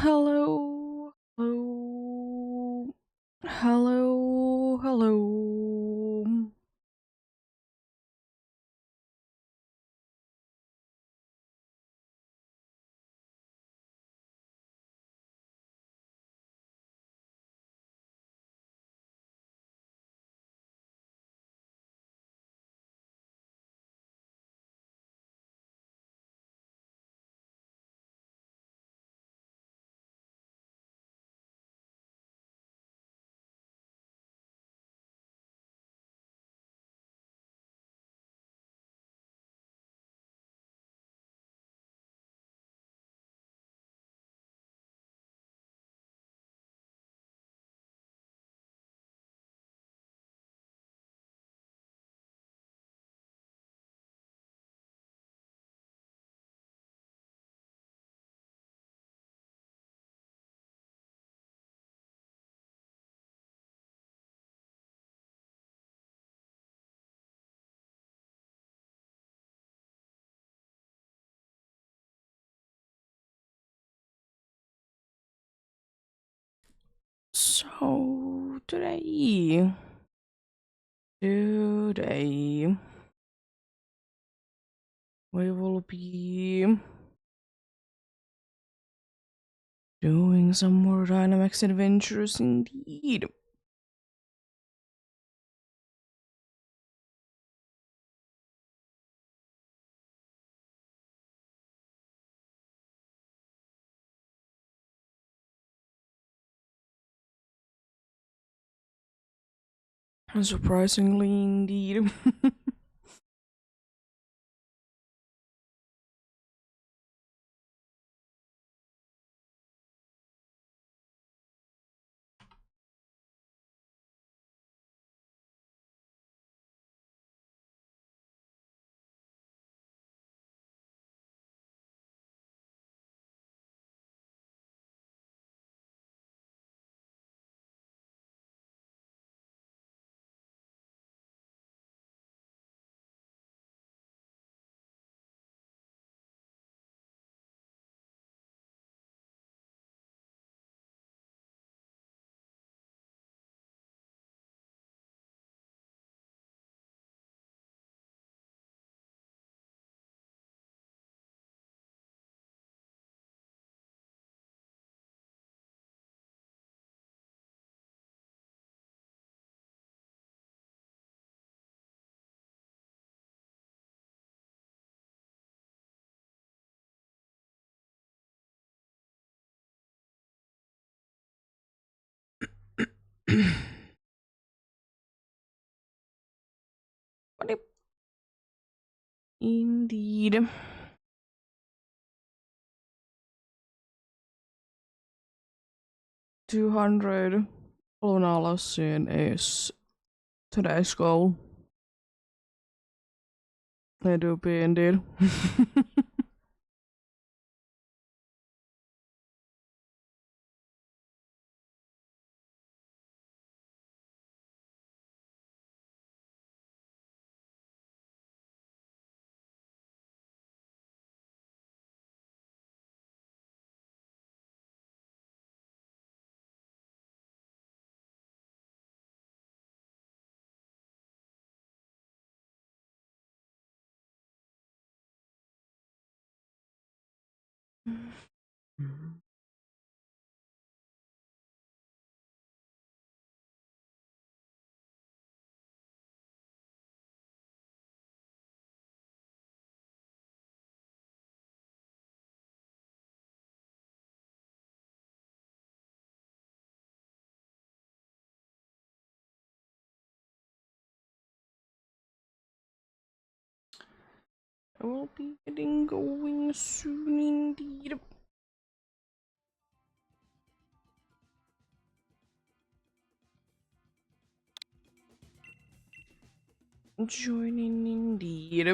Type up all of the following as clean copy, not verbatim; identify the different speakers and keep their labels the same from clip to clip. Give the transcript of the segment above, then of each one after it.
Speaker 1: Hello, hello, hello, hello. So today we will be doing some more Dynamax adventures indeed. Surprisingly indeed. Indeed. 200 Lunalassin is today's goal. They do be indeed. I will be getting going soon indeed. Joining indeed.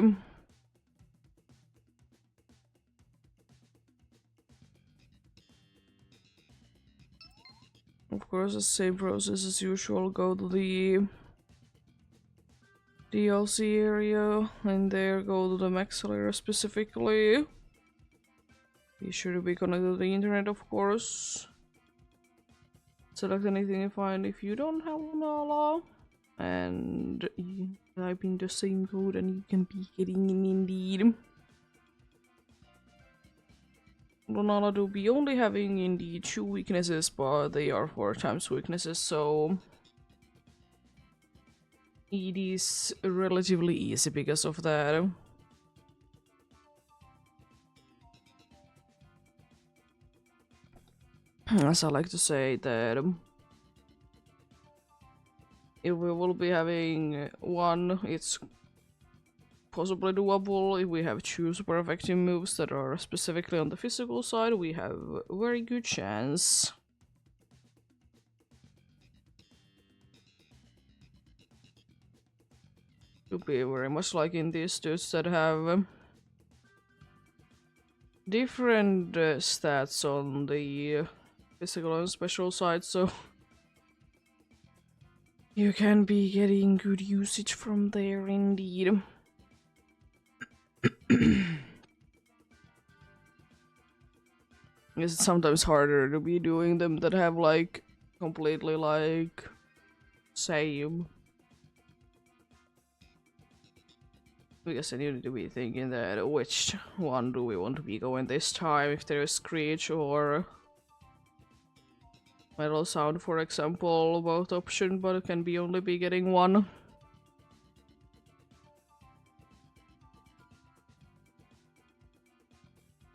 Speaker 1: Of course, the same process as usual. Go to the DLC area and there go to the max layer specifically. Be sure to be connected to the internet, of course. Select anything you find if you don't have Lunala. And you type in the same code and you can be getting in indeed. Lunala do be only having indeed 2 weaknesses, but they are 4 times weaknesses, so it is relatively easy because of that. As I like to say that if we will be having 1, it's possibly doable. If we have 2 super effective moves that are specifically on the physical side, we have a very good chance. To be very much like in these dudes that have different stats on the physical and special side, so you can be getting good usage from there indeed. It's sometimes harder to be doing them that have like completely like same. Because then you need to be thinking that which one do we want to be going this time, if there is Screech or Metal Sound, for example, both options, but it can be only be getting one.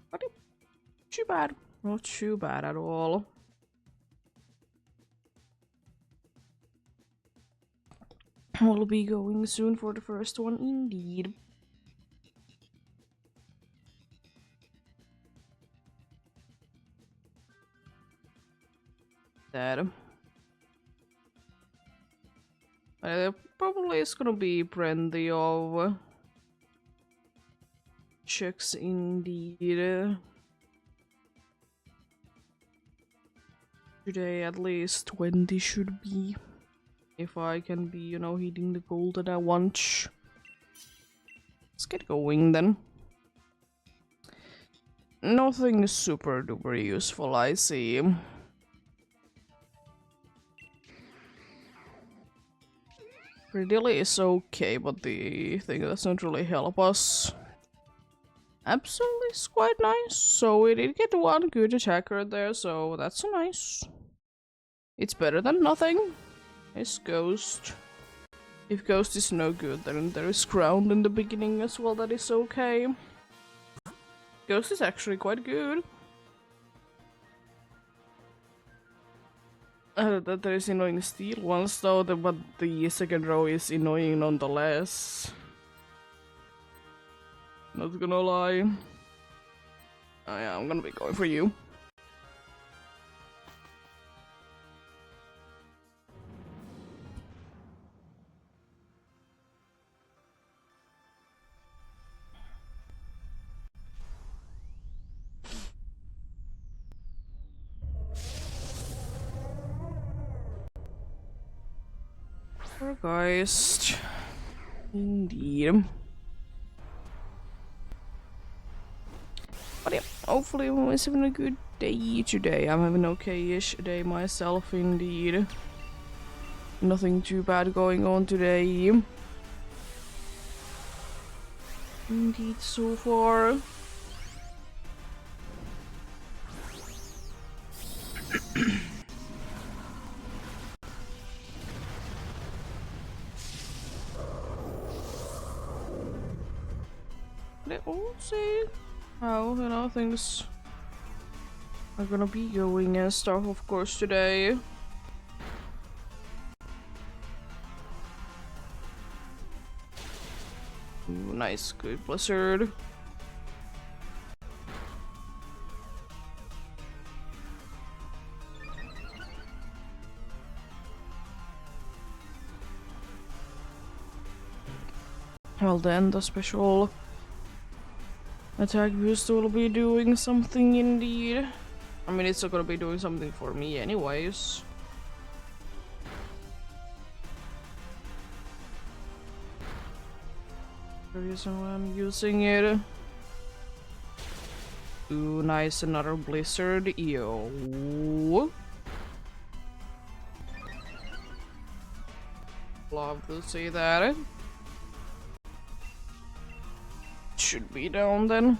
Speaker 1: But not too bad. Not too bad at all. We'll be going soon for the first one, indeed. That. Probably is gonna be plenty of checks indeed. Today at least 20 should be. If I can be, you know, hitting the goal that I want. Let's get going then. Nothing super duper useful, I see. Predilly is okay, but the thing doesn't really help us. Absolutely is quite nice. So we did get one good attacker there, so that's nice. It's better than nothing. It's Ghost. If Ghost is no good, then there is Ground in the beginning as well, that is okay. Ghost is actually quite good. That there is annoying steel ones though, but the second row is annoying nonetheless. Not gonna lie. Oh yeah, I'm gonna be going for you. Geist. Indeed. But yeah, hopefully everyone's having a good day today. I'm having an okay-ish day myself, indeed. Nothing too bad going on today. Indeed, so far. We'll see how, you know, things are gonna be going and stuff, of course, today. Ooh, nice, good Blizzard. Well then, the special attack boost will be doing something indeed. I mean, it's not gonna be doing something for me anyways. The reason why I'm using it. Ooh, nice, another blizzard. Yo. Love to see that. Should be down then.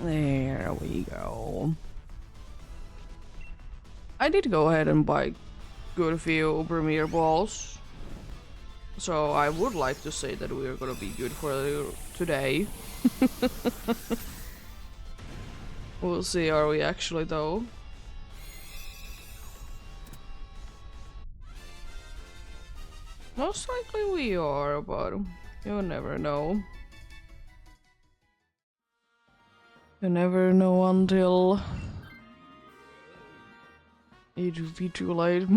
Speaker 1: There we go. I did go ahead and buy good few Premier balls. So I would like to say that we are gonna be good for today. We'll see, are we actually though? Most likely we are, but you never know. You never know until it'll be too late.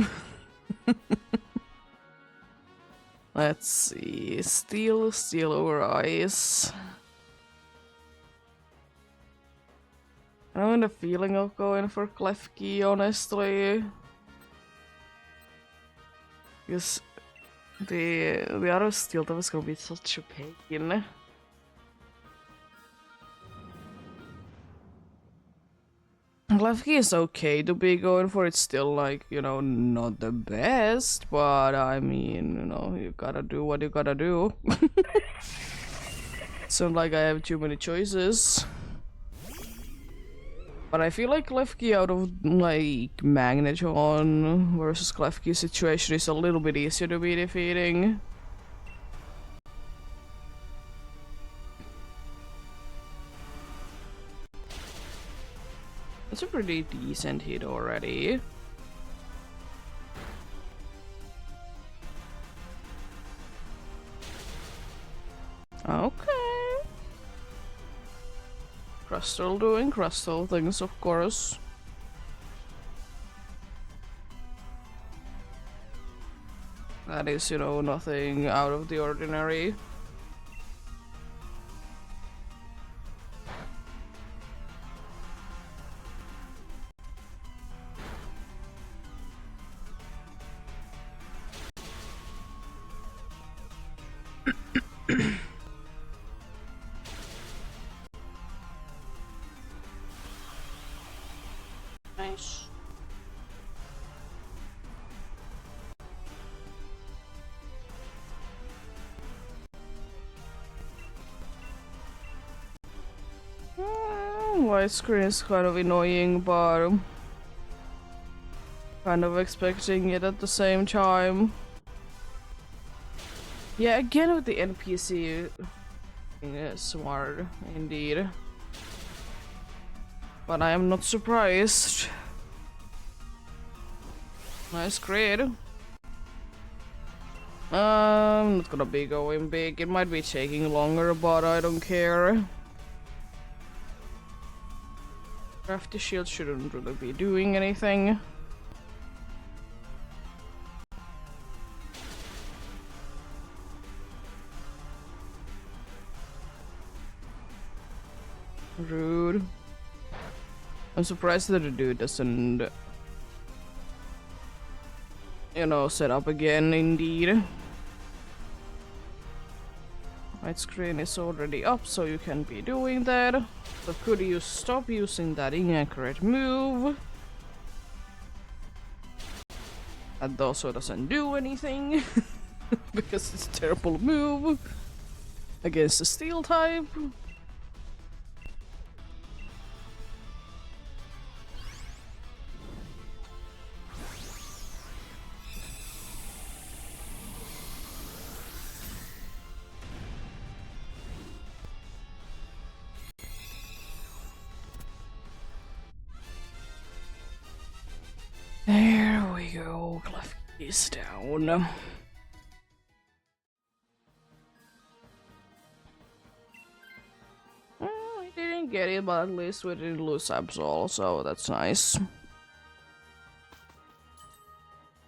Speaker 1: Let's see. Steel over ice. I'm in the feeling of going for Klefki, honestly. Because the other steel that was gonna be such a pain. Klefki is okay to be going for, it's still like, you know, not the best, but I mean, you know, you gotta do what you gotta do. It's not like I have too many choices. But I feel like Klefki out of like Magnetron versus Klefki situation is a little bit easier to be defeating. That's a pretty decent hit already. Okay. Crystal doing crystal things, of course. That is, you know, nothing out of the ordinary. Nice. Widescreen is kind of annoying, but kind of expecting it at the same time. Yeah, again with the NPC smart indeed. But I am not surprised. Nice crit. I'm not gonna be going big. It might be taking longer, but I don't care. Crafty shield shouldn't really be doing anything. Rude. I'm surprised that the dude doesn't, you know, set up again, indeed. My screen is already up, so you can be doing that. So could you stop using that inaccurate move? That also doesn't do anything. Because it's a terrible move. Against the steel type. There we go, Clef is down. We didn't get it, but at least we didn't lose Absol, so that's nice.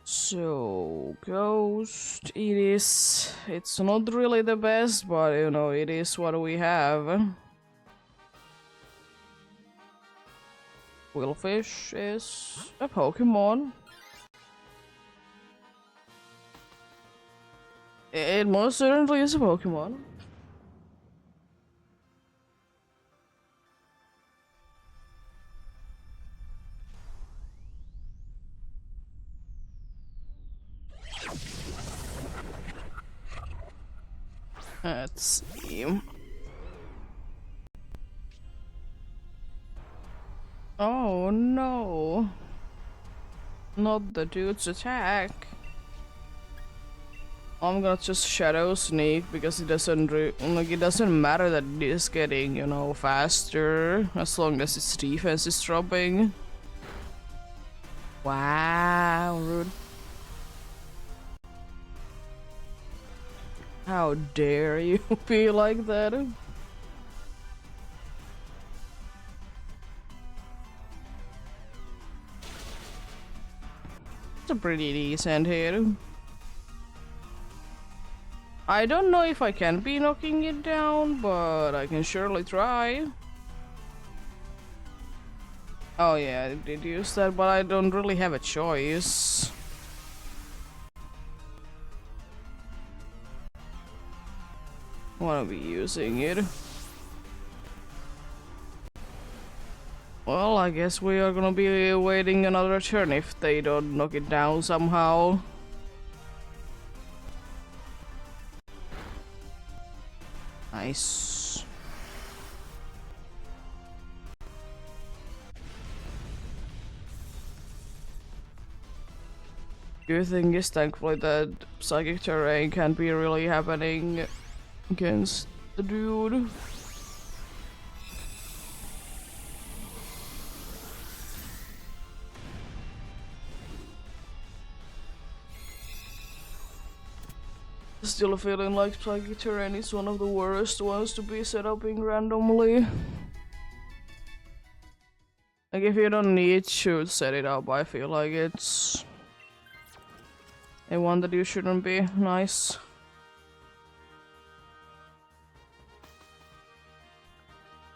Speaker 1: So, Ghost, it's not really the best, but you know, it is what we have. Willfish is a Pokemon. It most certainly is a Pokemon. Let's see. Oh no. Not the dude's attack. I'm gonna just Shadow Sneak because it doesn't it doesn't matter that it is getting, you know, faster as long as its defense is dropping. Wow, rude. How dare you be like that? It's a pretty decent hit. I don't know if I can be knocking it down, but I can surely try. Oh yeah, I did use that, but I don't really have a choice. Wanna be using it. Well, I guess we are gonna be waiting another turn if they don't knock it down somehow. Nice. Good thing is thankfully that psychic terrain can't be really happening against the dude. Still feeling like psychic terrain is one of the worst ones to be set up in randomly. Like if you don't need to set it up, I feel like it's a one that you shouldn't be. Nice.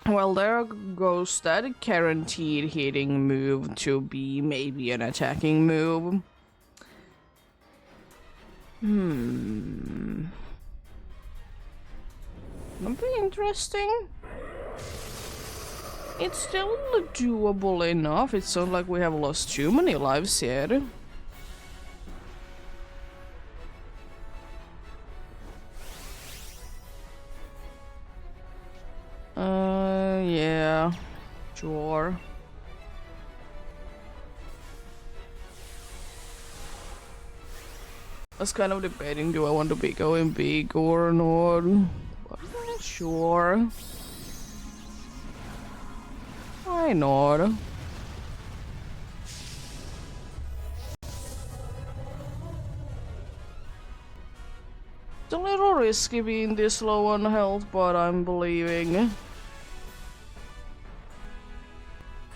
Speaker 1: Well, there goes that guaranteed hitting move to be maybe an attacking move. That'd be interesting. It's still doable enough. It's not like we have lost too many lives yet. Yeah. Sure. I was kind of debating, do I want to be going big or not? But sure. Why not? It's a little risky being this low on health, but I'm believing.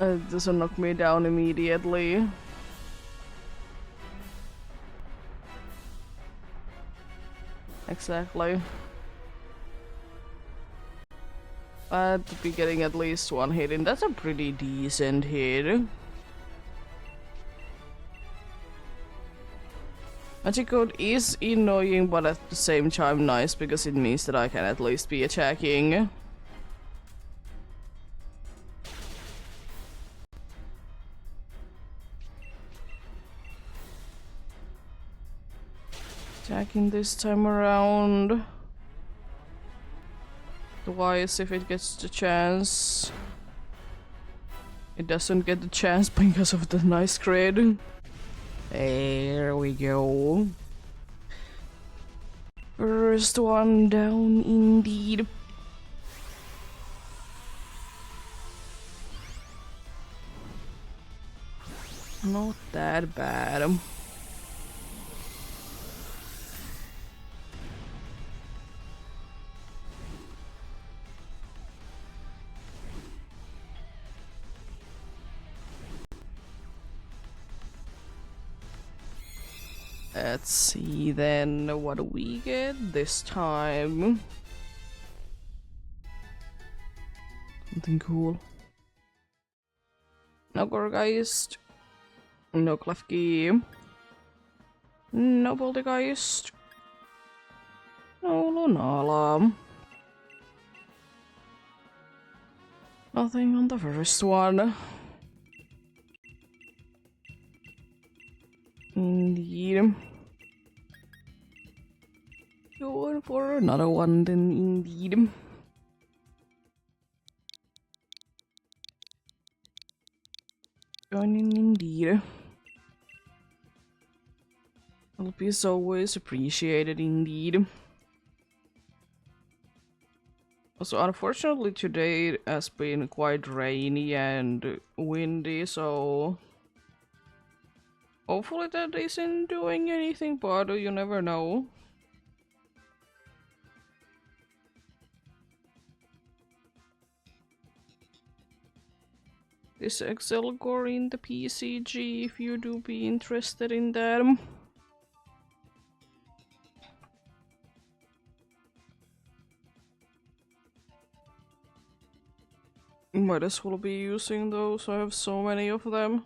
Speaker 1: It doesn't knock me down immediately. Exactly. I'd be getting at least one hit, and that's a pretty decent hit. Magic Code is annoying, but at the same time nice, because it means that I can at least be attacking. Attacking this time around. Twice if it gets the chance. It doesn't get the chance because of the nice crit. There we go. First one down indeed. Not that bad. Let's see then, what do we get this time? Something cool. No Gorgeist. No Klefki. No Poltergeist. No Lunala. Nothing on the first one. Indeed. Going for another one then, indeed. Joining indeed. Help is always appreciated indeed. Also, unfortunately today it has been quite rainy and windy, so hopefully that isn't doing anything, but you never know. This Excel core in the PCG if you do be interested in that. Might as well be using those, I have so many of them.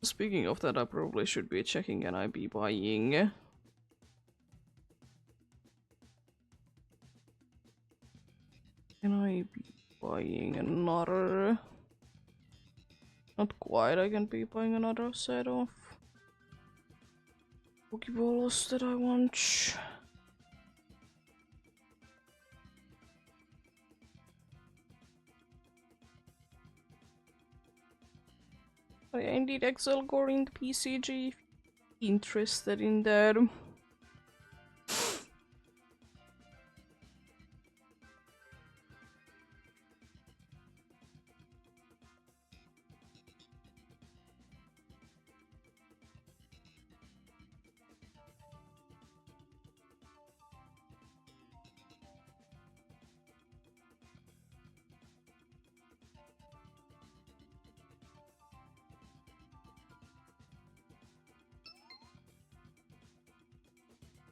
Speaker 1: Speaking of that, I probably should be checking and I be buying. Can I be buying another? Not quite, I can be buying another set of Pokeballs that I want. I indeed Excel core in the PCG if you're interested in that.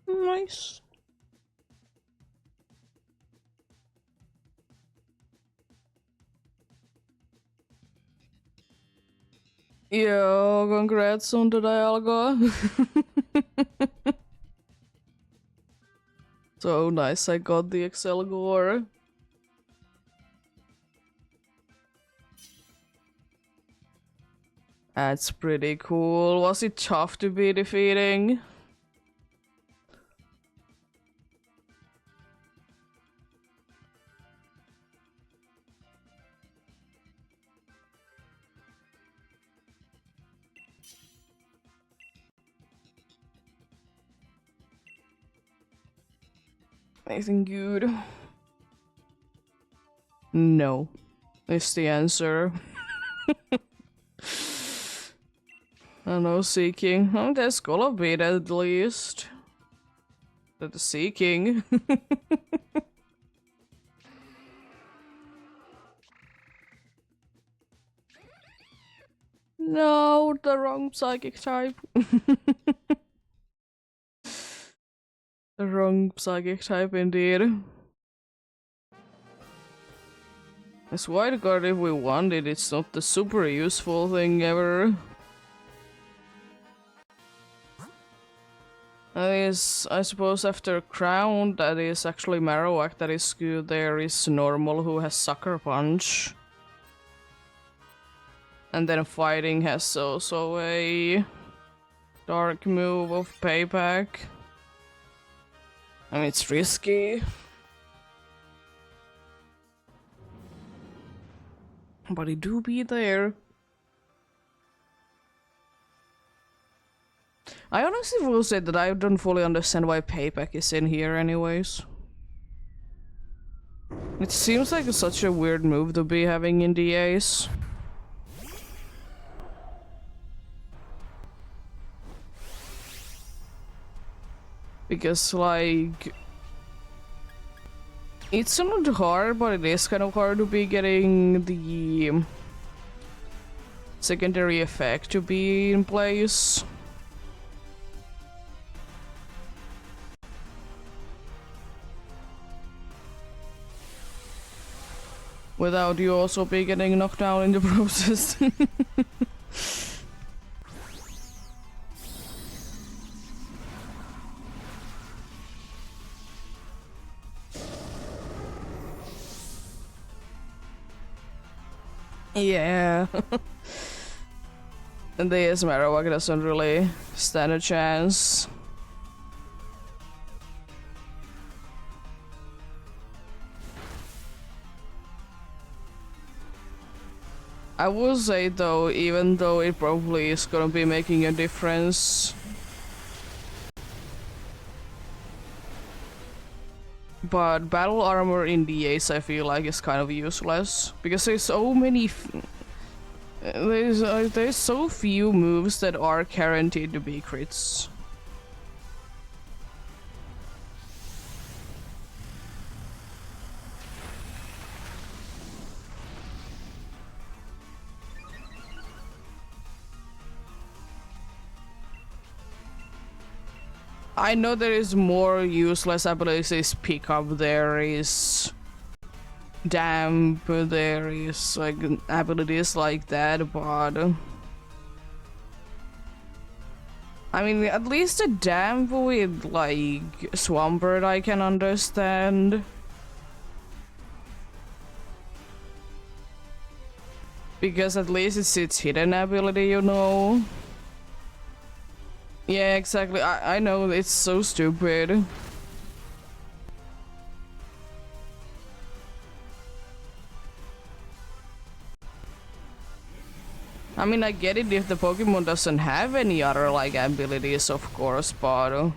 Speaker 1: Nice. Yo, congrats on the Dialga. So nice, I got the Excel gore. That's pretty cool. Was it tough to be defeating? Anything good? No, is the answer. I know seeking. Oh, there's gotta be it at least. The seeking. No, the wrong psychic type. The wrong psychic type indeed. I swear to God, if we want it, it's not the super useful thing ever. That is, I suppose after Crown, that is actually Marowak that is good. There is Normal who has Sucker Punch. And then Fighting has also a dark move of Payback. I mean, it's risky. But it do be there. I honestly will say that I don't fully understand why Payback is in here anyways. It seems like such a weird move to be having in DAs. Because, like, it's not hard, but it is kind of hard to be getting the secondary effect to be in place. Without you also be getting knocked down in the process. Yeah. And the Marowak doesn't really stand a chance. I will say though, even though it probably is gonna be making a difference, but battle armor in DAs I feel like is kind of useless because there's so many. There's so few moves that are guaranteed to be crits. I know there is more useless abilities. Pickup, there is damp, there is like abilities like that, but I mean, at least the damp with like Swampert I can understand. Because at least it's its hidden ability, you know. Yeah, exactly. I know, it's so stupid. I mean, I get it if the Pokemon doesn't have any other like abilities, of course, but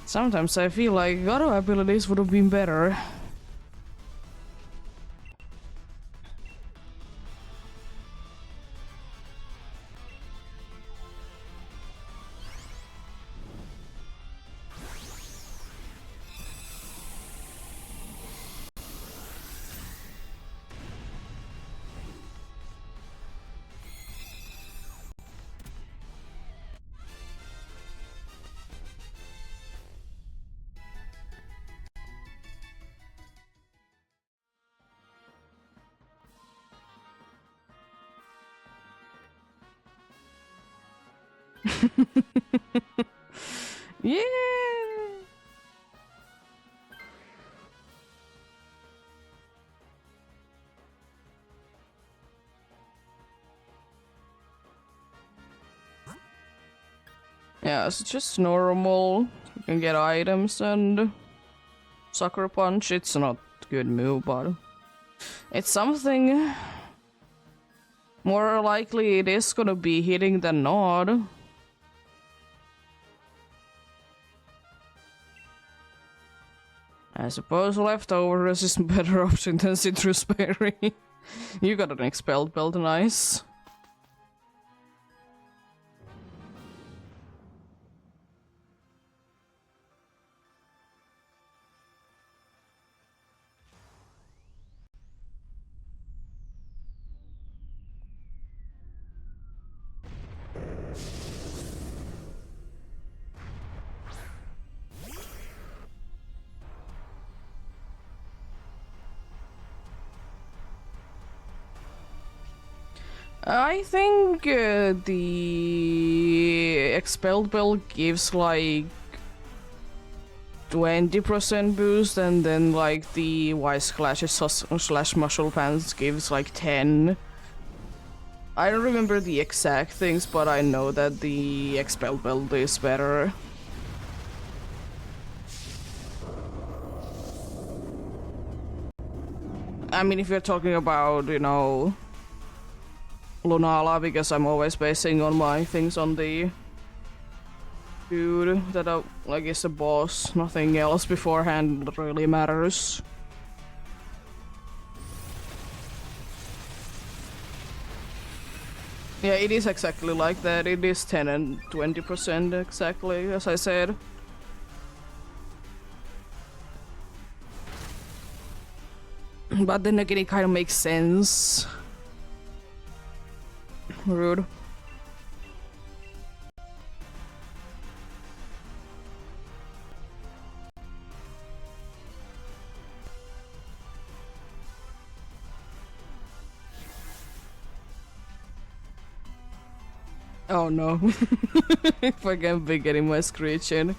Speaker 1: sometimes I feel like other abilities would have been better. Yeah. Yeah, it's just normal. You can get items and Sucker Punch. It's not a good move, but it's something. More likely it is gonna be hitting than not. I suppose leftovers is a better option than Citrus Berry. You got an expelled belt, nice. I think the expelled belt gives like 20% boost, and then like the Wise Clashes slash Muscle Pants gives like 10. I don't remember the exact things, but I know that the expelled belt is better. I mean, if you're talking about, you know, Lunala, because I'm always basing on my things on the dude that like is a boss. Nothing else beforehand really matters. Yeah, it is exactly like that. It is 10 and 20% exactly, as I said. But then again, it kind of makes sense. Rude. Oh no. If I can be getting my screech in.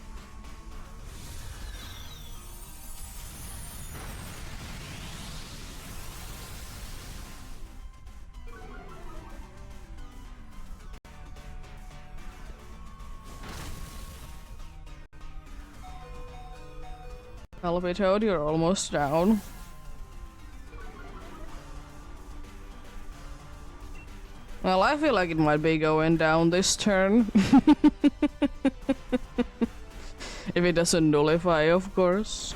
Speaker 1: Palpitoad, you're almost down. Well, I feel like it might be going down this turn. If it doesn't nullify, of course.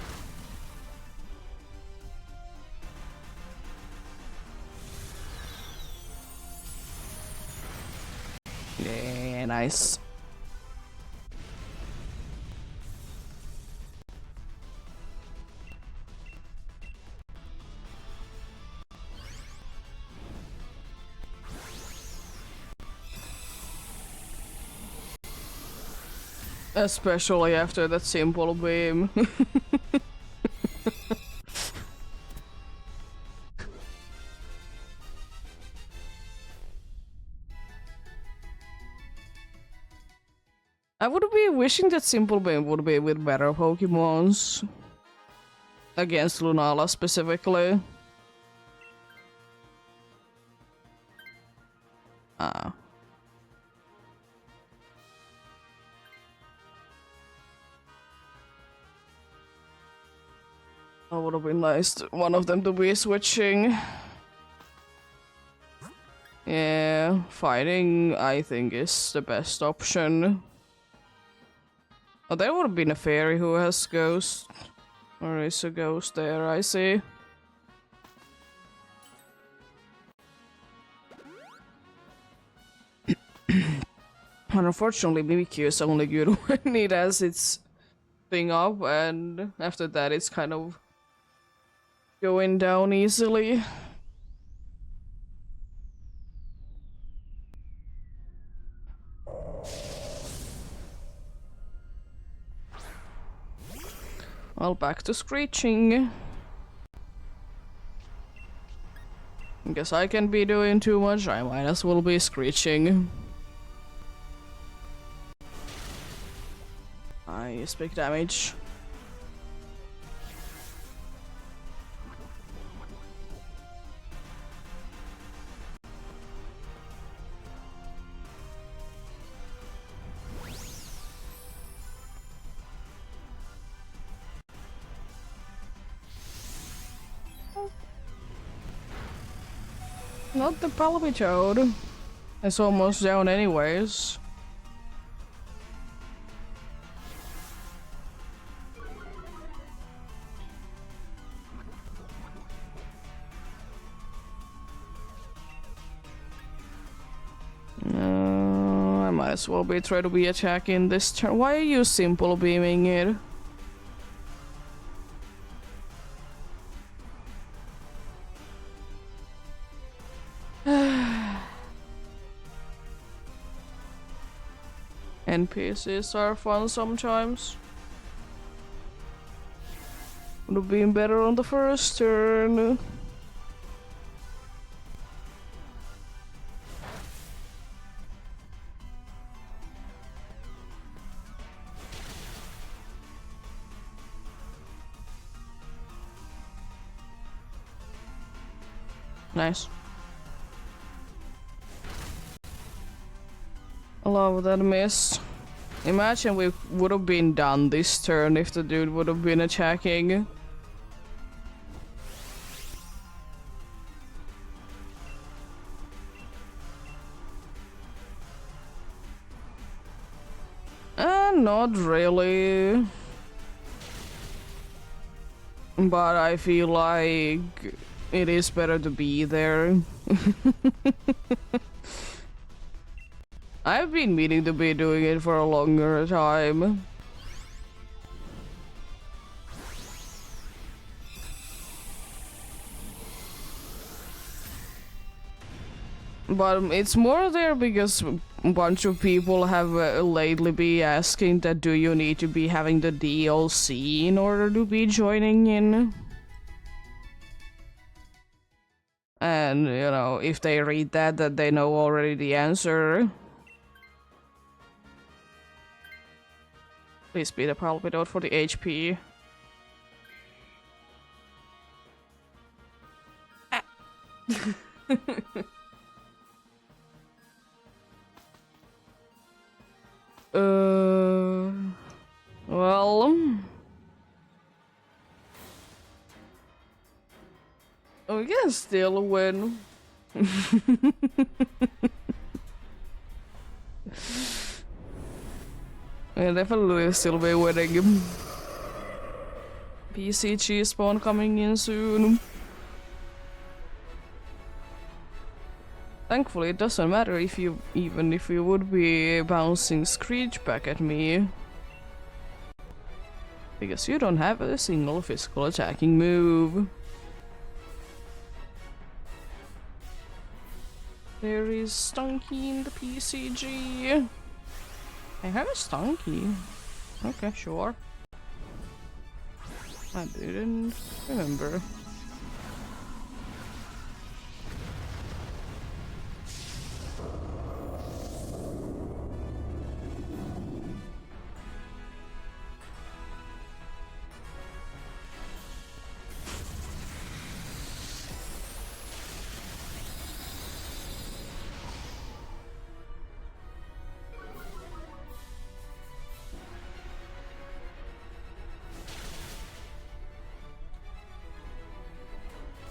Speaker 1: Yeah, nice. Especially after that simple beam. I would be wishing that simple beam would be with better Pokemons. Against Lunala specifically. Ah. That would have been nice, one of them to be switching. Yeah, fighting I think is the best option. Oh, there would have been a fairy who has ghost. Or is a ghost there, I see. Unfortunately, Mimikyu is only good when it has its thing up, and after that it's kind of going down easily. Well, back to screeching. Guess I can't be doing too much, I might as well be screeching. Nice, big damage. Not the Palpitoad. It's almost down anyways. I might as well be try to be attacking this turn. Why are you simple beaming it? NPCs are fun sometimes. Would have been better on the first turn. Nice. I love that miss. Imagine we would have been done this turn if the dude would have been attacking. Not really. But I feel like it is better to be there. I've been meaning to be doing it for a longer time. But it's more there because a bunch of people have lately been asking that do you need to be having the DLC in order to be joining in? And, you know, if they read that they know already the answer. Please be the Palpitoad for the HP. Ah. Well... We can still win. Yeah, definitely still be winning. PC cheese spawn coming in soon. Thankfully, it doesn't matter if you even if you would be bouncing Screech back at me. Because you don't have a single physical attacking move. There is Stunky in the PCG. I have a Stunky. Okay, sure. I didn't remember.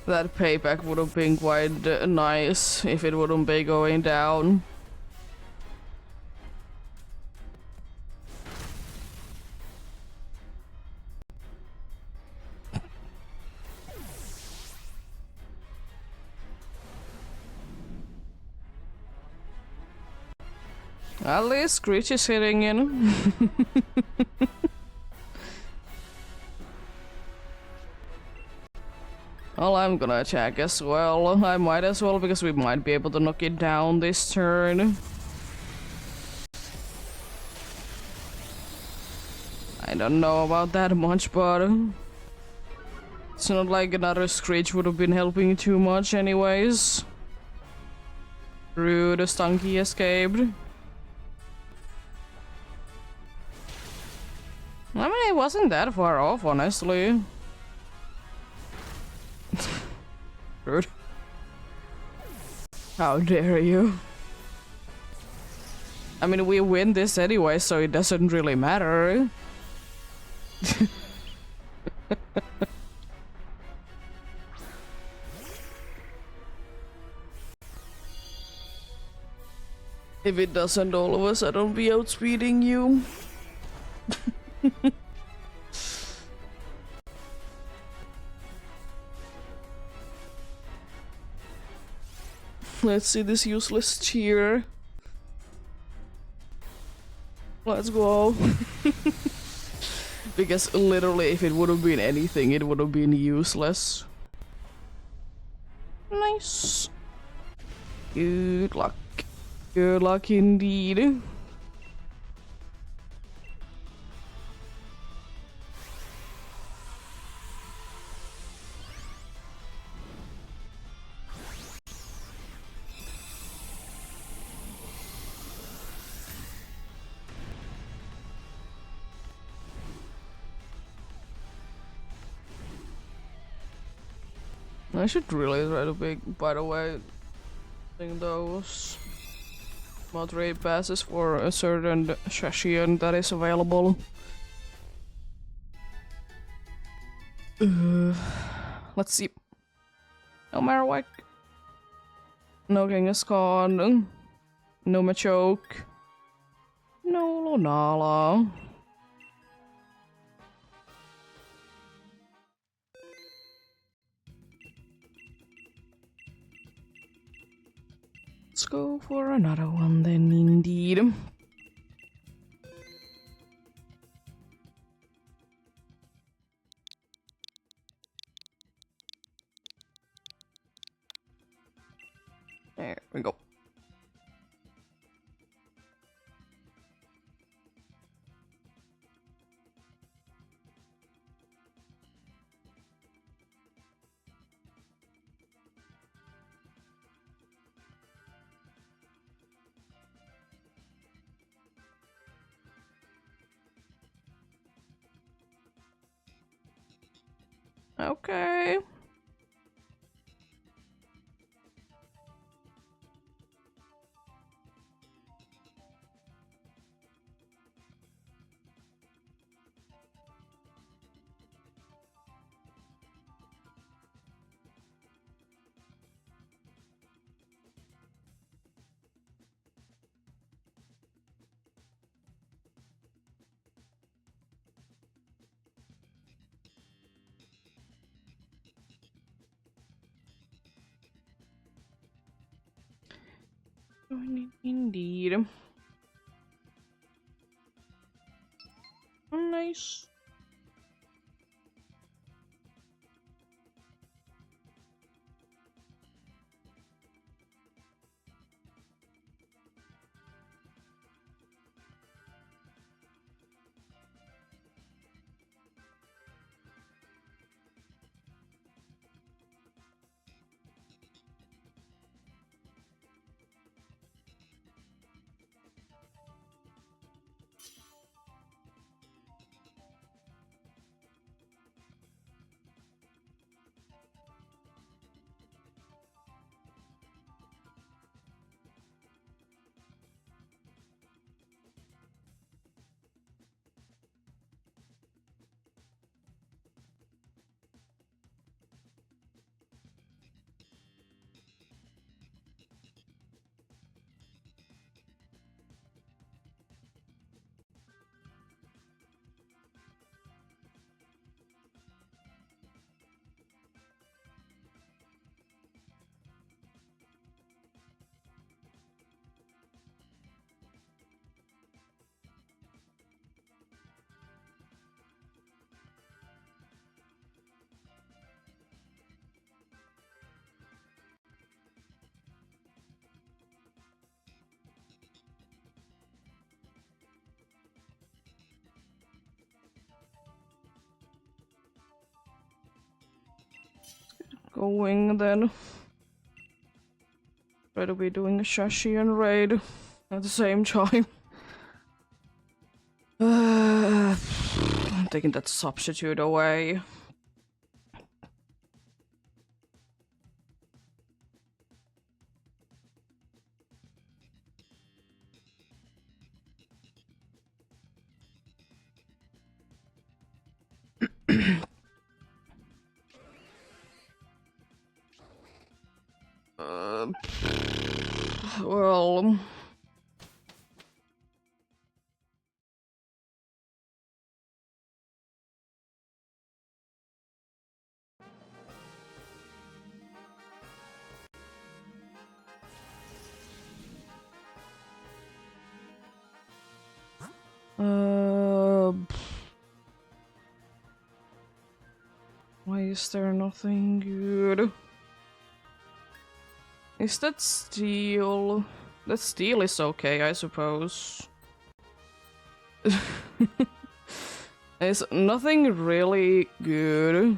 Speaker 1: That payback would have been quite nice if it wouldn't be going down. At least Screech is hitting in. Well, I'm gonna attack as well. I might as well because we might be able to knock it down this turn. I don't know about that much, but it's not like another Screech would have been helping too much anyways. Rude, Stunky escaped. I mean, it wasn't that far off, honestly. Rude. How dare you? I mean, we win this anyway, so it doesn't really matter. If it doesn't all of a sudden be outspeeding you. Let's see this useless cheer. Let's go. Because literally if it would have been anything, it would have been useless. Nice. Good luck. Good luck indeed. I should really try to be, by the way, thing those mod raid passes for a certain session that is available. Let's see. No Marowak. No Kangaskhan. No Machoke. No Lunala. Let's go for another one then, indeed. There we go. Okay. Indeed. Nice. Going then. Try to be doing a Shashi and raid at the same time. I'm taking that substitute away. Well... Why is there nothing good? Is that steel? That steel is okay, I suppose. There's nothing really good.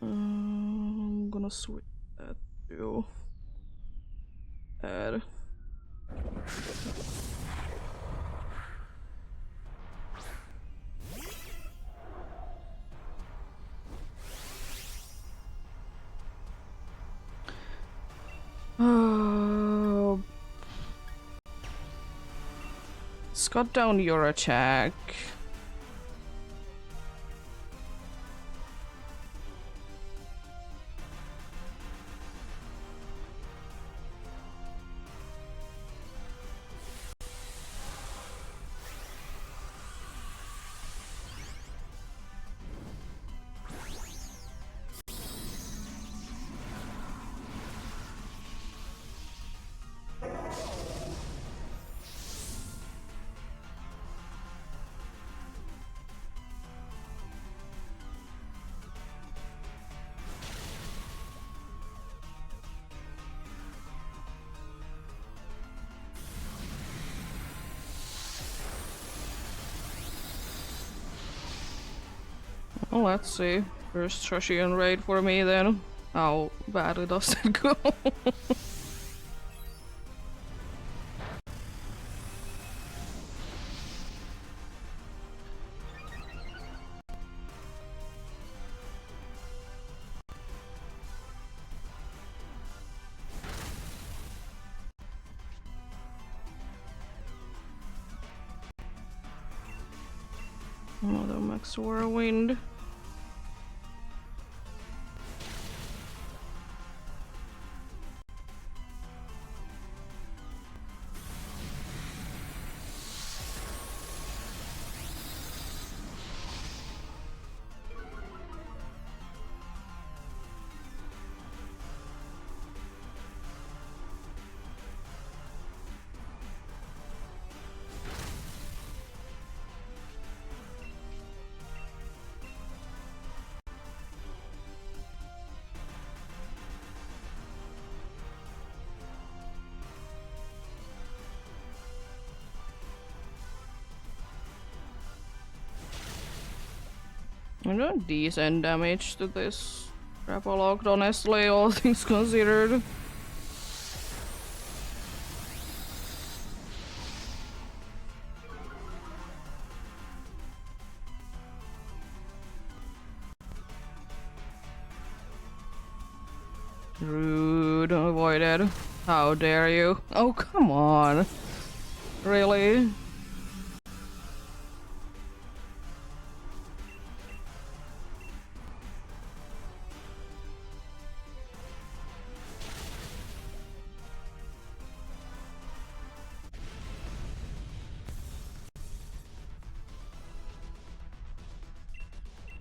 Speaker 1: I'm gonna switch that to add. Let's cut down your attack. Well, let's see. First Trashian raid for me then. How badly does it go? Another max whirlwind. I do decent damage to this Rapalocked, honestly, all things considered. Rude, avoided. How dare you? Oh, come on. Really?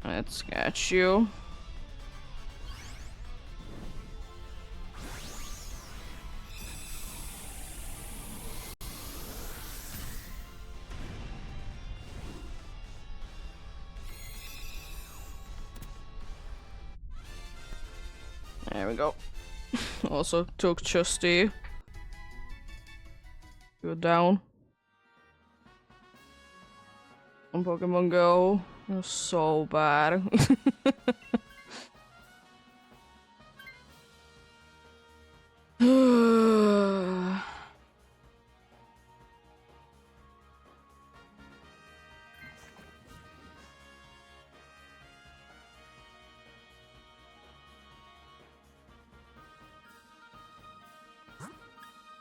Speaker 1: Let's catch you. There we go. Also took Justy. Go down. On Pokemon Go. It was so bad.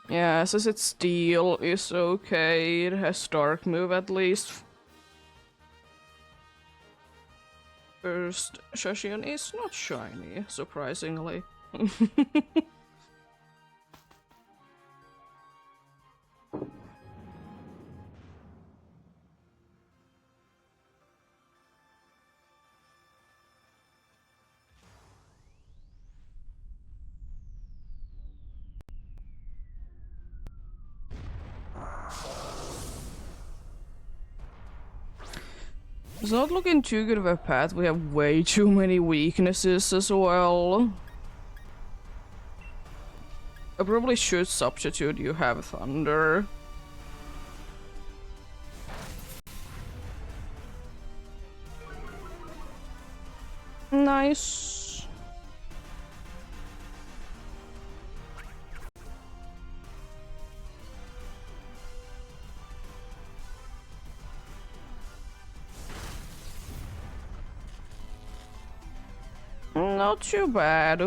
Speaker 1: Yeah, since it's steel, is okay. It has dark move at least. First, Shashion is not shiny, surprisingly. It's not looking too good of a path. We have way too many weaknesses as well. I probably should substitute you have Thunder. Nice. Not too bad.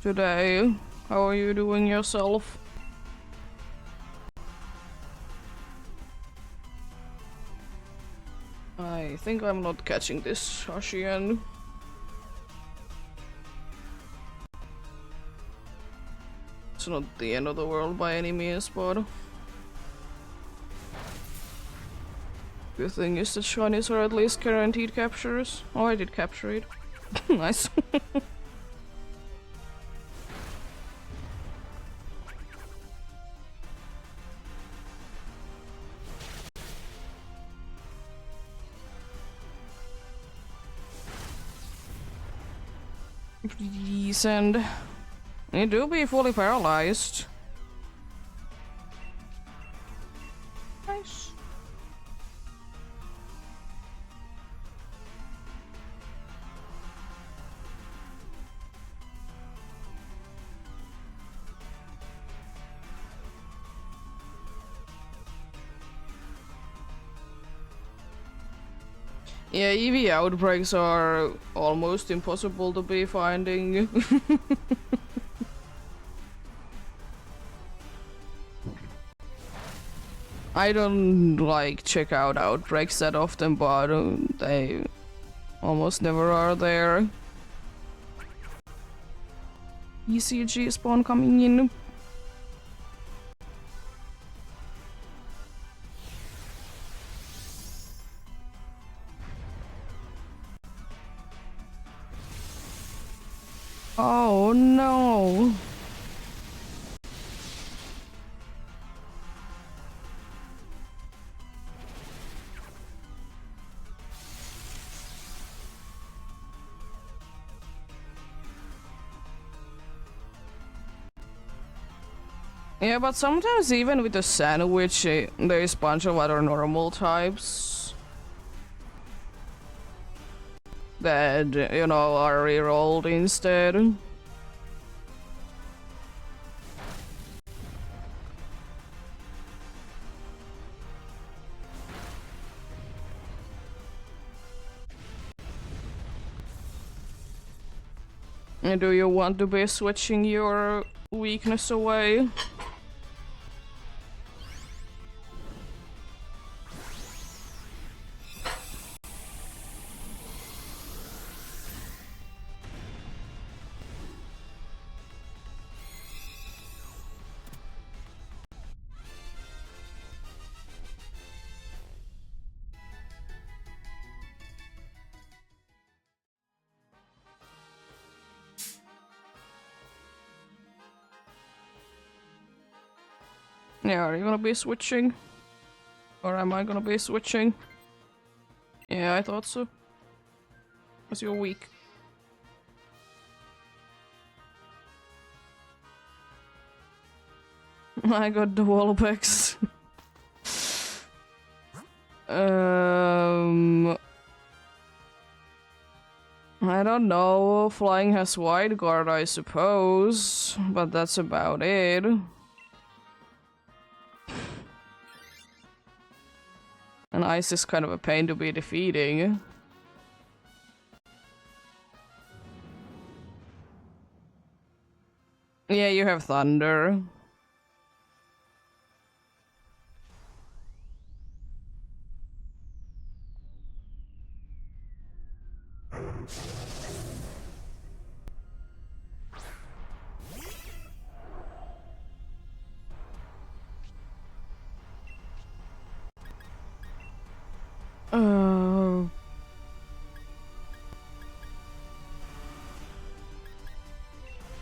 Speaker 1: Today, how are you doing yourself? I think I'm not catching this Ashian. It's not the end of the world by any means, but good thing is that shinies are at least guaranteed captures. Oh, I did capture it. Nice. Decent. You do be fully paralyzed. Nice. Yeah, EV outbreaks are almost impossible to be finding. I don't like check out outbreaks that often, but they almost never are there. ECG spawn coming in. Oh no. Yeah, but sometimes even with the sandwich, there is a bunch of other normal types. that, you know, are rerolled instead. And do you want to be switching your weakness away? Yeah, are you gonna be switching? Or am I gonna be switching? Yeah, I thought so. Because you're weak. I got the wallbacks. I don't know. Flying has wide guard, I suppose, but that's about it. And ice is kind of a pain to be defeating. Yeah, you have thunder.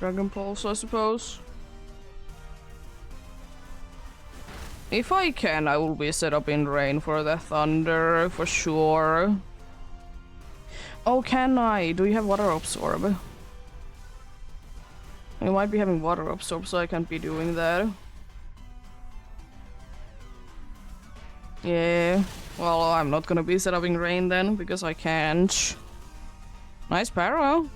Speaker 1: Dragon Pulse, I suppose. If I can, I will be set up in rain for the thunder, for sure. Oh, can I? Do you have water absorb? You might be having water absorb, so I can't be doing that. Yeah. Well, I'm not gonna be set up in rain then, because I can't. Nice Paro.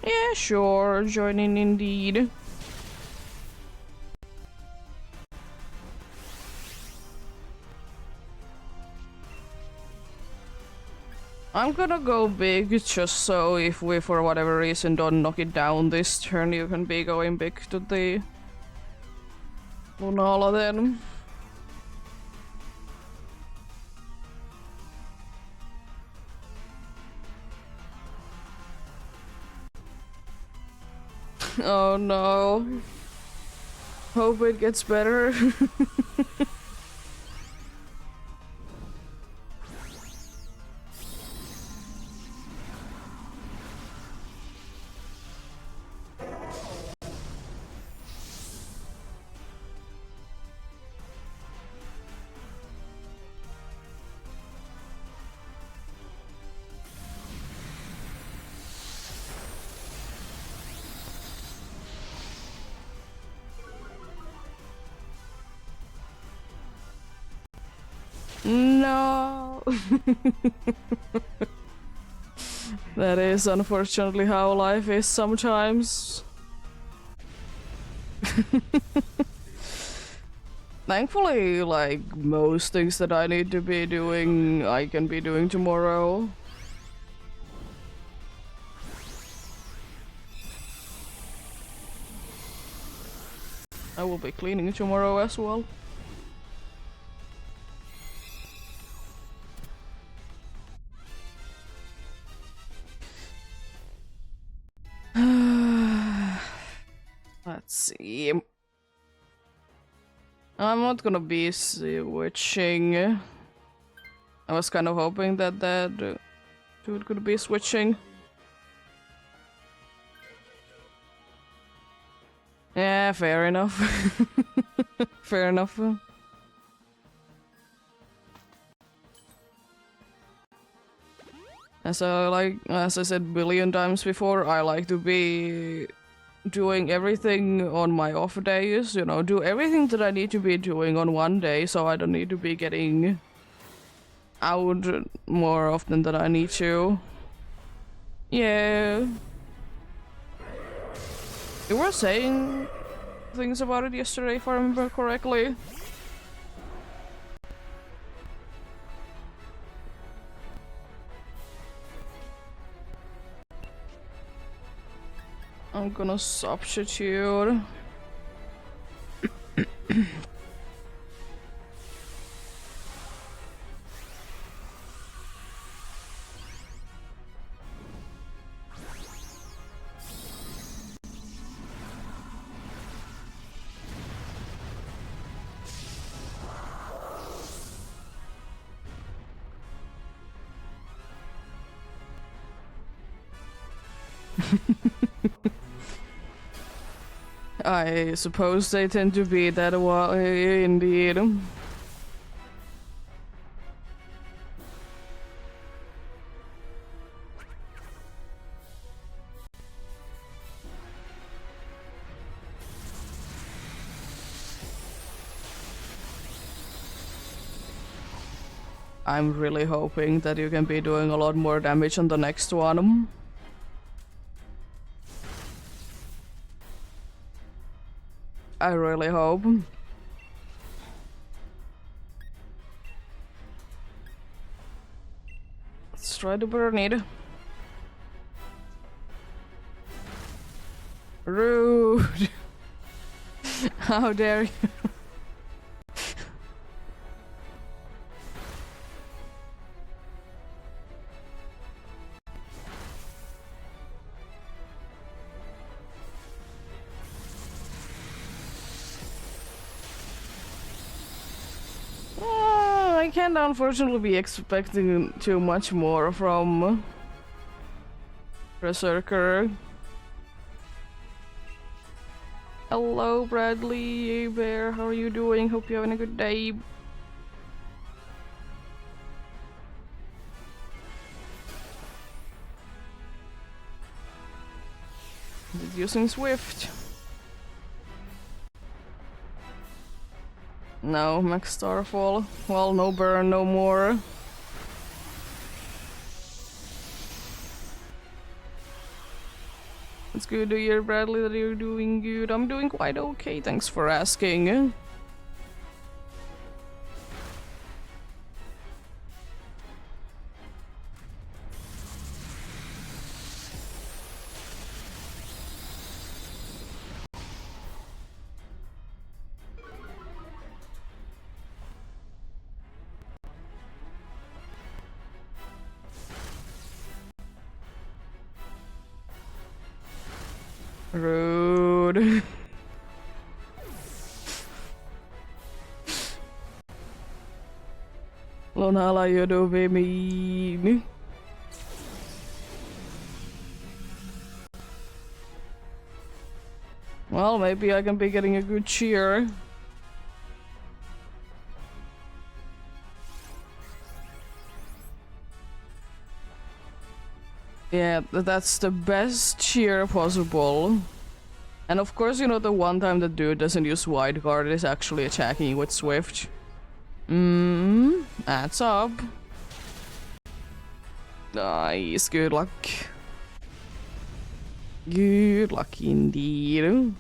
Speaker 1: Yeah, sure. Joining indeed. I'm gonna go big just so if we for whatever reason don't knock it down this turn, you can be going big to the Lunala then. Oh no. Hope it gets better. No. That is unfortunately how life is sometimes. Thankfully, like, most things that I need to be doing, I can be doing tomorrow. I will be cleaning tomorrow as well. Let's see. I'm not gonna be switching. I was kind of hoping that dude could be switching. Yeah, fair enough. Fair enough. As I said a billion times before, I like to be doing everything on my off days, you know, do everything that I need to be doing on one day, so I don't need to be getting out more often than I need to. Yeah. You were saying things about it yesterday, if I remember correctly. I'm gonna substitute. I suppose they tend to be that way, indeed. I'm really hoping that you can be doing a lot more damage on the next one. I really hope. Let's try to burn it. Rude. How dare you? I can't unfortunately be expecting too much more from Berserker. Hello Bradley Bear, how are you doing? Hope you're having a good day. Using Swift. No, Max Starfall. Well, no burn, no more. It's good to hear, Bradley, that you're doing good. I'm doing quite okay, thanks for asking. Rude. Lonala, you do be mean. Well, maybe I can be getting a good cheer. Yeah, that's the best cheer possible. And of course, you know, the one time the dude doesn't use wide guard is actually attacking with Swift. That's up. Nice, good luck. Good luck indeed.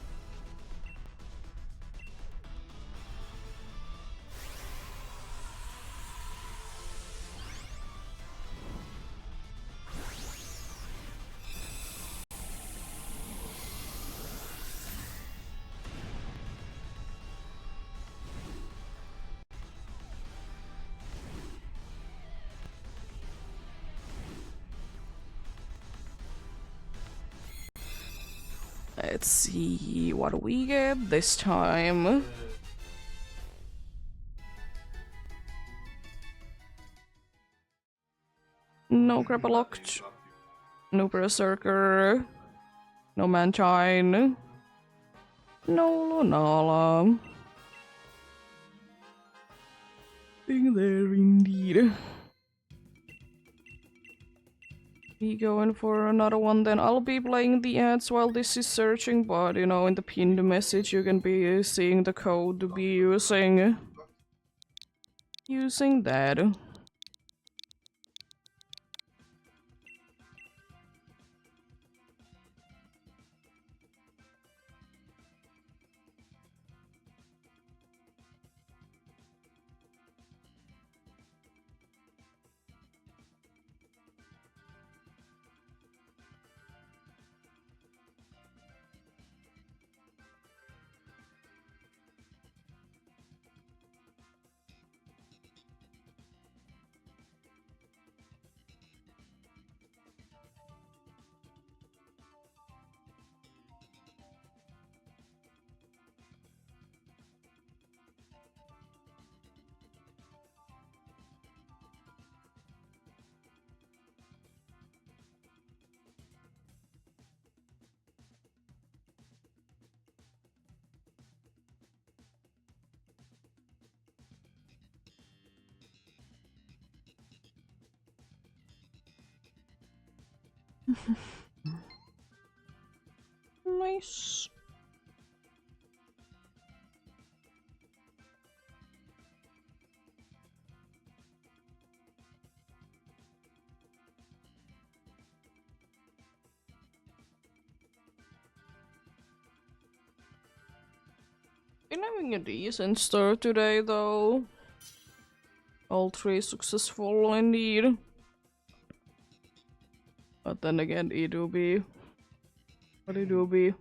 Speaker 1: Let's see what we get this time. No Grappalocked. No Berserker. No Mantine. No Lunala. Thing there indeed. Be going for another one then. I'll be playing the ads while this is searching, but you know, in the pinned message you can be seeing the code to be using that. Nice. Been having a decent start today though. All 3 successful indeed. But then again, it do be what it do be.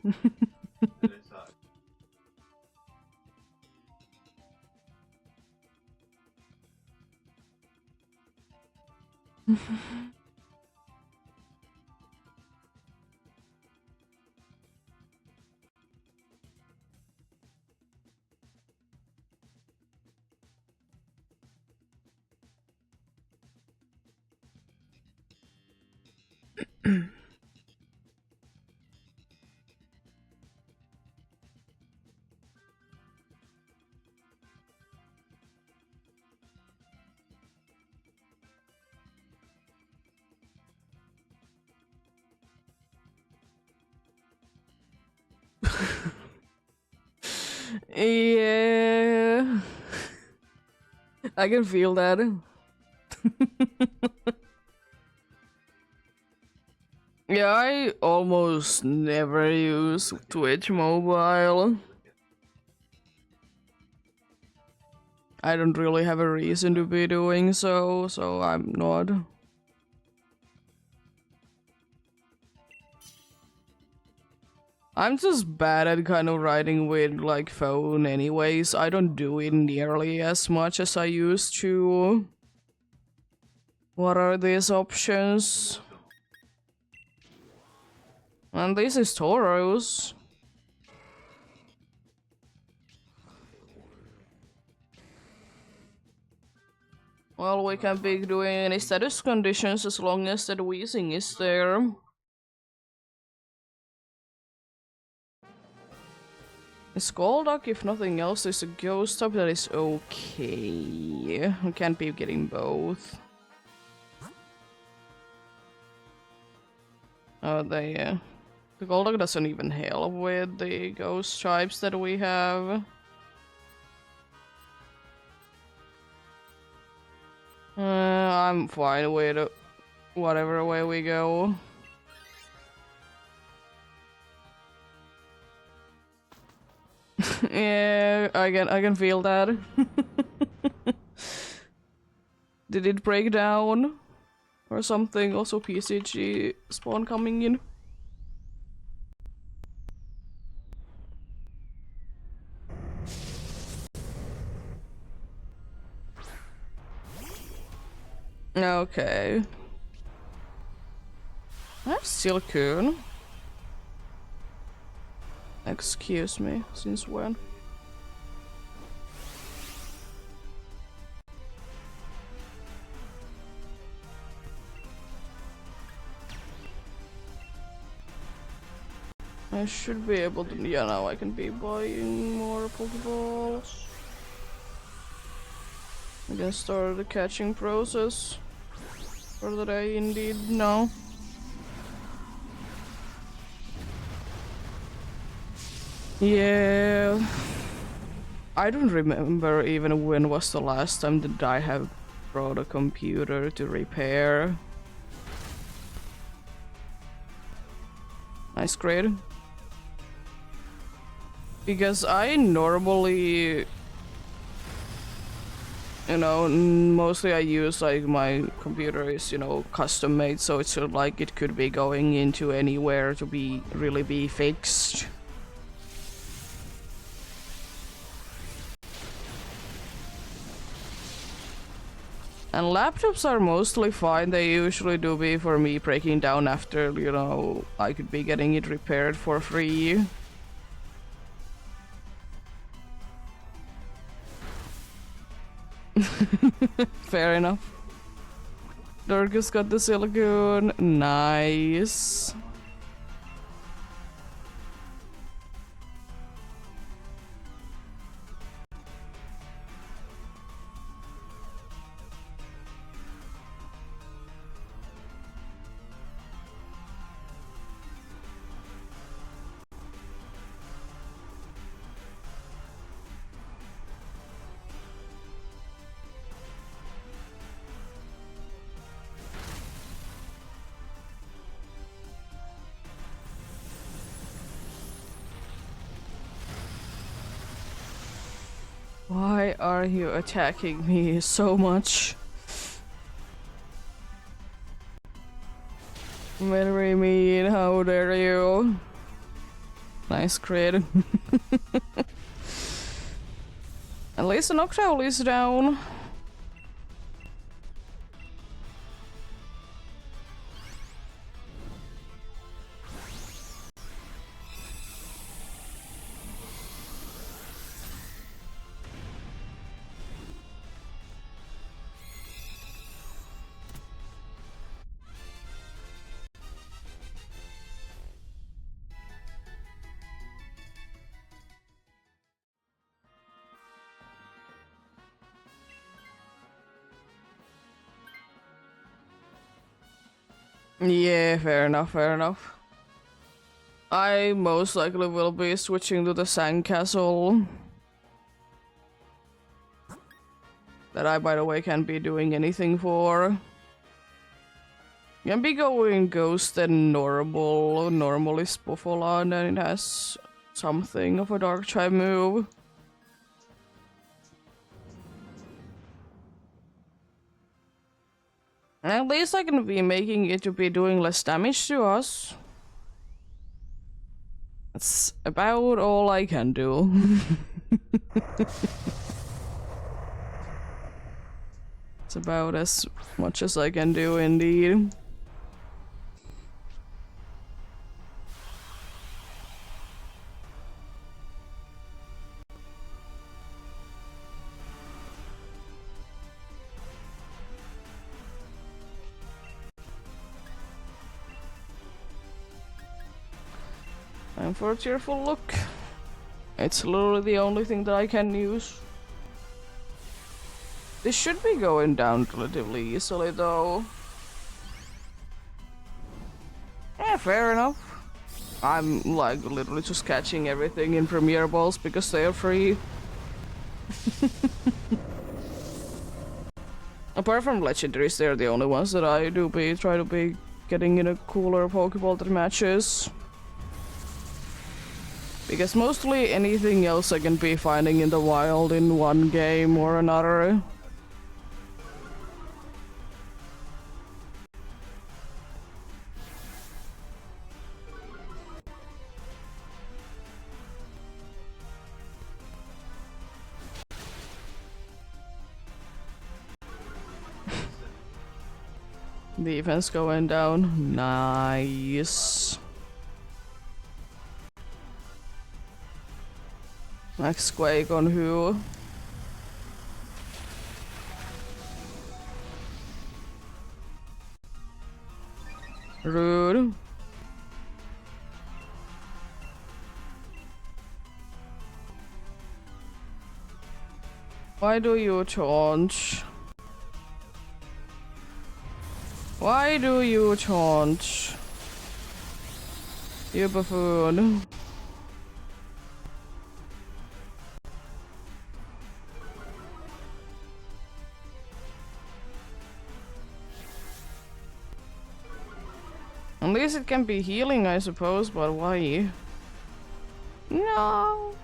Speaker 1: Yeah. I can feel that. Yeah, I almost never use Twitch mobile. I don't really have a reason to be doing so, so I'm not. I'm just bad at kind of writing with like phone anyways. I don't do it nearly as much as I used to. What are these options? And this is Tauros. Well, we can't be doing any status conditions as long as that wheezing is there. Skoldak, if nothing else, is a ghost type that is okay. We can't be getting both. Oh, the Golduck doesn't even help with the ghost types that we have. I'm fine with whatever way we go. Yeah, I can feel that. Did it break down? Or something? Also PCG spawn coming in. Okay. That's still cool. Excuse me, since when? I should be able to. Yeah, now I can be buying more Pokeballs. I can start the catching process for the day indeed now. Yeah. I don't remember even when was the last time that I have brought a computer to repair. Nice grade. Because I normally, you know, mostly I use like my computer is, you know, custom made, so it's sort of like it could be going into anywhere to be really be fixed. And laptops are mostly fine. They usually do be for me breaking down after, you know, I could be getting it repaired for free. Fair enough. Dorcas got the silicone. Nice. Why are you attacking me so much? Very mean, how dare you? Nice crit. At least the Noctowl is down. Yeah, fair enough, fair enough. I most likely will be switching to the Sandcastle. That I, by the way, can't be doing anything for. Can be going Ghost and Normal. Normal is Buffalo, and then it has something of a Dark Tribe move. At least I can be making it to be doing less damage to us. That's about all I can do. It's about as much as I can do indeed. Time for a cheerful look. It's literally the only thing that I can use. This should be going down relatively easily though. Yeah, fair enough. I'm like literally just catching everything in Premier Balls because they are free. Apart from legendaries, they're the only ones that I do try to be getting in a cooler Pokeball that matches. Because mostly anything else I can be finding in the wild in one game or another. Defense going down. Nice. Max Quake on who? Rude. Why do you taunt? Why do you taunt? You buffoon. At least it can be healing, I suppose, but why? No.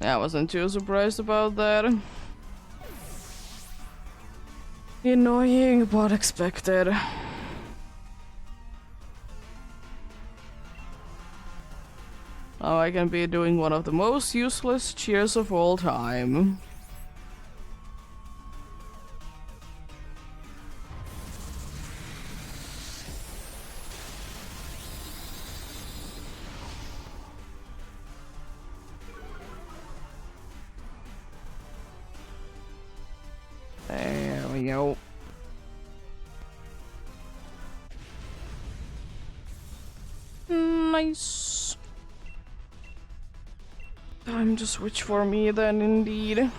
Speaker 1: Yeah, I wasn't too surprised about that. Annoying, but expected. Now I can be doing one of the most useless cheers of all time. There we go. Nice. Time to switch for me then, indeed.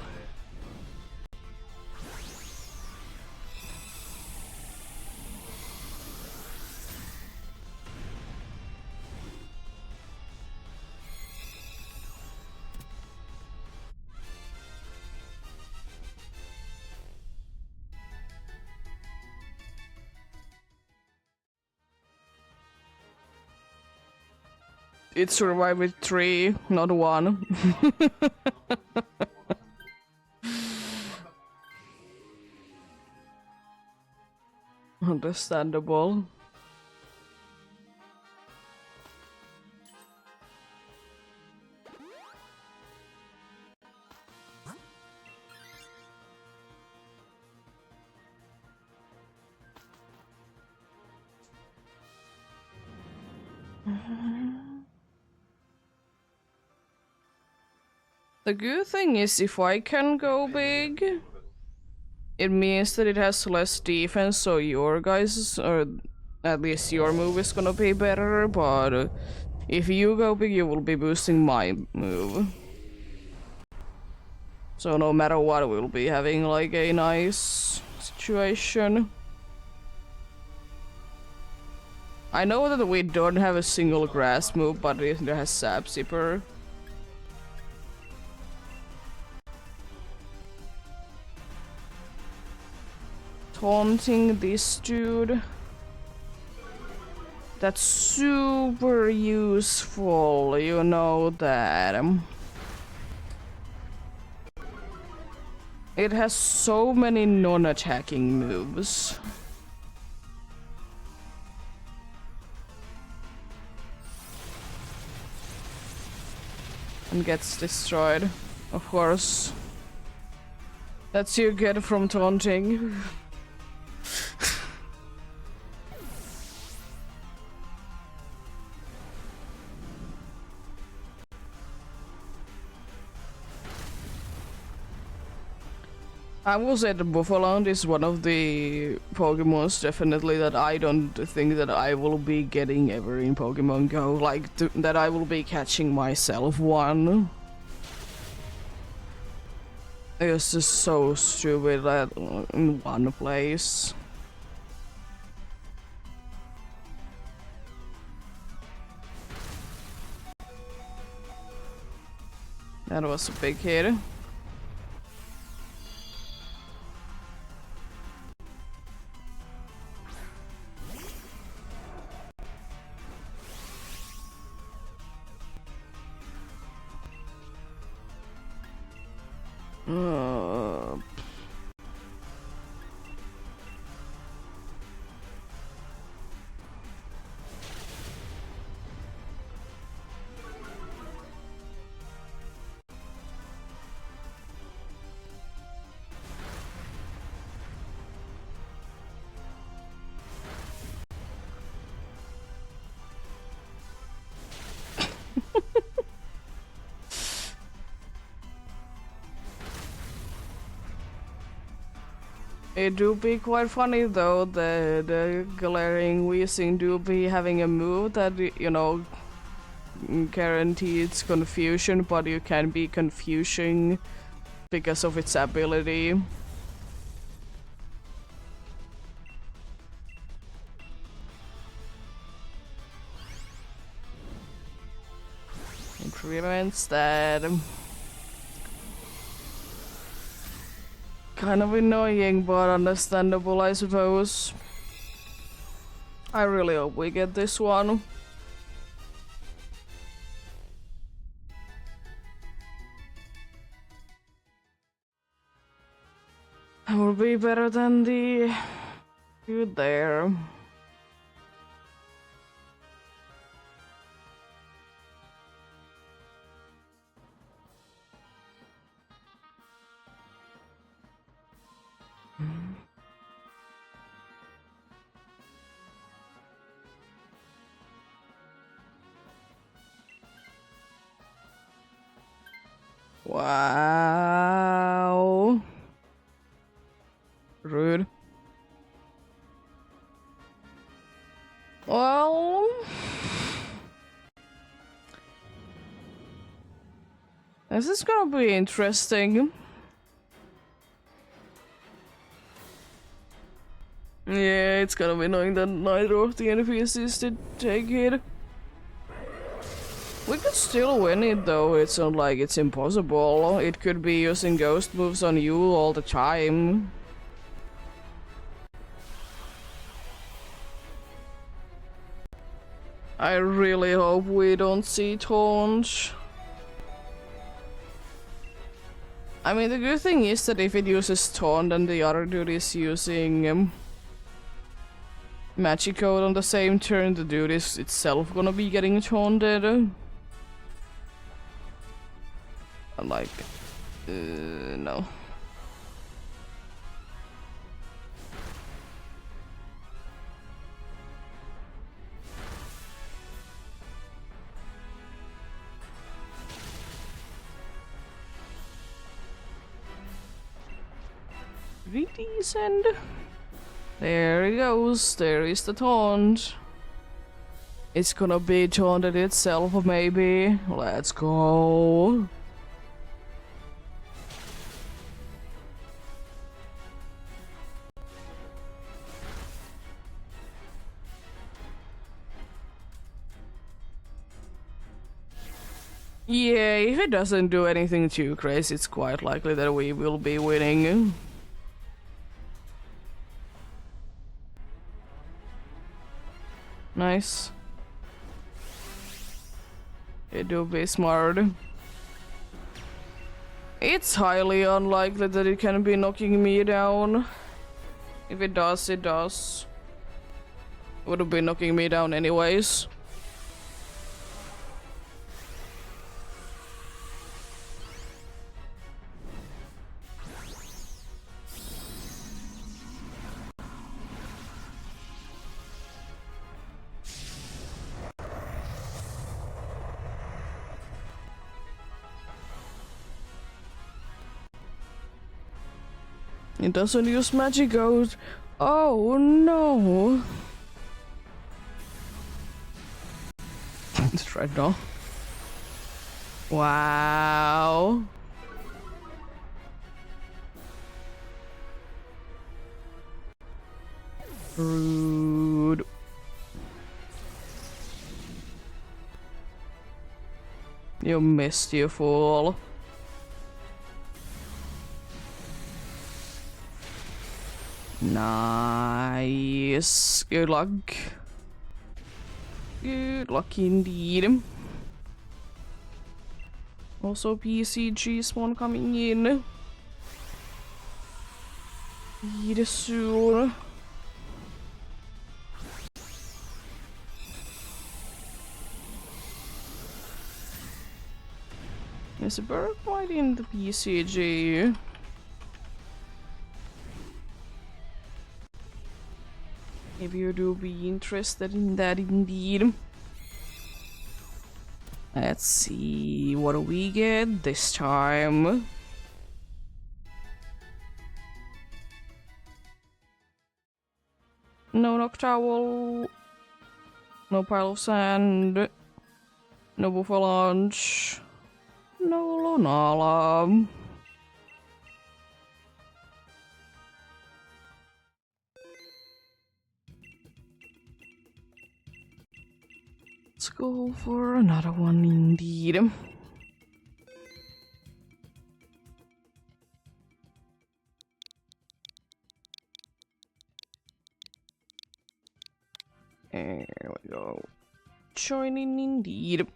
Speaker 1: It survived with 3, not 1. Understandable. The good thing is if I can go big, it means that it has less defense, so your guys, or at least your move is gonna be better, but if you go big, you will be boosting my move. So no matter what, we'll be having like a nice situation. I know that we don't have a single grass move, but it has Sap Zipper. Taunting this dude. That's super useful, you know that. It has so many non-attacking moves. And gets destroyed, of course. That's you get from taunting. I will say that Buffalound is one of the Pokemons definitely that I don't think that I will be getting ever in Pokemon Go. Like, that I will be catching myself one. It's just so stupid that in one place. That was a big hit. It do be quite funny though, the glaring wheezing do be having a move that, you know, guarantees confusion, but you can be confusing because of its ability. It prevents that. Kind of annoying, but understandable, I suppose. I really hope we get this one. It will be better than the dude there. Wow. Rude. Well, this is gonna be interesting. Yeah, it's gonna be annoying that neither of the NPCs did take it. We could still win it though, it's not like it's impossible. It could be using ghost moves on you all the time. I really hope we don't see taunt. I mean, the good thing is that if it uses taunt and the other dude is using magic code on the same turn, the dude is itself gonna be getting taunted. I'm like, no. Pretty decent. There it goes. There is the taunt. It's gonna be taunted itself, maybe. Let's go. Yeah, if it doesn't do anything too crazy, it's quite likely that we will be winning. Nice. It do be smart. It's highly unlikely that it can be knocking me down. If it does, it does. Would have been knocking me down anyways. It doesn't use magic code. Oh no! It's right now. Wow. Rude. You missed, you fool. Nice. Good luck. Good luck indeed. Also PCG spawn coming in. Pretty soon. There's a bird quite in the PCG. Maybe you do be interested in that indeed. Let's see, what do we get this time? No knock towel. No pile of sand. No buffalo lunch. No Lunala. Let's go for another one indeed. There we go. Joining indeed.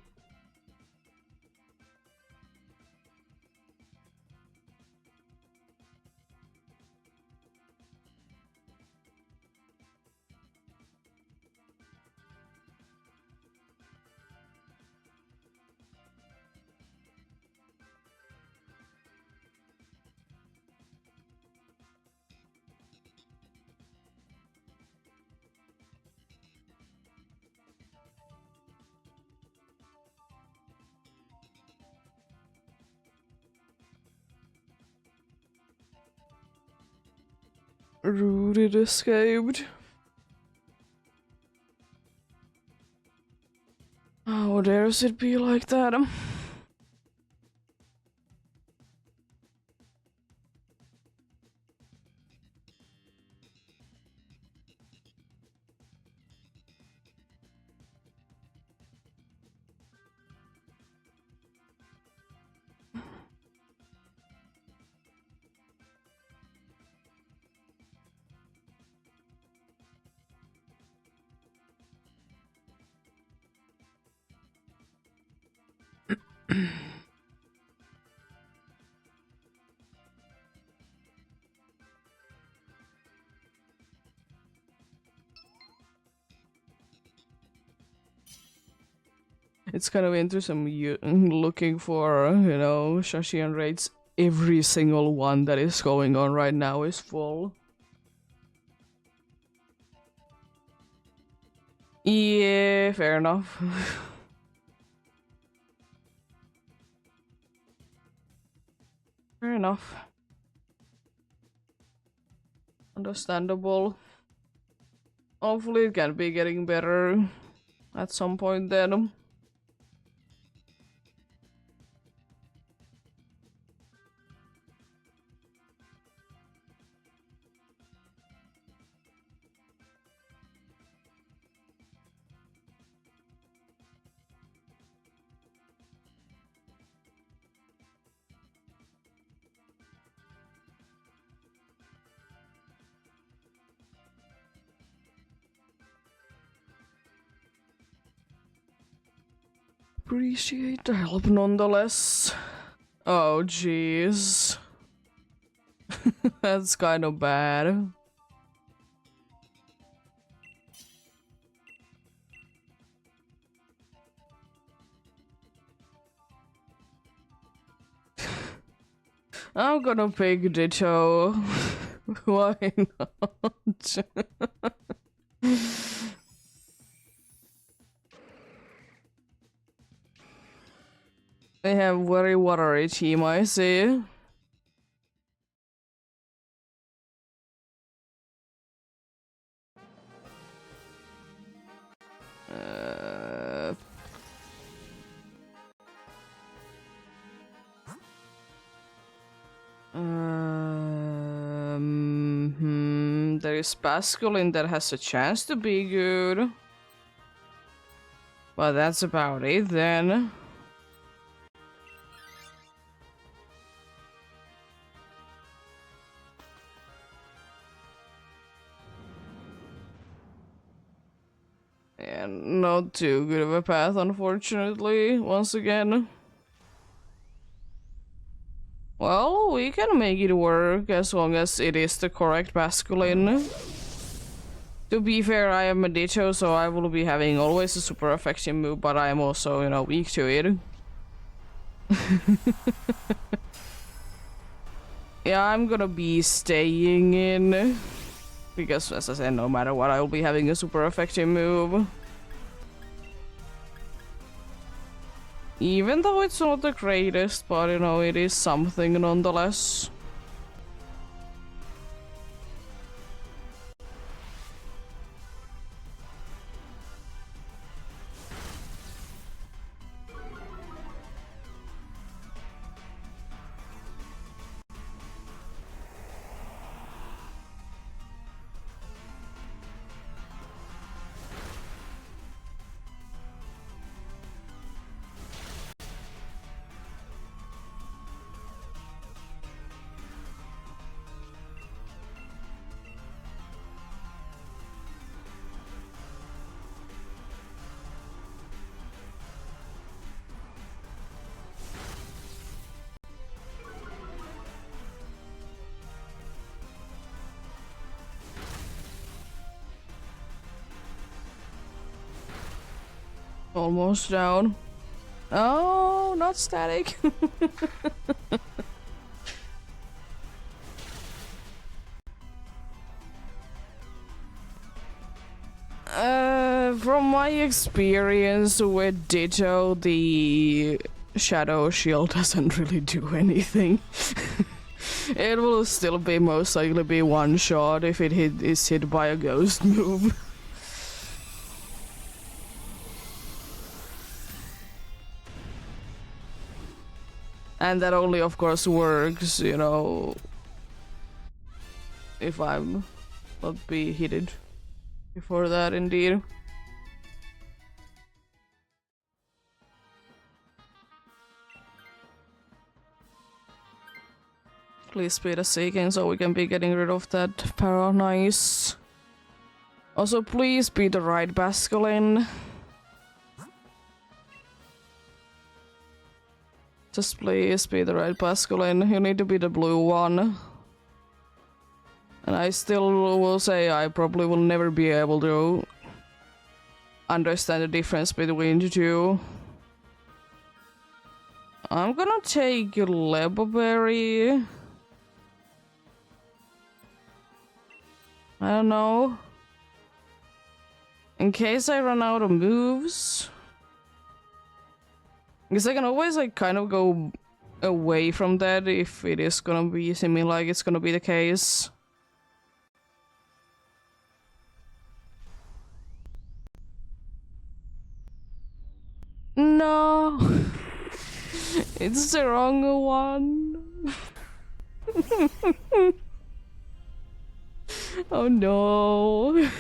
Speaker 1: Rooted escaped. How dares it be like that? It's kind of interesting looking for, Shashi and raids. Every single one that is going on right now is full. Yeah, fair enough. Fair enough. Understandable. Hopefully it can be getting better at some point then. Appreciate the help nonetheless. Oh jeez. That's kind of bad. I'm gonna pick Ditto. Why not? They have very watery team, I see. There is Pascaline that has a chance to be good. But that's about it then. And not too good of a path, unfortunately, once again. Well, we can make it work as long as it is the correct masculine. To be fair, I am a Ditto, so I will be having always a super effective move, but I am also, weak to it. Yeah, I'm gonna be staying in. Because, as I said, no matter what, I will be having a super effective move. Even though it's not the greatest, but it is something nonetheless. Almost down. Oh, not static. From my experience with Ditto, the Shadow Shield doesn't really do anything. It will still be most likely be one shot if it is hit by a ghost move. And that only of course works, you know, if I'm not be hit before that indeed. Please speed us again so we can be getting rid of that para. Nice. Also, please be the right Basculin. Just please be the right Basculin. You need to be the blue one. And I still will say I probably will never be able to understand the difference between the two. I'm gonna take Leberberry. I don't know. In case I run out of moves. Because I can always like kind of go away from that if it is gonna be seeming like it's gonna be the case. No. It's the wrong one. Oh no.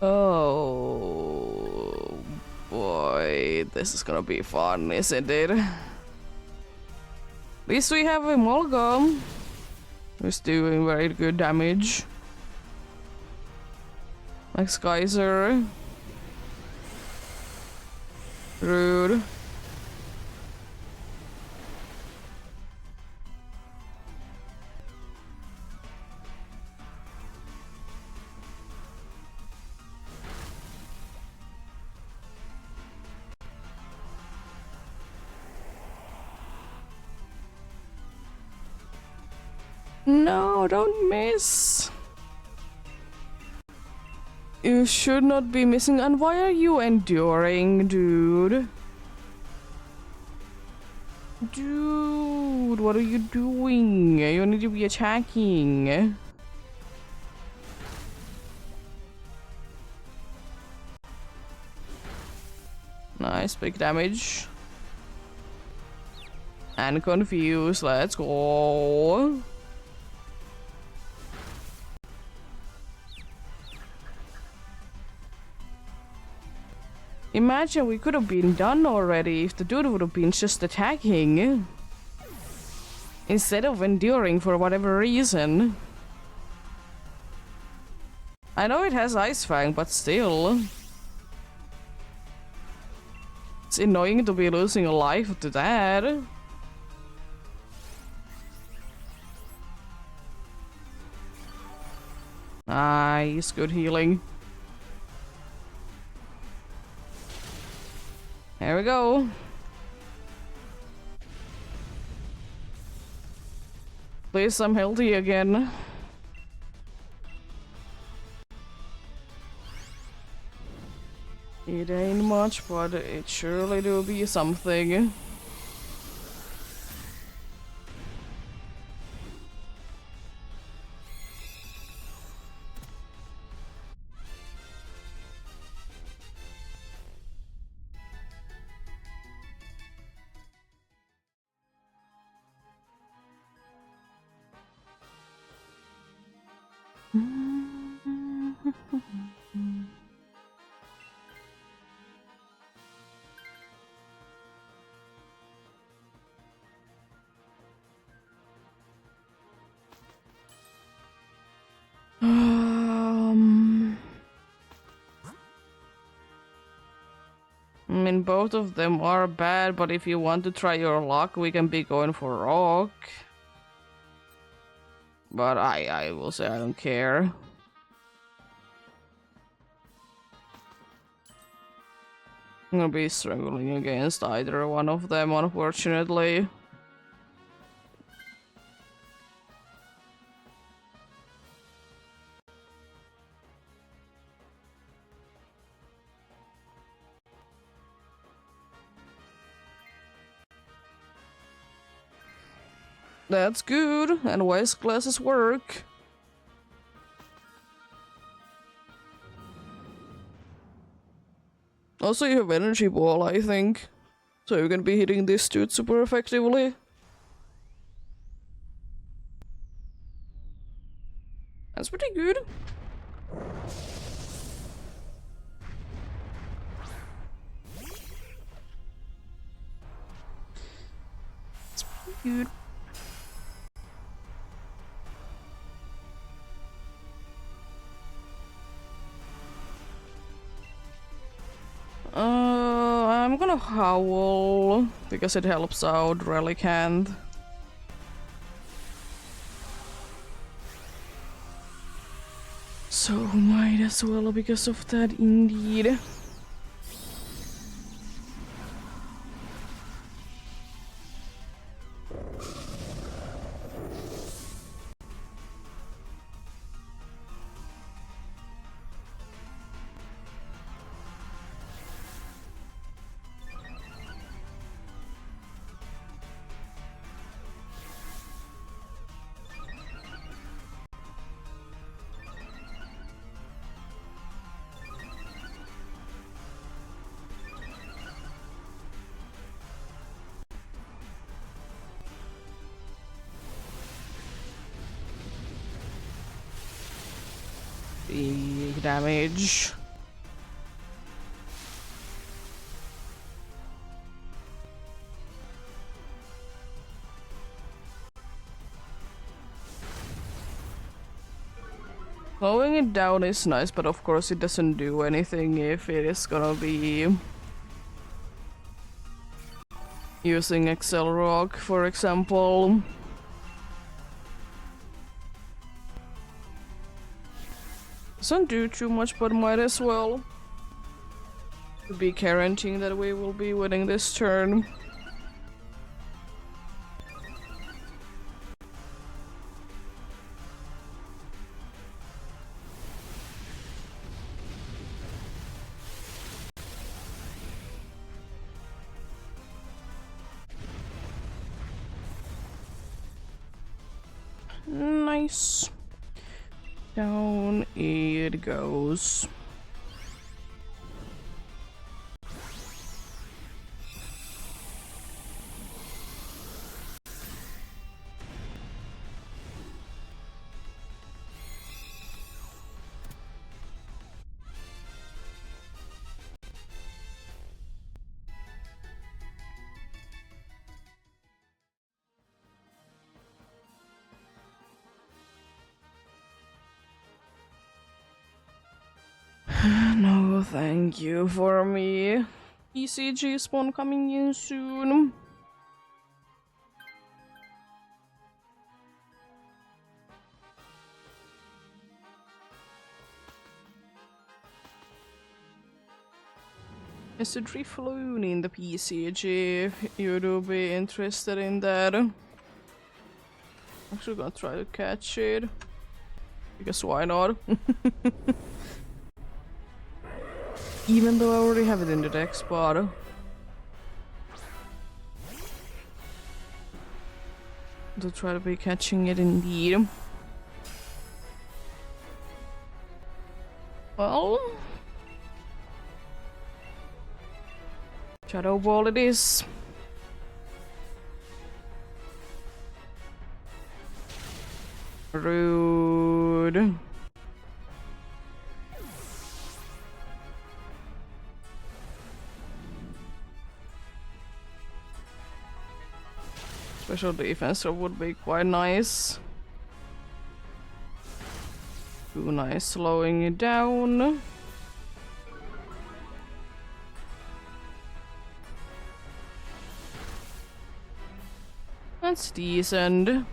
Speaker 1: Oh boy, this is gonna be fun, isn't it? At least we have a Molgam, who's doing very good damage. Max Geyser. Rude. No, don't miss. You should not be missing. And why are you enduring, dude? Dude, what are you doing? You need to be attacking. Nice, big damage. And confused, let's go. Imagine we could have been done already if the dude would have been just attacking. Instead of enduring for whatever reason. I know it has Ice Fang, but still. It's annoying to be losing a life to that. Nice, good healing. There we go. Please, I'm healthy again. It ain't much, but it surely will be something. I mean, both of them are bad, but if you want to try your luck, we can be going for rock. But I will say I don't care. I'm gonna be struggling against either one of them, unfortunately. That's good, and wise classes work. Also, you have energy ball, I think. So you can be hitting this dude super effectively. That's pretty good. It's pretty good. I'm gonna howl because it helps out Relic Hand. So might as well because of that indeed. Big damage. Slowing it down is nice, but of course it doesn't do anything if it is gonna be using Excel Rock, for example. Doesn't do too much, but might as well. To be guaranteeing that we will be winning this turn. Nice. Down it goes. No, thank you for me. ECG spawn coming in soon. Is the Drifloon in the PCG if you'd be interested in that? I'm actually gonna try to catch it. Because why not? Even though I already have it in the deck spot. To try to be catching it indeed. Well, Shadow Ball it is. Rude. Special defense would be quite nice. Too nice slowing it down. That's decent.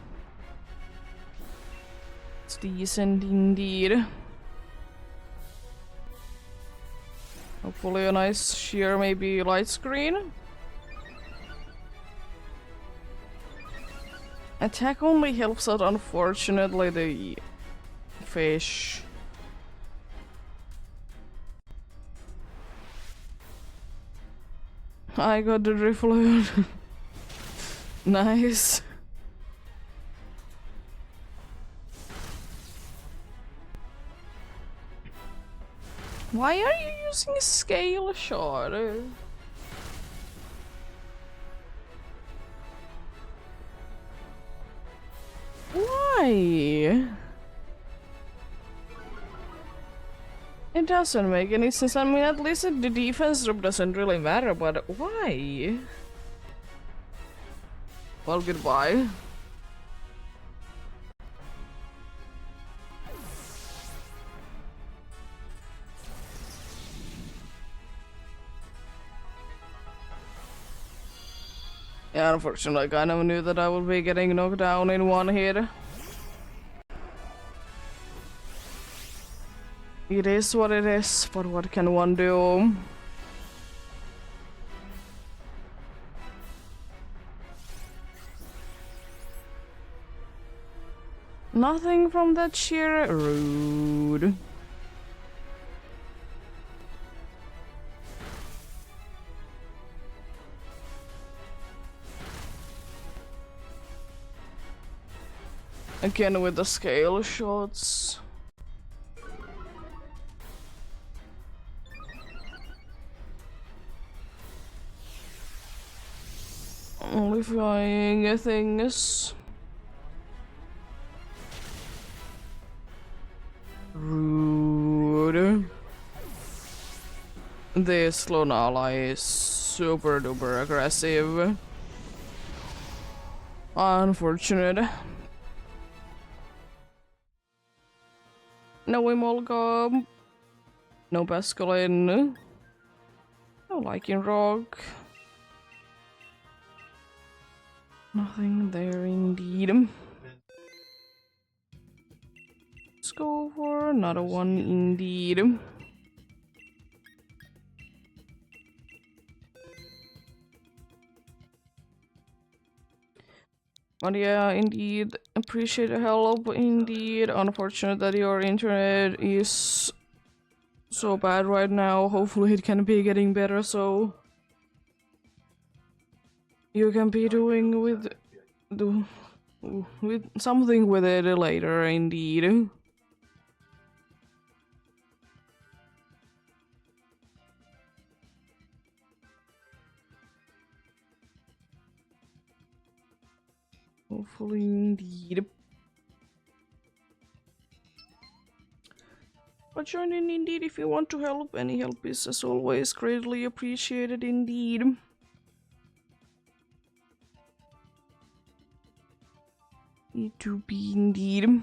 Speaker 1: It's decent indeed. Hopefully a nice sheer, maybe light screen. Attack only helps out, unfortunately, the fish. I got the reflow. Nice. Why are you using a scale shot? Why? It doesn't make any sense. I mean, at least the defense drop doesn't really matter, but why? Well, goodbye. Yeah, unfortunately, I kind of knew that I would be getting knocked down in one hit. It is what it is, but what can one do? Nothing from that sheer rude. Again with the scale shots. Only flying things. Rude. This Lunala is super duper aggressive. Unfortunate. No Imolga. No Pascaline. No Lycan Rock. Nothing there indeed. Let's go for another one indeed. But yeah, indeed, appreciate the help, indeed. Unfortunate that your internet is so bad right now. Hopefully it can be getting better, so you can be doing with something with it later, indeed. Hopefully, indeed. But join in indeed if you want to help. Any help is, as always, greatly appreciated indeed. Need to be indeed.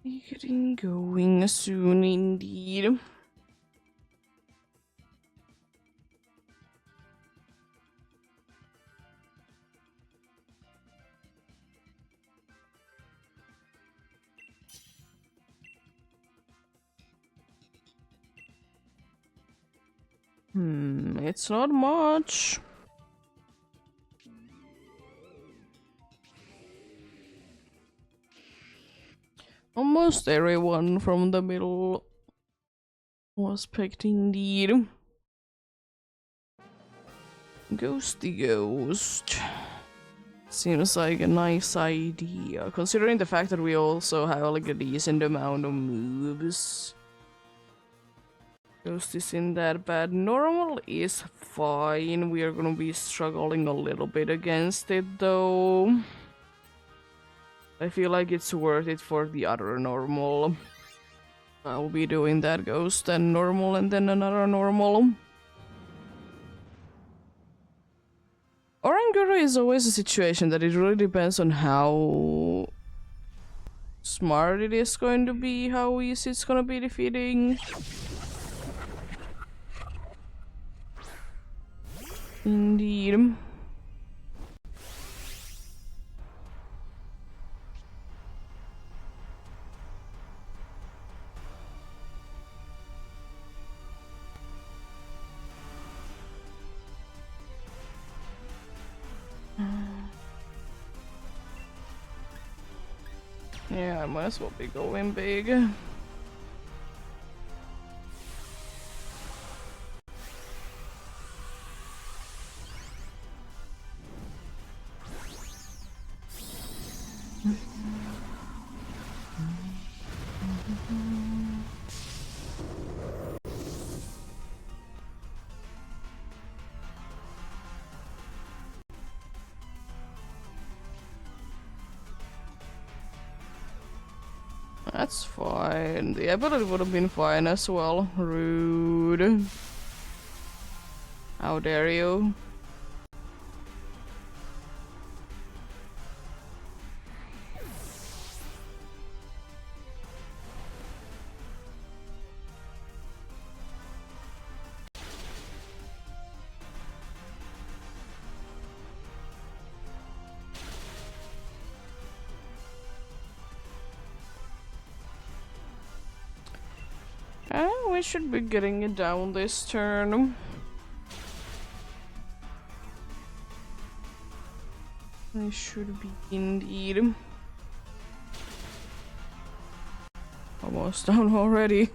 Speaker 1: Getting going soon indeed. It's not much. Almost everyone from the middle was picked indeed. Ghosty Ghost. Seems like a nice idea, considering the fact that we also have like a decent amount of moves. Ghost isn't that bad. Normal is fine. We are gonna be struggling a little bit against it though. I feel like it's worth it for the other normal. I'll be doing that Ghost and normal and then another normal. Oranguru is always a situation that it really depends on how smart it is going to be, how easy it's gonna be defeating. Indeed. Yeah, I might as well be going big. That's fine. The ability would have been fine as well. Rude. How dare you? We should be getting it down this turn. I should be indeed. Almost down already.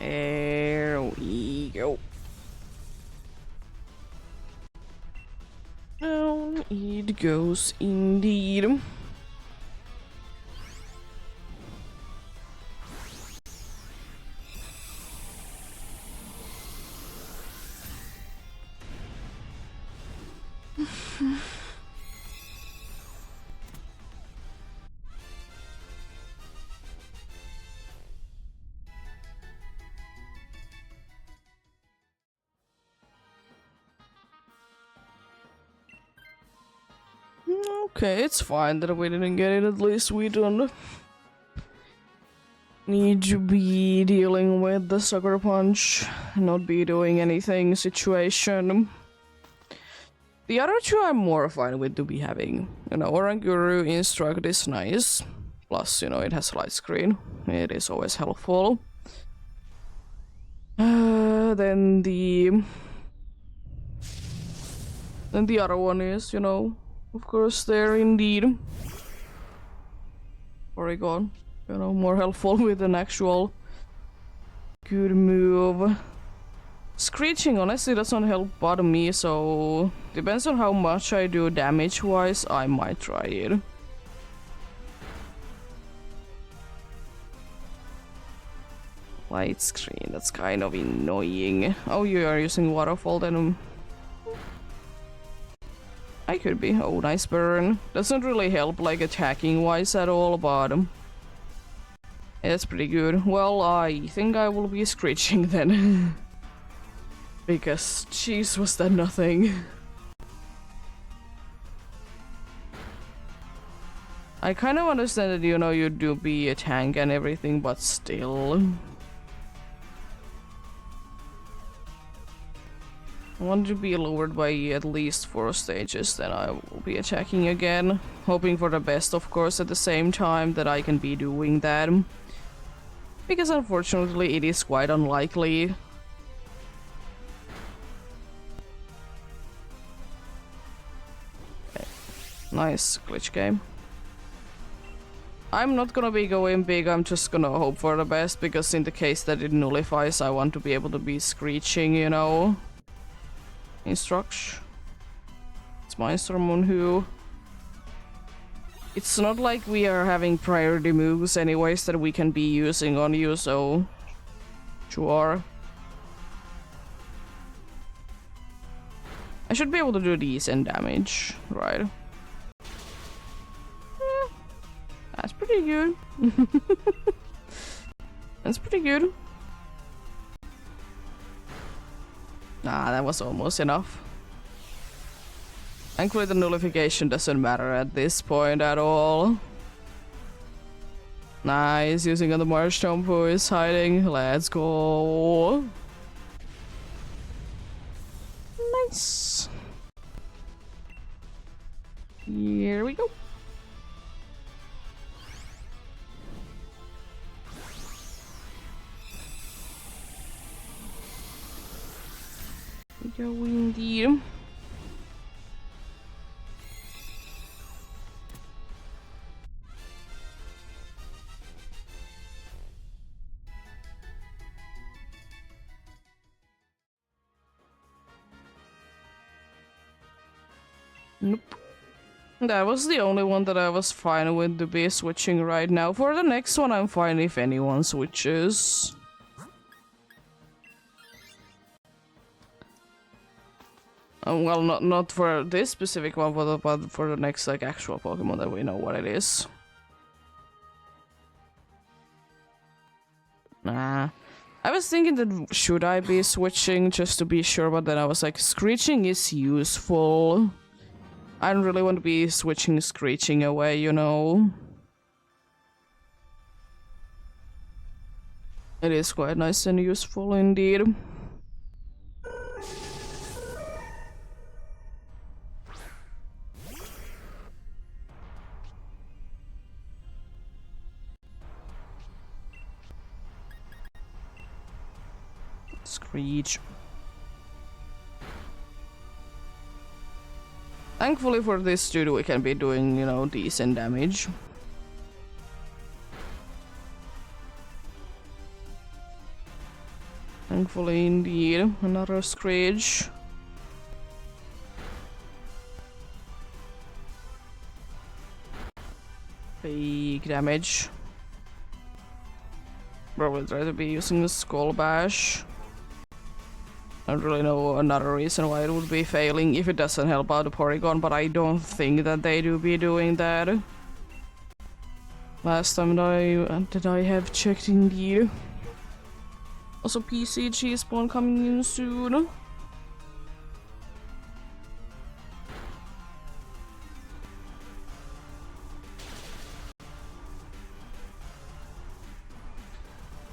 Speaker 1: There we go. Down it goes indeed. Okay, it's fine that we didn't get it. At least we don't need to be dealing with the sucker punch, not be doing anything situation. The other two I'm more fine with to be having. You know, Oranguru Instruct is nice. Plus, you know, it has light screen. It is always helpful. Then the other one is, you know, of course, there indeed. Oregon, you know, more helpful with an actual good move. Screeching honestly doesn't help bottom me, so depends on how much I do damage wise, I might try it. Light screen, that's kind of annoying. Oh, you are using waterfall then. I could be. Oh, nice burn. Doesn't really help like attacking wise at all, but yeah, that's pretty good. Well, I think I will be screeching then. Because jeez, was that nothing. I kind of understand that, you know, you do be a tank and everything, but still. I want to be lowered by at least 4 stages, then I will be attacking again. Hoping for the best, of course, at the same time that I can be doing that. Because unfortunately it is quite unlikely. Okay. Nice glitch game. I'm not gonna be going big, I'm just gonna hope for the best, because in the case that it nullifies, I want to be able to be screeching, you know. Instruct. It's Mindstorm who. It's not like we are having priority moves anyways that we can be using on you, so sure. I should be able to do decent damage, right? That's pretty good. That's pretty good. Nah, that was almost enough. Thankfully the nullification doesn't matter at this point at all. Nice, using on the Marshtomp who is hiding. Let's go. Nice. Here we go. We go indeed. Nope. That was the only one that I was fine with to be switching right now. For the next one, I'm fine if anyone switches. Well, not for this specific one, but for the next like actual Pokemon that we know what it is. Nah. I was thinking that should I be switching just to be sure, but then I was like, screeching is useful. I don't really want to be switching screeching away, you know. It is quite nice and useful indeed. Screech. Thankfully for this dude we can be doing, you know, decent damage. Thankfully indeed. Another Screech. Big damage. Probably try to be using the Skull Bash. I don't really know another reason why it would be failing if it doesn't help out the Porygon, but I don't think that they do be doing that. Last time that I have checked indeed. Also PCG spawn coming in soon.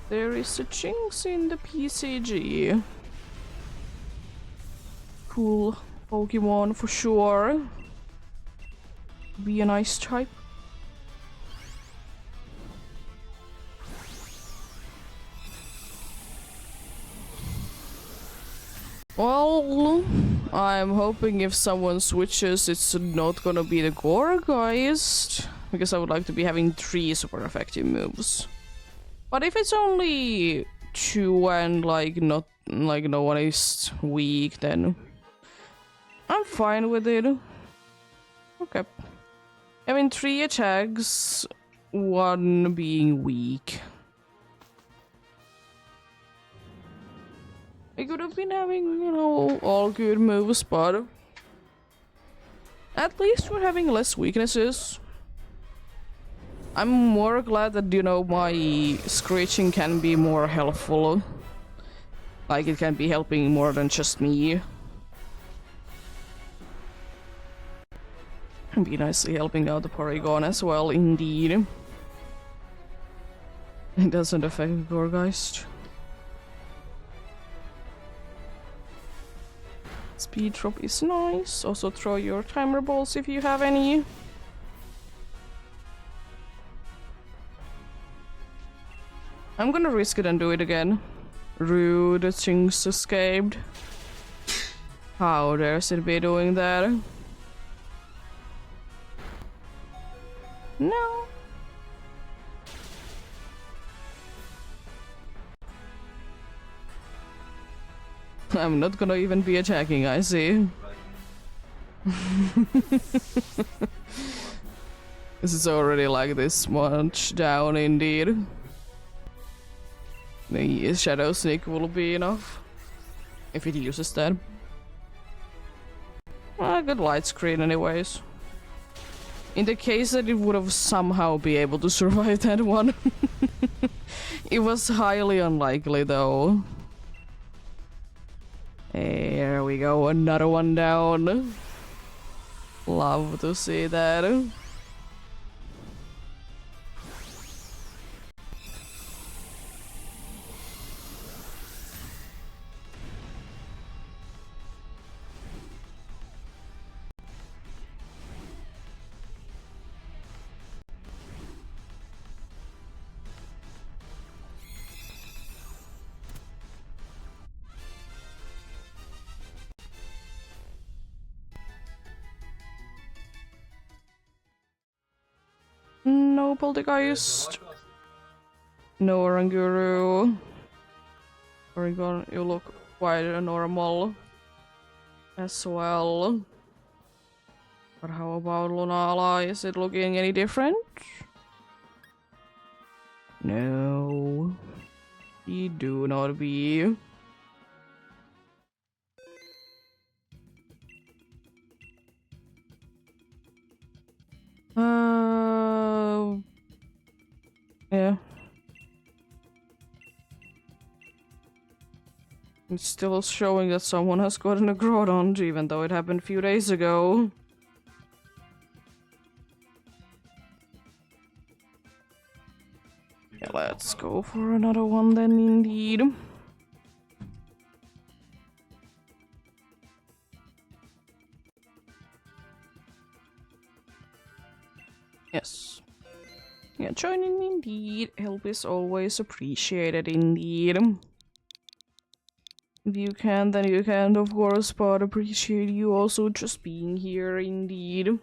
Speaker 1: There is a Jinx in the PCG. Cool Pokemon for sure. Be a nice type. Well, I'm hoping if someone switches, it's not gonna be the Gorgeist, because I would like to be having 3 super effective moves. But if it's only 2 and like not like no one is weak, then I'm fine with it. Okay. I mean 3 attacks, 1 being weak. I could have been having, you know, all good moves, but at least we're having less weaknesses. I'm more glad that, you know, my screeching can be more helpful. Like it can be helping more than just me. Be nicely helping out the Porygon as well, indeed. It doesn't affect Gorgeist. Speed drop is nice. Also throw your timer balls if you have any. I'm gonna risk it and do it again. Rude, Jinx escaped. How dares it be doing that? No. I'm not gonna even be attacking, I see. This is already like this much down indeed. The Shadow Sneak will be enough. If it uses that. Well, good light screen anyways. In the case that it would have somehow be able to survive that one. It was highly unlikely though. There we go, another one down. Love to see that. No Poltergeist. No Oranguru. Oregon, you look quite normal as well. But how about Lunala? Is it looking any different? No. You do not be. Yeah. It's still showing that someone has gotten a Groudon, even though it happened a few days ago. Yeah, let's go for another one then, indeed. Yes. Yeah, joining indeed. Help is always appreciated indeed. If you can, then you can, of course, but appreciate you also just being here indeed.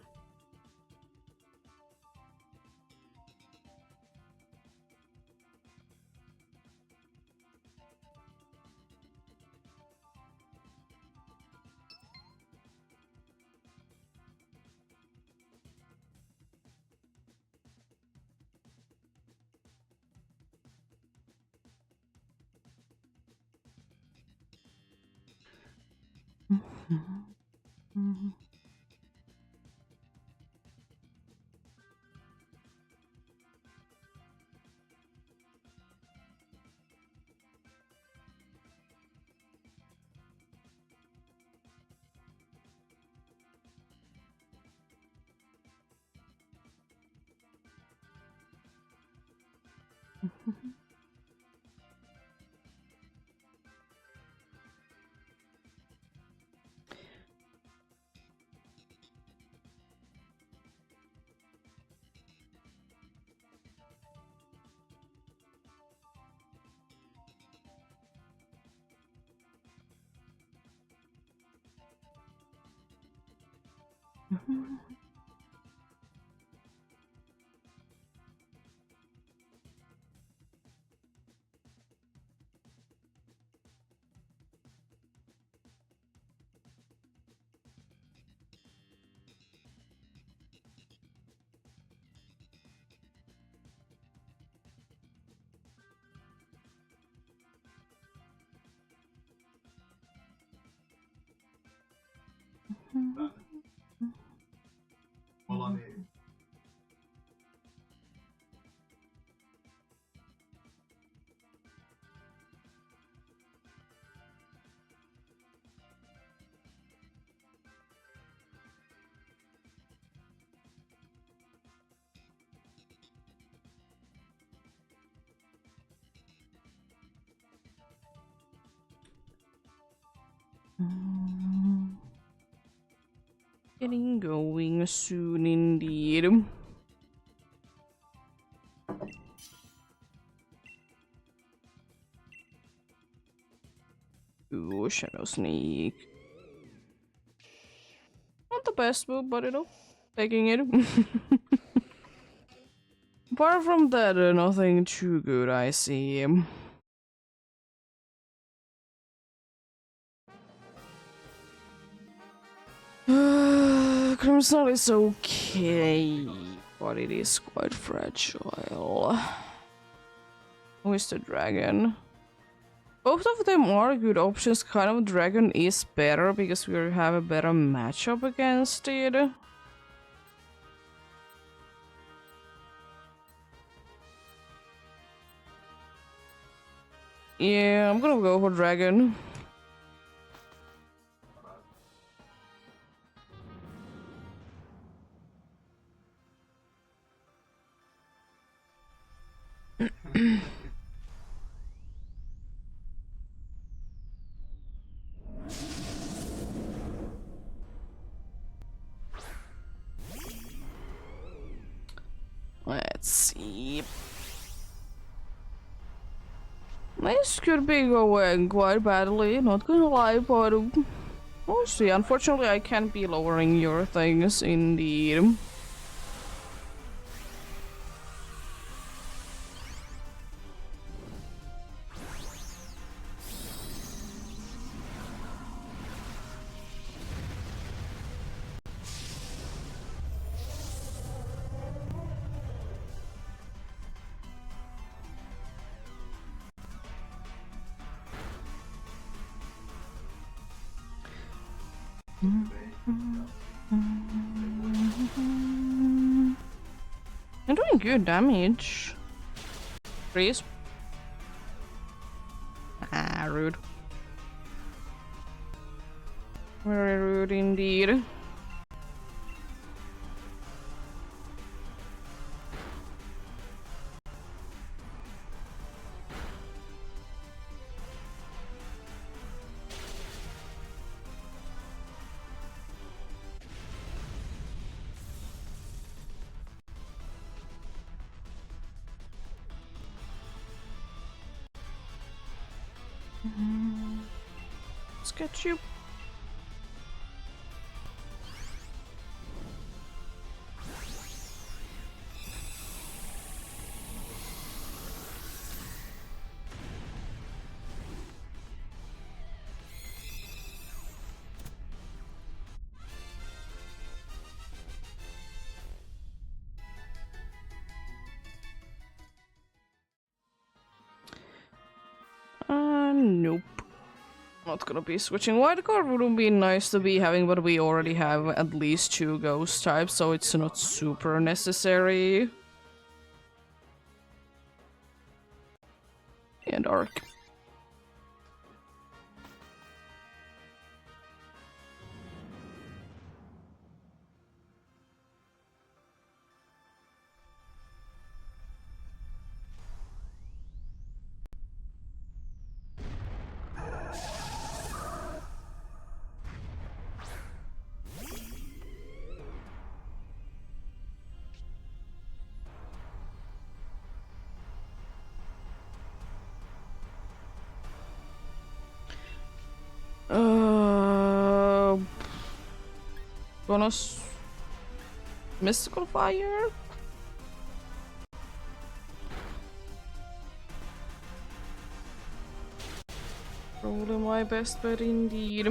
Speaker 1: Getting going soon indeed. Ooh, Shadow Sneak. Not the best move, but you know, taking it. Apart from that, nothing too good, I see. Crimson is okay, but it is quite fragile. Who is the dragon? Both of them are good options. Kind of dragon is better because we have a better matchup against it. Yeah, I'm gonna go for dragon. Let's see. This could be going quite badly, not gonna lie, but we'll see. Unfortunately, I can't be lowering your things indeed. I'm doing good damage. Freeze. Ah, rude. Very rude indeed. Let's get you. Nope. Not gonna be switching. White card would be nice to be having, but we already have at least 2 ghost types, so it's not super necessary. And arc. Bonus. Mystical Fire? Probably my best bet indeed.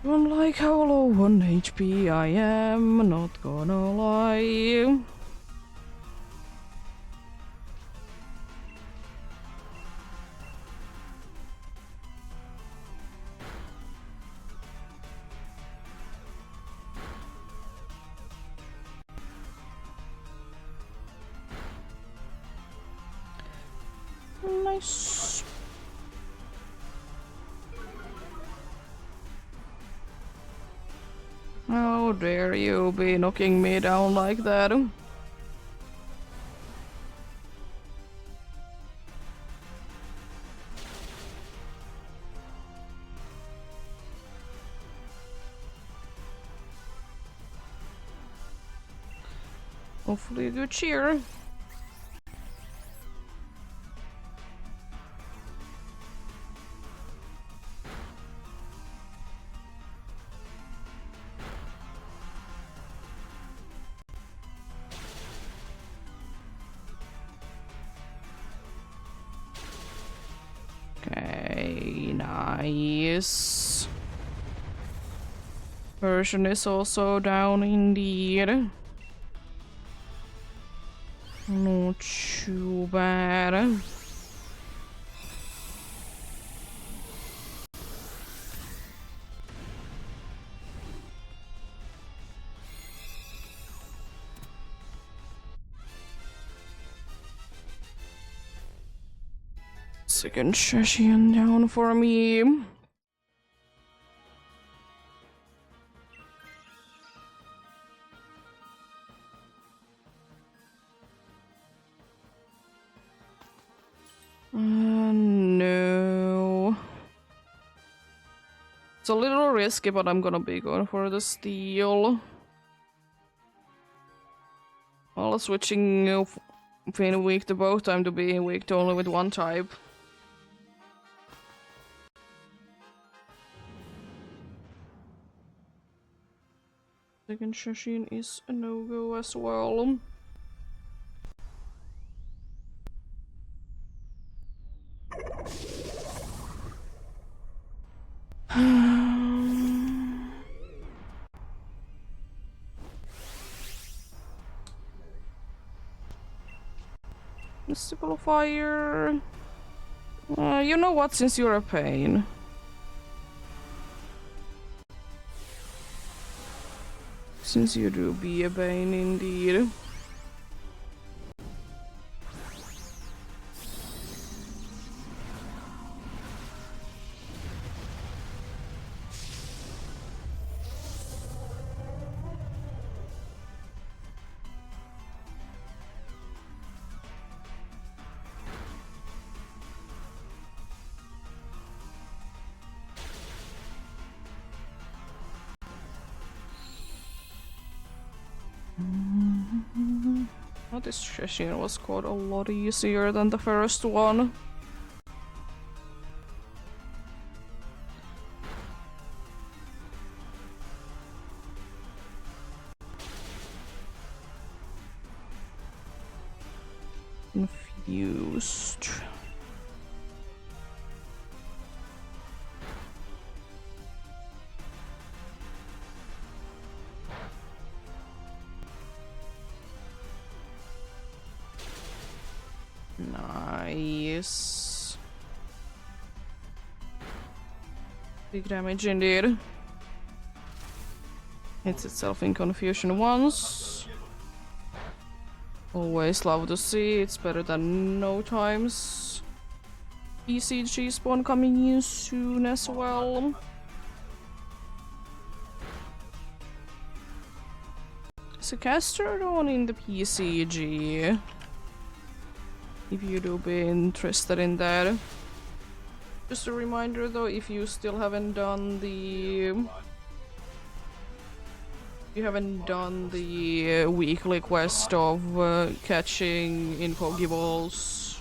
Speaker 1: Don't like how low on HP I am, not gonna lie. Nice. How dare you be knocking me down like that? Hopefully a good cheer. Okay, nice. Version is also down indeed. Not too bad. Second session down for me. No. It's a little risky, but I'm gonna be going for the steal. While switching being weak to both time to being weak to only with one type. Second Shashin is a no-go as well. Mystical Fire. You know what, since you're a pain. Since you do be a pain indeed. Oh, this session was called a lot easier than the first one. Confused. Nice. Big damage indeed. Hits itself in confusion once. Always love to see, it's better than no times. ECG spawn coming in soon as well. Is a caster on in the PCG? If you do be interested in that. Just a reminder though, if you still haven't done the weekly quest of catching in Pokeballs,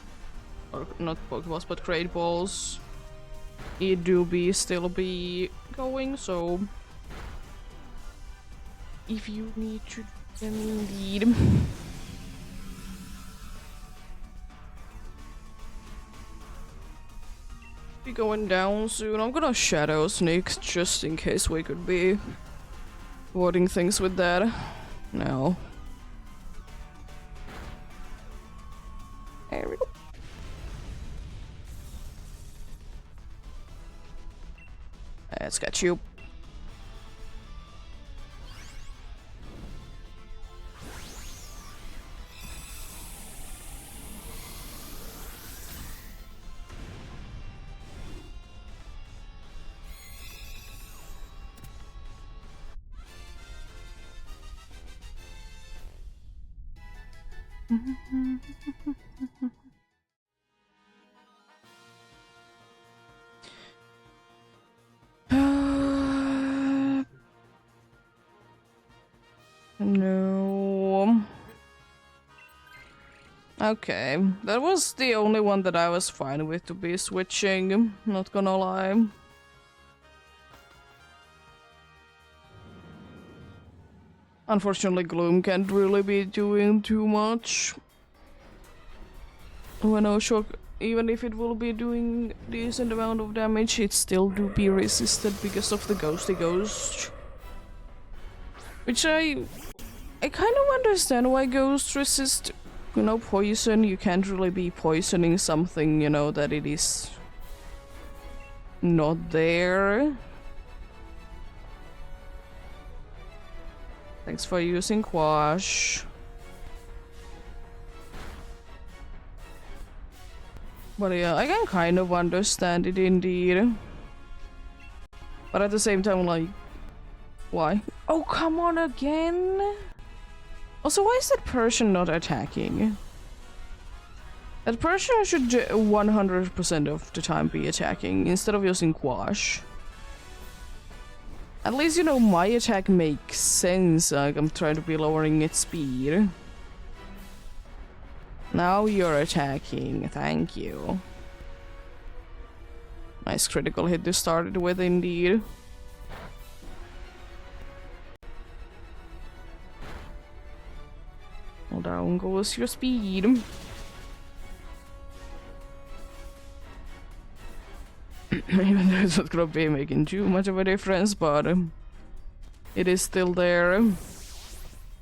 Speaker 1: or not Pokeballs but Great Balls, it do be still be going, so if you need to, then indeed. Be going down soon. I'm gonna shadow sneak just in case we could be avoiding things with that. No. There we go. Let's catch you. No. Okay, that was the only one that I was fine with to be switching, not gonna lie. Unfortunately, Gloom can't really be doing too much. When Osho, even if it will be doing decent amount of damage, it still do be resisted because of the Ghosty Ghost. Which I kind of understand why ghosts resist, you know, poison. You can't really be poisoning something, you know, that it is not there. Thanks for using Quash. But yeah, I can kind of understand it indeed. But at the same time, like, why? Oh, come on again! Also, why is that Persian not attacking? That Persian should 100% of the time be attacking instead of using Quash. At least, you know, my attack makes sense, like I'm trying to be lowering its speed. Now you're attacking, thank you. Nice critical hit to start it with, indeed. Well, down goes your speed. Even though it's not gonna be making too much of a difference, but it is still there.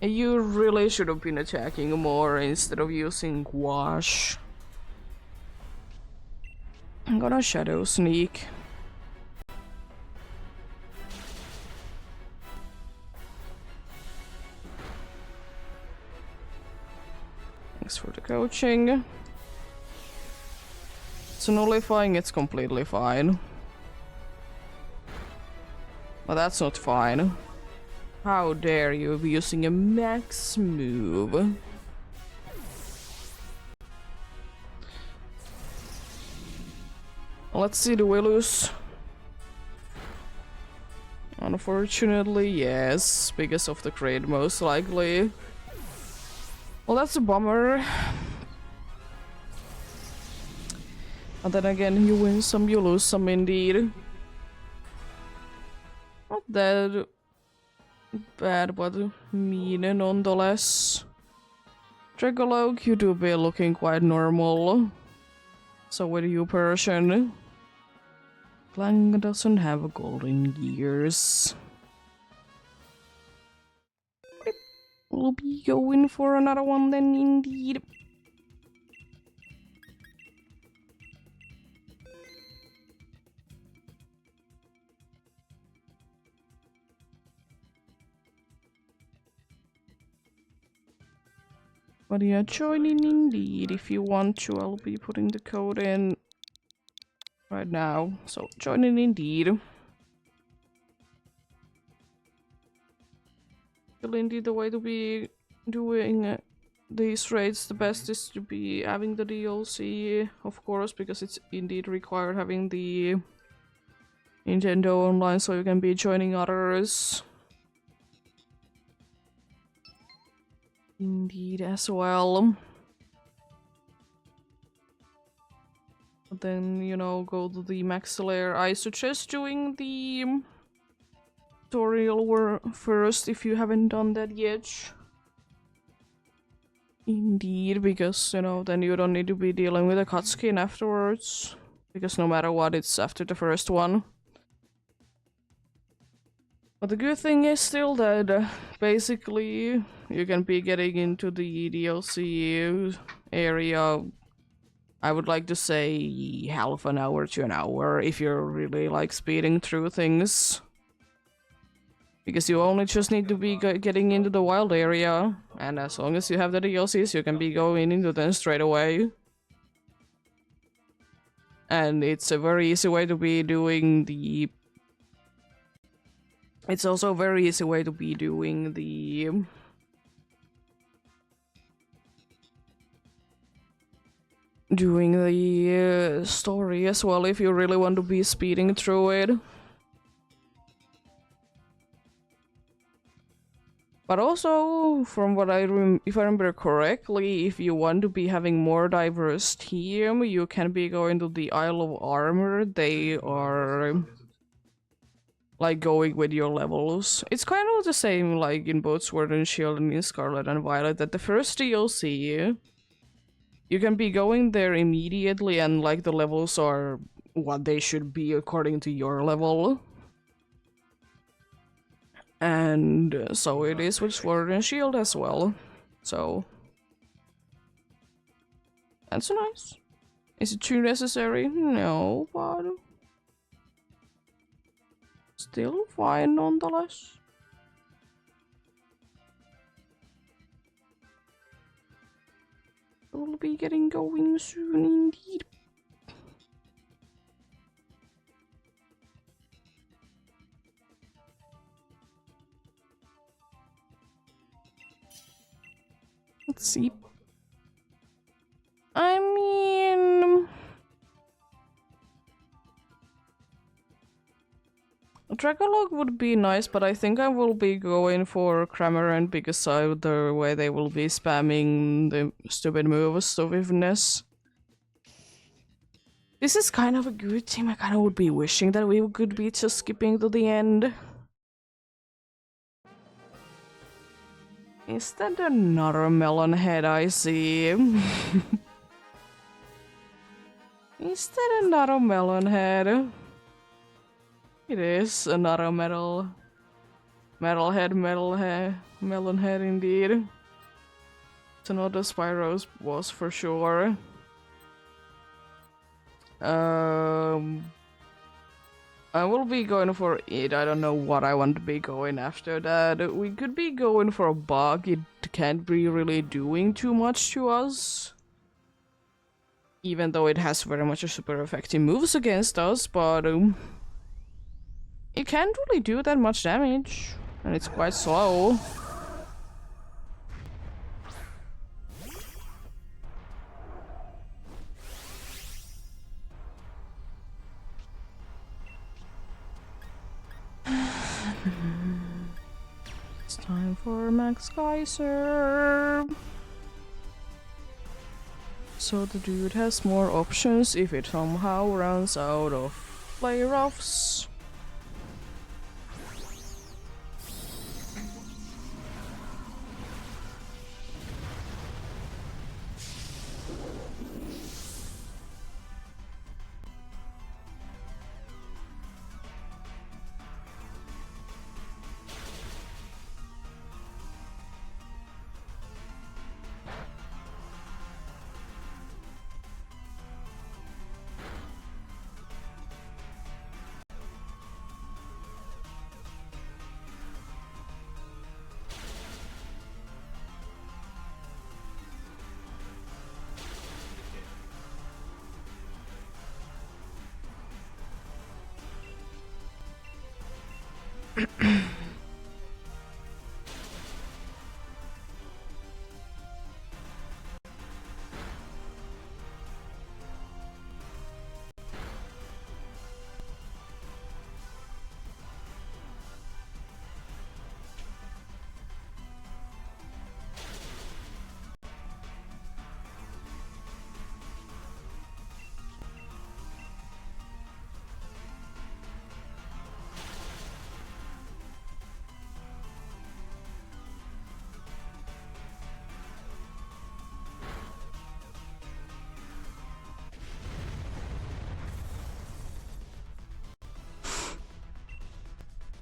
Speaker 1: You really should have been attacking more instead of using Quash. I'm gonna Shadow Sneak. Thanks for the coaching. It's nullifying, it's completely fine. But that's not fine. How dare you be using a max move? Let's see, do we lose? Unfortunately, yes, because of the crit, most likely. Well, that's a bummer. And then again, you win some, you lose some indeed. Not that bad, but mean nonetheless. Dragologue, you do be looking quite normal. So with you, Persian. Clang doesn't have golden gears. We'll be going for another one then, indeed. But yeah, joining indeed. If you want to, I'll be putting the code in right now. So joining indeed. Well, indeed, the way to be doing these raids the best is to be having the DLC, of course, because it's indeed required having the Nintendo Online, so you can be joining others. Indeed, as well. But then, you know, go to the max layer. I suggest doing the tutorial first if you haven't done that yet. Indeed, because, you know, then you don't need to be dealing with a cutscene afterwards. Because no matter what, it's after the first one. But the good thing is still that basically you can be getting into the DLC area, I would like to say half an hour to an hour if you're really like speeding through things. Because you only just need to be getting into the wild area, and as long as you have the DLCs you can be going into them straight away. And it's a very easy way to be doing the... It's also a very easy way to be doing the... story as well, if you really want to be speeding through it. But also, from what if I remember correctly, if you want to be having more diverse team, you can be going to the Isle of Armor. They are like going with your levels. It's kind of the same like in both Sword and Shield and in Scarlet and Violet, that the first DLC, you can be going there immediately and like the levels are what they should be according to your level. And so it is with Sword and Shield as well. So that's nice. Is it too necessary? No, but still fine nonetheless. We'll be getting going soon indeed. Let's see. I mean, Dragalog would be nice, but I think I will be going for Cramorant because of the way they will be spamming the stupid moves to Viveness. This is kind of a good team. I kind of would be wishing that we could be just skipping to the end. Is that another melon head I see? Is that another melon head? It is another melon head indeed. It's another Spyro's boss for sure. I will be going for it. I don't know what I want to be going after that. We could be going for a bug. It can't be really doing too much to us. Even though it has very much a super effective moves against us, but it can't really do that much damage. And it's quite slow. It's time for Max Kaiser. So the dude has more options if it somehow runs out of play roughs.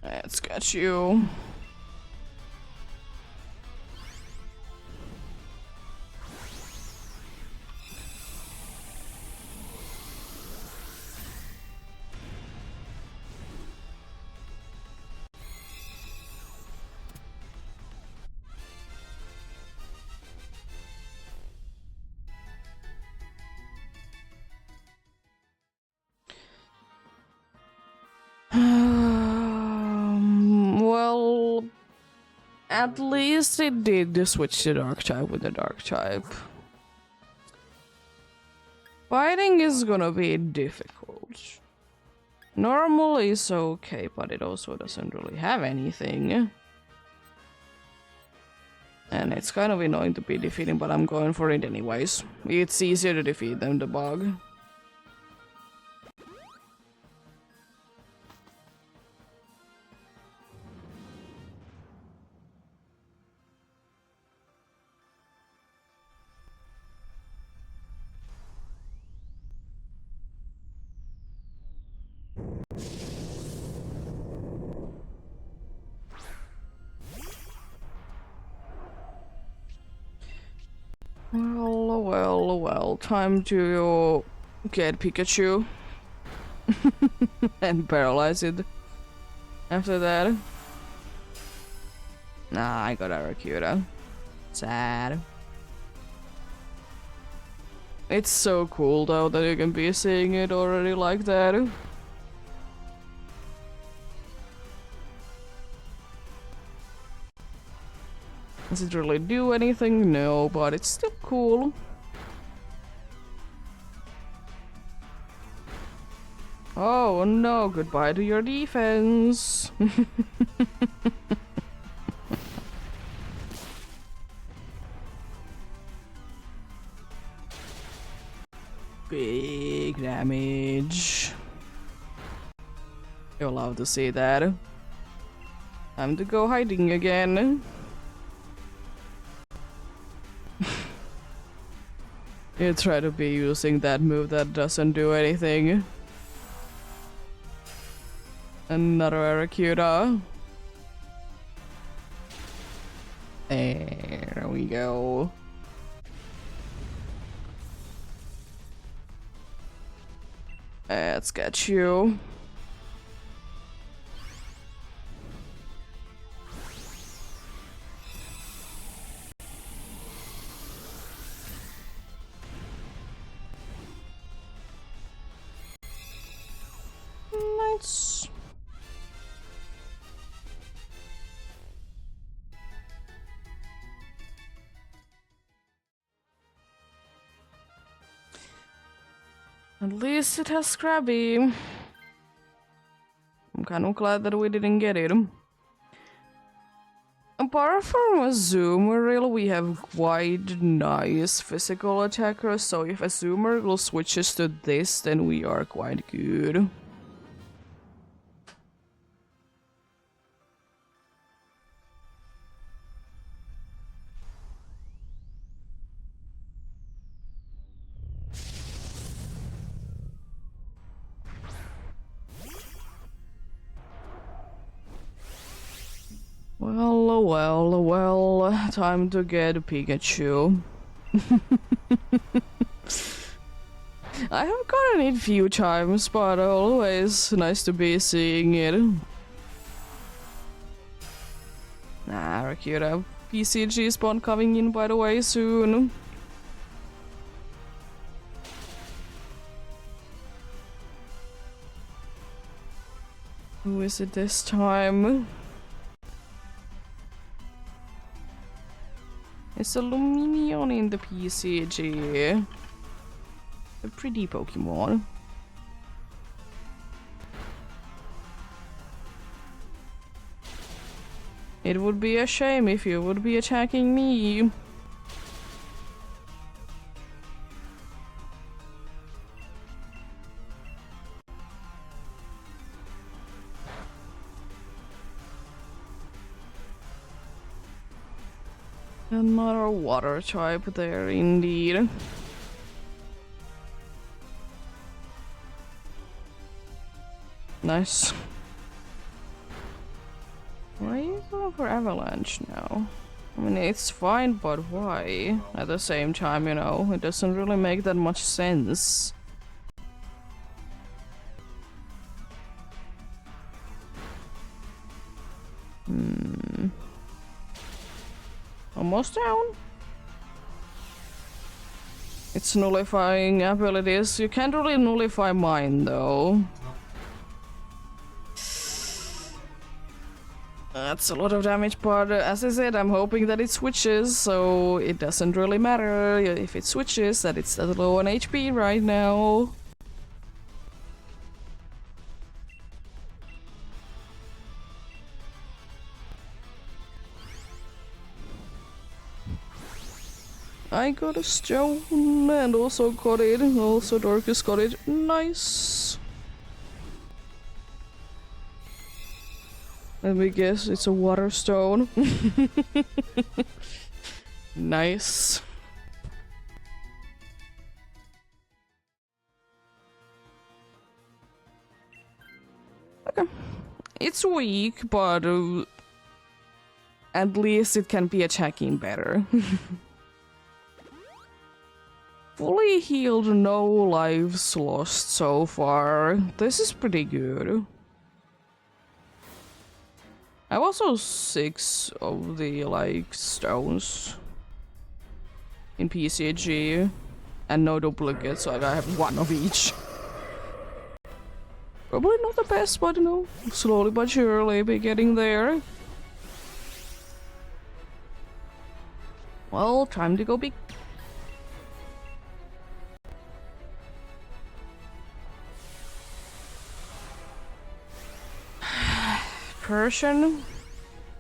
Speaker 1: Let's get you. Well, at least it did switch to Dark type with the Dark type. Fighting is gonna be difficult. Normal is okay, but it also doesn't really have anything. And it's kind of annoying to be defeating, but I'm going for it anyways. It's easier to defeat than the bug. Well, time to get Pikachu and paralyze it after that. Nah, I got Arrokuda. Sad. It's so cool though that you can be seeing it already like that. Does it really do anything? No, but it's still cool. Oh no, goodbye to your defense. Big damage. You'll love to see that. Time to go hiding again. You try to be using that move that doesn't do anything. Another Arrokuda. There we go. Let's get you. Nice. At least it has Scrabby. I'm kind of glad that we didn't get it. Apart from a Azumarill, we have quite nice physical attackers, so if Azumarill switches to this, then we are quite good. Well, time to get a Pikachu. I have gotten it a few times, but always nice to be seeing it. Arrokuda. PCG spawn coming in, by the way, soon. Who is it this time? It's a Lumineon in the PCG. A pretty Pokemon. It would be a shame if you would be attacking me. Another water type there, indeed. Nice. Why are you going for Avalanche now? I mean, it's fine, but why? At the same time, you know, it doesn't really make that much sense. Almost down. It's nullifying abilities. You can't really nullify mine though. That's a lot of damage, but as I said, I'm hoping that it switches, so it doesn't really matter if it switches, that it's at low on HP right now. I got a stone and also got it. Also Dorcas got it. Nice. Let me guess, it's a water stone. Nice. Okay. It's weak, but at least it can be attacking better. Fully healed, no lives lost so far. This is pretty good. I have also 6 of the, like, stones in PCG. And no duplicates, so I have 1 of each. Probably not the best, but you know, slowly but surely be getting there. Well, time to go big. Persian,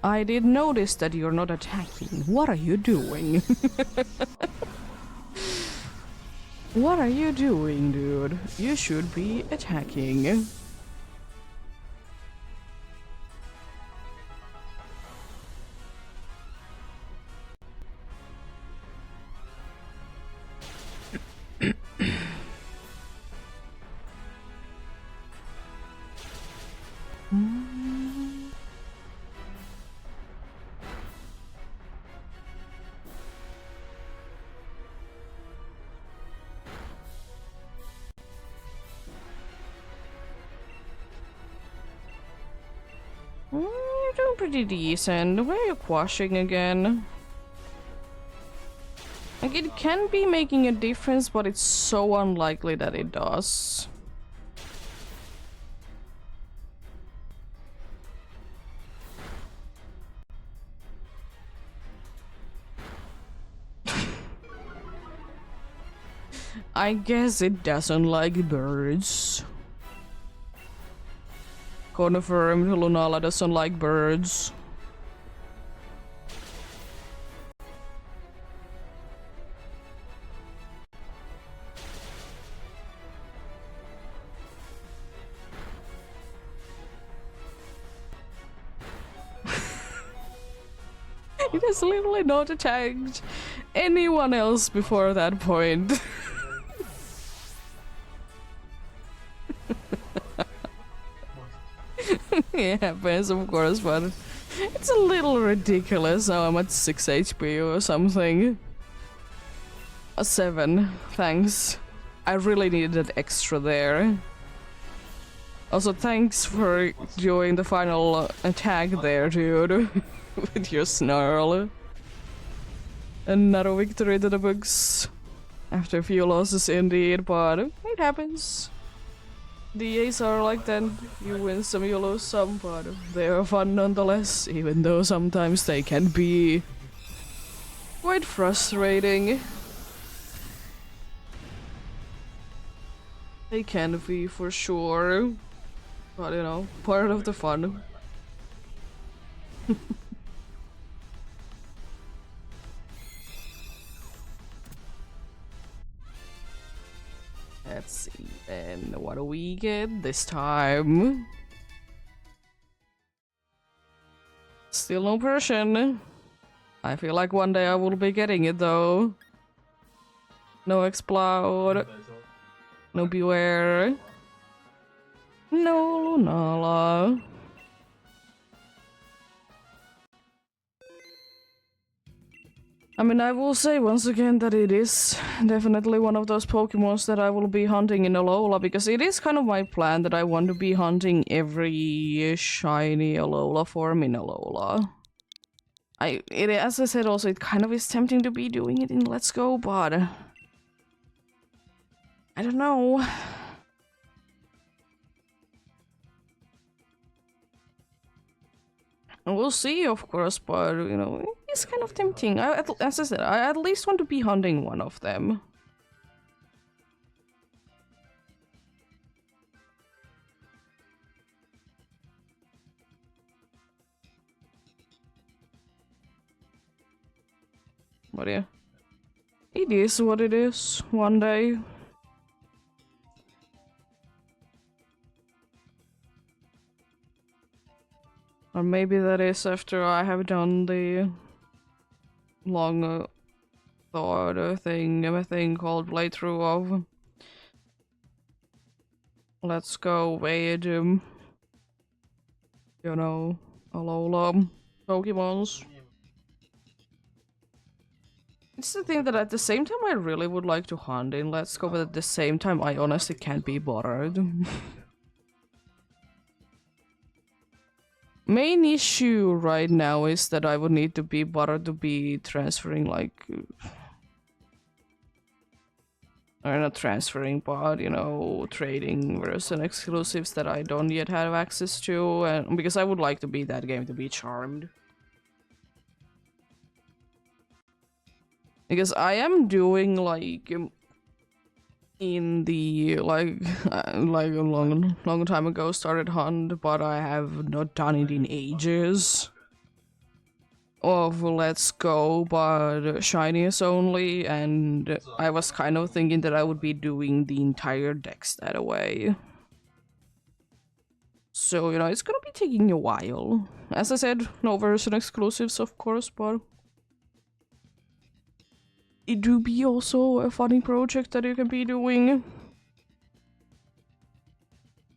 Speaker 1: I did notice that you're not attacking. What are you doing? What are you doing, dude? You should be attacking. You're doing pretty decent. Where are you quashing again? Like, it can be making a difference, but it's so unlikely that it does. I guess it doesn't like birds. Confirmed, Lunala doesn't like birds. It has literally not attacked anyone else before that point. It happens, of course, but it's a little ridiculous. Now I'm at 6 HP or something. A 7, thanks. I really needed that extra there. Also, thanks for doing the final attack there, dude. With your snarl. Another victory to the books. After a few losses indeed, but it happens. DAs are like that. You win some, you lose some, but they are fun nonetheless, even though sometimes they can be quite frustrating. They can be for sure, but you know, part of the fun. Let's see, then what do we get this time? Still no Persian. I feel like one day I will be getting it though. No Explode. No Beware. No Lunala. I mean, I will say once again that it is definitely one of those Pokemons that I will be hunting in Alola, because it is kind of my plan that I want to be hunting every shiny Alola form in Alola. As I said also, it kind of is tempting to be doing it in Let's Go, but I don't know. And we'll see, of course, but, you know, it's kind of tempting. As I said, I at least want to be hunting one of them. What do you? It is what it is, one day. Or maybe that is after I have done the long thought thing, a thing called playthrough of Let's Go Wade, you know, Alola Pokemons. It's the thing that at the same time I really would like to hunt in Let's Go, but at the same time I honestly can't be bothered. Main issue right now is that I would need to be bothered to be transferring, like... or not transferring, but, you know, trading version exclusives that I don't yet have access to, and because I would like to beat that game to be charmed. Because I am doing, like... in the like a long time ago started hunt, but I have not done it in ages. Of Let's Go, but shinies only, and I was kind of thinking that I would be doing the entire dex that way. So, you know, it's gonna be taking a while. As I said, no version exclusives, of course, but it do be also a funny project that you can be doing.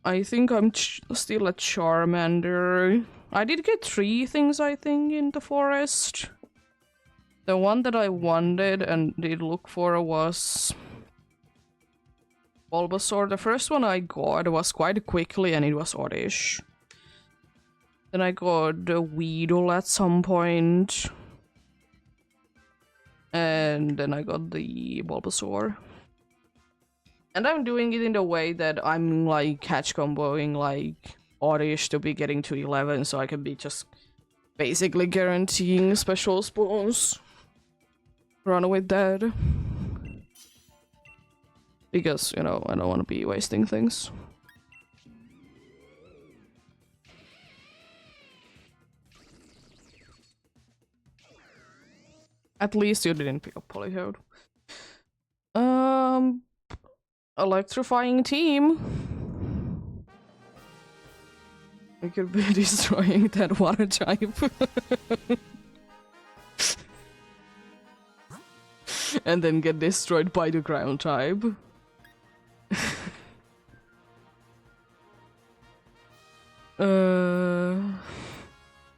Speaker 1: I think I'm still at Charmander. I did get 3 things, I think, in the forest. The one that I wanted and did look for was Bulbasaur. The first one I got was quite quickly and it was oddish. Then I got the Weedle at some point. And then I got the Bulbasaur. And I'm doing it in a way that I'm like catch comboing like oddish to be getting to 11, so I can be just basically guaranteeing special spawns. Run with that. Because, you know, I don't want to be wasting things. At least you didn't pick up Polyhode. Electrifying team. We could be destroying that water type. And then get destroyed by the ground type. Who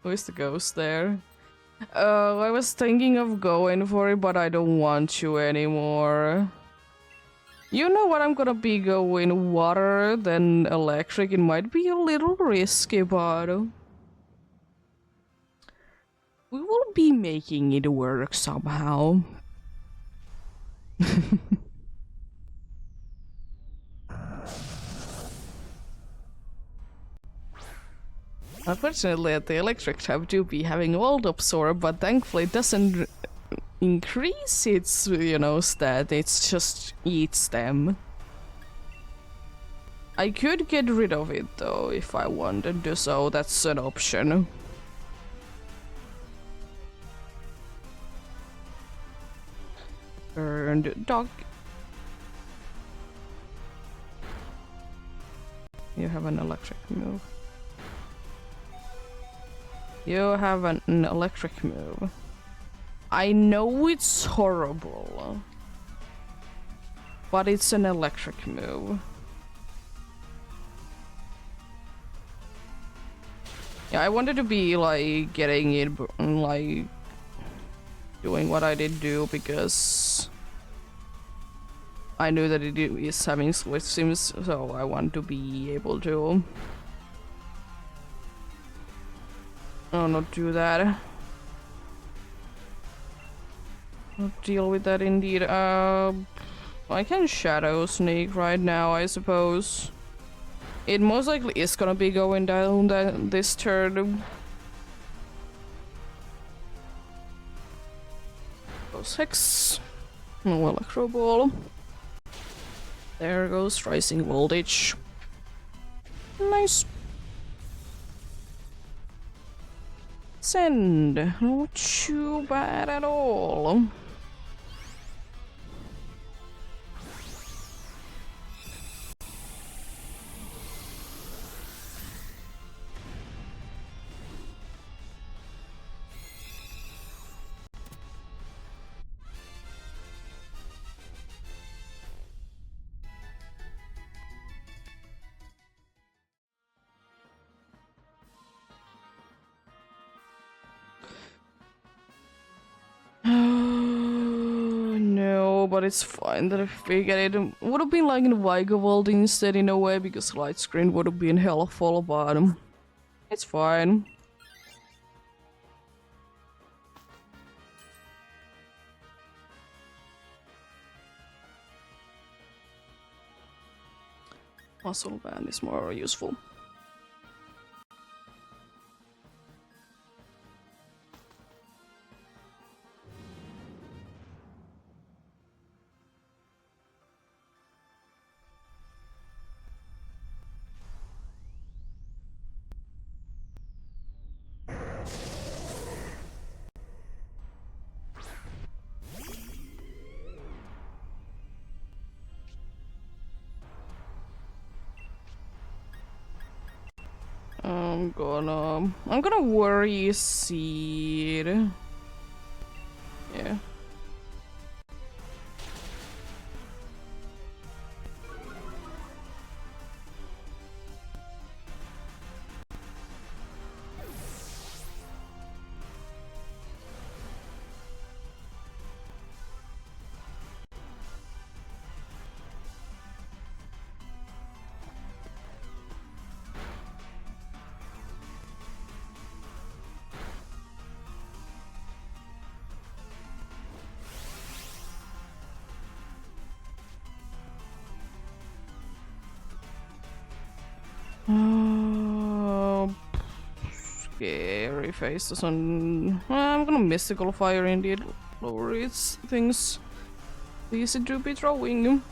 Speaker 1: is the ghost there? I was thinking of going for it, but I don't want to anymore. You know what, I'm gonna be going water, then electric. It might be a little risky, but we will be making it work somehow. Unfortunately, the electric type do be having Volt Absorb, but thankfully it doesn't increase its, you know, stat, it just eats them. I could get rid of it though if I wanted to, so that's an option. Burned dog. You have an electric move. You have an electric move. I know it's horrible, but it's an electric move. Yeah, I wanted to be like getting it, like doing what I did do because I knew that it is having switch sims, so I want to be able to not do that. Not deal with that indeed. I can Shadow Sneak right now, I suppose. It most likely is gonna be going down this turn. Goes Hex. No Electro Ball. There goes Rising Voltage. Nice. Send. Not too bad at all. but it's fine that if we get it. It would have been like in Vigavold instead in a way, because light screen would have been helpful, but it's fine. Muscle band is more useful. I'm gonna worry seed. Yeah. Scary face doesn't. I'm gonna mystical fire indeed. Lower its things. Easy to be throwing.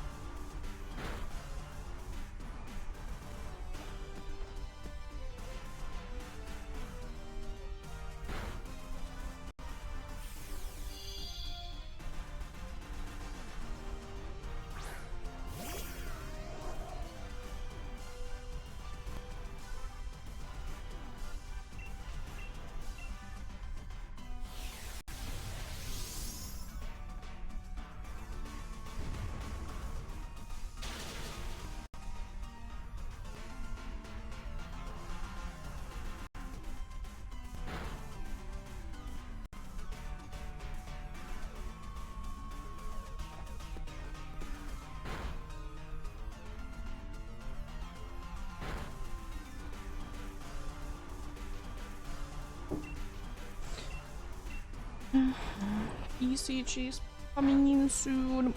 Speaker 1: ECG is coming in soon.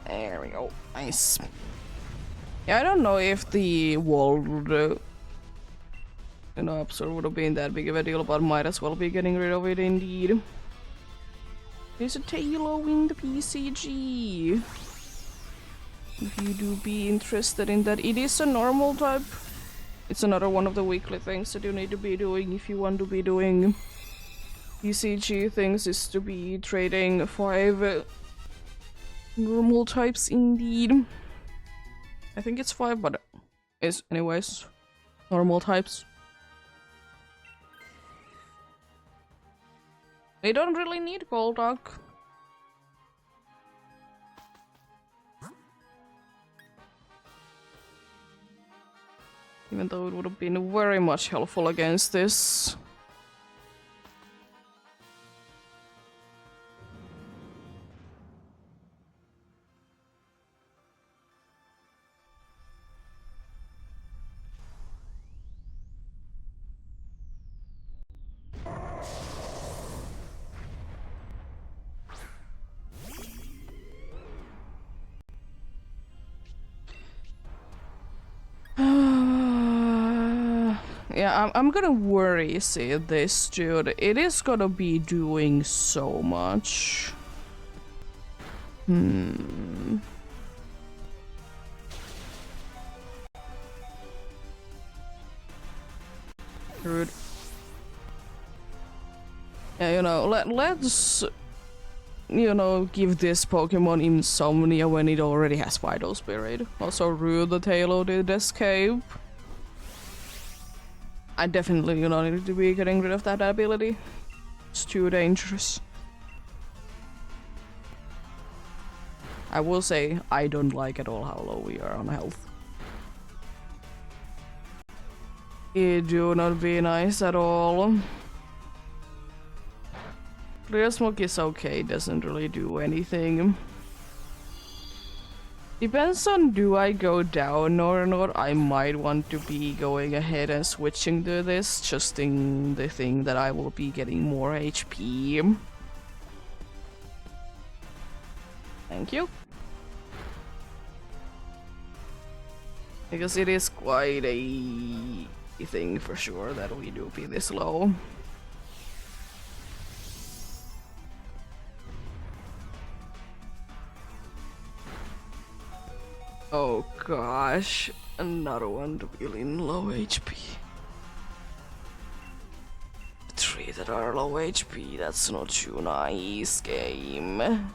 Speaker 1: There we go. Nice. Yeah, I don't know if the world, episode would have been that big of a deal, but might as well be getting rid of it indeed. There's a Tailo in the PCG. If you do be interested in that, it is a normal type. It's another one of the weekly things that you need to be doing if you want to be doing PCG things, is to be trading 5 normal types indeed. I think it's 5, but it's anyways normal types. They don't really need Golduck. Even though it would have been very much helpful against this. Yeah, I'm gonna worry, see this, dude. It is gonna be doing so much. Rude. Yeah, let's give this Pokemon Insomnia when it already has Vital Spirit. Also, rude the Tailo did escape. I definitely need to be getting rid of that ability. It's too dangerous. I will say, I don't like at all how low we are on health. It do not be nice at all. Clear smoke is okay, doesn't really do anything. Depends on do I go down or not. I might want to be going ahead and switching to this, just in the thing that I will be getting more HP. Thank you. Because it is quite a thing for sure that we do be this low. Oh gosh, another one really low HP. Three that are low HP, that's not too nice, game.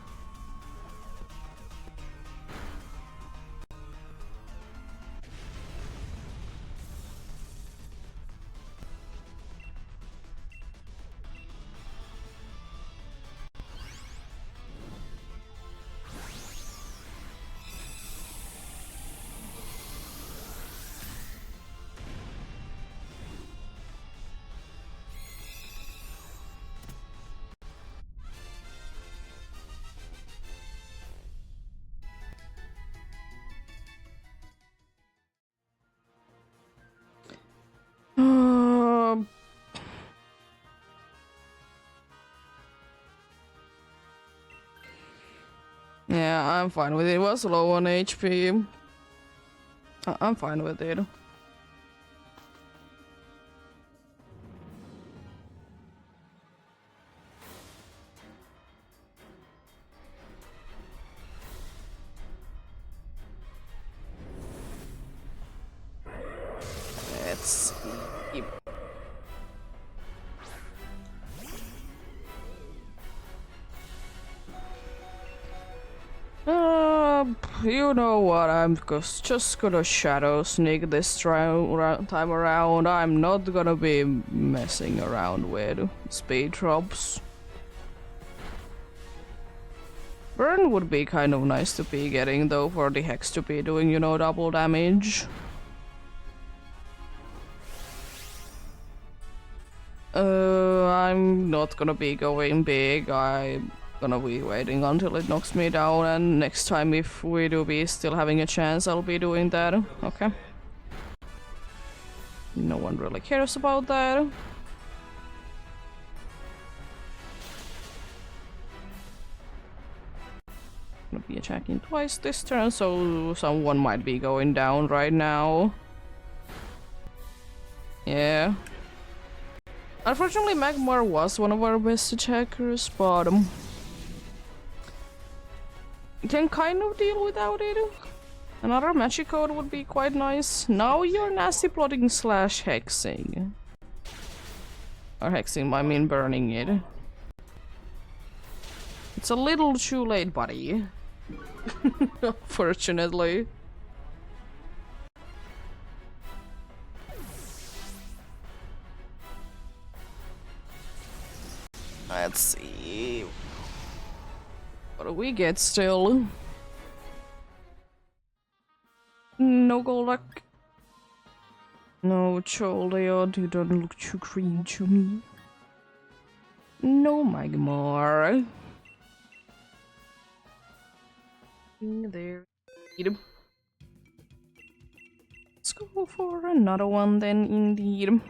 Speaker 1: Yeah, I'm fine with it. It was low on HP. I'm fine with it. Let's see. You know what, I'm just gonna shadow sneak this time around. I'm not gonna be messing around with speed drops. Burn would be kind of nice to be getting though, for the hex to be doing, you know, double damage. I'm not gonna be going big. I'm gonna be waiting until it knocks me down, and next time if we do be still having a chance, I'll be doing that. Okay. No one really cares about that. Gonna be attacking twice this turn, so someone might be going down right now. Yeah. Unfortunately, Magmar was one of our best attackers, but can kind of deal without it. Another magic code would be quite nice. Now you're nasty plotting slash hexing. Or hexing, I mean burning it. It's a little too late, buddy. Unfortunately. Let's see. What do we get still? No Golduck. No Choliod, you don't look too green to me. No Magmar. There. Let's go for another one then, indeed.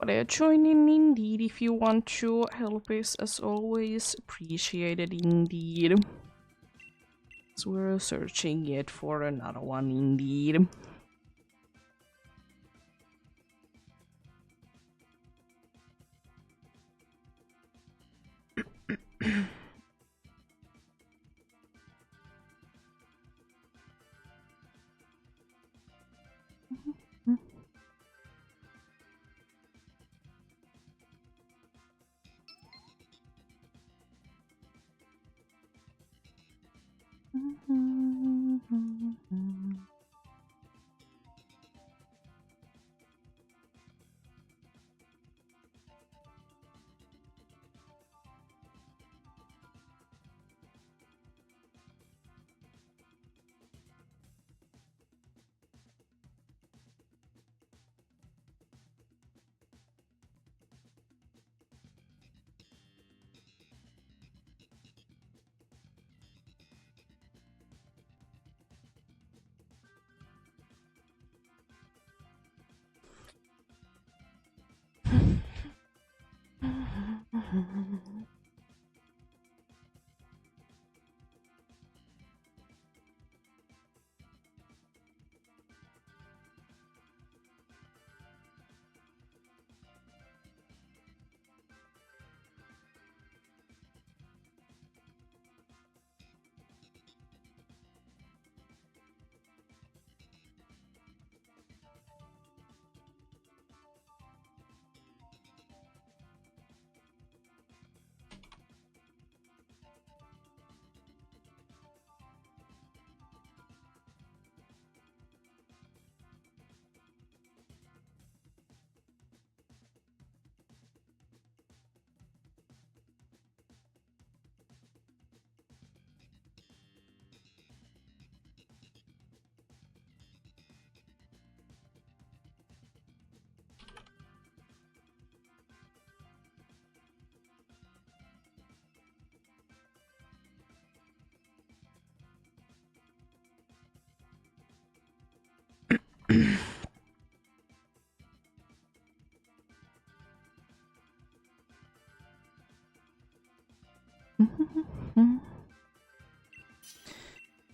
Speaker 1: But join in indeed if you want to. Help is as always appreciated indeed. So we're searching yet for another one indeed. Let's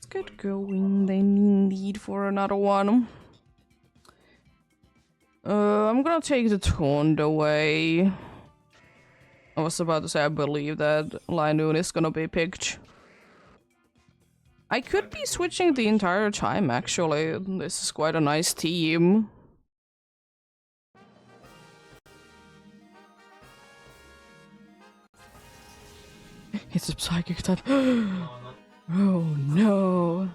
Speaker 1: get going. They need for another one. I'm gonna take the taunt away. I was about to say I believe that Linoon is gonna be picked. I could be switching the entire time actually. This is quite a nice team. It's a psychic type. Oh no.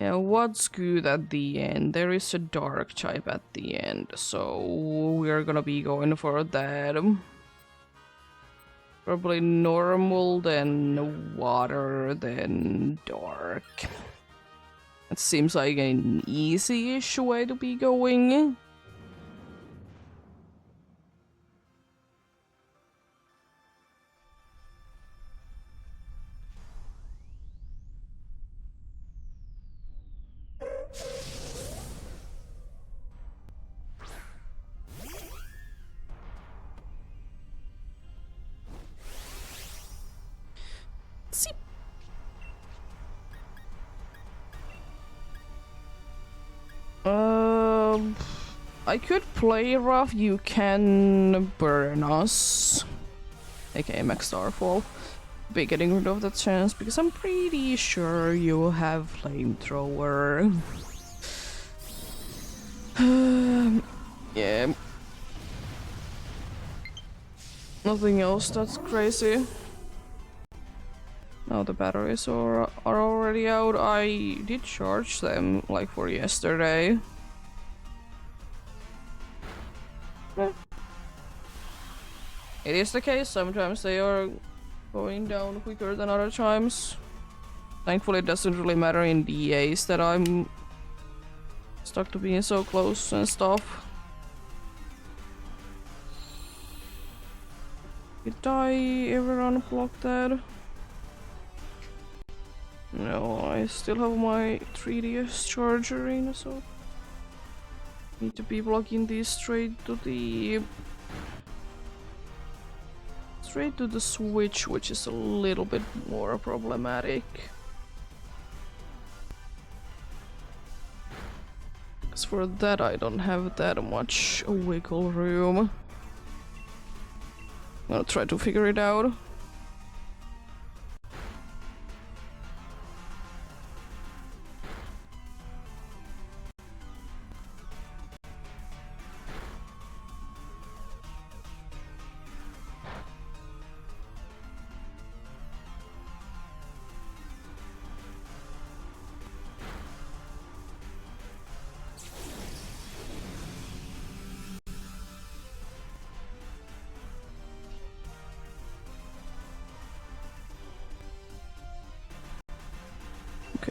Speaker 1: Yeah, what's good at the end? There is a dark type at the end, so we're gonna be going for that. Probably normal, then water, then dark. It seems like an easy-ish way to be going. See. I could play rough. You can burn us, aka Max Starfall. Be getting rid of that chance because I'm pretty sure you have flamethrower. Yeah. Nothing else that's crazy. Now the batteries are already out. I did charge them like for yesterday. It is the case, sometimes they are going down quicker than other times. Thankfully it doesn't really matter in DAs that I'm stuck to being so close and stuff. Did I ever unblock that? No, I still have my 3DS charger in, so need to be plugging these straight to the Switch, which is a little bit more problematic. Because for that I don't have that much wiggle room. I'm gonna try to figure it out.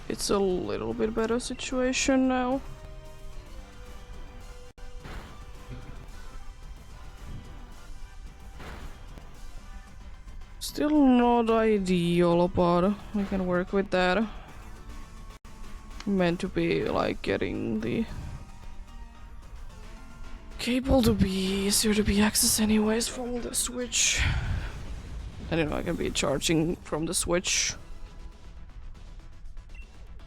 Speaker 1: It's a little bit better situation now. Still not ideal, but we can work with that. Meant to be like getting the cable to be easier to be accessed anyways from the Switch. And you know I can be charging from the Switch.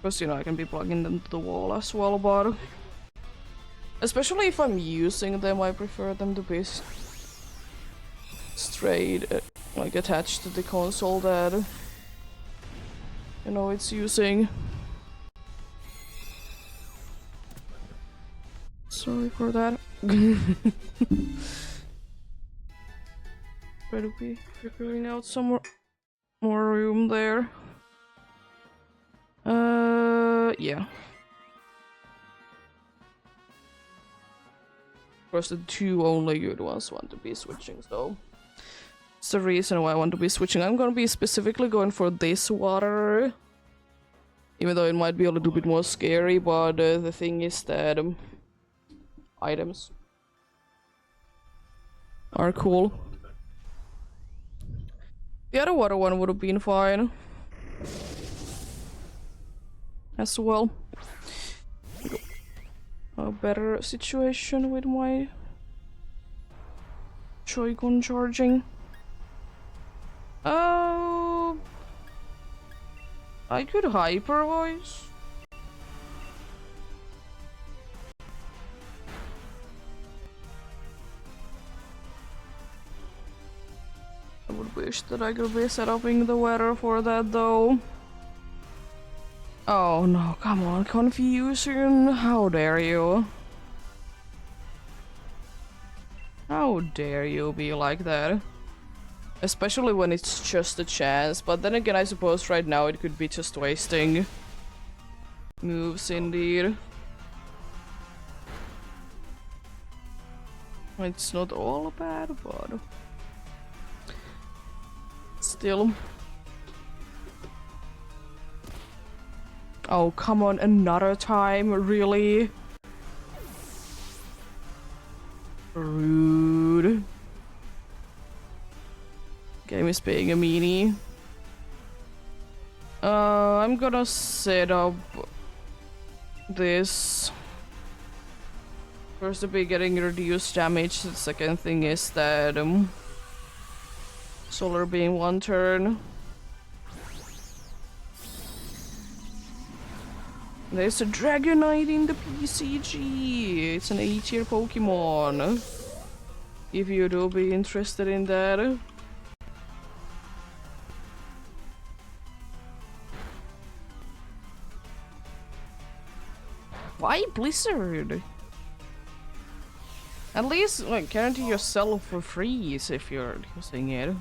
Speaker 1: Because, you know, I can be plugging them to the wall as well, but especially if I'm using them, I prefer them to be straight, like attached to the console that, you know, it's using. Sorry for that. Try to be figuring out some more room there. Yeah. Of course, the two only good ones want to be switching, so it's the reason why I want to be switching. I'm gonna be specifically going for this water, even though it might be a little bit more scary, but the thing is that items are cool. The other water one would have been fine as well. a better situation with my Joy-Con charging. Oh, I could hyper voice. I would wish that I could be setting the weather for that though. Oh no, come on, confusion. How dare you? How dare you be like that? Especially when it's just a chance, but then again I suppose right now it could be just wasting moves indeed. It's not all bad, but still. Oh, come on, another time, really? Rude. Game is being a meanie. I'm gonna set up this. First to be getting reduced damage, the second thing is that Solar Beam 1 turn. There's a Dragonite in the PCG! It's an A-tier Pokemon. If you do be interested in that. Why Blizzard? At least, like, guarantee yourself for freeze if you're using it.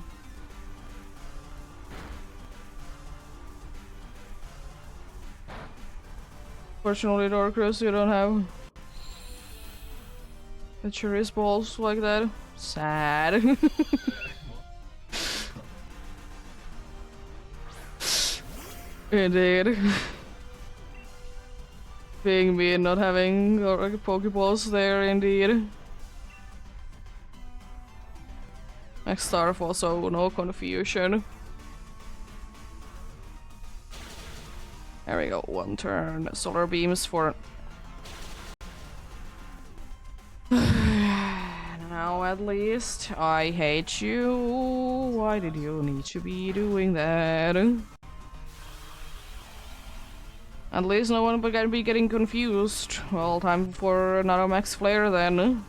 Speaker 1: Fortunately, Darkross, you don't have the cherries balls like that. Sad. Indeed. Being me and not having Pokeballs there, indeed. Next Starf also, no confusion. There we go, 1 turn. Solar Beams for... Now at least, I hate you. Why did you need to be doing that? At least no one can be getting confused. Well, time for another Max Flare then.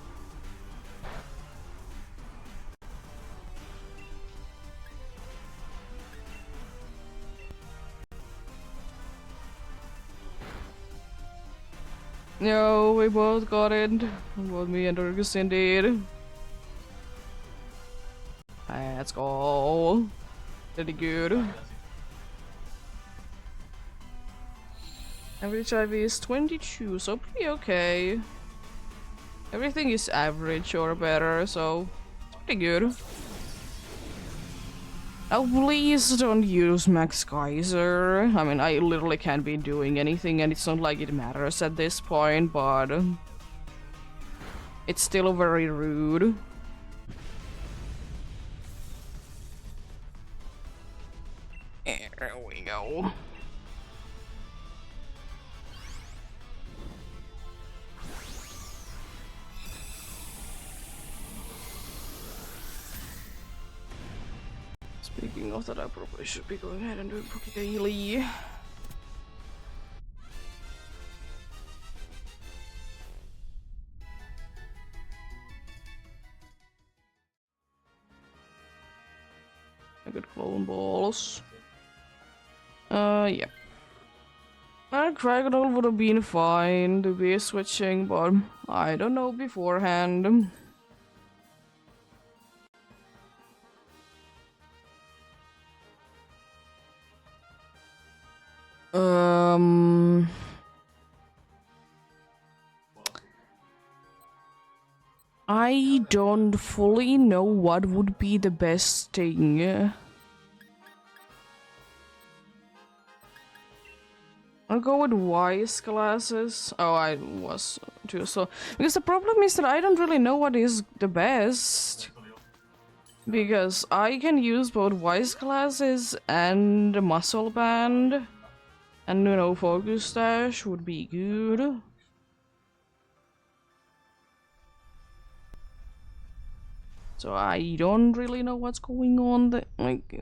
Speaker 1: No, we both got it. Both me and Urgus indeed. Let's go. Pretty good. Average IV is 22, so pretty okay. Everything is average or better, so it's pretty good. Oh, please don't use Max Geyser. I mean, I literally can't be doing anything and it's not like it matters at this point, but it's still very rude. There we go. Speaking of that, I probably should be going ahead and doing Poke Daily. I got clone balls. Yeah. Craggle would have been fine to be switching, but I don't know beforehand. I don't fully know what would be the best thing. I'll go with wise glasses. Oh, I was too slow. Because the problem is that I don't really know what is the best. Because I can use both wise glasses and a muscle band. And, you know, focus dash would be good. So I don't really know what's going on there. Like,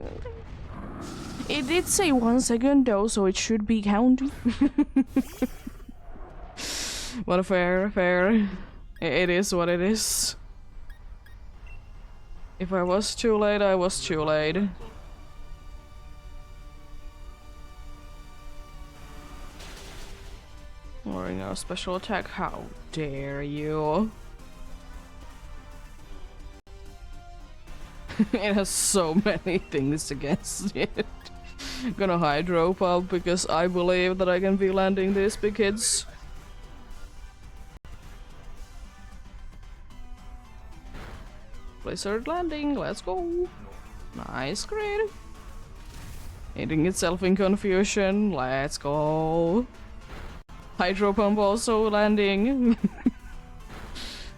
Speaker 1: it did say 1 second though, so it should be counting. But fair. It is what it is. If I was too late, I was too late. Lowering our special attack, how dare you? It has so many things against it. Gonna hydro pump because I believe that I can be landing these big hits. Blizzard landing, let's go. Nice crit. Hitting itself in confusion, let's go. Hydro pump also landing.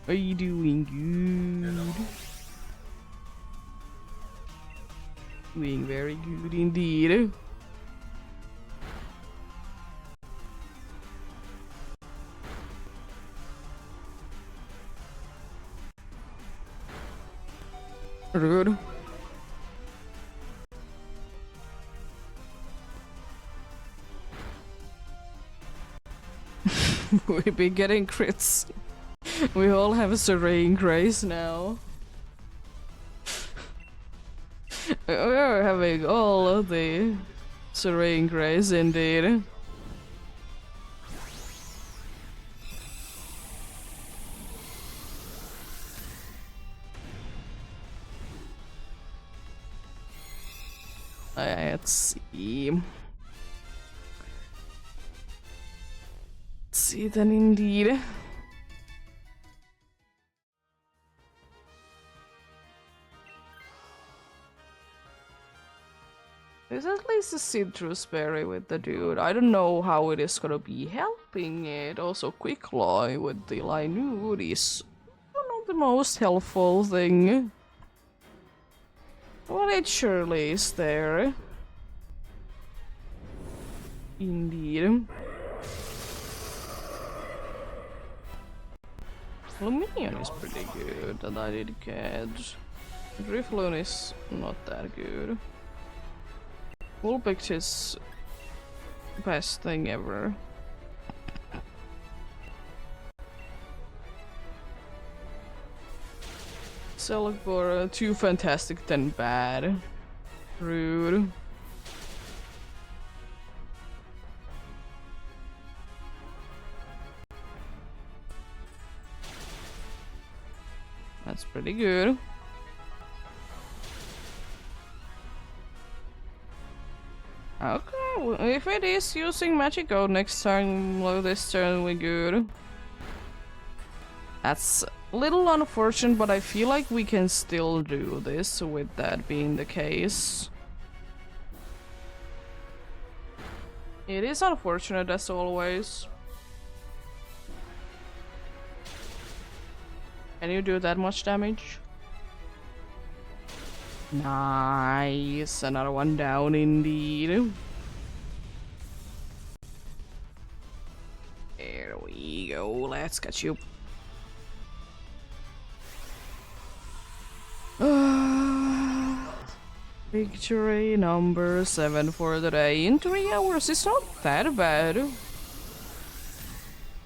Speaker 1: Are you doing good? Doing very good indeed. Rude. We be getting crits. We all have a Serene Grace now. We're having all of the Serene Grace indeed. Let's see. Let's see then indeed. There's at least a citrus berry with the dude. I don't know how it is gonna be helping it. Also, Quickloi with the Linude is not the most helpful thing. Well, it surely is there. Indeed. Luminion is pretty good that I did catch. Drifloon is not that good. Woolpix is best thing ever. Celeborn, too fantastic than bad. Rude. That's pretty good. Okay, well, if it is using Magic Go next time, well, this turn we good. That's a little unfortunate, but I feel like we can still do this with that being the case. It is unfortunate as always. Can you do that much damage? Nice, another one down indeed. There we go, let's catch you. Victory number 7 for the day. In 3 hours, it's not that bad.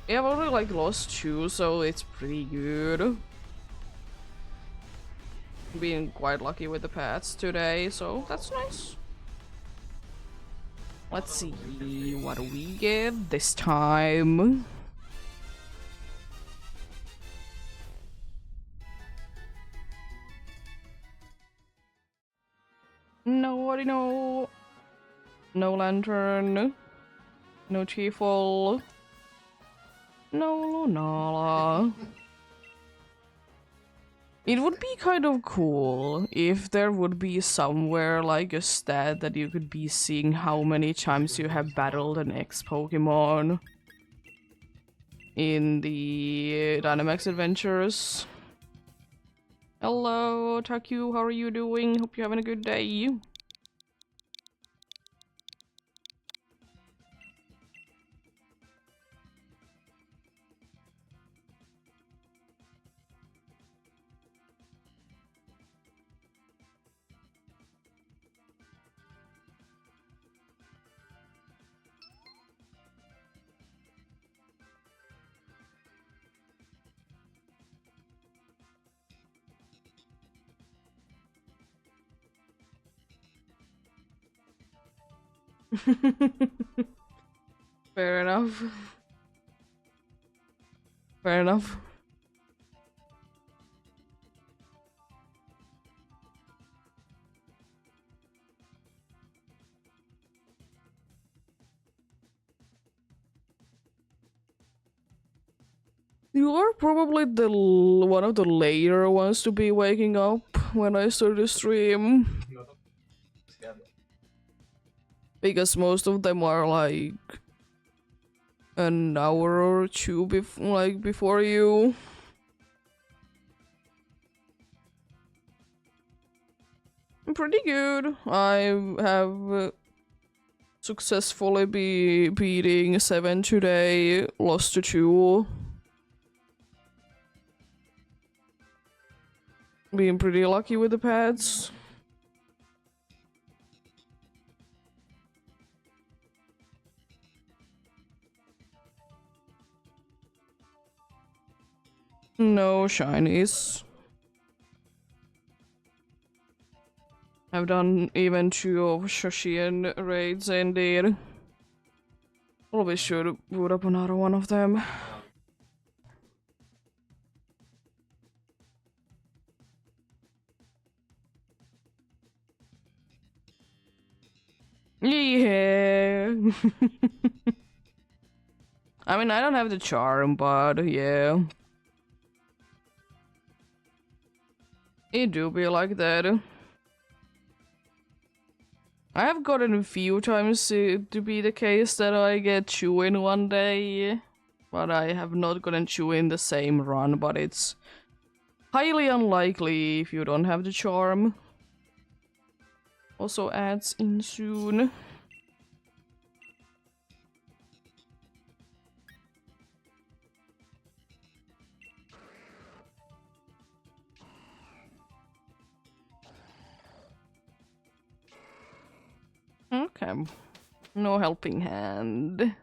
Speaker 1: Yeah, I've already like lost 2, so it's pretty good. Being quite lucky with the paths today, so that's nice. Let's see what we get this time. Nobody know. No lantern. No Chiefle. No Lunala. It would be kind of cool if there would be somewhere like a stat that you could be seeing how many times you have battled an X Pokemon in the Dynamax Adventures. Hello, Taku, how are you doing? Hope you're having a good day. Fair enough. Fair enough. You are probably the one of the later ones to be waking up when I start the stream. Because most of them are like an hour or two before you. Pretty good. I have successfully be beating 7 today, lost to 2. Being pretty lucky with the pads. No shinies. I've done even 2 of Shoshian raids indeed. Probably should boot up another one of them. Yeah. I mean, I don't have the charm, but yeah. It do be like that. I have gotten a few times to be the case that I get 2 in one day, but I have not gotten 2 in the same run, but it's highly unlikely if you don't have the charm. Also adds in soon. Okay. No helping hand.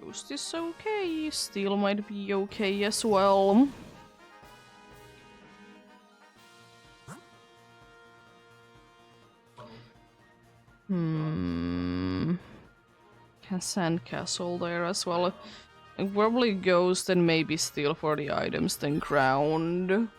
Speaker 1: Ghost is okay. Steel might be okay as well. Can Sandcastle there as well. Probably Ghost and maybe Steel for the items, then Ground.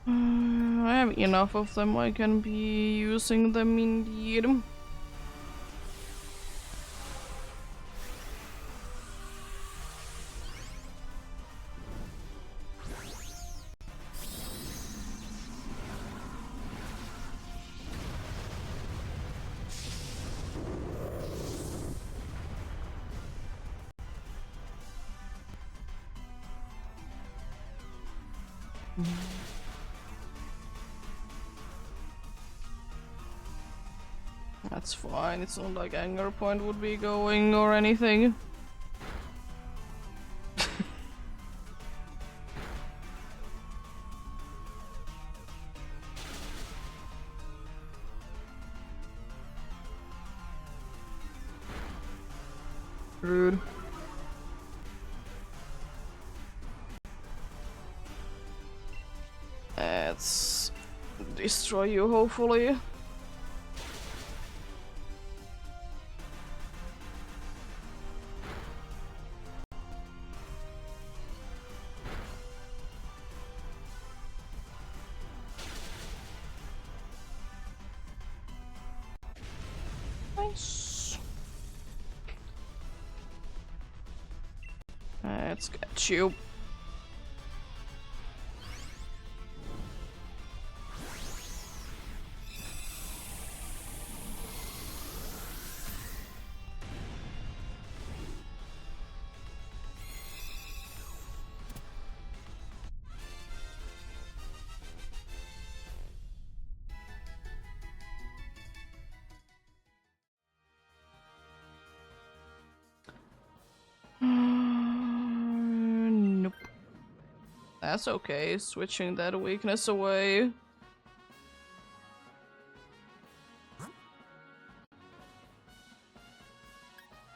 Speaker 1: I have enough of them, I can be using them indeed. That's fine, it's not like Anger Point would be going or anything. Rude. Let's destroy you, hopefully. Nice. Let's get you. That's okay, switching that weakness away.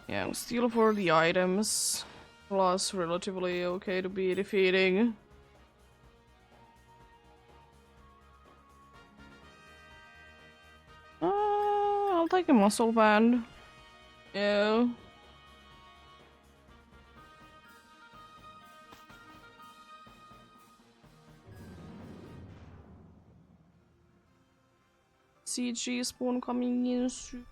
Speaker 1: Yeah, steal for the items. Plus, relatively okay to be defeating. I'll take a muscle band. Yeah. CG spawn coming in soon.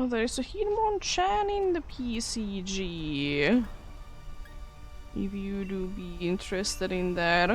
Speaker 1: There's a Hitmonchan in the PCG. If you do be interested in that.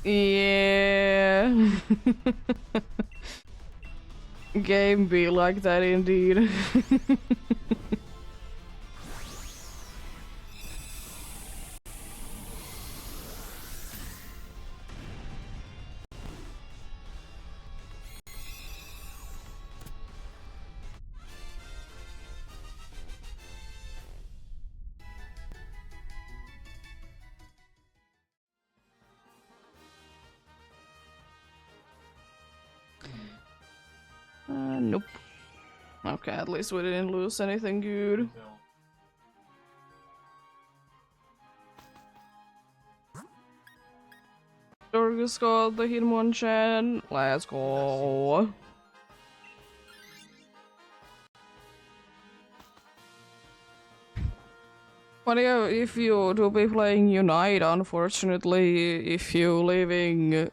Speaker 1: Yeah. Game be like that indeed. Nope. Okay, at least we didn't lose anything good. Dorgus got the Hitmonchan. Let's go. But yeah, if you do be playing Unite, unfortunately, if you're living,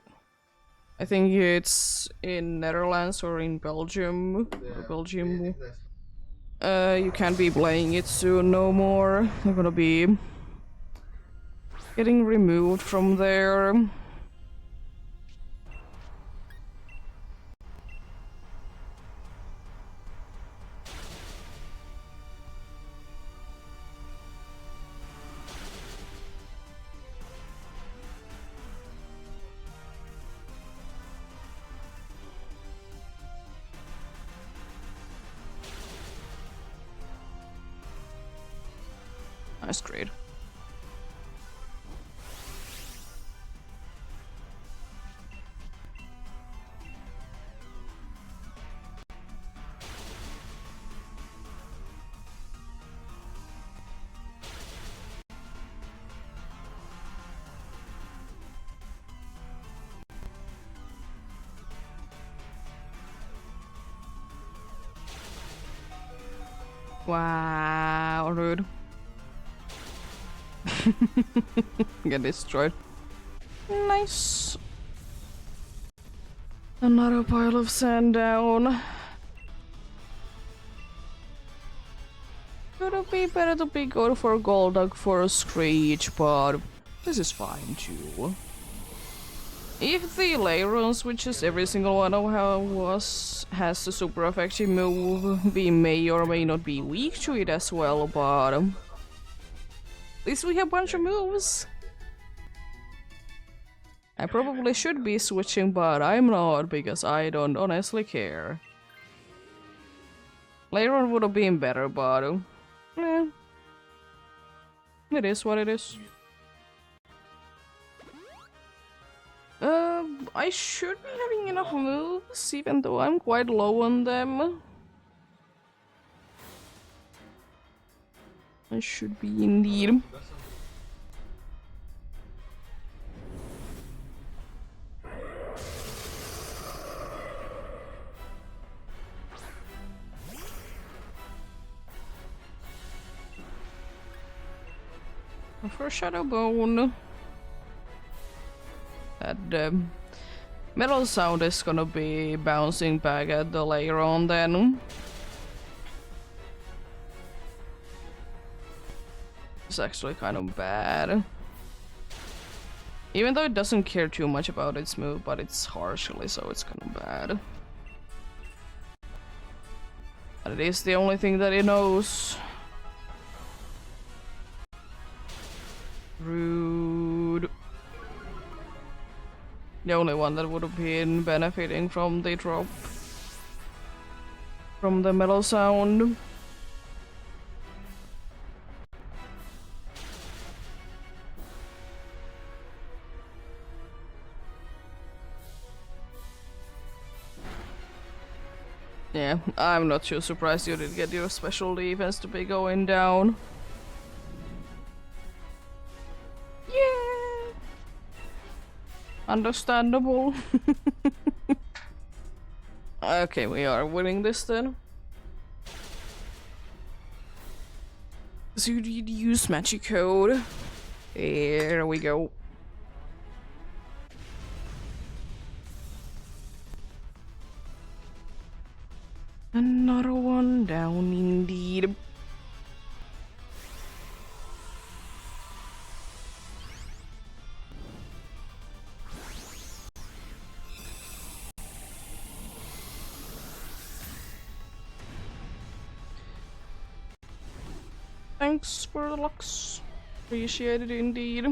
Speaker 1: I think it's in Netherlands or in Belgium, you can't be playing it soon no more. You're gonna be getting removed from there. Nice trade. Wow, rude. Get destroyed. Nice. Another pile of sand down. Could it be better to be good for Golduck for a Screech, but this is fine too. If the Lairon switches every single one of how has the super effective move, we may or may not be weak to it as well, but at least we have a bunch of moves. I probably should be switching, but I'm not because I don't honestly care. Lairon would have been better, but eh, it is what it is. I should be having enough moves, even though I'm quite low on them. I should be indeed. For Shadow Bone. And metal sound is gonna be bouncing back at the later on then. It's actually kind of bad. Even though it doesn't care too much about its move, but it's harshly, so it's kind of bad. But it is the only thing that it knows. Rude. The only one that would have been benefiting from the drop from the metal sound. Yeah, I'm not too surprised you did get your special defense to be going down. Yeah! Understandable. Okay, we are winning this then. So you need to use magic code. There we go. Another one down indeed. Thanks for the lux. Appreciate it indeed.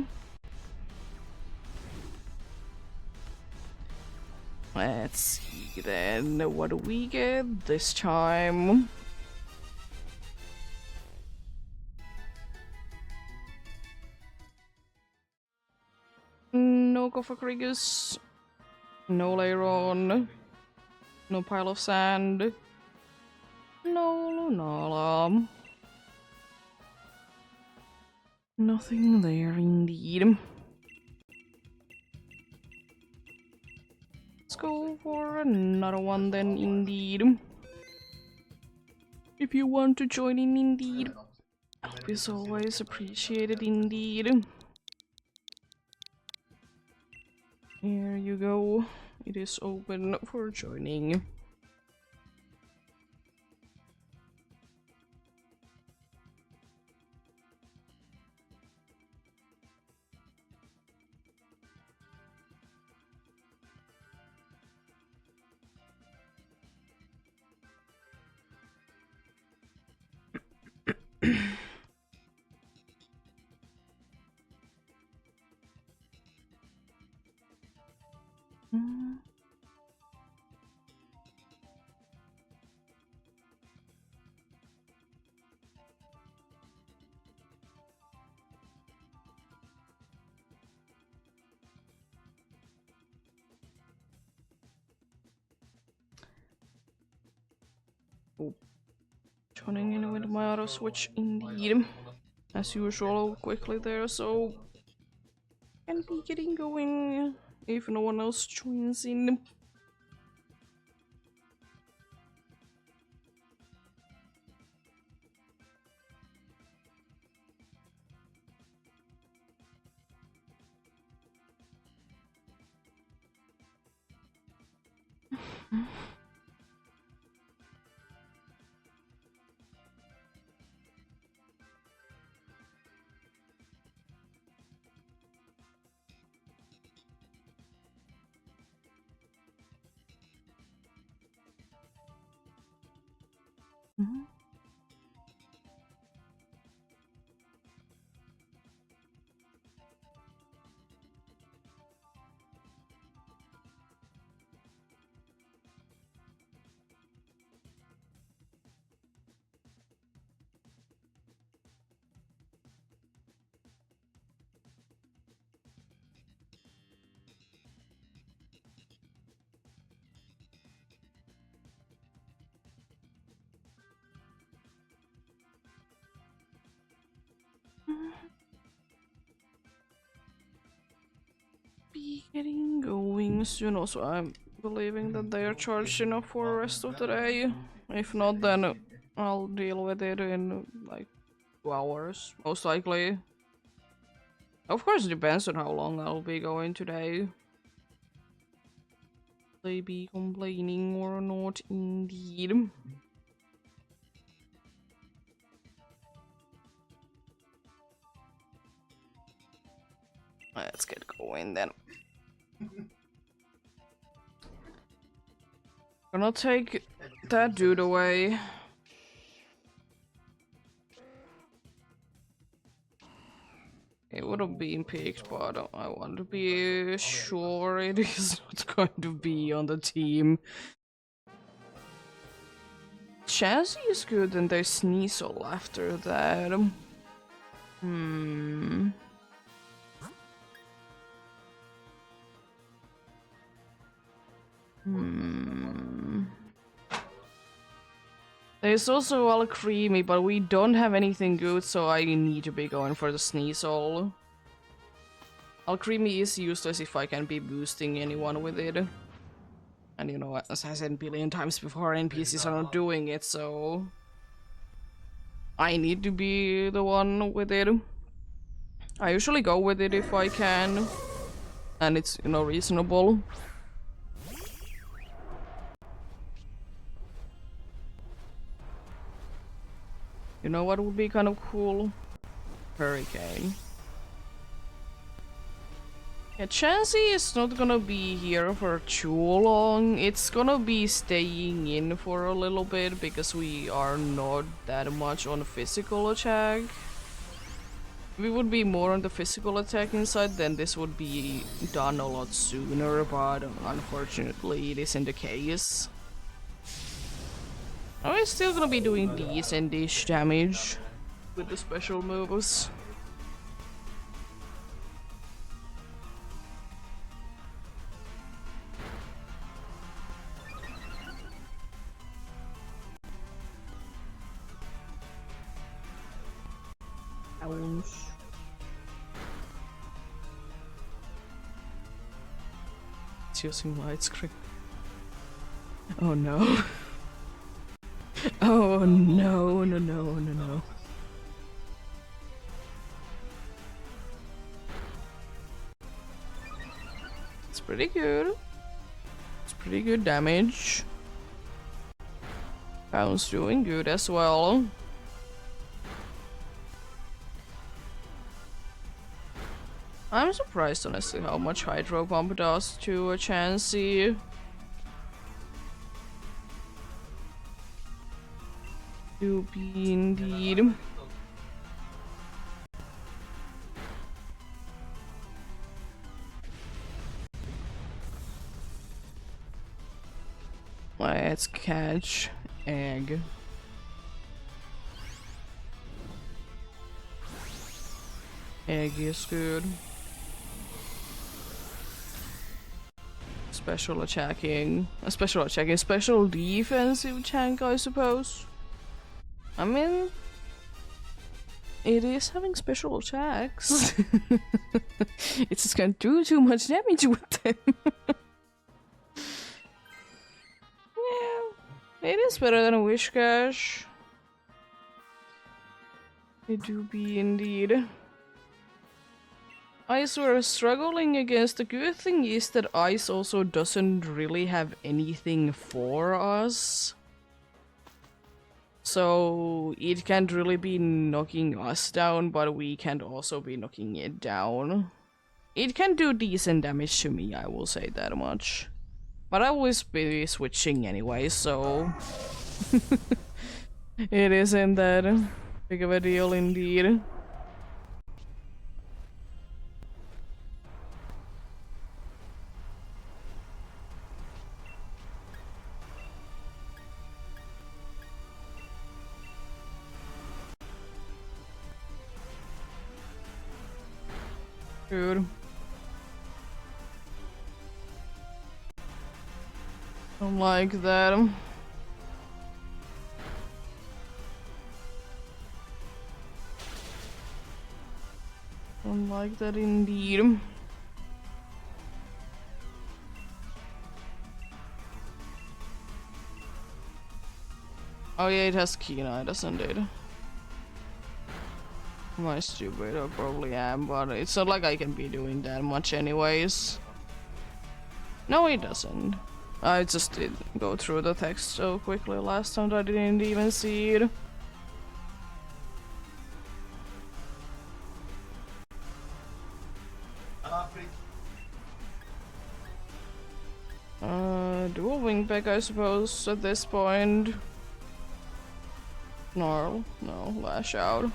Speaker 1: Let's see then, what do we get this time? No Gopher-Krigus, no Leiron, no Pile of Sand, no Lunala. Nothing there indeed. Let's go for another one then indeed. If you want to join in indeed, help is always appreciated indeed. Here you go. It is open for joining. Oh. Joining in with my auto switch indeed. As usual, quickly there, so can be getting going if no one else joins in. Be getting going soon. Also, I'm believing that they are charged enough for the rest of the day. If not, then I'll deal with it in like 2 hours, most likely. Of course, it depends on how long I'll be going today. Will they be complaining or not, indeed? Let's get going then. Gonna take that dude away. It would have been picked, but I want to be sure it is not going to be on the team. Chassis is good and there's Sneasel after that. There's also all creamy, but we don't have anything good, so I need to be going for the Sneasel. All creamy is useless if I can be boosting anyone with it. And you know, as I said a billion times before, NPCs are not doing it, so I need to be the one with it. I usually go with it if I can, and it's, you know, reasonable. You know what would be kind of cool? Hurricane. Yeah, Chansey is not gonna be here for too long. It's gonna be staying in for a little bit because we are not that much on physical attack. If we would be more on the physical attacking side, then this would be done a lot sooner, but unfortunately it isn't the case. I'm still gonna be doing decent-ish damage with the special moves. Ouch. It's using widescreen. Oh no. Oh no, no, no, no, no. It's pretty good. It's pretty good damage. Bounce doing good as well. I'm surprised honestly how much Hydro Pump does to a Chansey. To be indeed. Let's catch egg. Egg is good. Special attacking. Special defensive tank, I suppose. I mean, it is having special attacks. It's just gonna do too much damage with them. Yeah, it is better than a Wishcash. It do be indeed. Ice were struggling against. The good thing is that Ice also doesn't really have anything for us. So it can't really be knocking us down, but we can't also be knocking it down. It can do decent damage to me, I will say that much. But I will be switching anyway, so it isn't that big of a deal indeed. Dude. Don't like that. Don't like that indeed. Oh yeah, it has Kina, doesn't it? Am I stupid? I probably am, but it's not like I can be doing that much anyways. No, it doesn't. I just did go through the text so quickly last time that I didn't even see it. Dual wing back, I suppose, at this point. Snarl? No, lash out.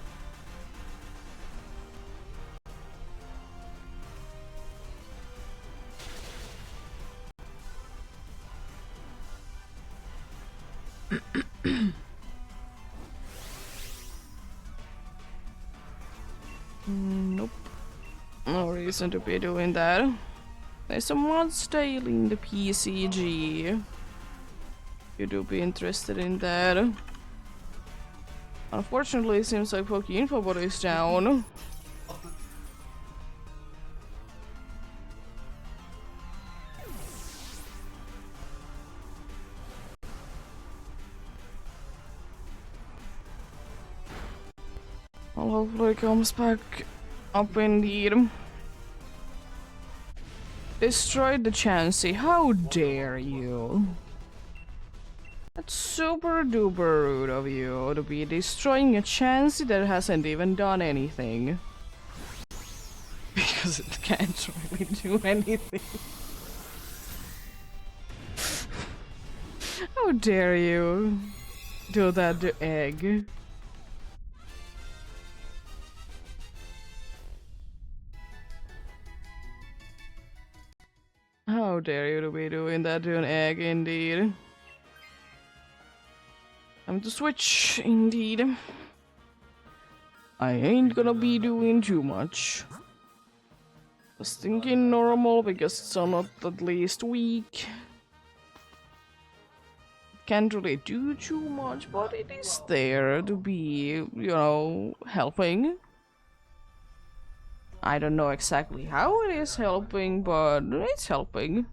Speaker 1: Nope. No reason to be doing that. There's some mods daily in the PCG. You do be interested in that. Unfortunately, it seems like Poke Infobot is down. Well, hopefully it comes back up indeed. Destroyed the Chansey. How dare you? That's super duper rude of you to be destroying a Chansey that hasn't even done anything. Because it can't really do anything. How dare you do that to Egg? How dare you to be doing that to an Egg, indeed. Time to switch, indeed. I ain't gonna be doing too much. Just thinking normal because it's not at least weak. Can't really do too much, but it is there to be, you know, helping. I don't know exactly how it is helping, but it's helping.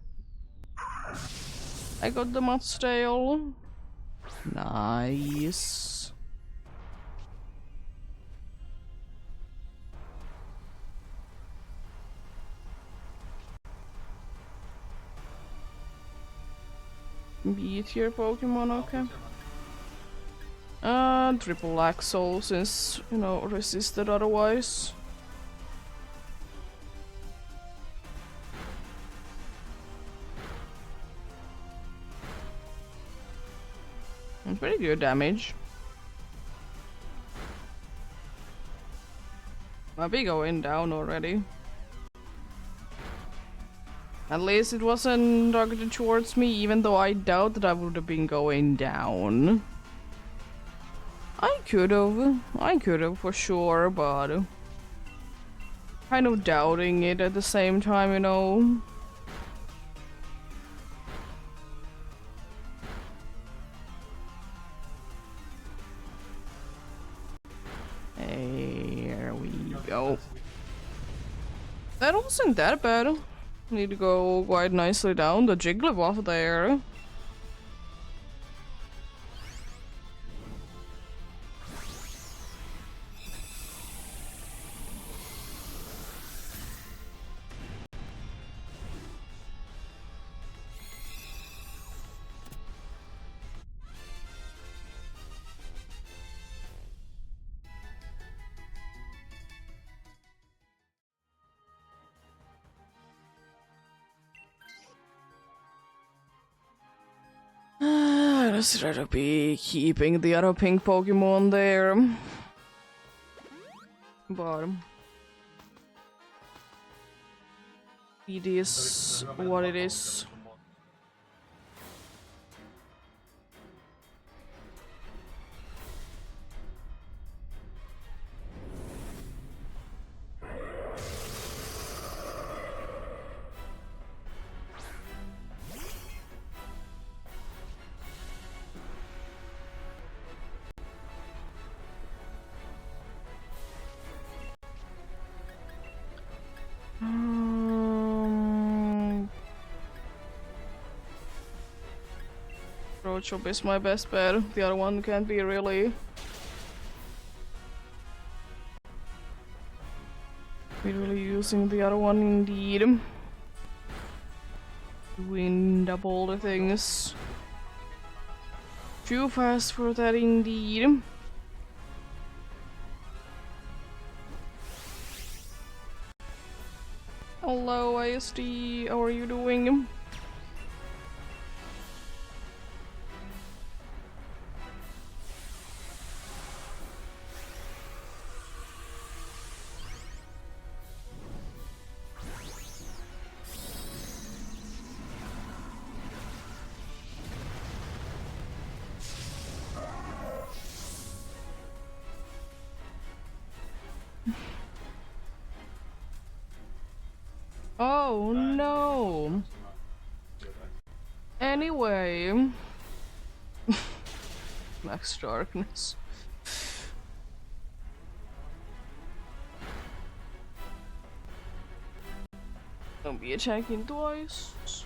Speaker 1: I got the Mudstail. Nice. Beat your Pokemon, okay. Triple Axle, since, you know, resisted otherwise. And pretty good damage. Might be going down already. At least it wasn't targeted towards me, even though I doubt that I would have been going down. I could have for sure, but kind of doubting it at the same time, you know. Here we go. That wasn't that bad. Need to go quite nicely down the Jigglypuff there. I'd just rather be keeping the other pink Pokemon there. But it is what it is. Roachop is my best bet. The other one can't be really. Really using the other one indeed. Doing double the things. Too fast for that indeed. Hello EEST, how are you doing? Oh no! Anyway... Max Darkness. Don't be attacking twice.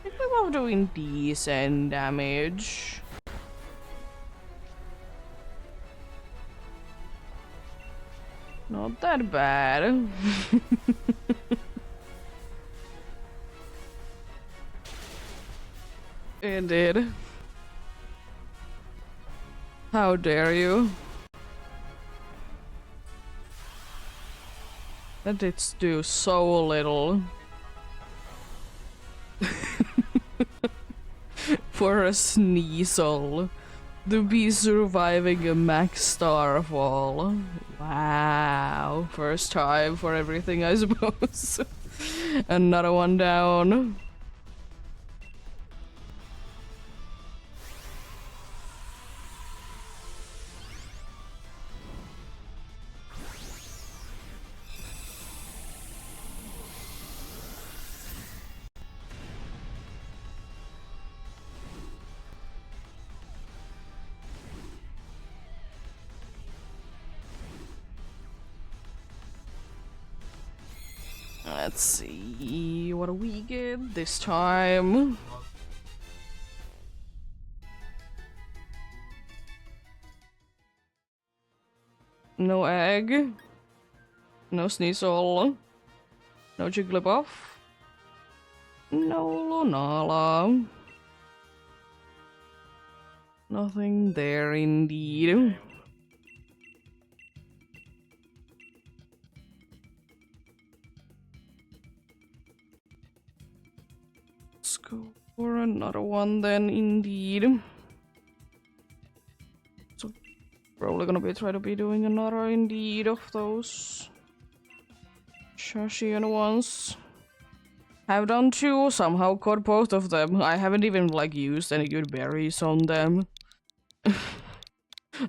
Speaker 1: I think I'm doing decent damage. Not that bad. It did. How dare you? That did do so little. For a Sneasel to be surviving a max starfall. Wow. First time for everything, I suppose. Another one down. Let's see, what do we get this time? No egg, no Sneasel, no Jigglypuff, no Lunala. Nothing there indeed. Let's go for another one then, indeed. So probably gonna be try to be doing another indeed of those Shashian ones. Have done two, somehow caught both of them. I haven't even like used any good berries on them.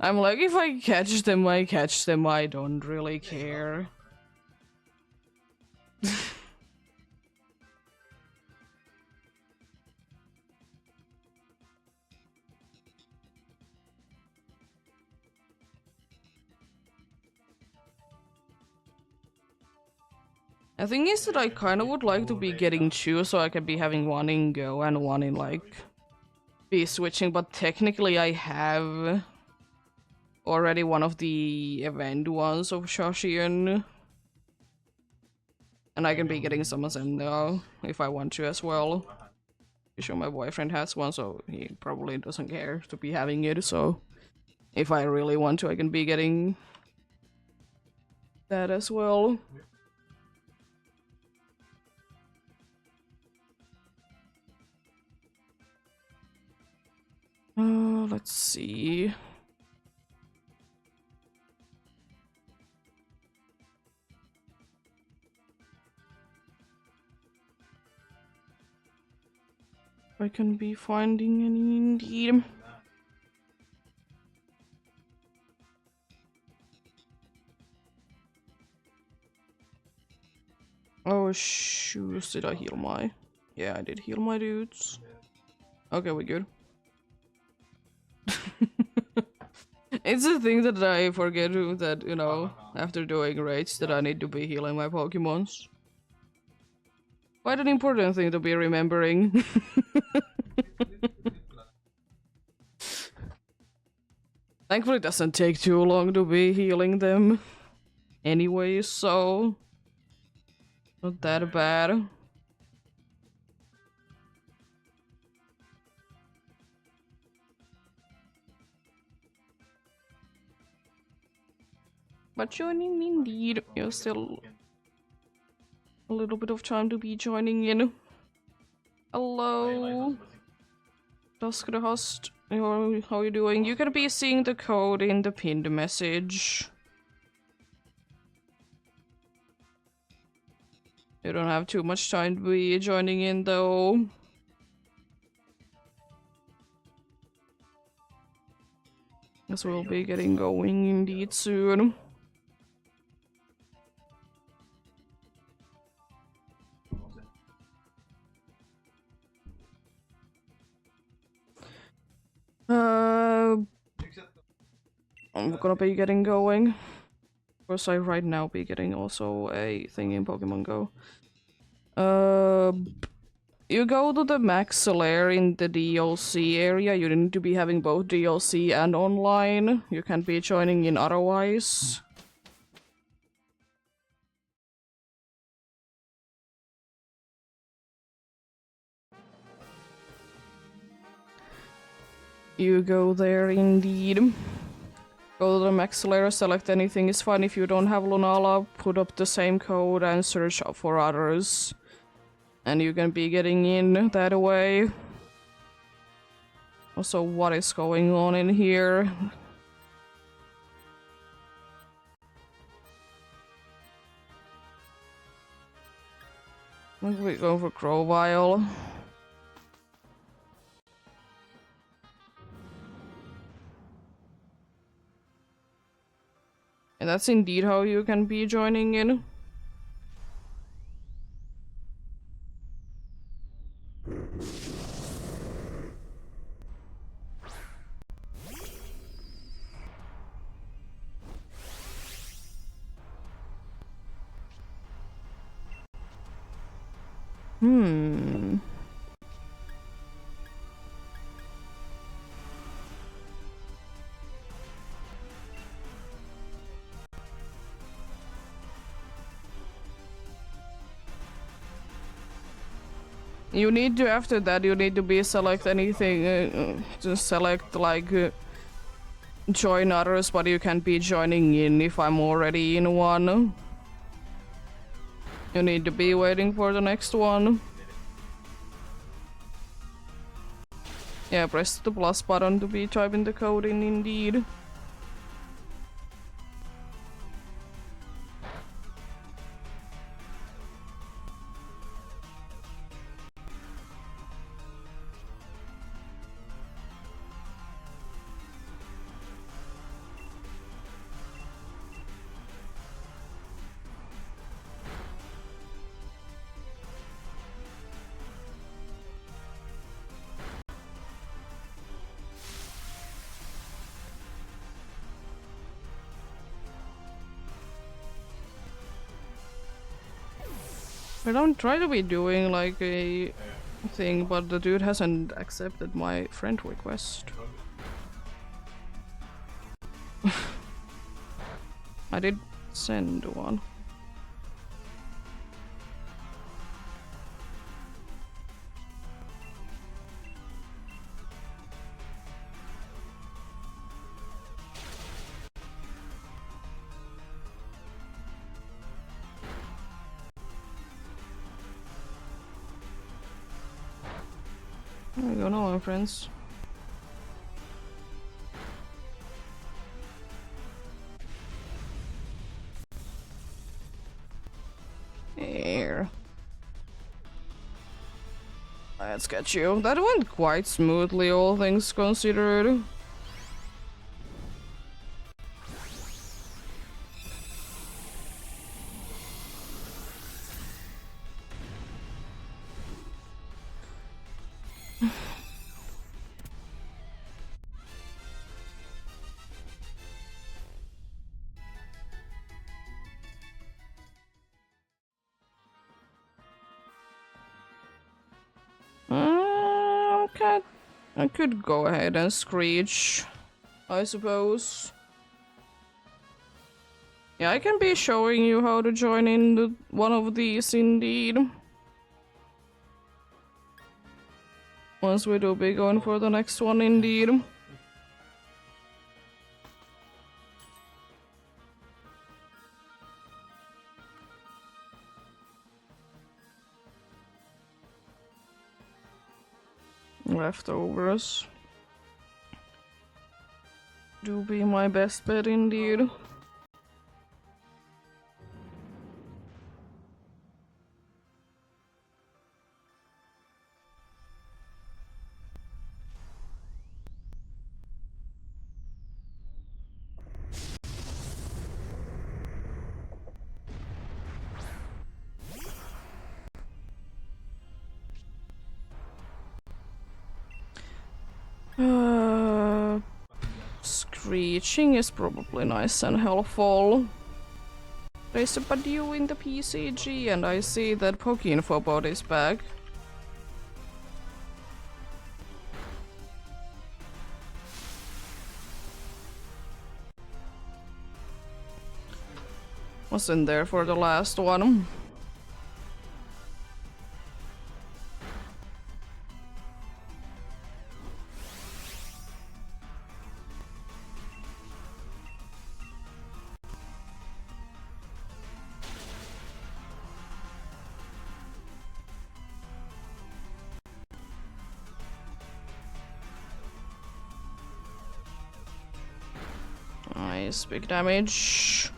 Speaker 1: I'm like, if I catch them, I catch them. I don't really care. The thing is that I kind of would like to be getting two so I can be having one in Go and one in like be switching, but technically I have already one of the event ones of Shashian. And I can be getting some Ascendo if I want to as well. I'm sure my boyfriend has one, so he probably doesn't care to be having it, so if I really want to I can be getting that as well. Let's see. If I can be finding any indeed. Oh shoot, did I heal my... Yeah, I did heal my dudes. Okay, we're good. It's a thing that I forget that, you know, after doing raids that I need to be healing my Pokemons. Quite an important thing to be remembering. Thankfully it doesn't take too long to be healing them. anyway, so not that bad. But joining indeed, you're still a little bit of time to be joining in. Hello, Dusk the host. How are you doing? You're gonna be seeing the code in the pinned message. You don't have too much time to be joining in though. Guess we'll be getting going indeed soon. I'm gonna be getting going. Of course, I right now be getting also a thing in Pokemon Go. You go to the max lair in the DLC area. You need to be having both DLC and online. You can't be joining in otherwise. You go there indeed. Go to the max layer, select anything is fine. If you don't have Lunala, put up the same code and search for others. And you can be getting in that way. Also, what is going on in here? We go for Grovile. And that's indeed how you can be joining in. You need to, after that, you need to be select anything, just select like join others, but you can't be joining in if I'm already in one. You need to be waiting for the next one. Yeah, press the plus button to be typing the code in indeed. I don't try to be doing like a thing, but the dude hasn't accepted my friend request. I did send one. There we go, now I'm friends. Here. Let's get you. That went quite smoothly, all things considered. Okay. I could go ahead and screech, I suppose. Yeah, I can be showing you how to join in one of these indeed. Once we do be going for the next one indeed. Leftovers. Do be my best bet indeed. Screeching is probably nice and helpful. There's a Badu in the PCG and I see that Pokinfobot is back. Wasn't there for the last one. Nice, big damage.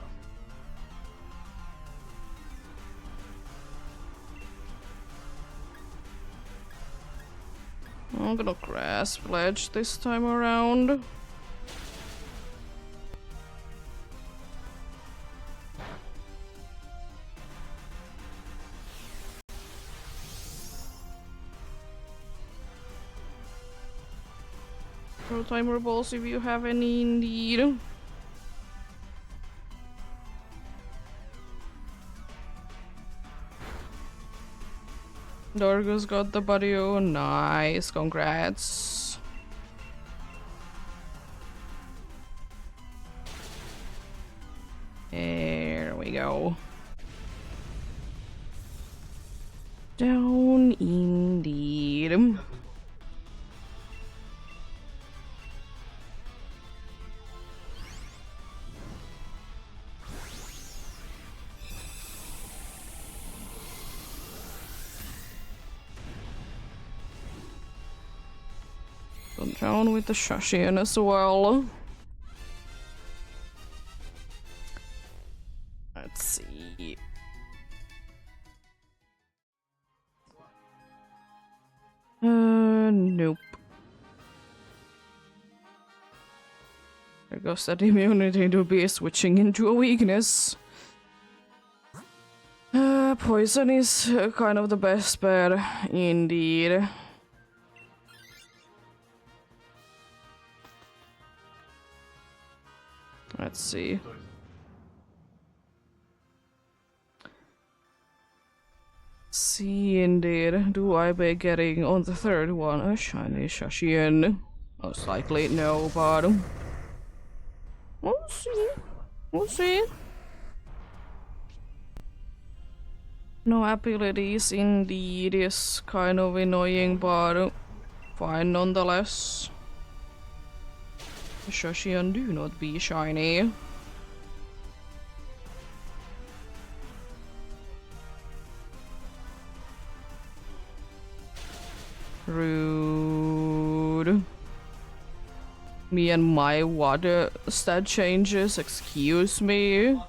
Speaker 1: I'm gonna grass pledge this time around. Throw timer balls if you have any indeed. Dorgo's got the Badu. Nice, congrats. There we go. Down indeed. Down with the Shashian as well. Let's see. Nope. There goes that immunity to be switching into a weakness. Poison is kind of the best bet, indeed. Let's see. See, indeed. Do I be getting on the third one a shiny Shashian? Most likely no, but we'll see. We'll see. No abilities indeed is kind of annoying, but fine nonetheless. Shashian do not be shiny. Rude. Me and my water stat changes, excuse me.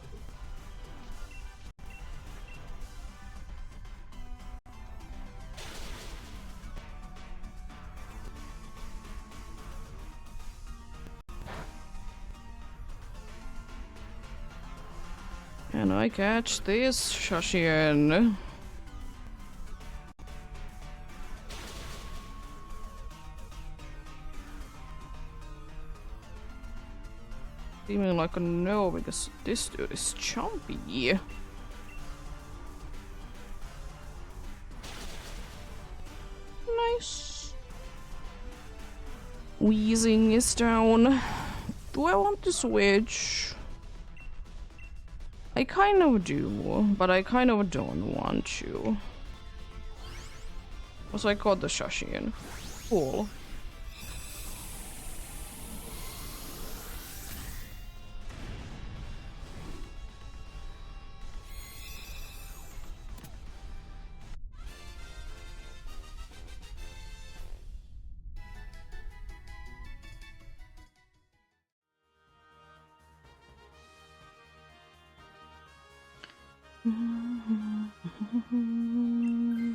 Speaker 1: Can I catch this Shashian? Seeming like a no, because this dude is chompy. Nice. Wheezing is down. Do I want to switch? I kind of do, but I kind of don't want to. Also, I got the Shashin. Cool.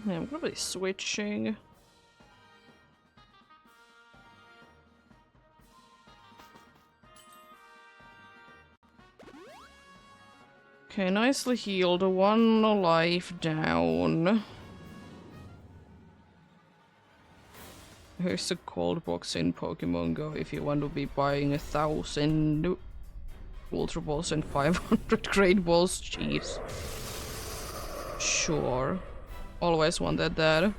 Speaker 1: Yeah, I'm gonna be switching. Okay, nicely healed. 1 life down. Here's a cold box in Pokemon Go if you want to be buying 1,000 Ultra Balls and 500 Great Balls. Jeez. Sure. Always wanted that.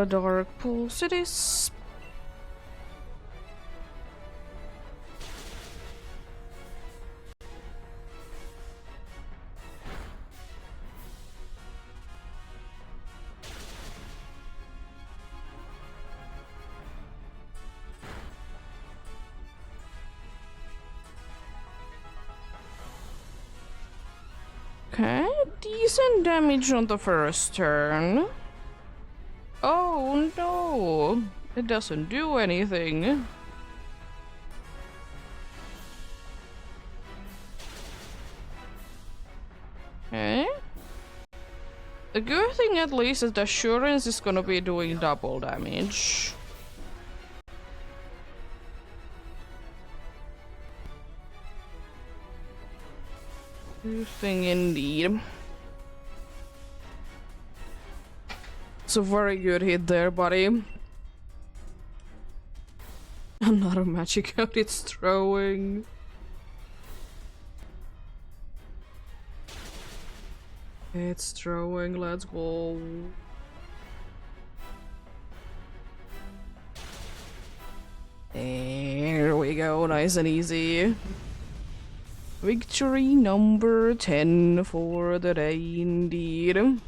Speaker 1: Dark Pulse it is. Okay, decent damage on the first turn. Oh no, it doesn't do anything. Okay. The good thing at least is the Assurance is gonna be doing double damage. Good thing indeed. It's a very good hit there, buddy. Another magic out it's throwing. It's throwing, let's go. There we go, nice and easy. Victory number 10 for the day indeed.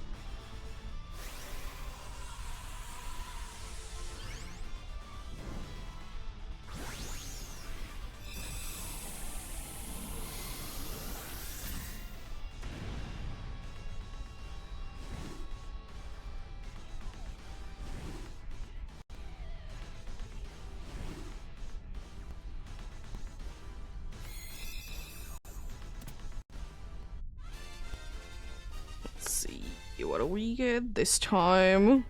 Speaker 1: What do we get this time?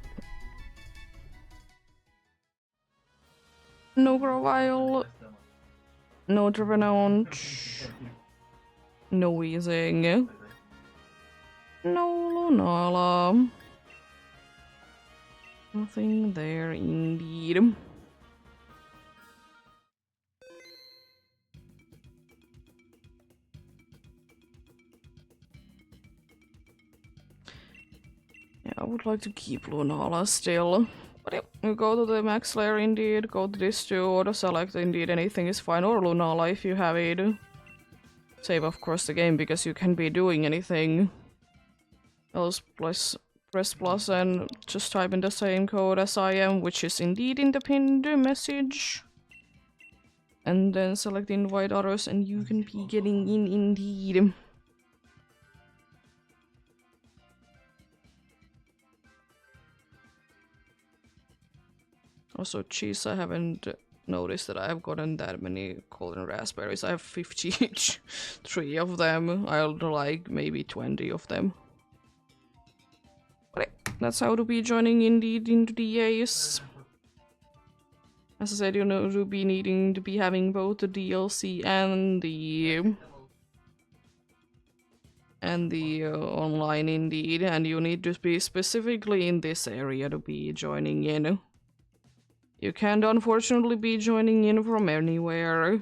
Speaker 1: No Grovile, no Trevenant, no Weezing, no Lunala. Nothing there indeed. Yeah, I would like to keep Lunala still. But yep, you go to the max layer indeed, go to this too, or select indeed anything is fine, or Lunala if you have it. Save of course the game because you can be doing anything. Else press plus and just type in the same code as I am, which is indeed in the pinned message. And then select invite others and you can be getting in indeed. Also, cheese, I haven't noticed that I've gotten that many golden raspberries. I have 50 each. 3 of them. I'll like maybe 20 of them. But that's how to be joining indeed into the EEST. As I said, you know, to be needing to be having both the DLC and the online indeed, and you need to be specifically in this area to be joining in. You can't unfortunately be joining in from anywhere.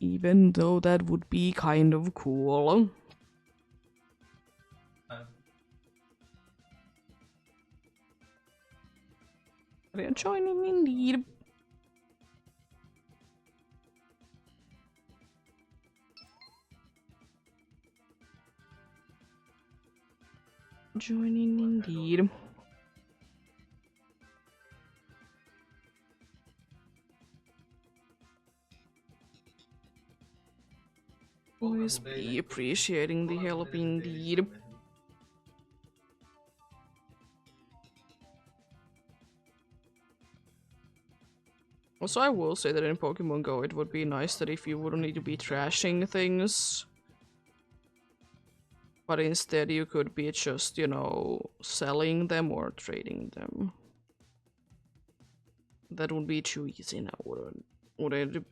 Speaker 1: Even though that would be kind of cool. They're joining indeed. Joining indeed. Always be appreciating the help indeed. Also, I will say that in Pokemon Go it would be nice that if you wouldn't need to be trashing things, but instead you could be just, you know, selling them or trading them. That would be too easy now, would it?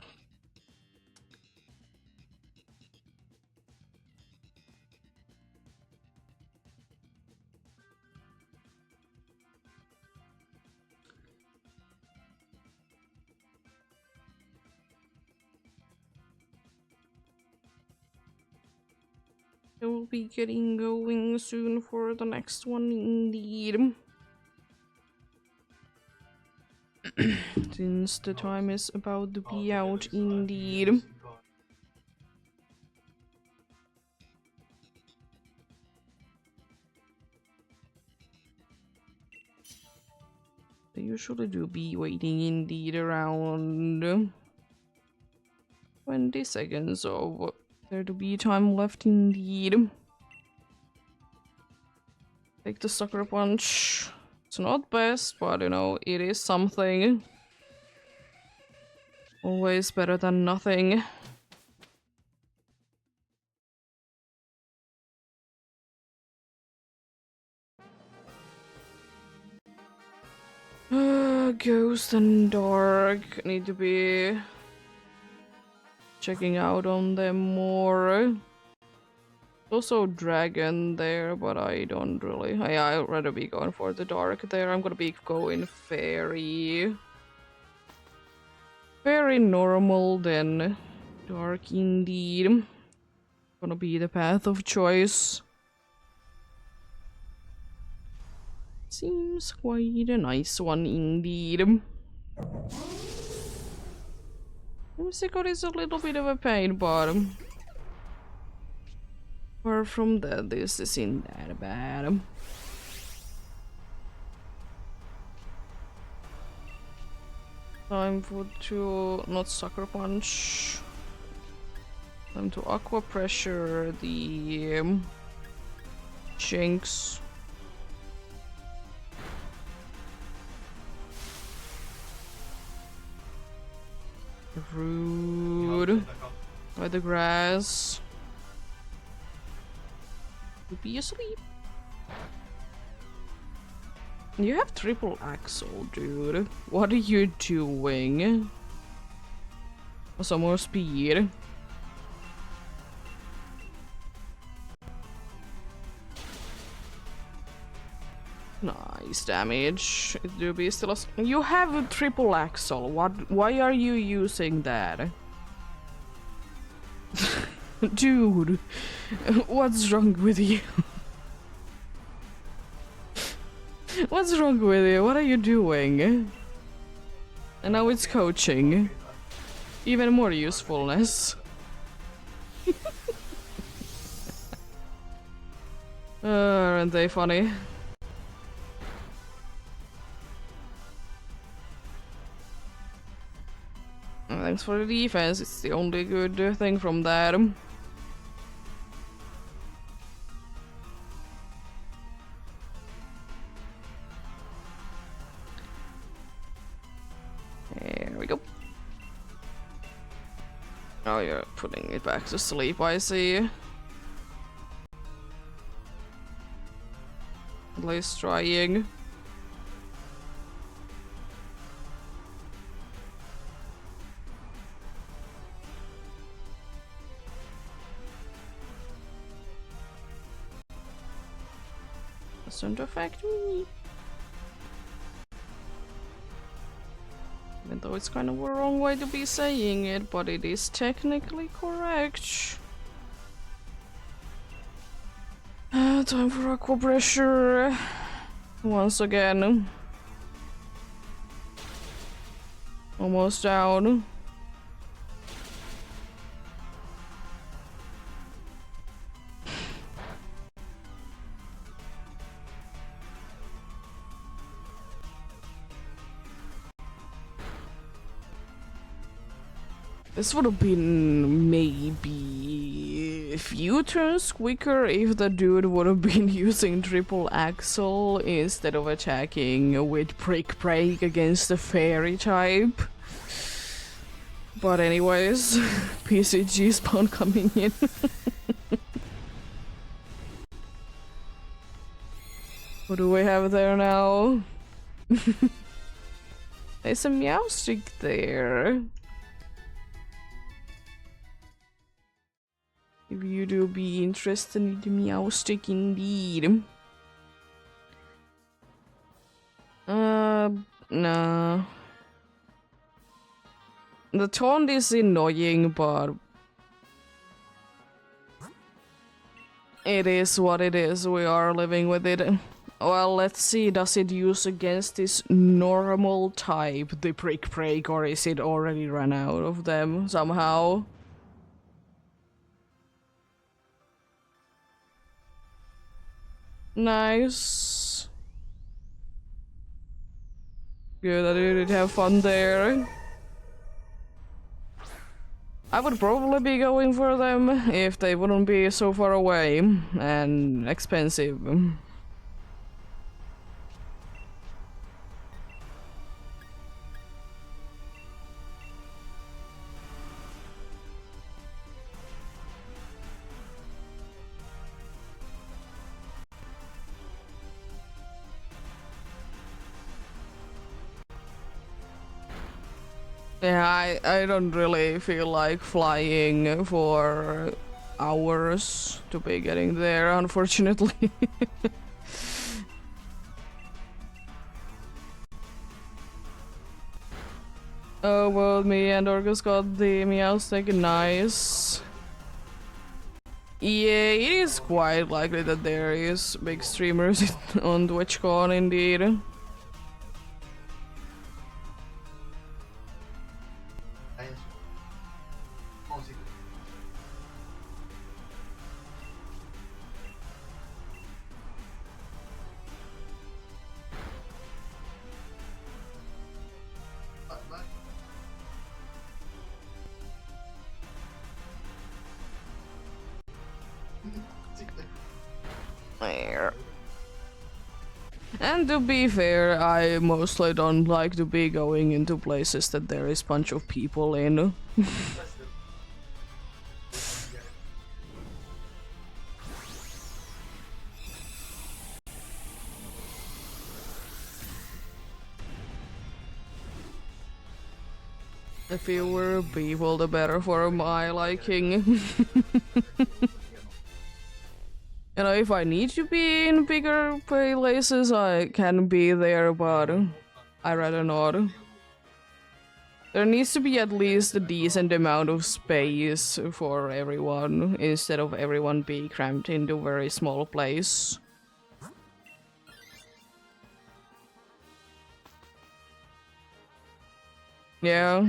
Speaker 1: I will be getting going soon for the next one indeed. Since the time is about to be out indeed. They usually do be waiting indeed around 20 seconds of there to be time left indeed. Take the sucker punch. It's not best, but you know, it is something. Always better than nothing. Ghost and Dark. Need to be checking out on them more. Also Dragon there, but I don't really. I'd rather be going for the Dark there. I'm gonna be going very normal then. Dark indeed. Gonna be the path of choice. Seems quite a nice one indeed. Musical is a little bit of a pain, but apart from that, this isn't that bad. Time to not sucker punch. Time to aqua pressure the Jinx. Rude. By the grass. To be asleep. You have triple axle, dude. What are you doing? Some more speed. Nice damage. It do be still you have a triple axle. Why are you using that? Dude, what's wrong with you? What's wrong with you? What are you doing? And now it's coaching. Even more usefulness. Aren't they funny? Thanks for the defense, it's the only good thing from that. There we go. Oh, you're putting it back to sleep, I see. At least trying. Doesn't affect me. Even though it's kind of a wrong way to be saying it, but it is technically correct. Time for aqua pressure. Once again. Almost down. This would have been maybe a few turns quicker if the dude would have been using triple axle instead of attacking with break against the fairy type. But anyways, PCG spawn coming in. What do we have there now? There's a Meowstick there. If you do be interested in the Meowstick indeed. Nah. The taunt is annoying, but it is what it is. We are living with it. Well, let's see. Does it use against this normal type, the break, or is it already run out of them somehow? Nice. Good, I did have fun there. I would probably be going for them if they wouldn't be so far away and expensive. Yeah, I don't really feel like flying for hours to be getting there, unfortunately. Oh, well, me and Orcus got the Meowstick, nice. Yeah, it is quite likely that there is big streamers on TwitchCon indeed. There. And to be fair, I mostly don't like to be going into places that there is bunch of people in. The fewer people, the better for my liking. You know, if I need to be in bigger places, I can be there, but I'd rather not. There needs to be at least a decent amount of space for everyone, instead of everyone being cramped into a very small place. Yeah.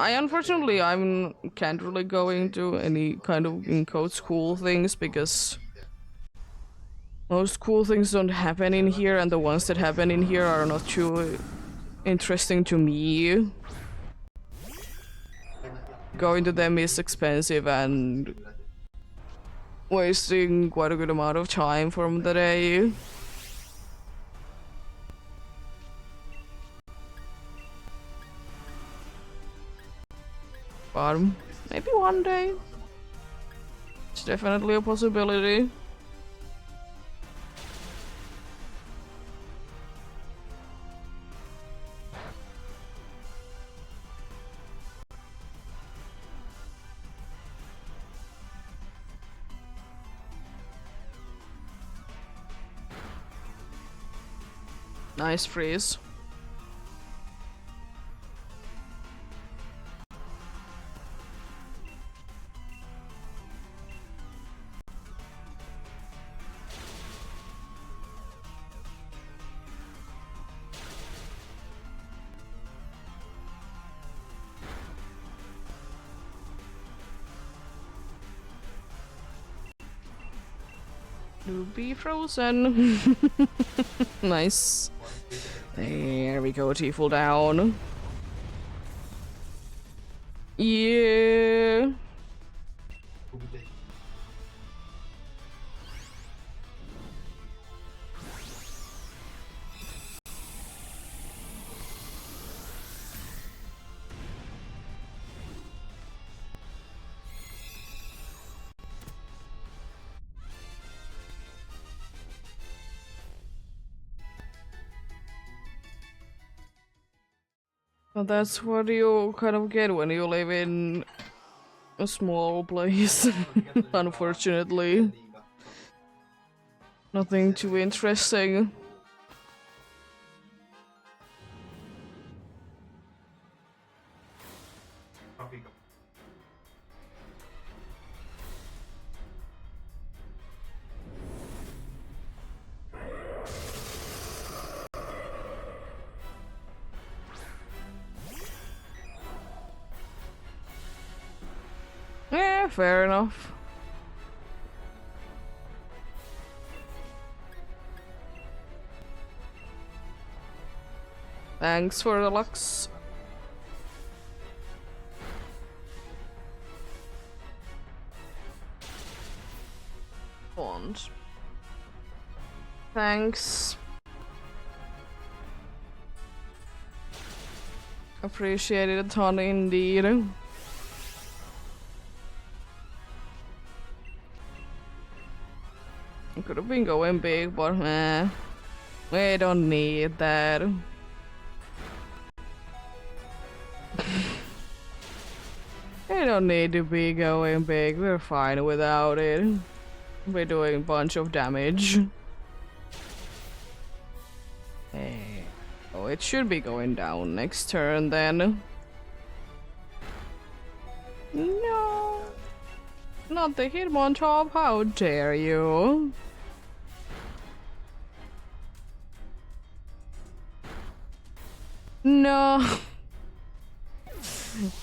Speaker 1: Unfortunately, I can't really go into any kind of, in quotes, cool things, because most cool things don't happen in here, and the ones that happen in here are not too interesting to me. Going to them is expensive and wasting quite a good amount of time from the day. But maybe one day. It's definitely a possibility. Nice freeze. To be frozen. Nice. There we go, T-full down. Yeah. Well, that's what you kind of get when you live in a small place. Unfortunately. Nothing too interesting. Yeah, fair enough. Thanks for the lux. Bond. Thanks. Appreciate it a ton indeed. Could have been going big, but we don't need that. We don't need to be going big, we're fine without it. We're doing a bunch of damage. Oh, it should be going down next turn then. No! Not the Hitmontop, how dare you! No!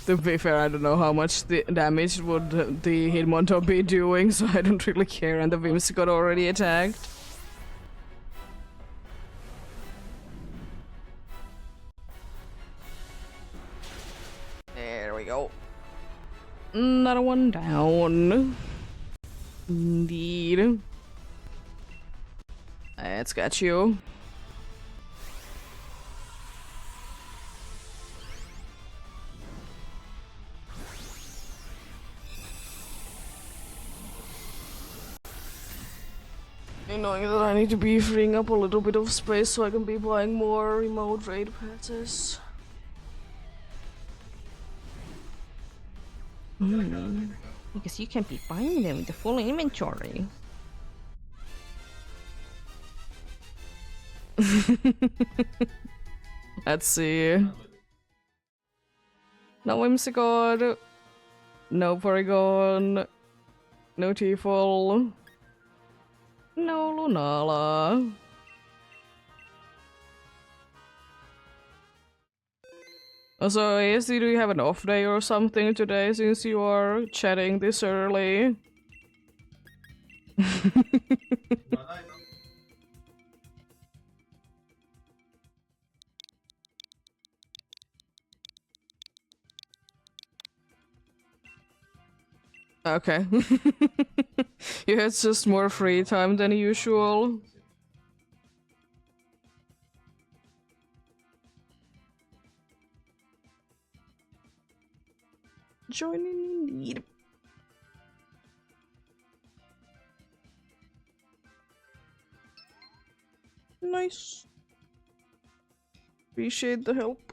Speaker 1: To be fair, I don't know how much the damage would the Hitmontop be doing, so I don't really care, and the Vims got already attacked. There we go. Another one down. Indeed. Let's get you. Knowing that I need to be freeing up a little bit of space so I can be buying more remote raid passes.
Speaker 2: Because you can't be buying them with the full inventory.
Speaker 1: Let's see. No Whimsicott. No Porygon. No T-full. No Lunala. Also, EEST, do you have an off day or something today since you are chatting this early? Okay. You had just more free time than usual. Joining indeed. Nice. Appreciate the help.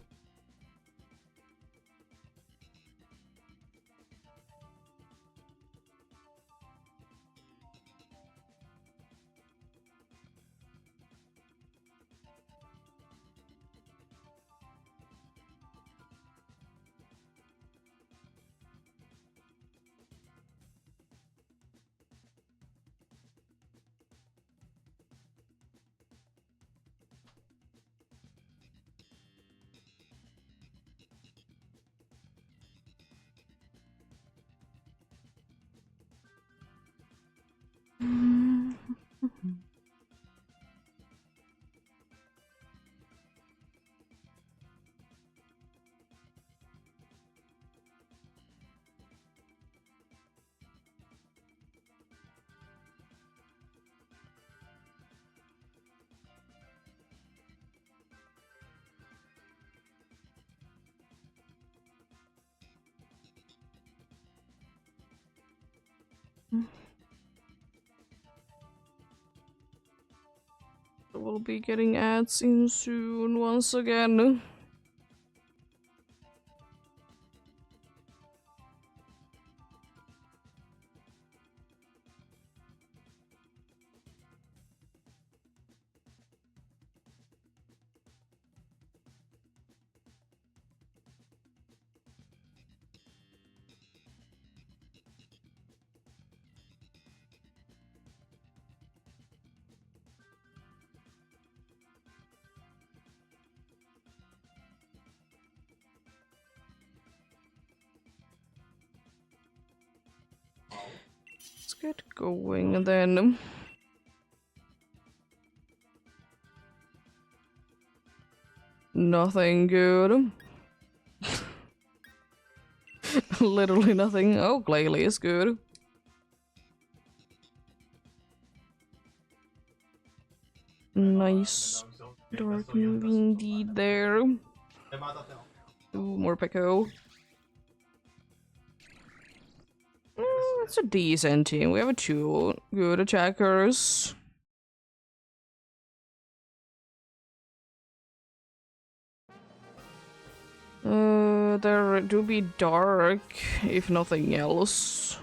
Speaker 1: We'll be getting ads in soon once again. Let's get going then. Nothing good. Literally nothing. Oh, Glalie is good. Nice. Dark move indeed there. Ooh, more Peko. It's a decent team. We have two good attackers. There do be dark, if nothing else.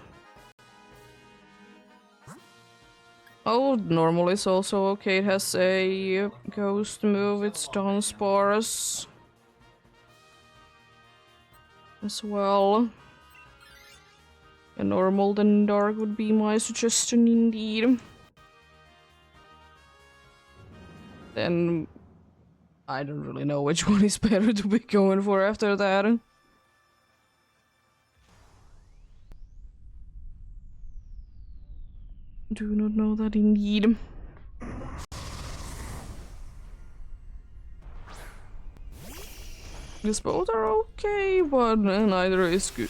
Speaker 1: Oh, normal is also okay. It has a ghost move. It's Dawn Spores as well. A normal then dark would be my suggestion indeed. Then I don't really know which one is better to be going for after that. Do not know that indeed. These both are okay, but neither is good.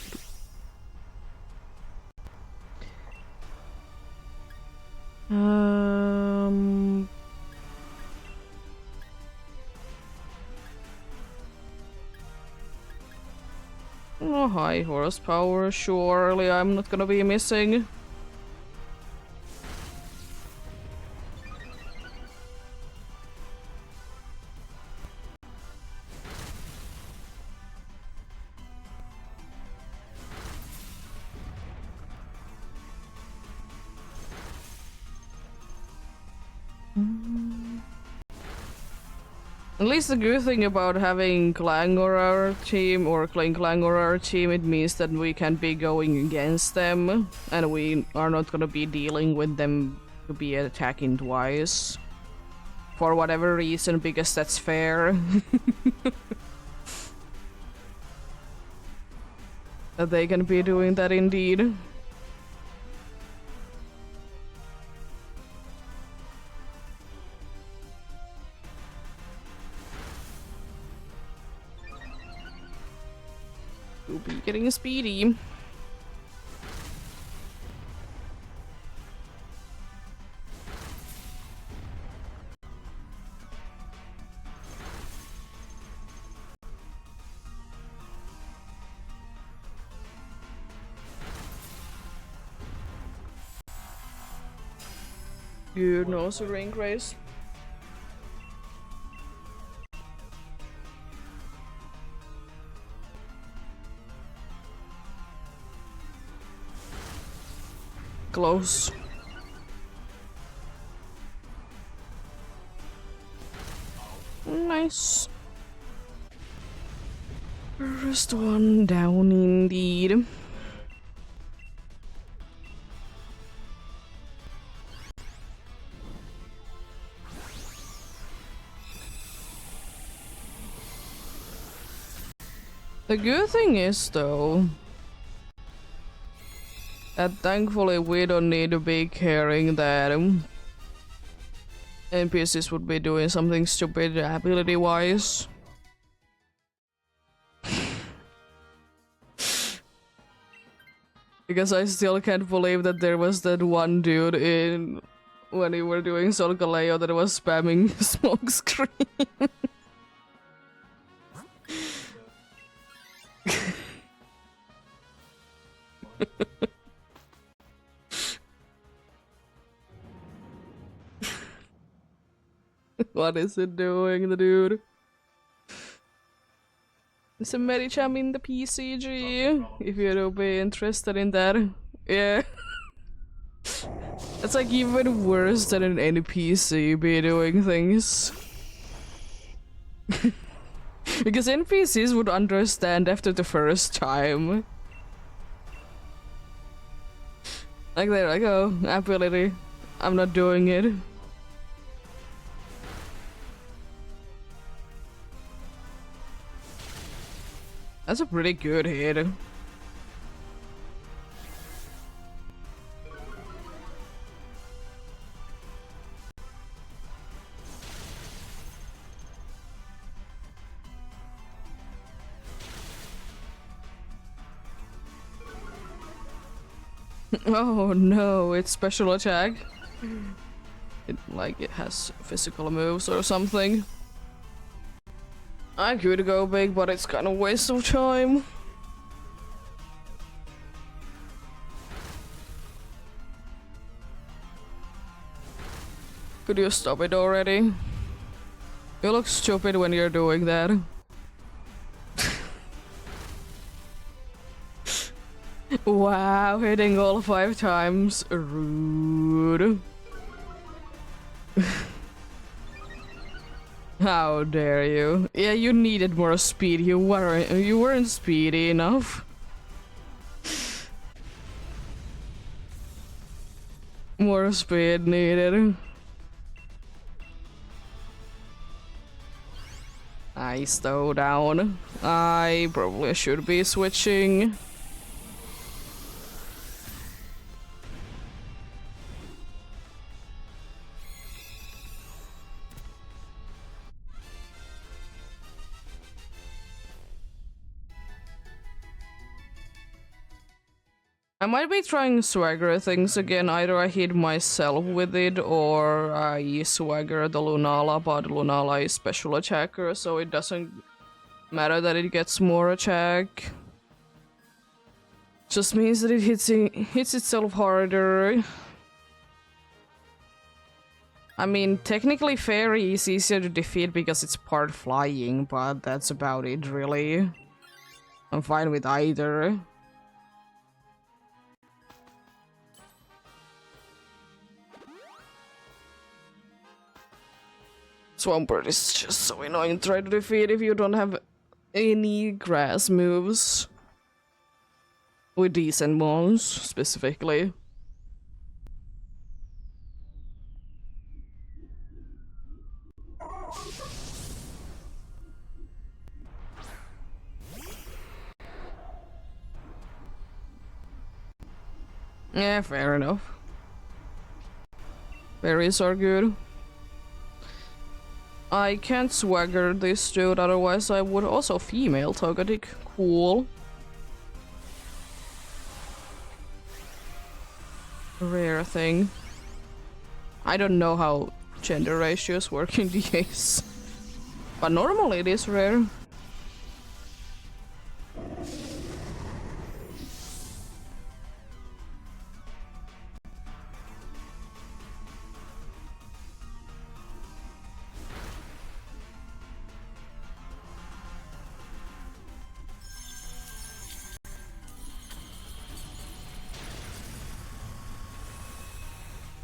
Speaker 1: Oh, high horsepower, surely I'm not gonna be missing. At least the good thing about having Clangor our team, or Clangor our team, it means that we can be going against them, and we are not gonna be dealing with them to be attacking twice. For whatever reason, because that's fair. That they can be doing that indeed. We'll be getting speedy. Good, no ring race. Close. Nice. First one down indeed. The good thing is, though, that thankfully we don't need to be caring that NPCs would be doing something stupid ability-wise. Because I still can't believe that there was that one dude in when we were doing Solgaleo that was spamming smoke screen. What is it doing, the dude? It's a Medicham in the PCG, if you'd be interested in that. Yeah. It's like even worse than an NPC be doing things. Because NPCs would understand after the first time. Like they're like, oh, ability. I'm not doing it. That's a pretty good hit. Oh no, it's special attack. It has physical moves or something. I could go big, but it's kind of waste of time. Could you stop it already? You look stupid when you're doing that. Wow, hitting all 5 times. Rude. How dare you? Yeah, you needed more speed. You weren't speedy enough. More speed needed. I slow down. I probably should be switching. I might be trying swagger things again. Either I hit myself with it or I swagger the Lunala, but Lunala is special attacker, so it doesn't matter that it gets more attack. Just means that it hits itself harder. I mean, technically Fairy is easier to defeat because it's part flying, but that's about it really. I'm fine with either. Swampert is just so annoying to try to defeat if you don't have any grass moves. With decent ones, specifically. Yeah, fair enough. Berries are good. I can't swagger this dude, otherwise I would also female Togetic. Cool. Rare thing. I don't know how gender ratios work in DAs, but normally it is rare.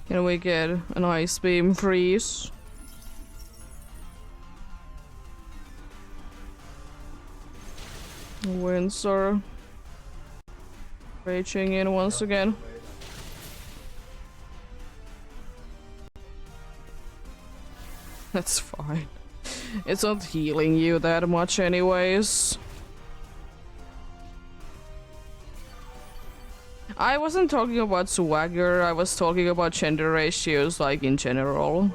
Speaker 1: Can we get an Ice Beam freeze? Winds are raging in once again. That's fine. It's not healing you that much anyways. I wasn't talking about swagger, I was talking about gender ratios, like, in general.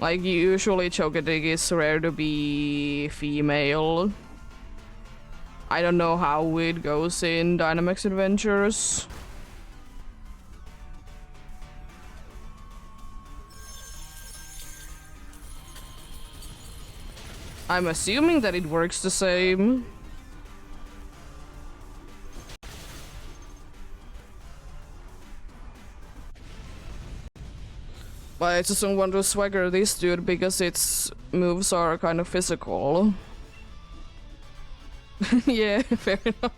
Speaker 1: Like, usually Chogetic is rare to be female. I don't know how it goes in Dynamax Adventures. I'm assuming that it works the same. I just don't want to swagger this dude because its moves are kind of physical. Yeah, fair enough.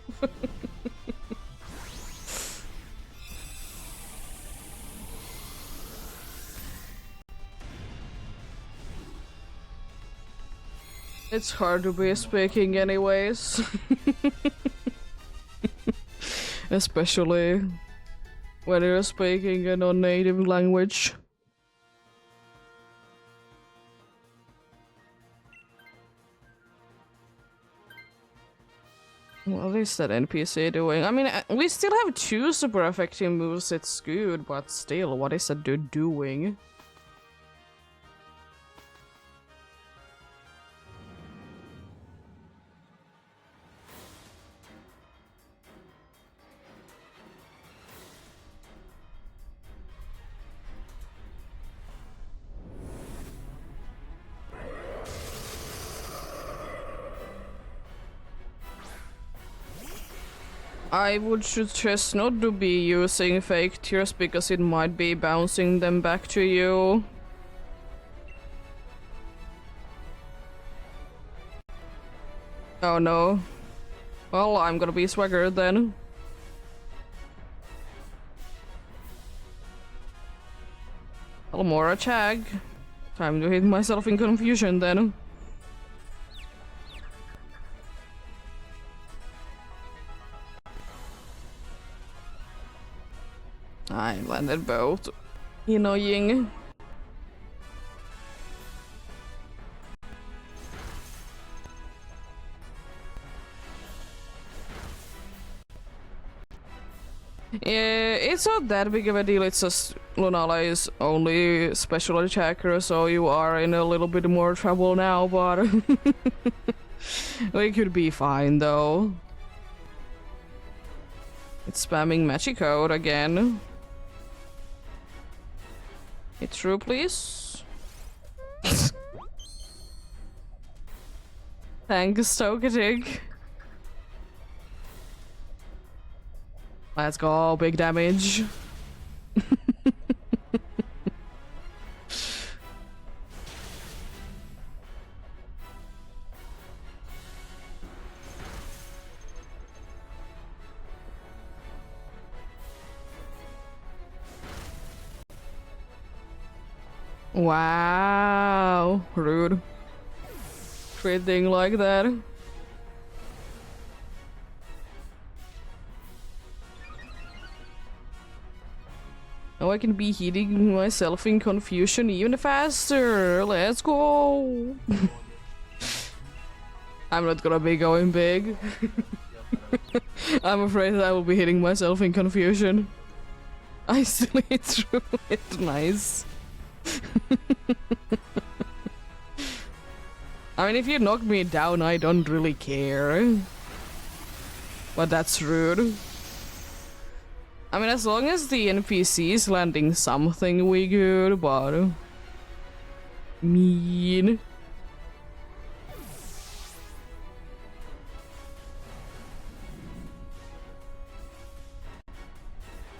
Speaker 1: It's hard to be speaking anyways. Especially when you're speaking a non-native language. What is that NPC doing? I mean, we still have 2 super effective moves, it's good, but still, what is that dude doing? I would suggest not to be using fake tears because it might be bouncing them back to you. Oh no. Well, I'm gonna be swaggered then. Well, more attack. Time to hit myself in confusion then. I landed both. Annoying. Yeah, it's not that big of a deal, it's just Lunala is only special attacker, so you are in a little bit more trouble now, but we could be fine though. It's spamming magic code again. It's true, please. Thanks, Tokatic. Let's go, big damage. Wow, rude. Treating like that. Now I can be hitting myself in confusion even faster. Let's go. I'm not gonna be going big. I'm afraid that I will be hitting myself in confusion. I still hit through it. Nice. I mean, if you knock me down, I don't really care. But that's rude. I mean, as long as the NPC is landing something, we good, but... mean.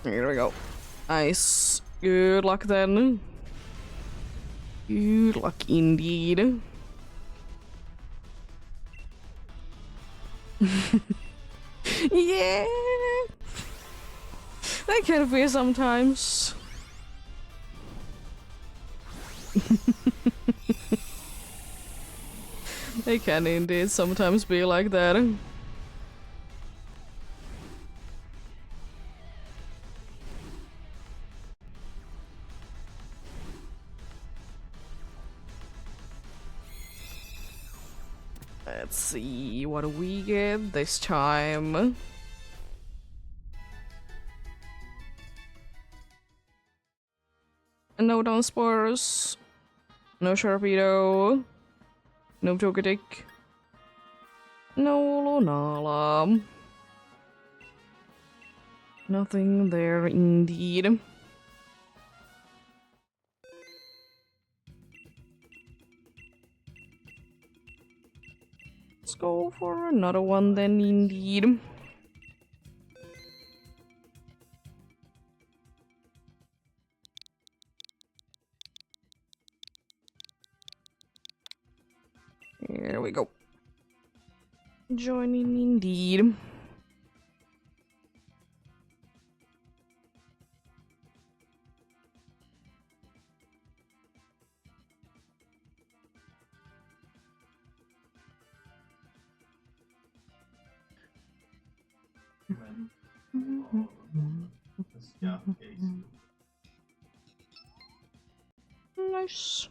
Speaker 1: Here we go. Nice. Good luck then. Good luck indeed. Yeah! They can be sometimes. They can indeed sometimes be like that. Let's see what do we get this time. No down spores. No Sharpedo. No Togetic. No Lunala. Nothing there indeed. Let's go for another one then indeed. Here we go. Joining indeed. Nice.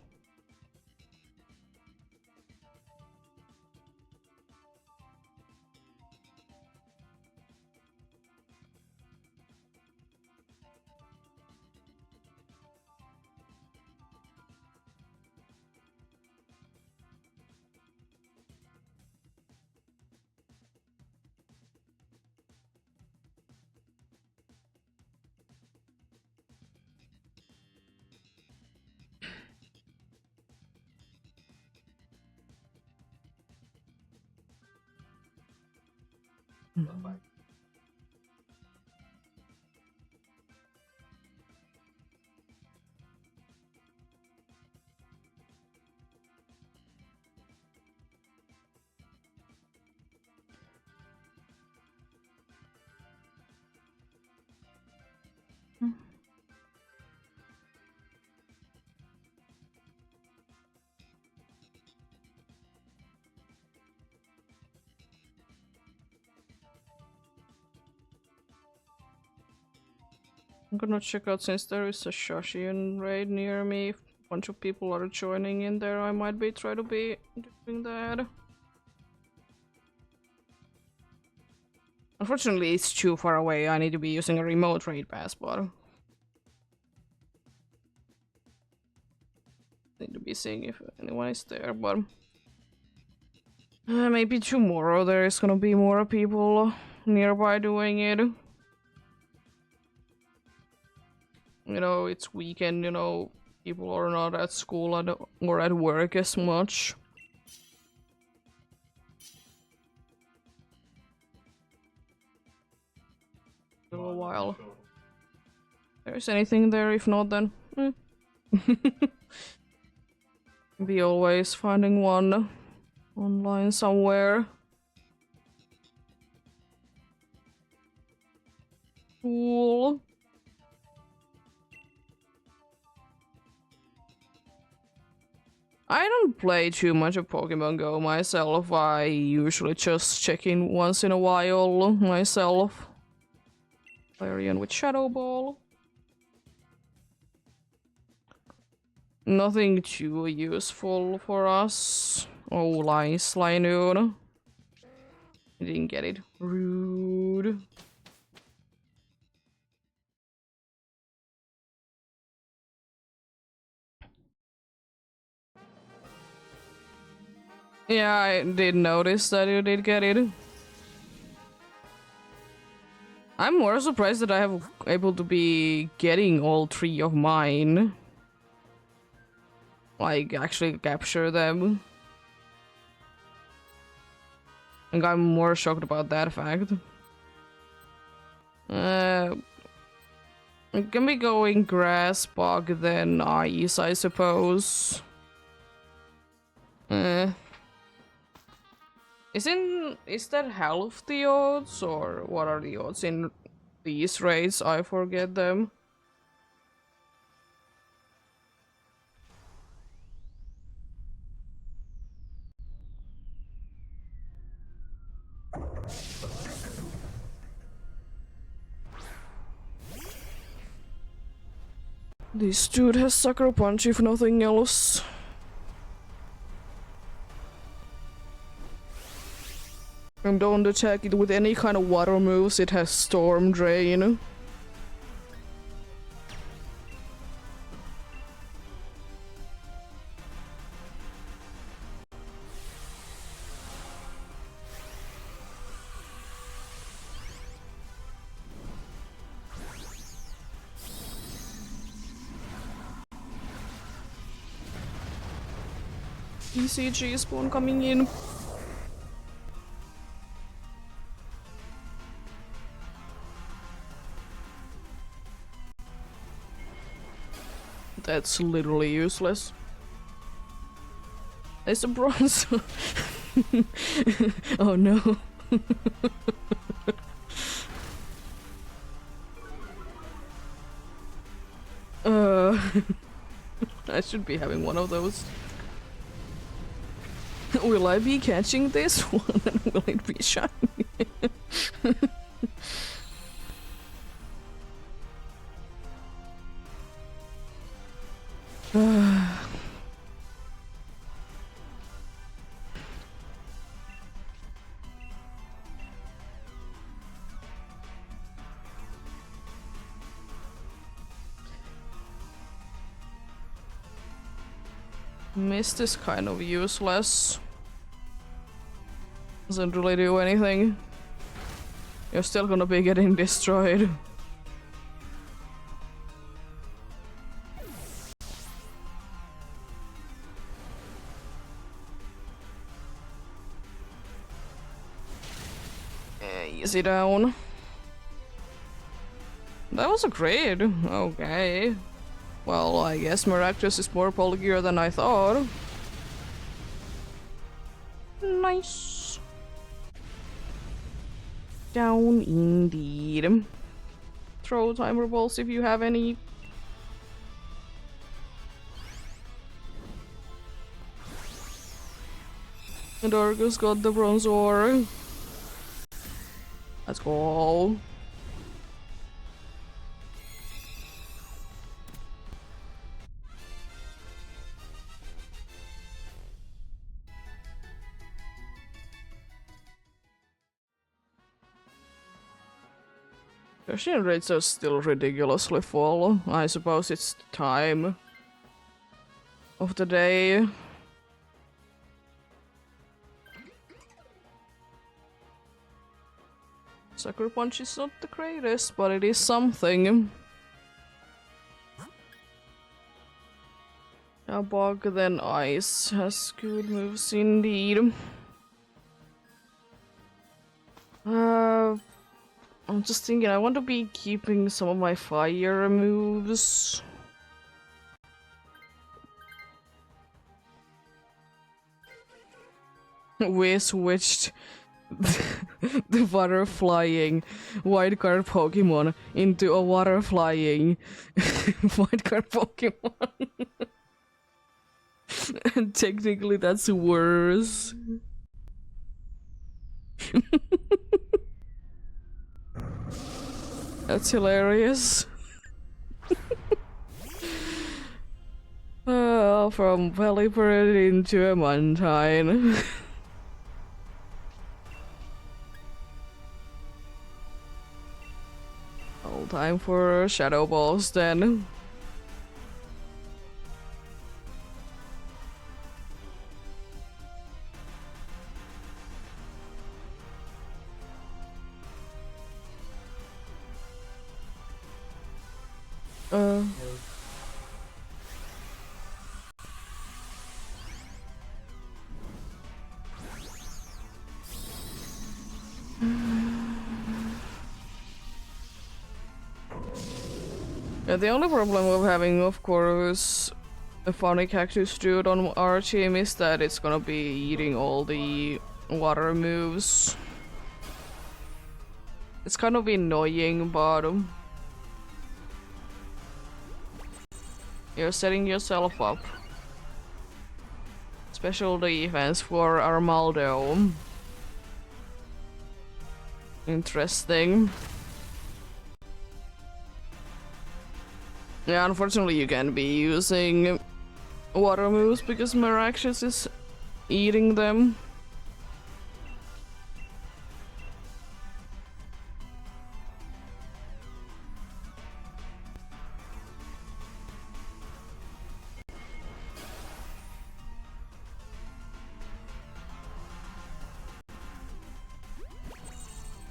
Speaker 1: I'm gonna check out since there is a Shashian raid near me. If a bunch of people are joining in there, I might be try to be doing that. Unfortunately, it's too far away. I need to be using a remote raid pass, but need to be seeing if anyone is there. But maybe tomorrow there is gonna be more people nearby doing it. You know, it's weekend, you know, people are not at school or at work as much. A little while. There's anything there, if not then... Be always finding one online somewhere. Cool. I don't play too much of Pokemon Go myself. I usually just check in once in a while myself. Larian with Shadow Ball. Nothing too useful for us. Oh, nice, Linoon. I didn't get it. Rude. Yeah, I did notice that you did get it. I'm more surprised that I have able to be getting all 3 of mine. Like, actually capture them. And I'm more shocked about that fact. It can be going grass, bug, then ice, I suppose. Is that half the odds, or what are the odds in these raids? I forget them. This dude has Sucker Punch if nothing else. And don't attack it with any kind of water moves, it has Storm Drain. ECG spawn coming in. That's literally useless. It's a bronze. Oh no. I should be having one of those. Will I be catching this one and will it be shiny? Mist is kind of useless. Doesn't really do anything. You're still gonna be getting destroyed. Easy down. That was a crit. Okay. Well, I guess Maractus is more polygear than I thought. Nice. Down indeed. Throw timer balls if you have any. And Argus got the bronze ore. Let's go. Conversion rates are still ridiculously full. I suppose it's the time of the day. Sucker Punch is not the greatest, but it is something. A bug then ice has good moves indeed. I'm just thinking I want to be keeping some of my fire moves. We switched the water flying white card Pokemon into a water flying white card Pokemon. And technically that's worse. That's hilarious. From Pelipper into a Mantine. All time for Shadow Balls then. Yeah, the only problem with having, of course, a funny cactus dude on our team is that it's gonna be eating all the water moves. It's kind of annoying, but you're setting yourself up. Special defense for Armaldo. Interesting. Yeah, unfortunately you can't be using water moves because Maractus is eating them.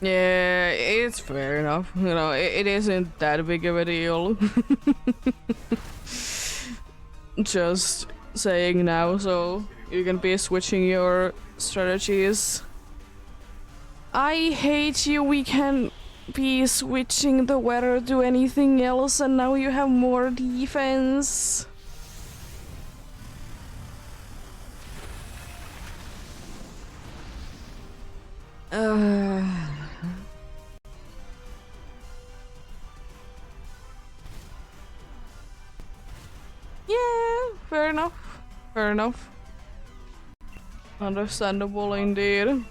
Speaker 1: Yeah, it's fair enough. You know, it isn't that big of a deal. Just saying now, so you can be switching your strategies. I hate you, we can be switching the weather to anything else and now you have more defense. Uh... Yeah, fair enough. Fair enough. Understandable indeed.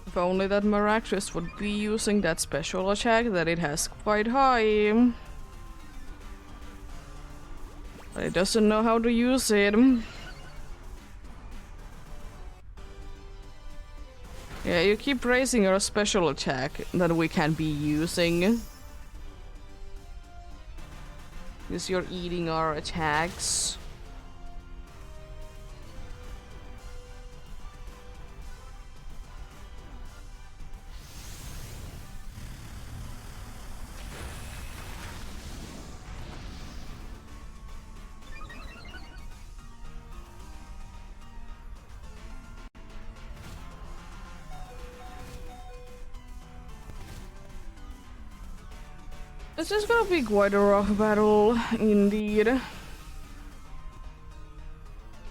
Speaker 1: If only that Maractus would be using that special attack that it has quite high. But it doesn't know how to use it. Yeah, you keep raising your special attack that we can be using. Because you're eating our attacks. This is gonna be quite a rough battle, indeed.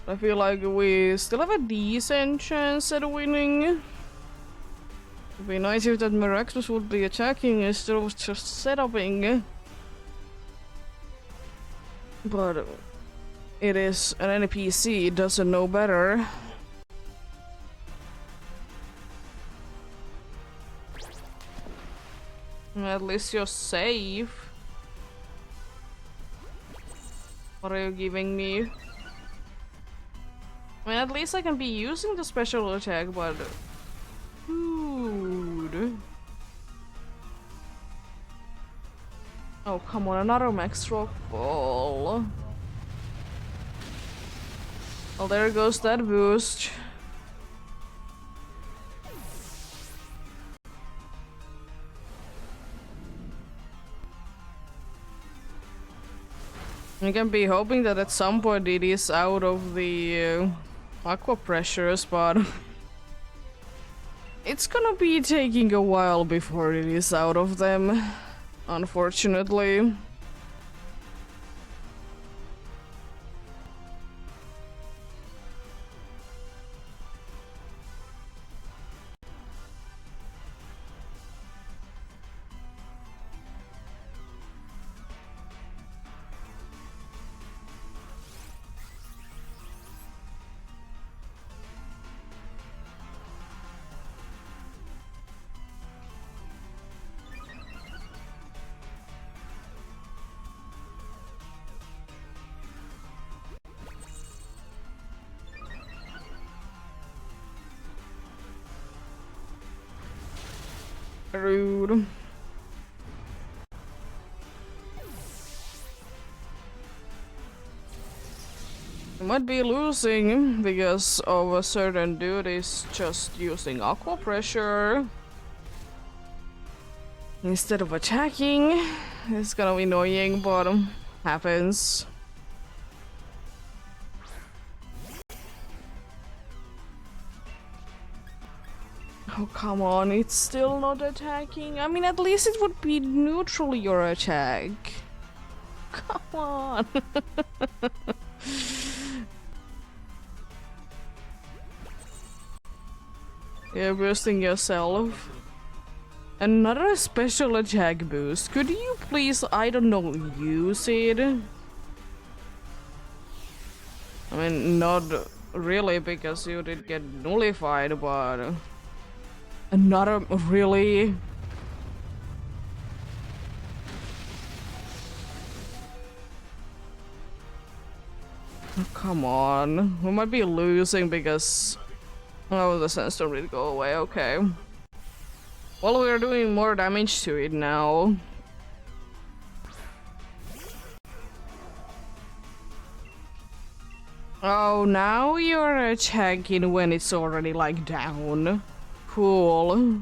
Speaker 1: I feel like we still have a decent chance at winning. It'd be nice if that Miraculous would be attacking instead of just setuping. But it is an NPC, it doesn't know better. At least you're safe. What are you giving me? I mean, at least I can be using the special attack, but... Dude. Oh, come on, another max rock ball. Well, there goes that boost. I can be hoping that at some point it is out of the aqua pressures, but it's gonna be taking a while before it is out of them, unfortunately. Rude. I might be losing because of a certain dude is just using aqua pressure instead of attacking. It's gonna be annoying, but happens. Oh, come on, it's still not attacking. I mean, at least it would be neutral, your attack. Come on. You're boosting yourself. Another special attack boost. Could you please, I don't know, use it? I mean, not really, because you did get nullified, but... Another, really? Oh, come on. We might be losing because... Oh, the sense don't really go away, okay. Well, we're doing more damage to it now. Oh, now you're attacking when it's already, like, down. Cool.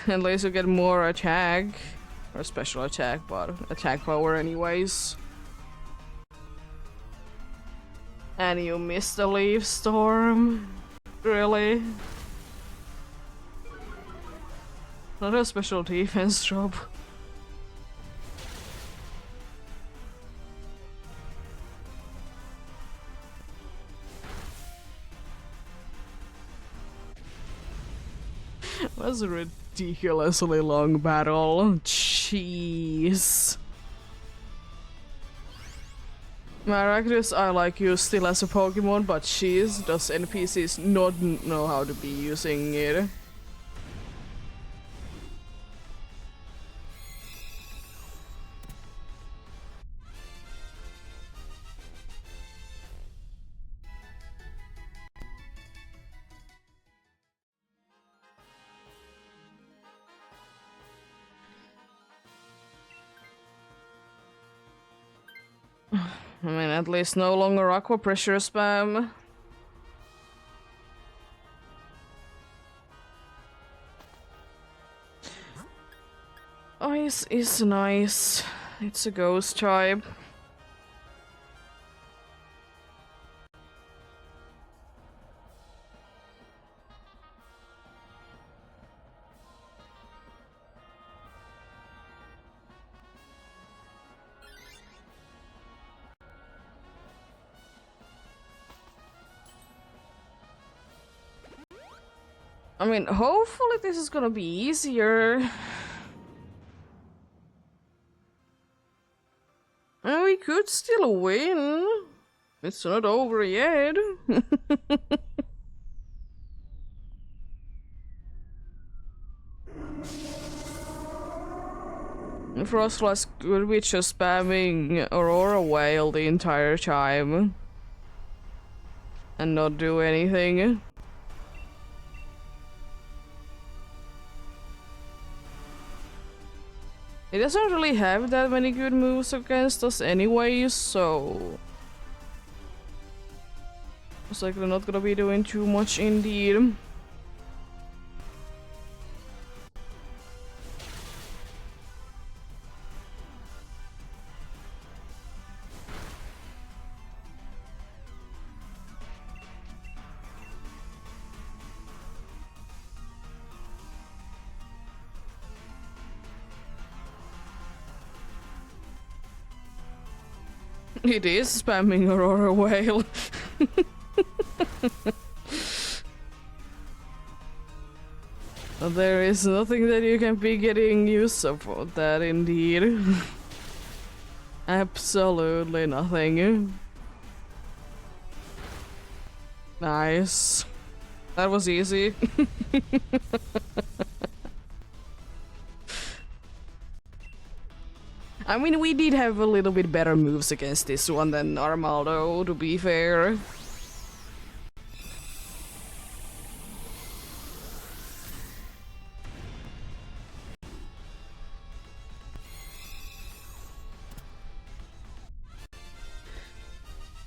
Speaker 1: At least you get more attack. Or special attack, but attack power anyways. And you missed the leaf storm? Really? Not a special defense job. That's a ridiculously long battle. Jeez. Maractus, I like you still as a Pokemon, but jeez, does NPCs not know how to be using it? I mean, at least no longer aqua pressure spam. Ice is nice. It's a ghost type. I mean, hopefully this is gonna be easier. And we could still win. It's not over yet. Frostlass could be just spamming Aurora Whale the entire time. And not do anything. It doesn't really have that many good moves against us anyway, so... It's like they're not gonna be doing too much indeed. It is spamming Aurora Whale. There is nothing that you can be getting used of for that indeed. Absolutely nothing. Nice. That was easy. I mean, we did have a little bit better moves against this one than Armaldo, to be fair.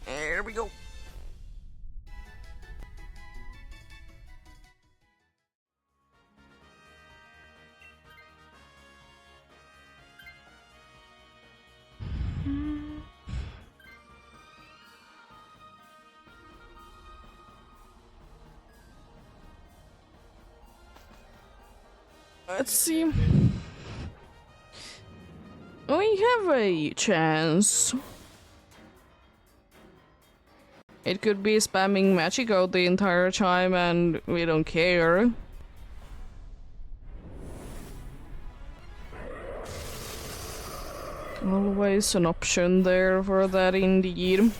Speaker 1: There we go. Let's see. We have a chance. It could be spamming Magico the entire time and we don't care. Always an option there for that indeed.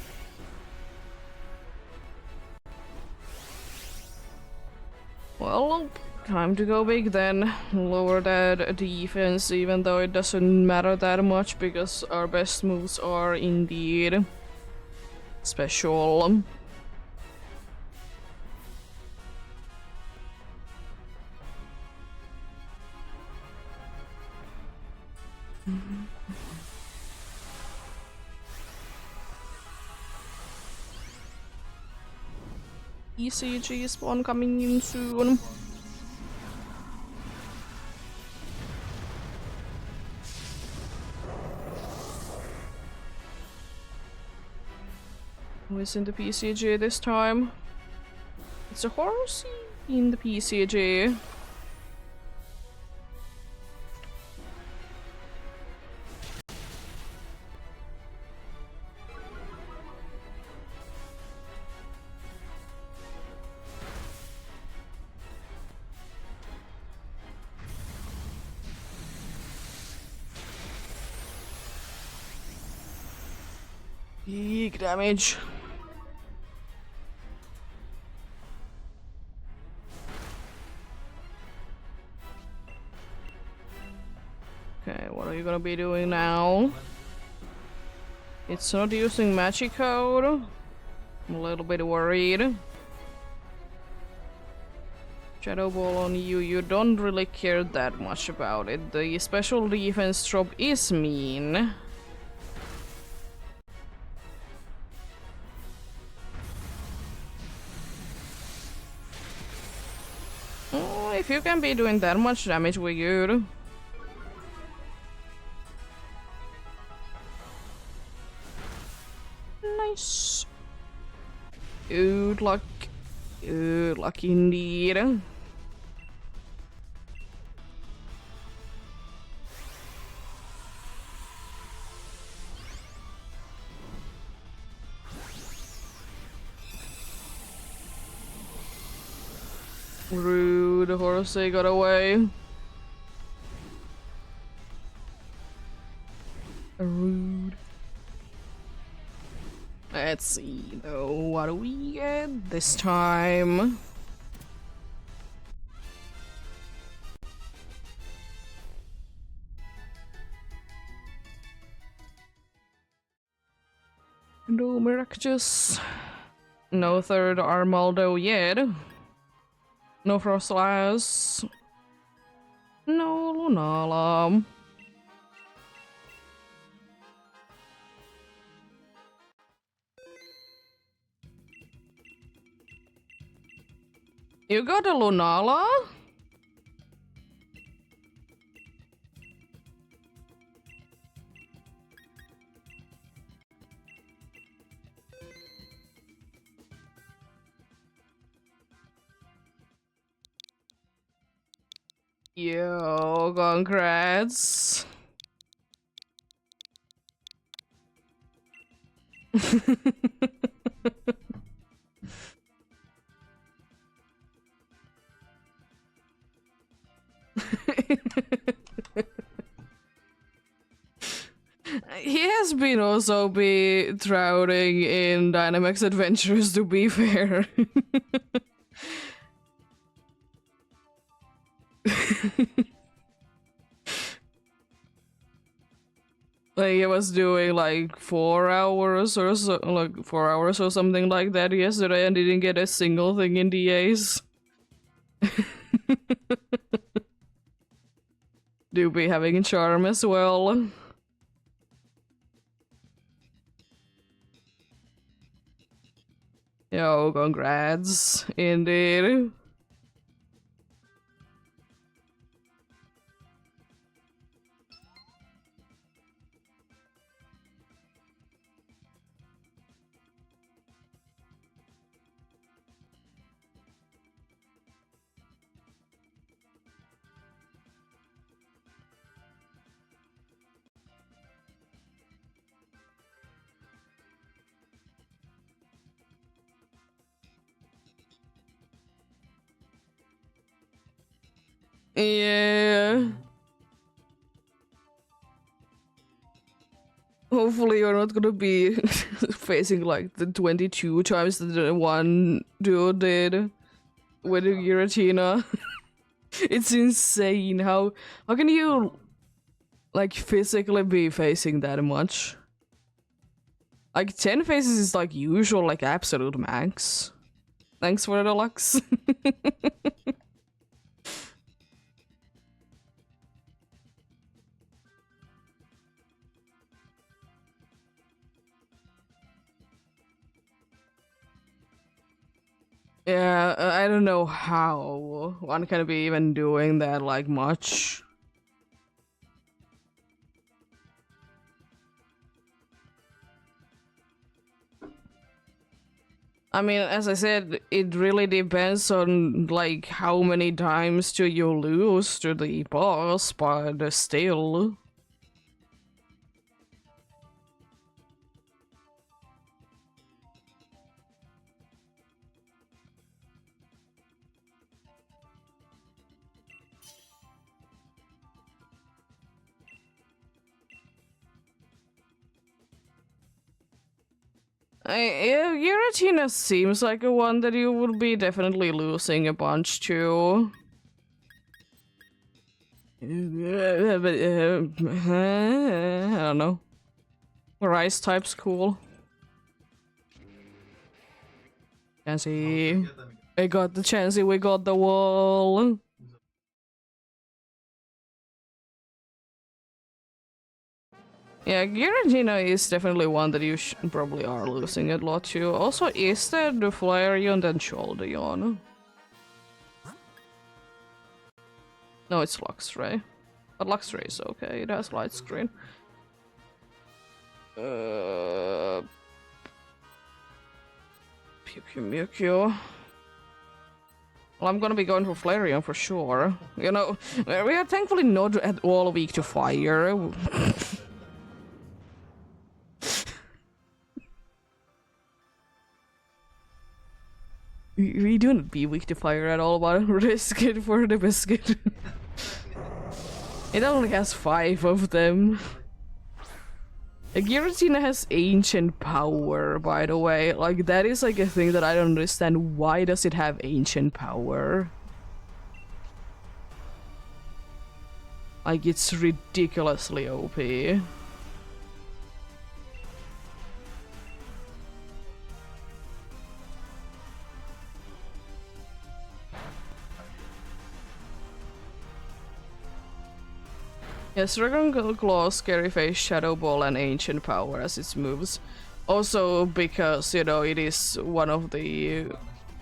Speaker 1: Well, time to go big then. Lower that defense, even though it doesn't matter that much because our best moves are indeed special. ECG spawn coming in soon. Who is in the PCG this time? It's a Horsey in the PCG. weak damage. Okay, what are you gonna be doing now? It's not using magic code. I'm a little bit worried. Shadow Ball on you, you don't really care that much about it. The special defense drop is mean. Oh, if you can be doing that much damage, we're good. Nice. Good luck. Good luck indeed. Rude, Horsey got away. Rude. Let's see though, what do we get this time? No Miraculous. No third Armaldo yet. No Frostlass. No Lunala. You got a Lunala? Yo, congrats. He has been also be drowning in Dynamax Adventures, to be fair. Like he was doing like 4 hours or so, like 4 hours or something like that yesterday and didn't get a single thing in DAs. Do be having charm as well. Yo, congrats, indeed. Yeah. Hopefully you're not gonna be facing like the 22 times that the one dude did with Giratina. It's insane how can you like physically be facing that much? Like 10 faces is like usual, like absolute max. Thanks for the lux. Yeah, I don't know how one can be even doing that like much. I mean, as I said, it really depends on like how many times do you lose to the boss, but still. Giratina seems like a one that you would be definitely losing a bunch to. I don't know. Rice type's cool. Chansey. We got the Chansey, we got the wall. Yeah, Giratina is definitely one that you probably are losing a lot to. Also, EEST, the Flareon, then Choldeon. No, it's Luxray. But Luxray is okay, it has light screen. Mewtwo, Mewtwo. Well, I'm gonna be going for Flareon for sure. You know, we are thankfully not at all weak to fire. We do not be weak to fire at all, but risk it for the biscuit. It only has 5 of them. Giratina has ancient power, by the way. Like, that is like a thing that I don't understand. Why does it have ancient power? Like, it's ridiculously OP. Yes, Dragon Claw, Scary Face, Shadow Ball, and Ancient Power as its moves. Also because, you know, it is one of the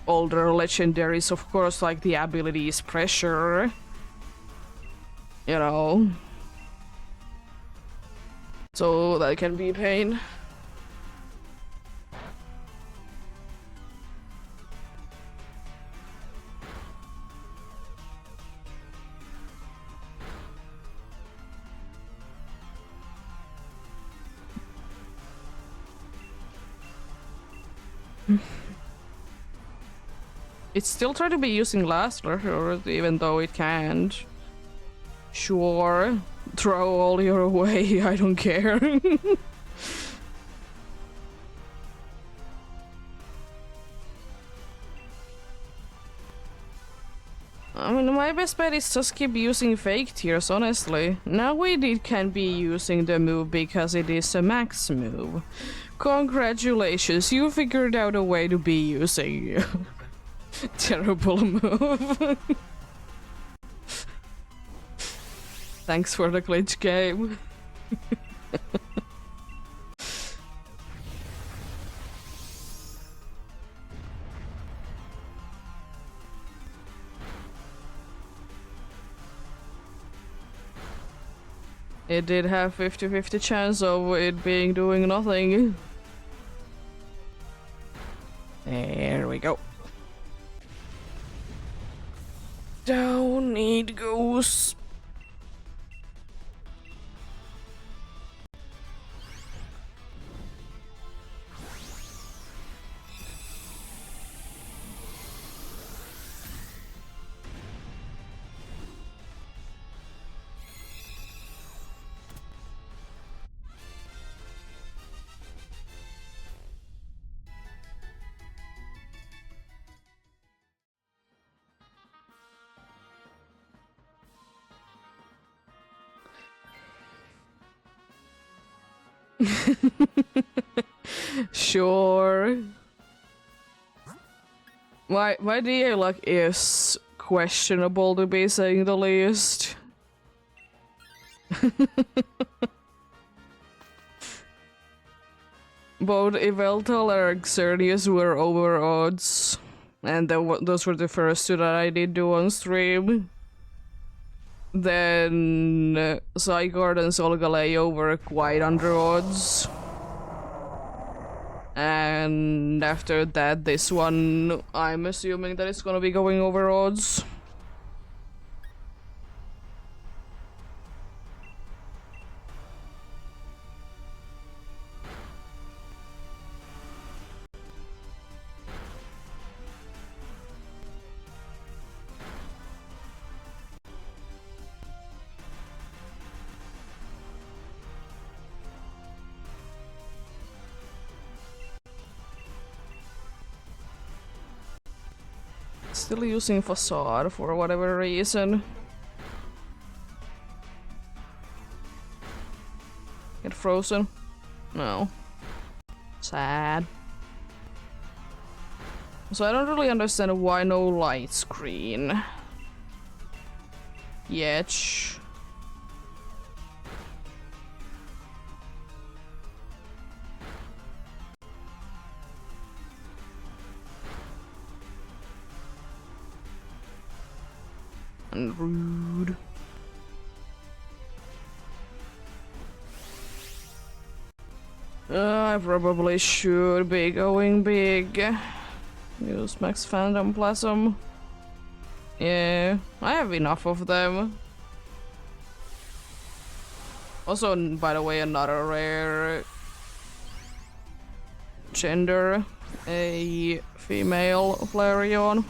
Speaker 1: older legendaries, of course, like the ability is Pressure. You know. So that can be a pain. It's still trying to be using Lastler, even though it can't. Sure, throw all your way, I don't care. I mean, my best bet is just keep using fake tears, honestly. Now it can be using the move because it is a max move. Congratulations, you figured out a way to be using terrible move. Thanks for the glitch game. It did have 50-50 chance of it being doing nothing. There we go. Down it goes. Sure. My DA luck is questionable, to be saying the least. Both Yveltal and Xerneas were over odds, and those were the first two that I did do on stream. Then Zygarde and Solgaleo were quite under odds. And after that, this one, I'm assuming that it's gonna be going over odds. Still using facade for whatever reason. Get frozen? No. Sad. So I don't really understand why no light screen. Yet. And rude. I probably should be going big. Use Max Phantom Plasm. Yeah, I have enough of them. Also, by the way, another rare gender, a female Flareon.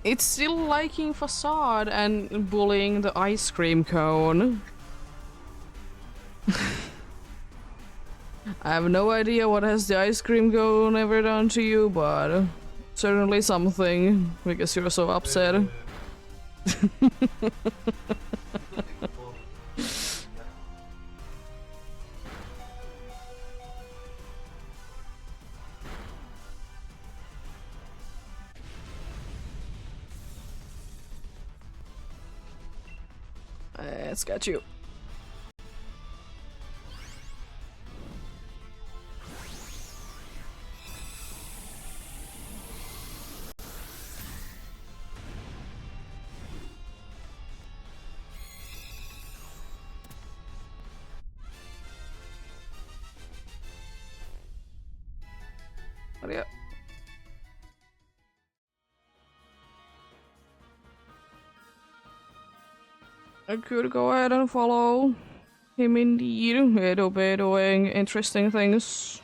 Speaker 1: It's still liking facade and bullying the ice cream cone. I have no idea what has the ice cream cone ever done to you, but certainly something, because you're so upset. It's got you. Hurry up. I could go ahead and follow him indeed. It'll be doing interesting things.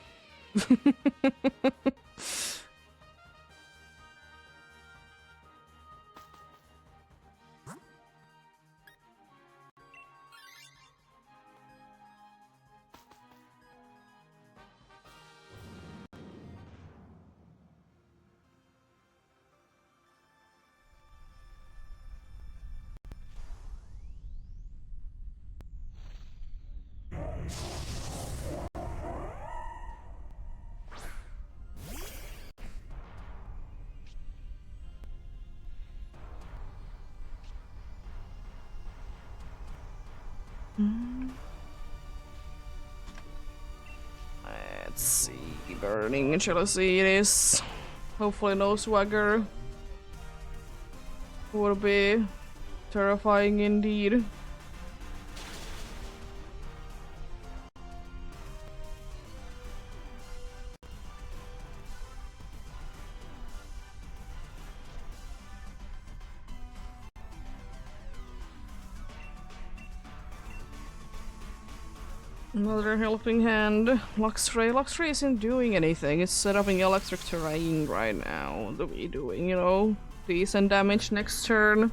Speaker 1: Let's see. Burning jealousy it is. Hopefully no swagger. Would be terrifying indeed. Another helping hand. Luxray. Luxray isn't doing anything. It's set up in electric terrain right now. What are we doing, you know? Decent damage next turn.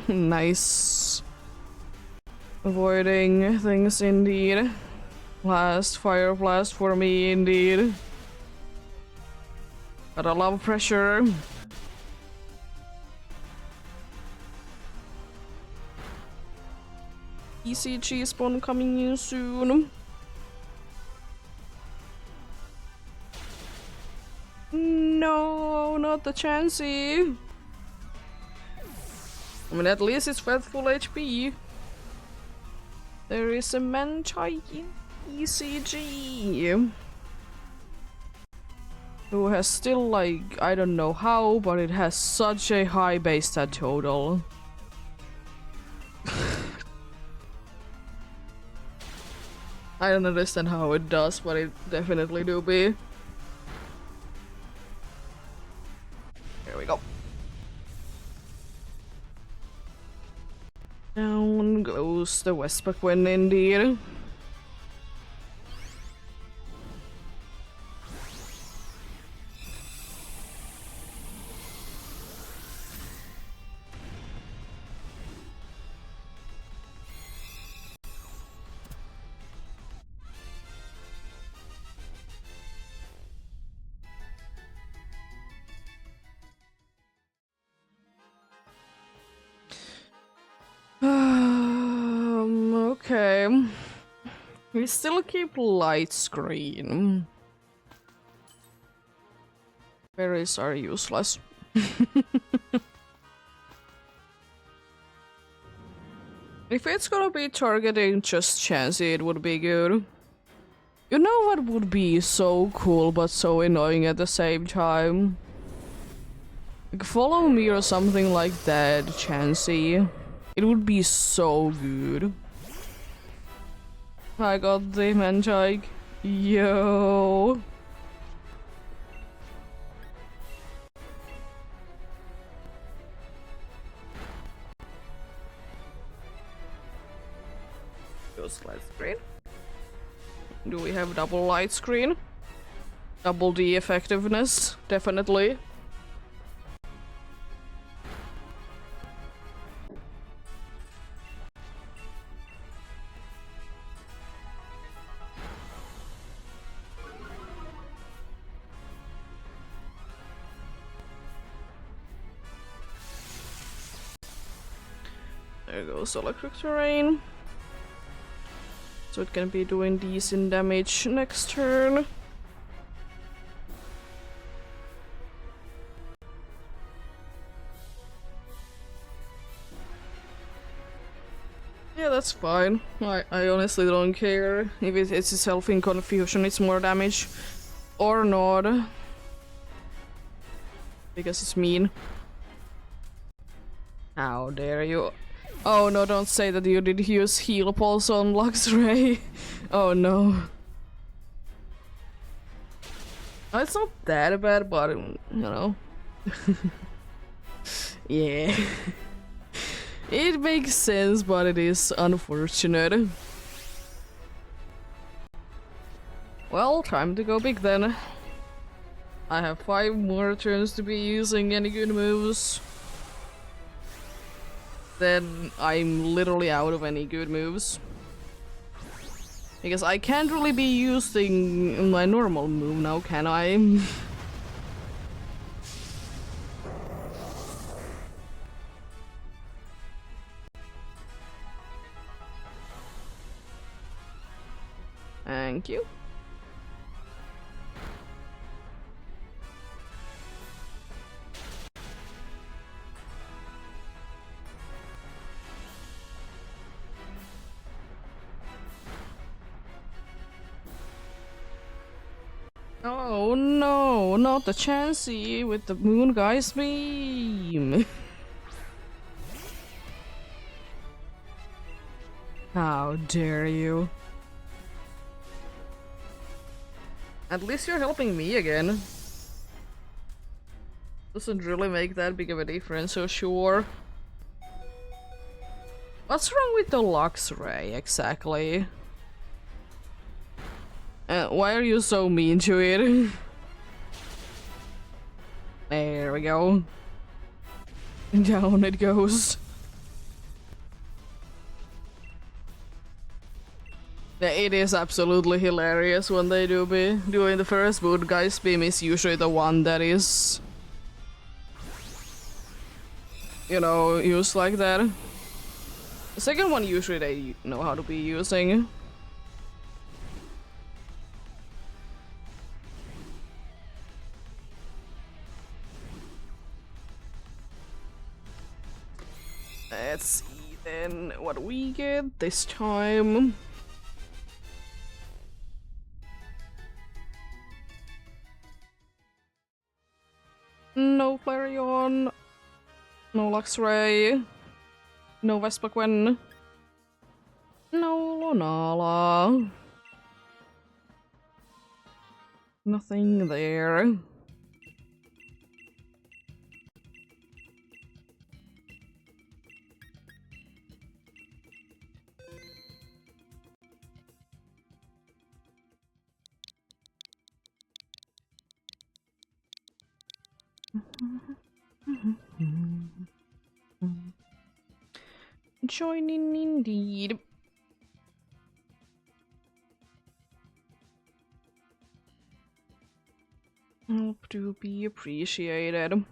Speaker 1: Nice. Avoiding things indeed. Last fire blast for me indeed. Got a lot of pressure. ECG spawn coming in soon. No, not the Chansey. I mean, at least it's at full HP. There is a Manchai ECG. Who has still, like, I don't know how, but it has such a high base stat total. I don't understand how it does, but it definitely do be. Here we go. Down goes the Westpac indeed. Okay. We still keep light screen. Berries are useless. If it's gonna be targeting just Chansey, it would be good. You know what would be so cool but so annoying at the same time? Like, follow me or something like that, Chansey. It would be so good. I got the Manjike. Yo. Just light screen. Do we have double light screen? Double the effectiveness, definitely. There goes electric terrain. So it can be doing decent damage next turn. Yeah, that's fine. I honestly don't care if it's itself in confusion, it's more damage or not. Because it's mean. How dare you? Oh no, don't say that you did use heal pulse on Luxray. Oh no. Oh, it's not that bad, but you know. Yeah. It makes sense, but it is unfortunate. Well, time to go big then. I have 5 more turns to be using any good moves. Then I'm literally out of any good moves. Because I can't really be using my normal move now, can I? Thank you. Oh no, not the Chansey with the Moon Guy's beam. How dare you? At least you're helping me again. Doesn't really make that big of a difference, so sure. What's wrong with the Luxray exactly? Why are you so mean to it? There we go. Down it goes. Yeah, it is absolutely hilarious when they do be doing the first Moon Guy's beam is usually the one that is, you know, used like that. The second one usually they know how to be using. Let's see then what we get this time. No Flareon, no Luxray, no Vespaquen, no Lunala. Nothing there. Joining indeed. Hope to be appreciated.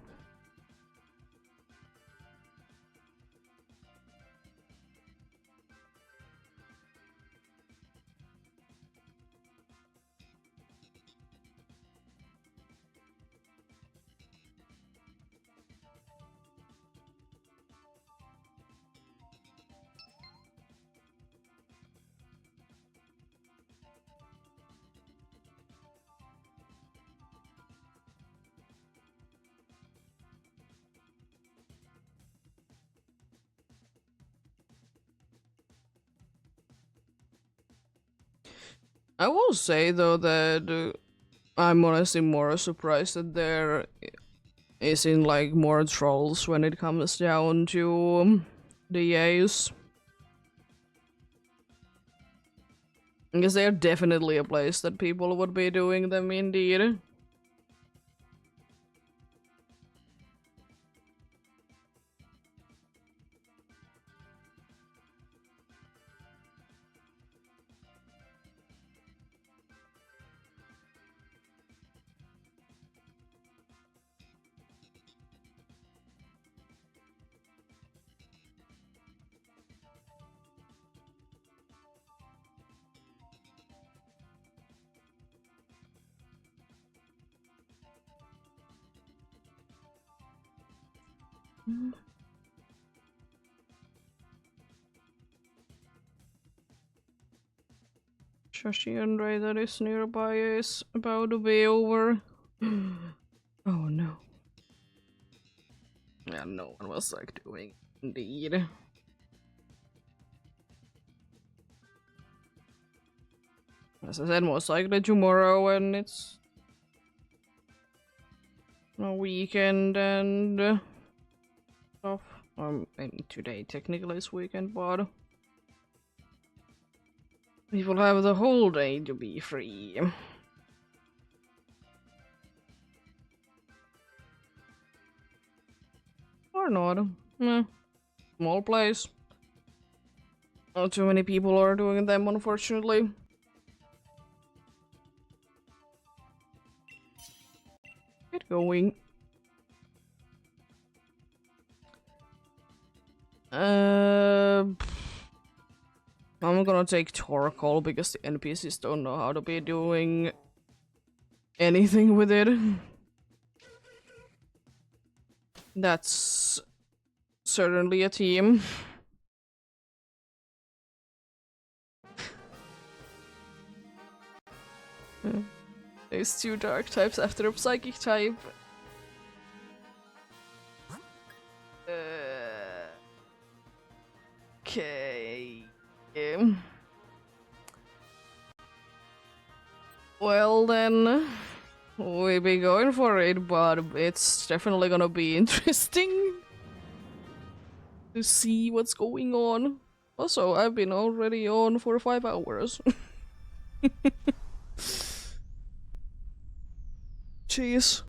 Speaker 1: I will say though that I'm honestly more surprised that there isn't like more trolls when it comes down to the A's. Because they're definitely a place that people would be doing them indeed. Shashi and Ray that is nearby is about to be over. Oh no. Yeah, no one was like doing indeed. As I said, most likely tomorrow, and it's a weekend and stuff. I mean, today technically is weekend, but people have the whole day to be free. Or not. Small place. Not too many people are doing them, unfortunately. Get going. I'm gonna take Torkoal because the NPCs don't know how to be doing anything with it. That's certainly a team. There's two dark types after a psychic type. Okay. Well then, we'll be going for it, but it's definitely gonna be interesting to see what's going on. Also, I've been already on for 5 hours. Jeez.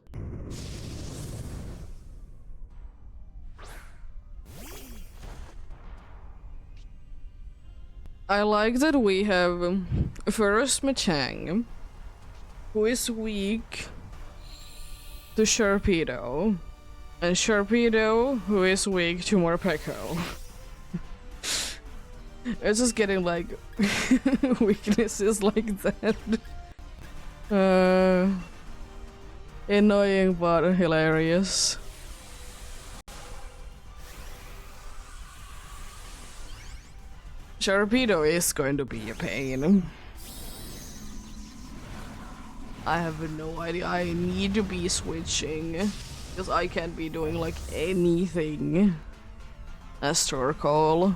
Speaker 1: I like that we have first Machang, who is weak to Sharpedo, and Sharpedo, who is weak to Morpeko. It's just getting like weaknesses like that. Annoying but hilarious. Sharpedo is going to be a pain. I have no idea. I need to be switching because I can't be doing like anything as Torkoal.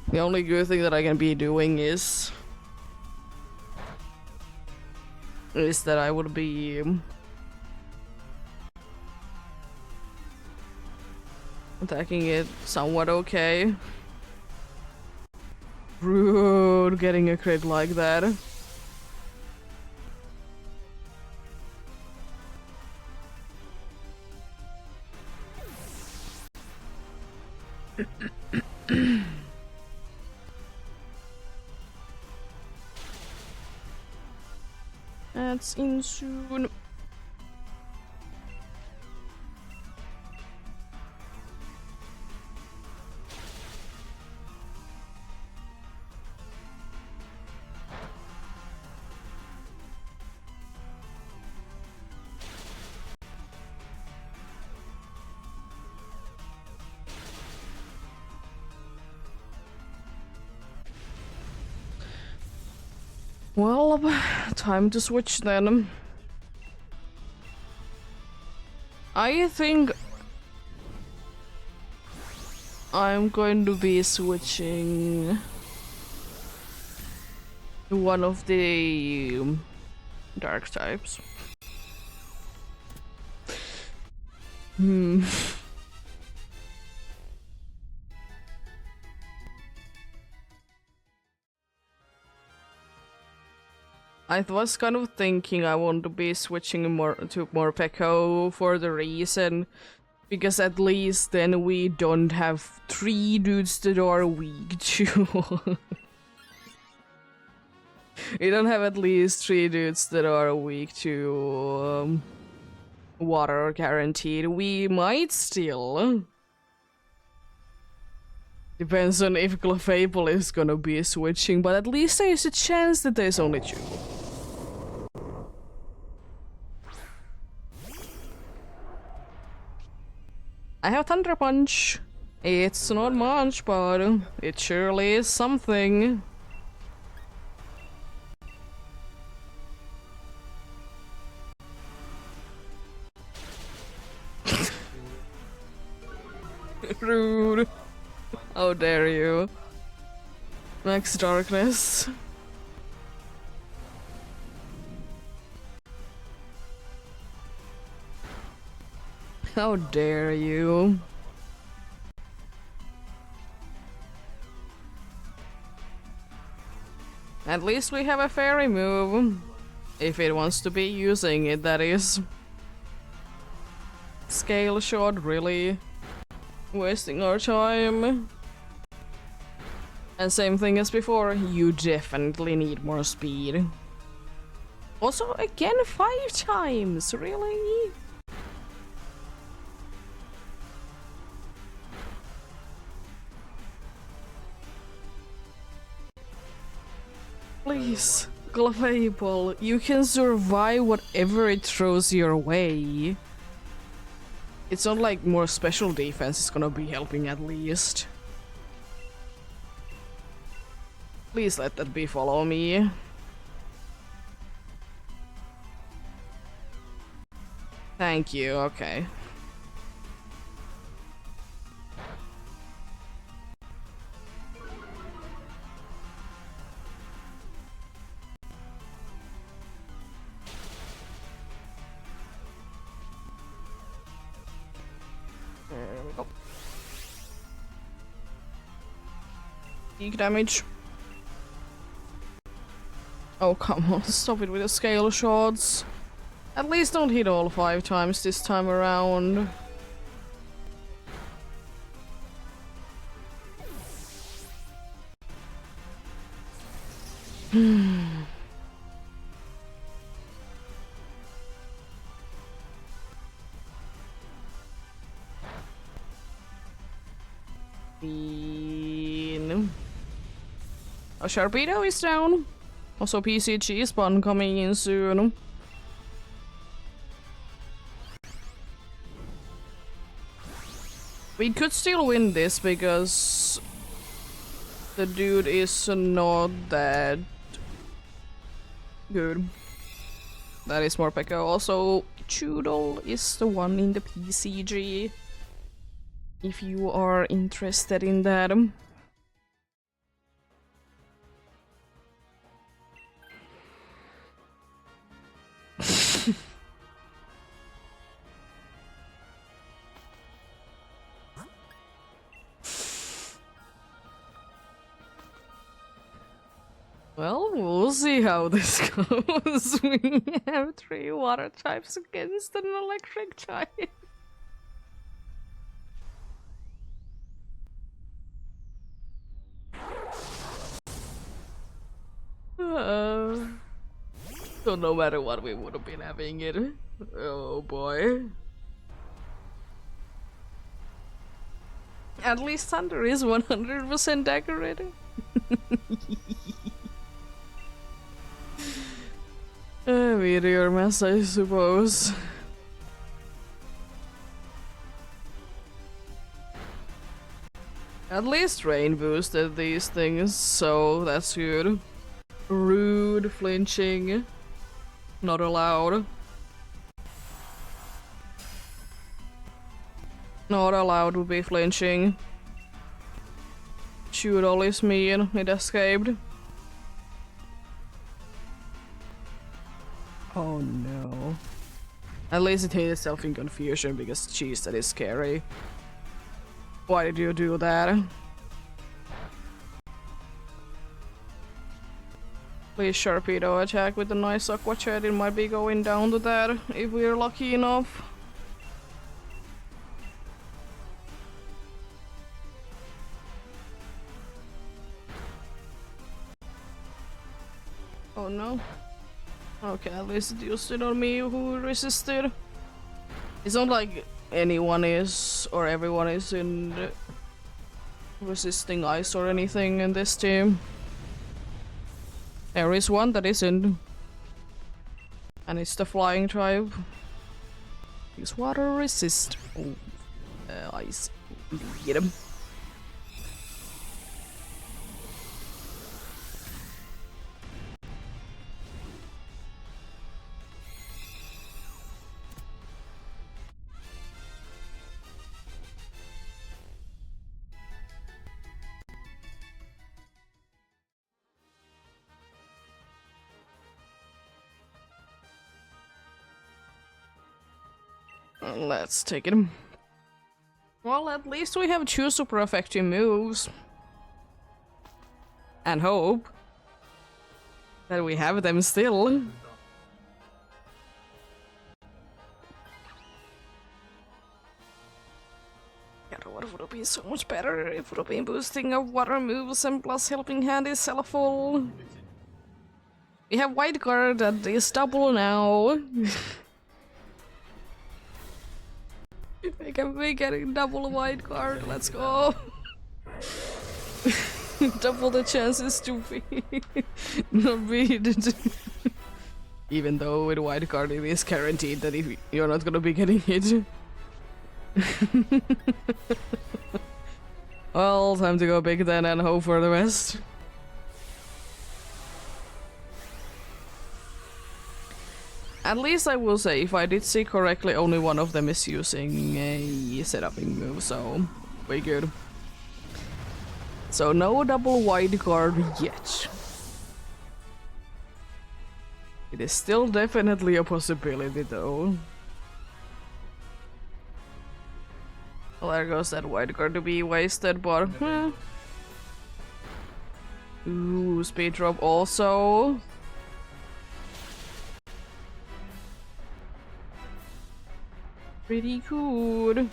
Speaker 1: The only good thing that I can be doing is that I would be attacking it somewhat okay. Rude getting a crit like that. That's in soon. Well, time to switch then. I think I'm going to be switching to one of the dark types. I was kind of thinking I want to be switching more to more Pekko for the reason because at least then we don't have 3 dudes that are weak to. We don't have at least 3 dudes that are weak to water guaranteed. We might still. Depends on if Clefable is gonna be switching, but at least there's a chance that there's only 2. I have Thunder Punch. It's not much, but it surely is something. Rude. How dare you. Max Darkness. How dare you. At least we have a fairy move. If it wants to be using it, that is. Scale shot, really? Wasting our time. And same thing as before, you definitely need more speed. Also, again, 5 times, really? Please, Clefable, you can survive whatever it throws your way. It's not like more special defense is gonna be helping at least. Please let that be follow me. Thank you, okay. There we go. Peak damage. Oh, come on, stop it with the scale shots. At least don't hit all 5 times this time around. Oh, Sharpedo is down. Also PCG spawn coming in soon. We could still win this because the dude is not that good. That is more Pekka. Also, Choodle is the one in the PCG. If you are interested in that. Well, we'll see how this goes. We have 3 water types against an electric type. So no matter what, we would have been having it. Oh boy. At least Thunder is 100% decorated. A meteor mass, I suppose. At least Rain boosted these things, so that's good. Rude, flinching, not allowed. Not allowed to be flinching. Shoot all is mean, it escaped. Oh no. At least it hid itself in confusion because jeez, that is scary. Why did you do that? Please Sharpedo attack with a nice Aqua Jet, it might be going down to that if we're lucky enough. Oh no. Okay, at least it used it on me who resisted. It's not like anyone is or everyone is in resisting ice or anything in this team. There is one that isn't. And it's the flying tribe. Use water resist. Oh, ice. Get him. Let's take it. Well, at least we have two super effective moves. And hope that we have them still. God, what would have been so much better if it would have been boosting of water moves and plus helping hand is helpful. We have white guard that is double now. We're getting double white card, let's go! Double the chances to be not beat. Even though with white card it is guaranteed that if you're not gonna be getting hit. Well, time to go big then and hope for the best. At least I will say, if I did see correctly, only one of them is using a setuping move, so we're good. So no double wide guard yet. It is still definitely a possibility though. Well, there goes that wide guard to be wasted, but ooh, speed drop also. Pretty good.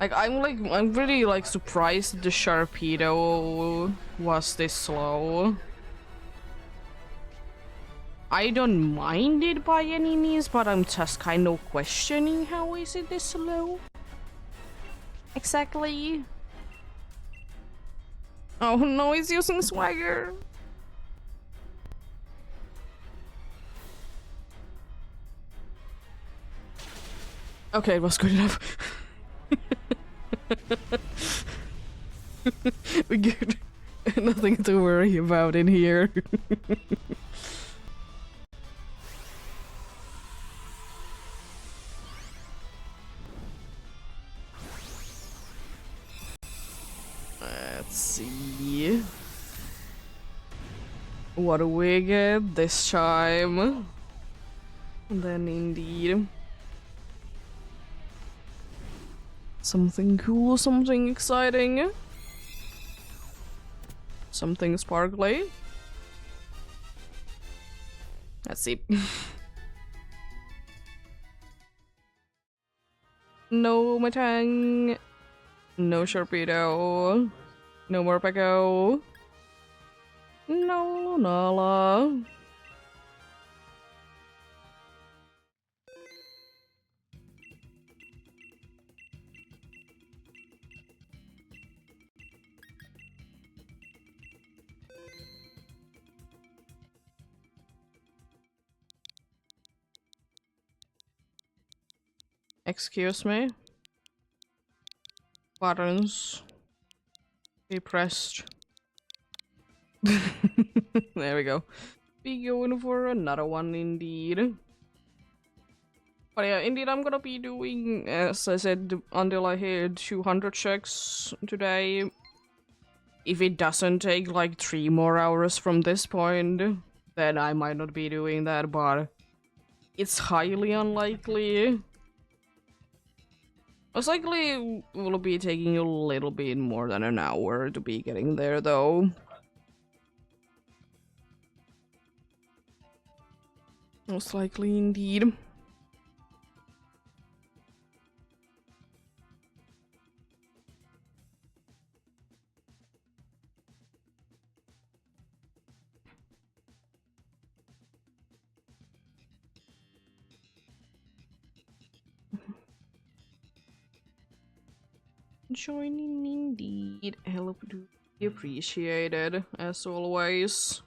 Speaker 1: I'm really like surprised the Sharpedo was this slow. I don't mind it by any means, but I'm just kind of questioning how is it this slow? Exactly. Oh no, he's using Swagger. Okay, it was good enough. We good. Nothing to worry about in here. Let's see. What do we get this time? Then indeed. Something cool, something exciting. Something sparkly. Let's see. No Matang. No Sharpedo. No more Peko. No Nala. Excuse me. Buttons. Be pressed. There we go. Be going for another one indeed. But yeah, indeed I'm gonna be doing, as I said, until I hit 200 checks today. If it doesn't take like 3 more hours from this point, then I might not be doing that, but it's highly unlikely. Most likely will be taking a little bit more than an hour to be getting there though. Most likely indeed. Joining indeed. Help to be appreciated, as always.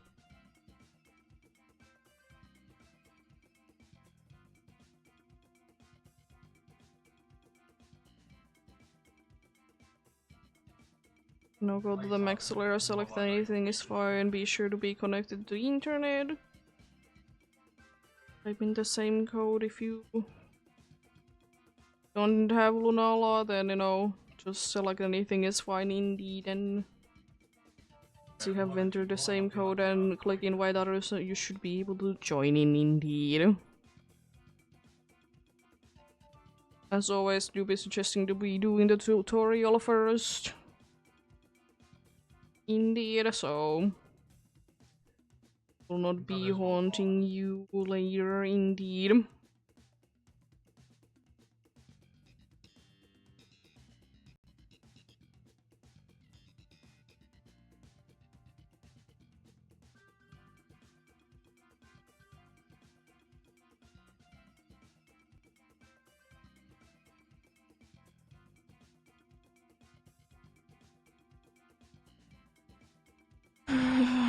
Speaker 1: Now go to the maxillary, select anything is fine, be sure to be connected to the internet. Type in the same code if you don't have Lunala, then you know, just select anything is fine indeed, and once you have entered the same code and click invite others, you should be able to join in indeed. As always, do be suggesting to be doing the tutorial first. Indeed, so will not be haunting you later indeed.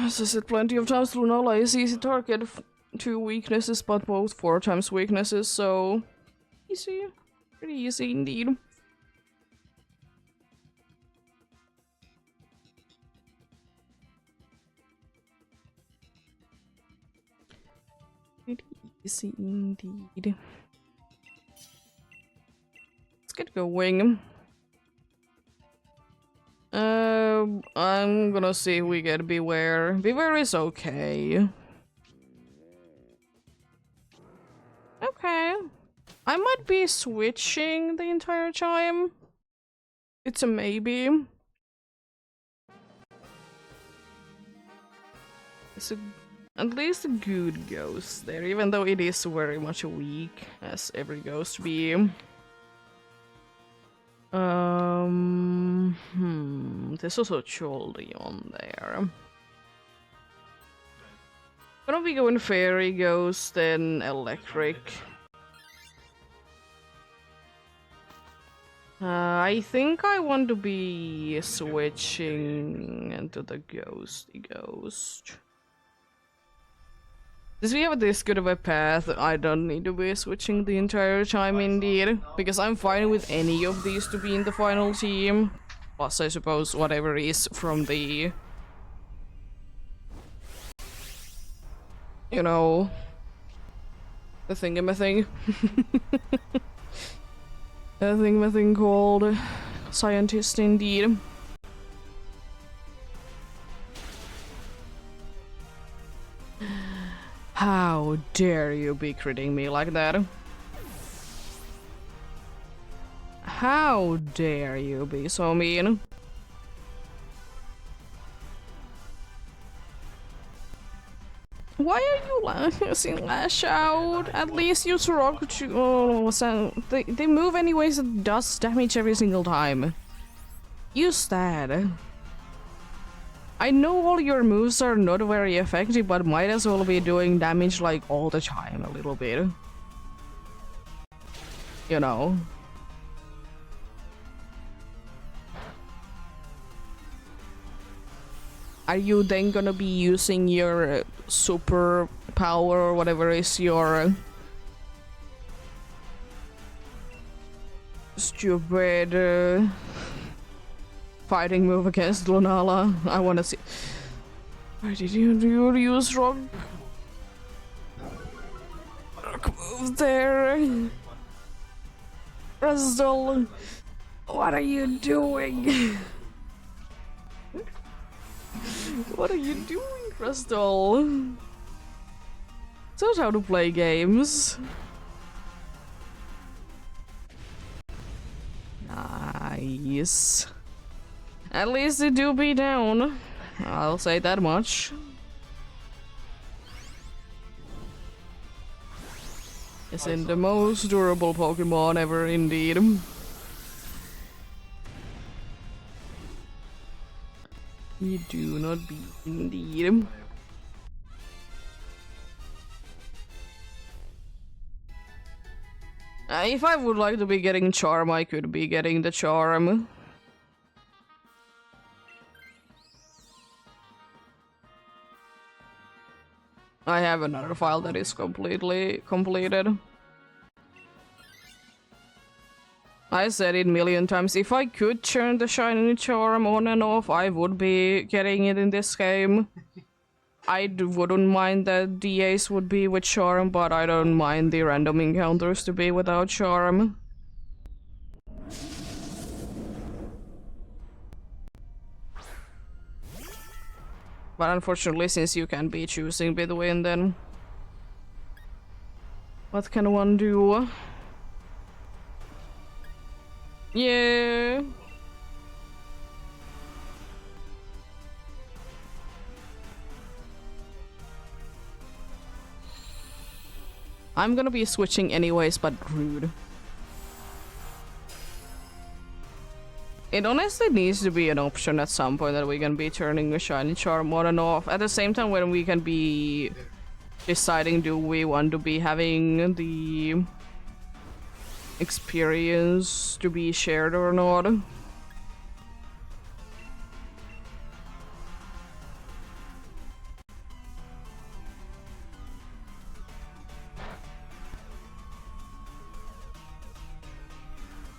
Speaker 1: As I said plenty of times, Lunala is easy target. 2 weaknesses, but both 4 times weaknesses, so easy. Pretty easy indeed. Pretty easy indeed. Let's get going. I'm gonna see if we get Beware. Beware is okay. Okay. I might be switching the entire time. It's a maybe. It's at least a good ghost there, even though it is very much weak, as every ghost be. There's also Choldy on there. Gonna be going Fairy, Ghost, and Electric. I think I want to be switching into the Ghosty Ghost. Since we have this good of a path, I don't need to be switching the entire time indeed, because I'm fine with any of these to be in the final team. Plus, I suppose whatever is from the... you know... the thingamathing. The thingamathing called... Scientist indeed. How dare you be critting me like that? How dare you be so mean? Why are you using Lash Out? At least use Rock to... oh, so they move anyways, it does damage every single time. Use that. I know all your moves are not very effective, but might as well be doing damage like all the time a little bit. You know. Are you then gonna be using your super power or whatever is your stupid fighting move against Lunala. I wanna see. Why did you use wrong move there? Russell, what are you doing? What are you doing, Russell? That's how to play games. Nice. At least it do be down. I'll say that much. It's in the most durable Pokemon ever, indeed. You do not be, indeed. If I would like to be getting Charm, I could be getting the Charm. I have another file that is completely completed. I said it a million times, if I could turn the shiny charm on and off, I would be getting it in this game. I wouldn't mind that the ace would be with charm, but I don't mind the random encounters to be without charm. But unfortunately, since you can be choosing between them, what can one do? Yeah. I'm gonna be switching anyways, but rude. It honestly needs to be an option at some point that we can be turning a shiny charm on and off. At the same time, when we can be deciding, do we want to be having the experience to be shared or not.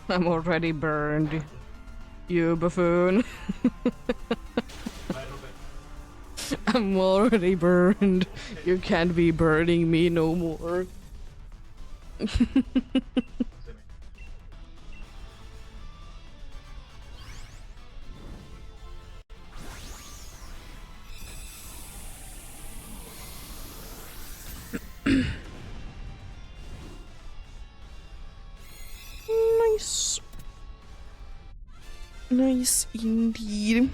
Speaker 1: I'm already burned, you buffoon. I'm already burned. You can't be burning me no more. Nice. Nice indeed.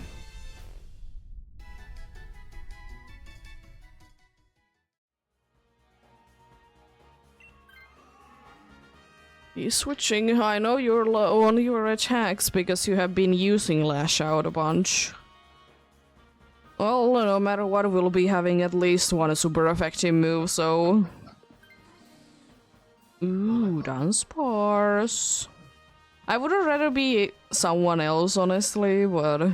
Speaker 1: He's switching. I know you're low on your attacks because you have been using Lash Out a bunch. Well, no matter what, we'll be having at least one super effective move, so... Ooh, Dunsparce. I would rather be someone else, honestly, but...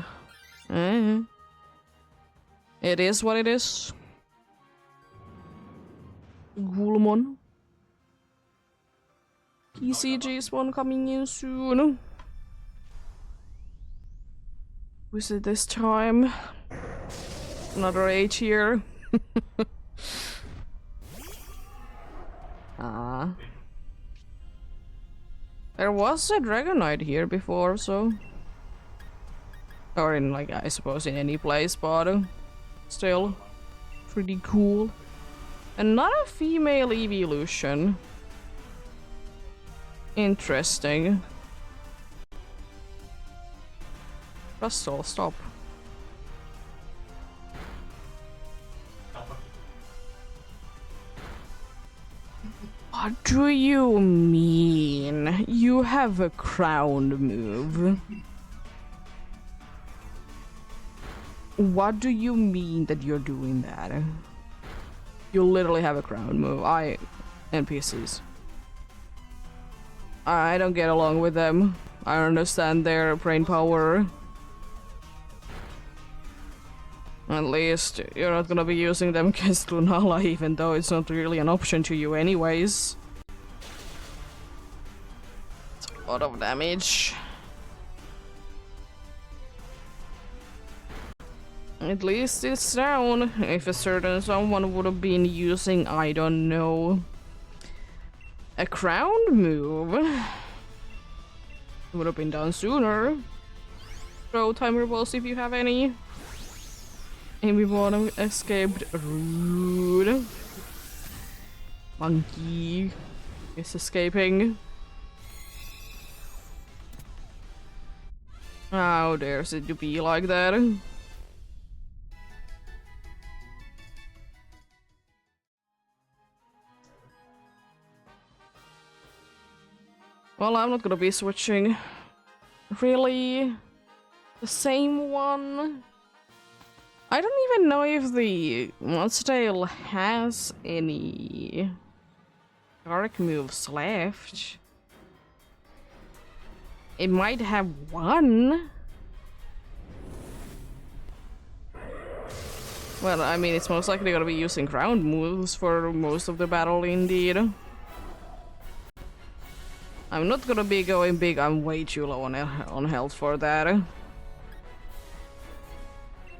Speaker 1: It is what it is. Gulmon. PCG's one coming in soon. Who's it this time? Another 8 here. Ah. There was a Dragonite here before, so... Or in, like, I suppose in any place, but... Still. Pretty cool. And not a female evolution. Interesting. Russell, stop. What do you mean? You have a crown move. What do you mean that you're doing that? You literally have a crown move. NPCs. I don't get along with them. I don't understand their brain power. At least you're not gonna be using them against Lunala, even though it's not really an option to you anyways. lot of damage. At least it's down. If a certain someone would have been using, I don't know, a crown move, it would have been done sooner. Throw timer balls if you have any. Everyone escaped. Rude. Monkey is escaping. How dares it to be like that? Well, I'm not gonna be switching. Really? The same one? I don't even know if the Monster has any dark moves left. It might have one. Well, I mean, it's most likely gonna be using ground moves for most of the battle, indeed. I'm not gonna be going big. I'm way too low on health for that.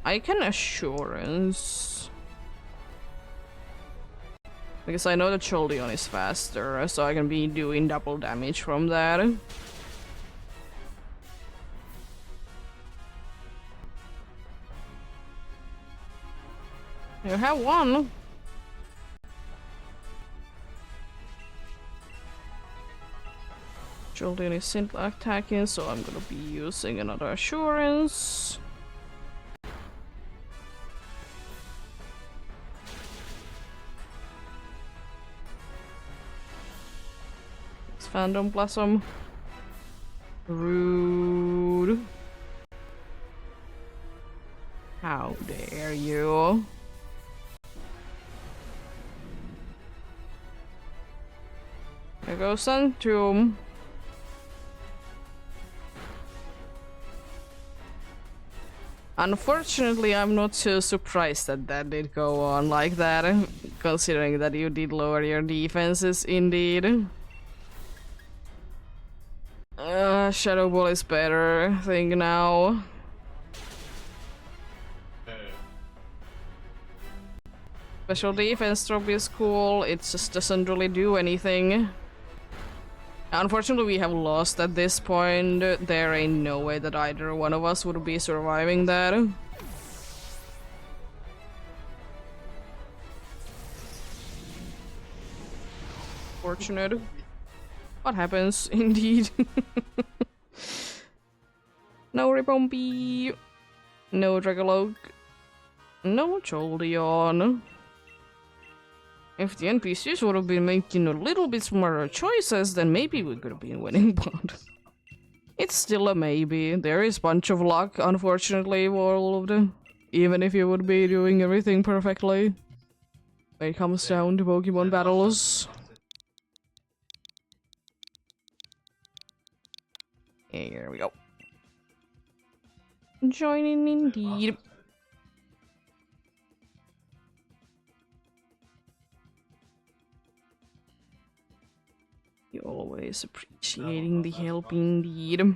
Speaker 1: I can assurance. Because I know the Choldeon is faster, so I can be doing double damage from that. You have one. Choldeon is attacking, so I'm gonna be using another assurance. It's Phantom Blossom. Rude. How dare you? There goes Centrum. Unfortunately, I'm not too surprised that that did go on like that, considering that you did lower your defenses, indeed. Shadow Ball is better thing now. Special defense drop is cool, it just doesn't really do anything. Unfortunately, we have lost at this point. There ain't no way that either one of us would be surviving that. Fortunate. What happens, indeed. No Ribombee. No Dragalope. No Choldeon. If the NPCs would have been making a little bit smarter choices, then maybe we could have been winning, but it's still a maybe. There is a bunch of luck, unfortunately, involved. Even if you would be doing everything perfectly. When it comes down to Pokemon battles. Here we go. Joining indeed. You're always appreciating the help indeed.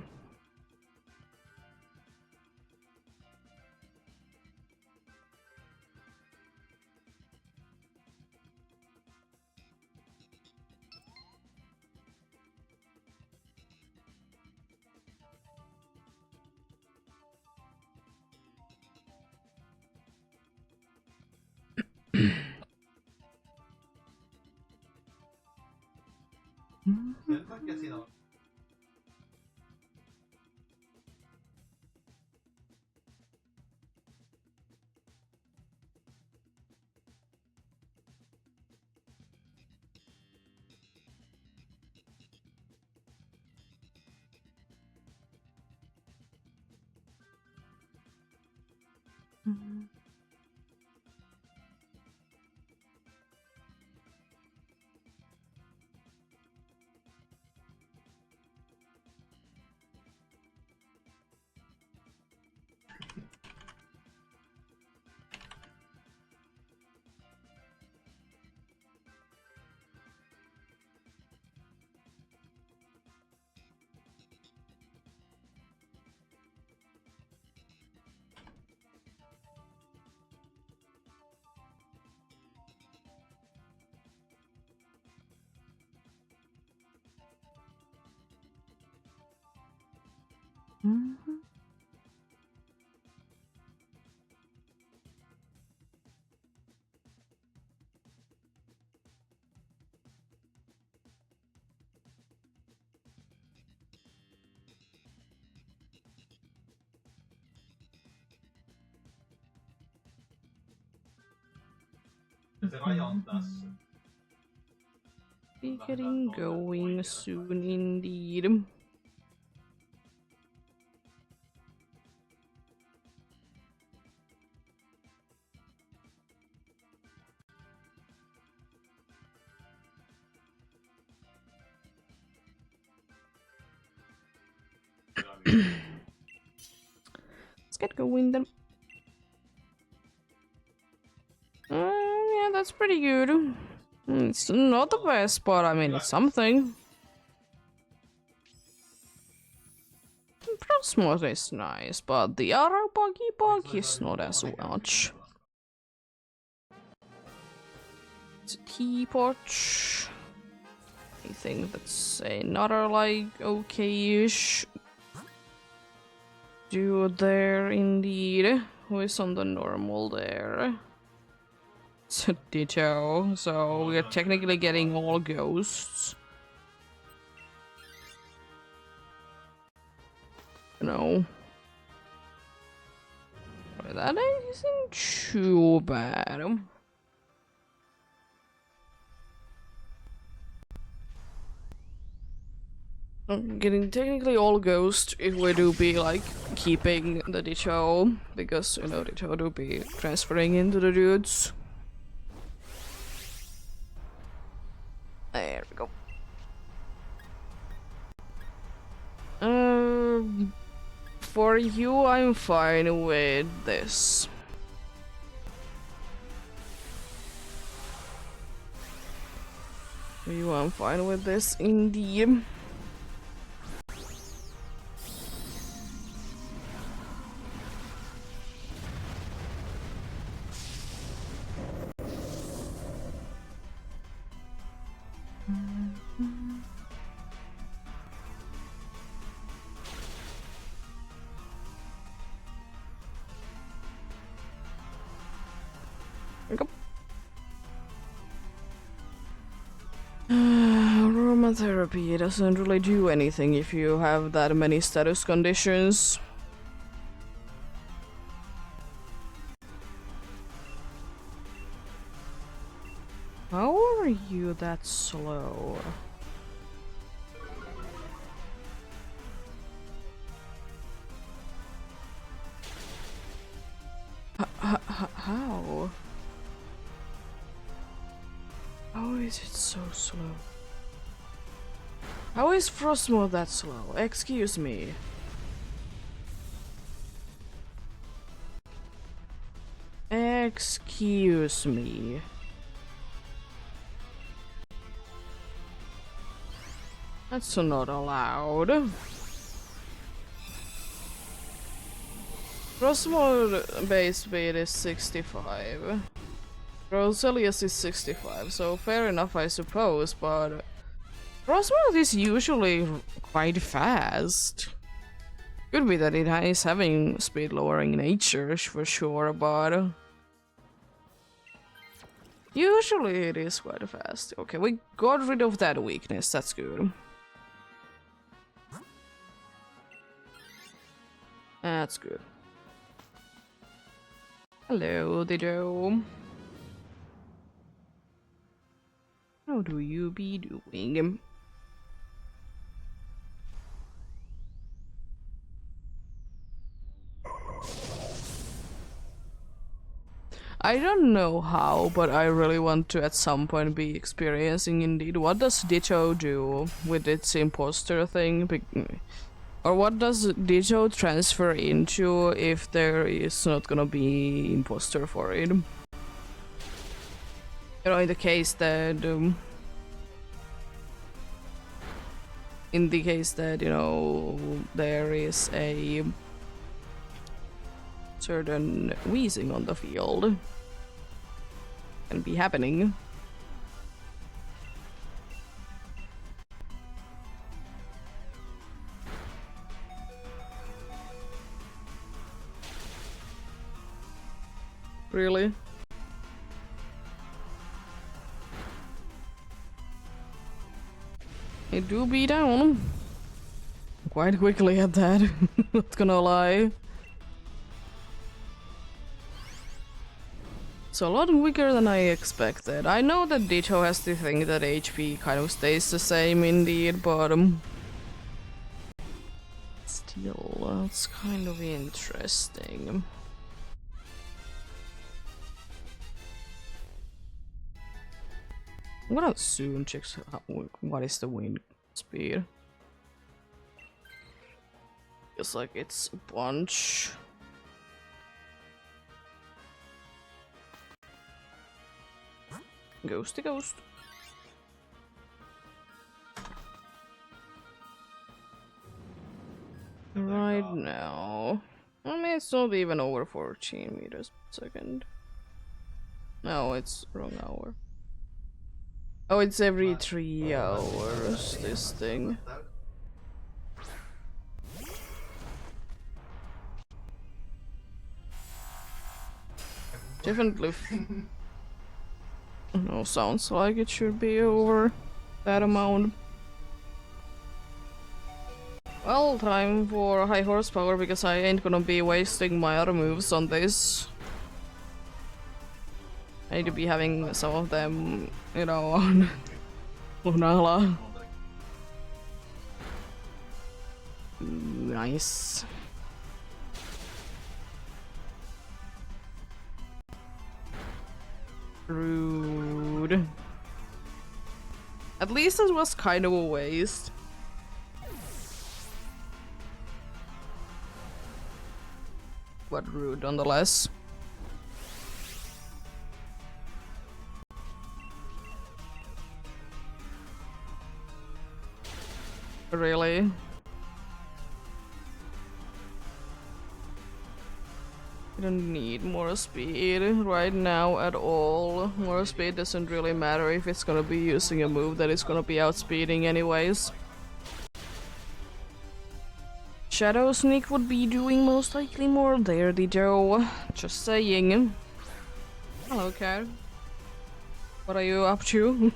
Speaker 1: Be getting going soon indeed. Let's get going then. Yeah, that's pretty good. It's not the best, but I mean, it's something. Frostmoth is nice, but the other buggy bug is not as much. It's a teapot. I think that's another, like, okay-ish dude there, indeed. Who is on the normal there? It's a ditto, so we are technically getting all ghosts. No. That isn't too bad. Getting technically all ghost if we do be like keeping the ditto, because you know ditto do be transferring into the dudes. There we go. For you, I'm fine with this. For you, I'm fine with this, indeed. Aromatherapy doesn't really do anything if you have that many status conditions. How are you that slow? How? How is it so slow? How is Frostmoth that slow? Excuse me. Excuse me. That's not allowed. Frostmoth base speed is 65. Roselius is 65, so fair enough I suppose, but Frostmoth is usually quite fast. Could be that it is having speed lowering nature for sure, but usually it is quite fast. Okay, we got rid of that weakness, that's good. That's good. Hello, Dido. How do you be doing? I don't know how, but I really want to at some point be experiencing indeed. What does Ditto do with its imposter thing? Or what does Ditto transfer into if there is not gonna be imposter for it? You know, in the case that you know, there is a certain wheezing on the field can be happening. Really? It do be down quite quickly at that, not gonna lie. It's a lot quicker than I expected. I know that Ditto has the thing that HP kind of stays the same indeed, but still, it's kind of interesting. I'm gonna soon check what is the wind speed. Feels like it's a bunch. Ghosty ghost. Right now. I mean, it's not even over 14 meters per second. No, it's wrong hour. Oh, it's every 3 hours, this thing. Definitely. No, sounds like it should be over that amount. Well, time for high horsepower because I ain't gonna be wasting my other moves on this. I need to be having some of them, you know, on Lunala. Nice. Rude. At least it was kind of a waste. But rude nonetheless. Really? You don't need more speed right now at all. More speed doesn't really matter if it's gonna be using a move that is gonna be outspeeding anyways. Shadow Sneak would be doing most likely more there, Joe. Just saying. Hello, Cat. What are you up to?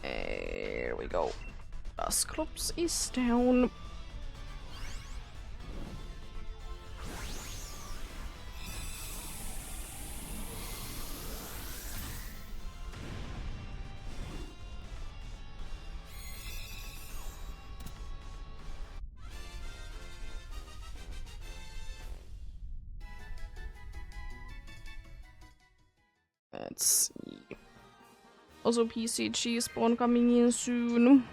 Speaker 1: There we go. Dusclops is down. Let's see. Also PCG spawn coming in soon.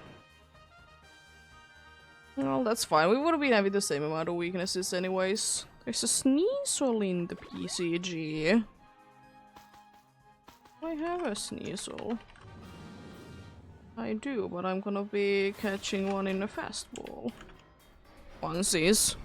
Speaker 1: Well, that's fine. We would have been having the same amount of weaknesses anyways. There's a Sneasel in the PCG. I have a Sneasel. I do, but I'm gonna be catching one in a fastball. Onesies.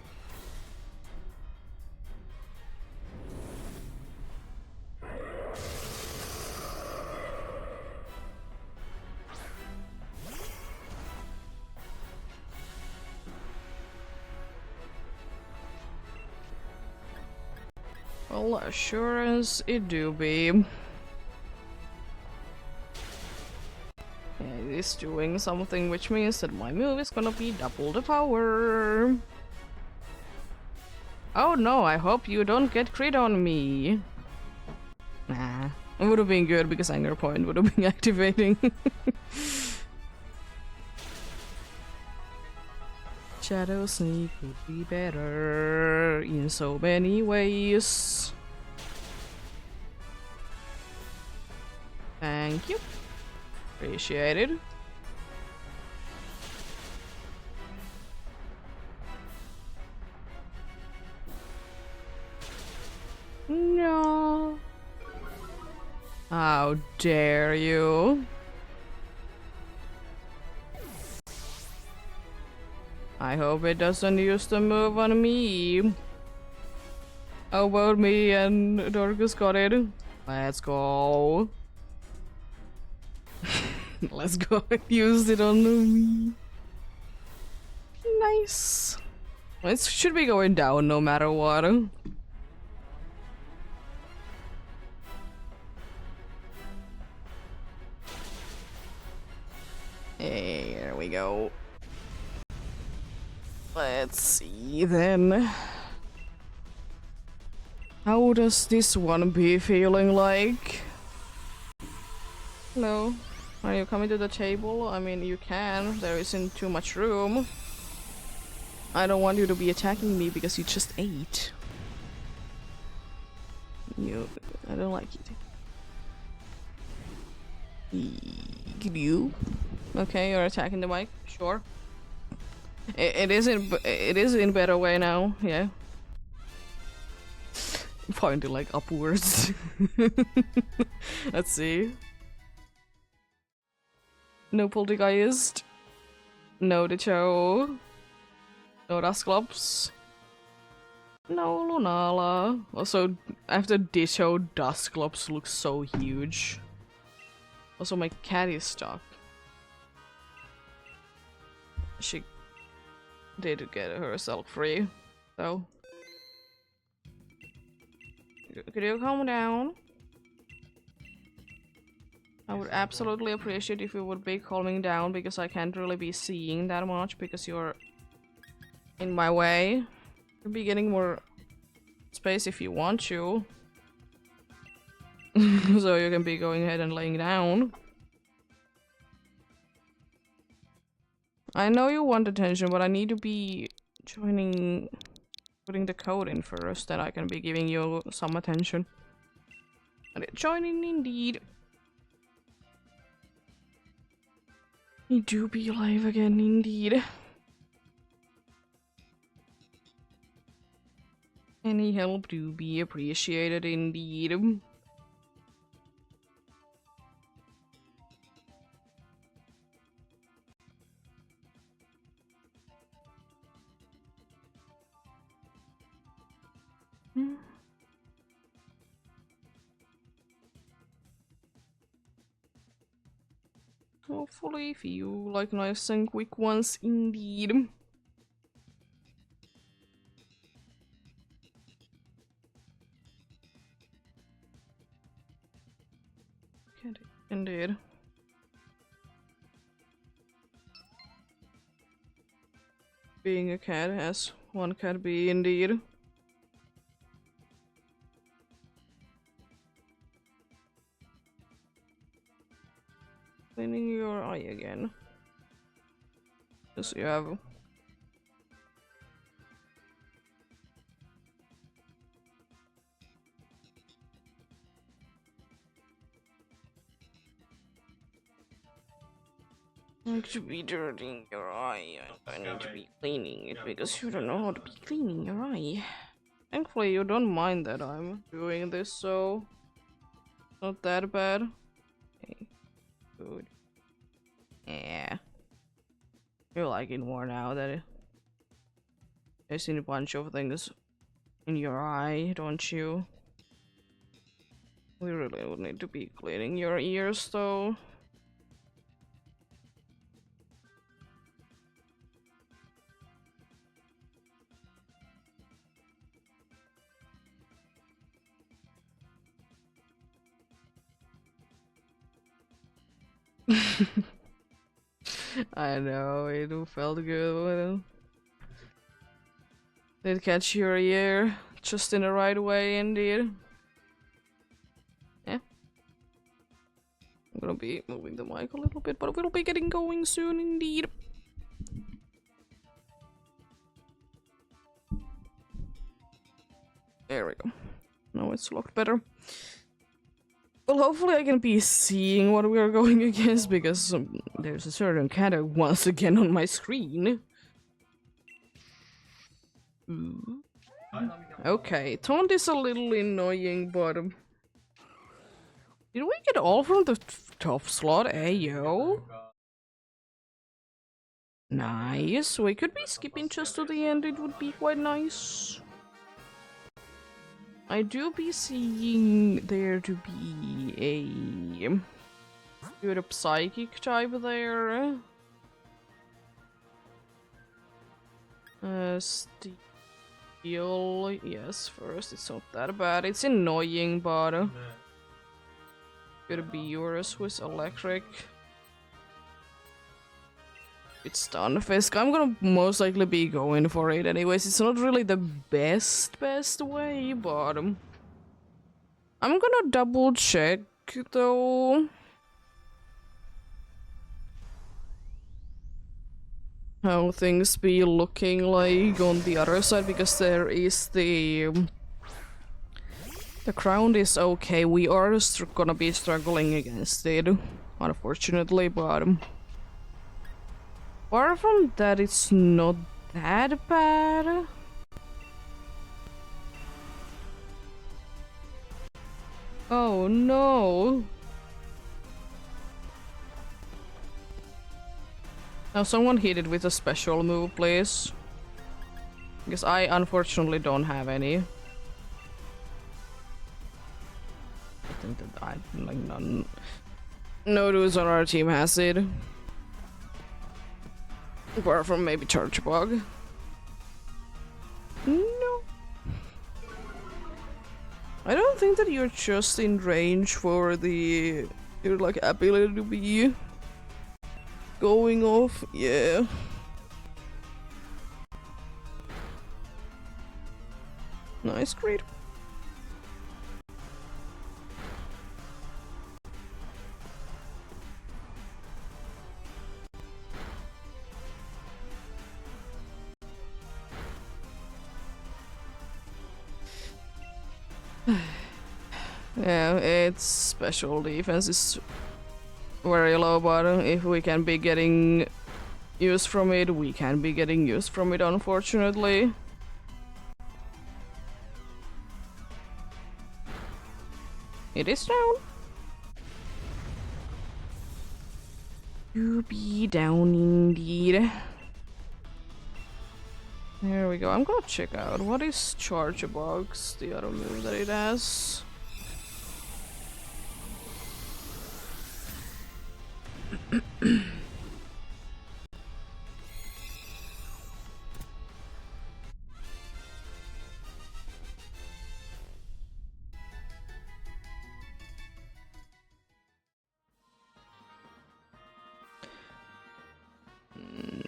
Speaker 1: Well, assurance it do be. It is doing something which means that my move is gonna be double the power. Oh no, I hope you don't get crit on me. Nah, it would have been good because Anger Point would have been activating. Shadow Sneak would be better in so many ways. Thank you. Appreciated. No. How dare you? I hope it doesn't use the move on me. How about me and Dorcas got it? Let's go. Let's go and use it on me. Nice. It should be going down no matter what. Here we go. Let's see then. How does this one be feeling like? Hello. Are you coming to the table? I mean, you can. There isn't too much room. I don't want you to be attacking me because you just ate. I don't like it. You? Okay, you're attacking the mic. Sure. It is in better way now. Yeah. Pointing like upwards. Let's see. No poltergeist. No Ditcho. No Dusclops. No Lunala. Also, after Ditto, Dusclops looks so huge. Also, my cat is stuck. She did get herself free, so. Could you calm down? I would absolutely appreciate if you would be calming down because I can't really be seeing that much because you're in my way. You'll be getting more space if you want to. So you can be going ahead and laying down. I know you want attention, but I need to be putting the code in first, then I can be giving you some attention. Joining indeed. You do be alive again indeed. Any help do be appreciated indeed. Hopefully feel like nice and quick ones indeed. Indeed. Being a cat as one can be indeed. Cleaning your eye again. Yes, you have. Like to be dirtying your eye. I need to be cleaning it because you don't know how to be cleaning your eye. Thankfully, you don't mind that I'm doing this, so not that bad. Okay, good. Yeah, you like it more now that I've seen a bunch of things in your eye, don't you? We really would need to be cleaning your ears, though. I know, it felt good. Did catch your ear just in the right way, indeed. Yeah. I'm gonna be moving the mic a little bit, but we'll be getting going soon, indeed. There we go. Now it's locked better. Well, hopefully I can be seeing what we are going against, because there's a certain cat once again on my screen. Ooh. Okay, taunt is a little annoying, but... did we get all from the top slot? Ayo. Nice. We could be skipping just to the end, it would be quite nice. I do be seeing there to be a good psychic type there. Steel, yes, first it's not that bad. It's annoying, but could be yours with electric. It's Stunfisk. I'm gonna most likely be going for it anyways. It's not really the best way, but I'm gonna double check though how things be looking like on the other side, because there is the ground is okay. We are gonna be struggling against it, unfortunately, but apart from that, it's not that bad. Oh no! Now someone hit it with a special move, please. Because I unfortunately don't have any. I think that I like none. No dudes on our team has it. Apart from maybe Church Bug. No. I don't think that you're just in range for your like ability to be going off. Yeah. Nice, great. Yeah, its special defense is very low, but if we can be getting use from it, we can be getting use from it, unfortunately. It is down. You be down indeed. There we go. I'm gonna check out what is Charge Box, the other move that it has.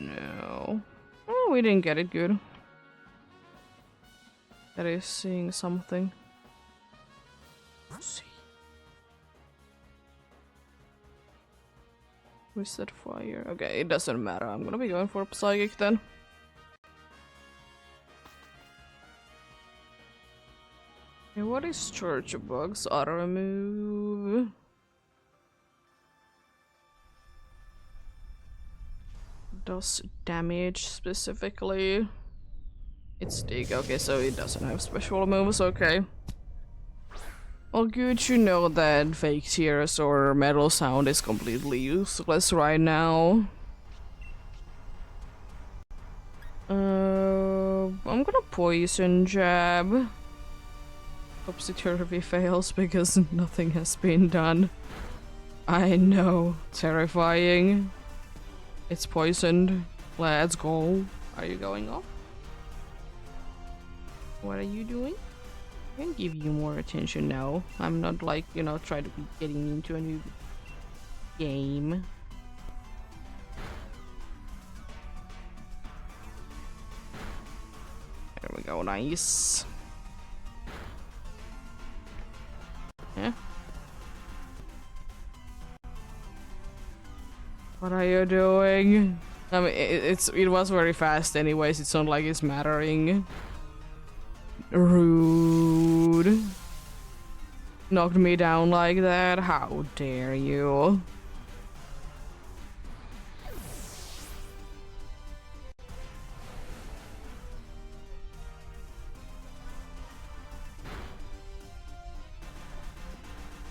Speaker 1: No. Oh, we didn't get it good. That is seeing something. Let's see. Twisted Fire. Okay, it doesn't matter. I'm gonna be going for Psychic then. Okay, what is Church Bug's auto move? Does damage specifically? It's Dig. Okay, so it doesn't have special moves. Okay. Well, good to know that Fake Tears or Metal Sound is completely useless right now. I'm gonna Poison Jab. Topsy-turvy fails because nothing has been done. I know. Terrifying. It's poisoned. Let's go. Are you going off? What are you doing? I can give you more attention now. I'm not like, you know, trying to be getting into a new game. There we go, nice. Yeah. What are you doing? I mean, it was very fast anyways, it's not like it's mattering. Rude. Knocked me down like that? How dare you?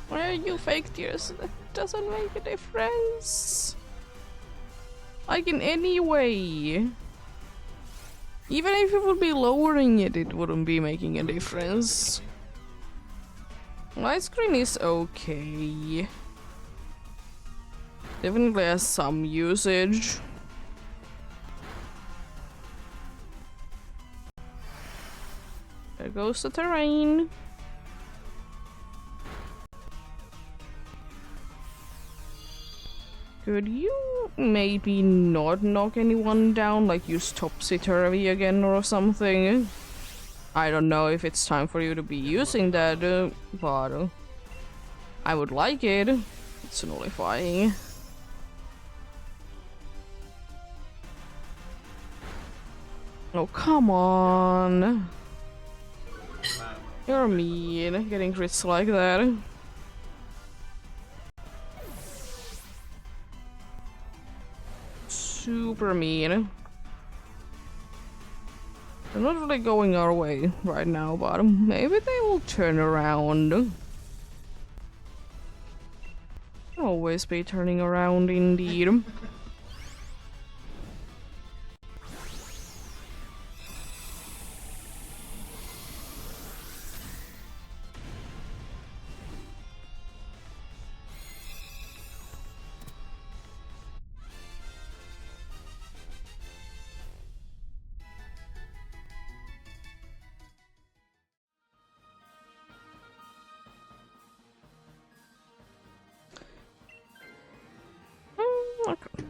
Speaker 1: Well, you Fake Tears, that doesn't make a difference. Like in any way. Even if it would be lowering it, it wouldn't be making a difference. Light screen is okay. Definitely has some usage. There goes the terrain. Could you maybe not knock anyone down, like use topsy-turvy again or something? I don't know if it's time for you to be using that, but I would like it. It's nullifying. Oh, come on. You're mean, getting crits like that. Super mean. They're not really going our way right now, but maybe they will turn around. Always be turning around indeed. Okay.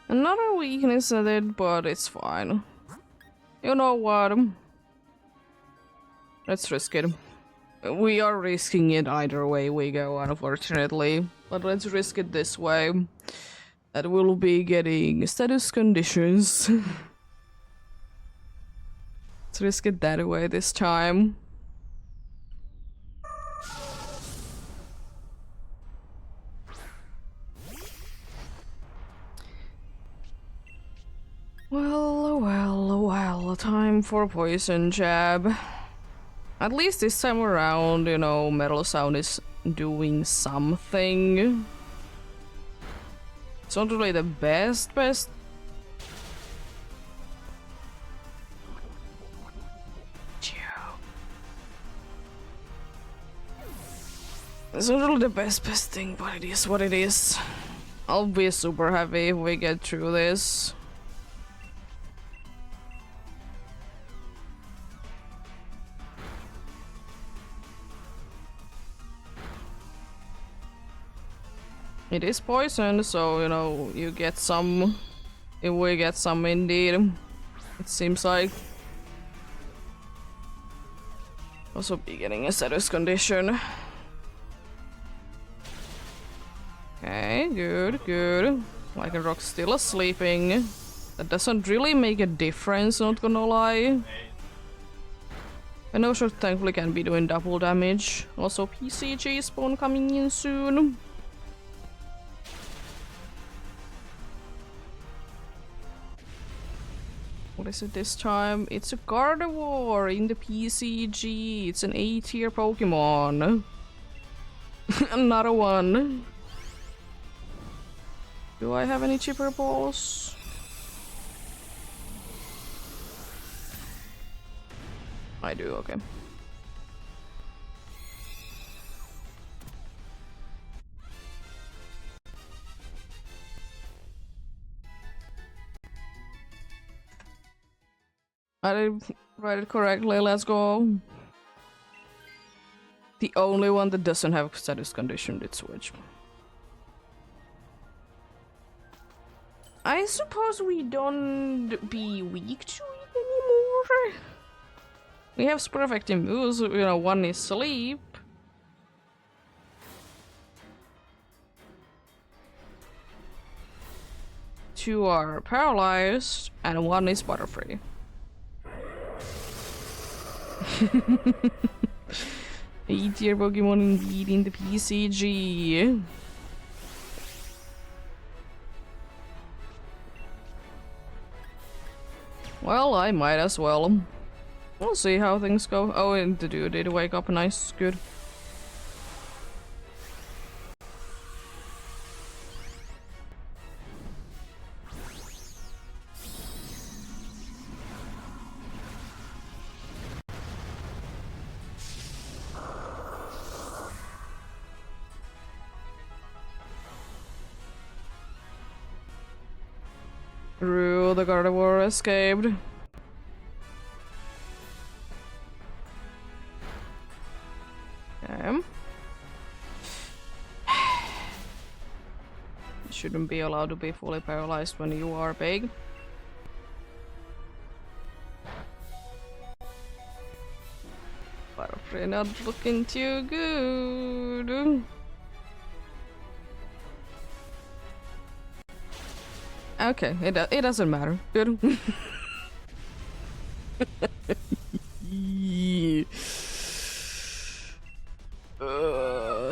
Speaker 1: Another weakness at it, but it's fine. You know what? Let's risk it. We are risking it either way we go, unfortunately. But let's risk it this way. That will be getting status conditions. Let's risk it that way this time. Well, time for poison jab. At least this time around, you know, Metal Sound is doing something. It's not really the best. It's not really the best thing, but it is what it is. I'll be super happy if we get through this. It is poison, so, you know, you get some. If we get some indeed. It seems like. Also be getting a status condition. Okay, good. Lycanroc's still sleeping. That doesn't really make a difference, not gonna lie. And Shot thankfully can be doing double damage. Also PCG spawn coming in soon. What is it this time? It's a Gardevoir in the PCG. It's an A tier Pokemon. Another one. Do I have any chipper balls? I do, okay. I did write it correctly, let's go. The only one that doesn't have status condition did switch. I suppose we don't be weak to it anymore. We have super effective moves, you know, one is sleep. Two are paralyzed, and one is butterfree. A-tier Pokemon indeed in the PCG. Well, I might as well. We'll see how things go. Oh, and the dude did wake up. Nice, good. The Gardevoir escaped. Okay. shouldn't be allowed to be fully paralyzed when you are big. Probably not looking too good. Okay, it doesn't matter. Good.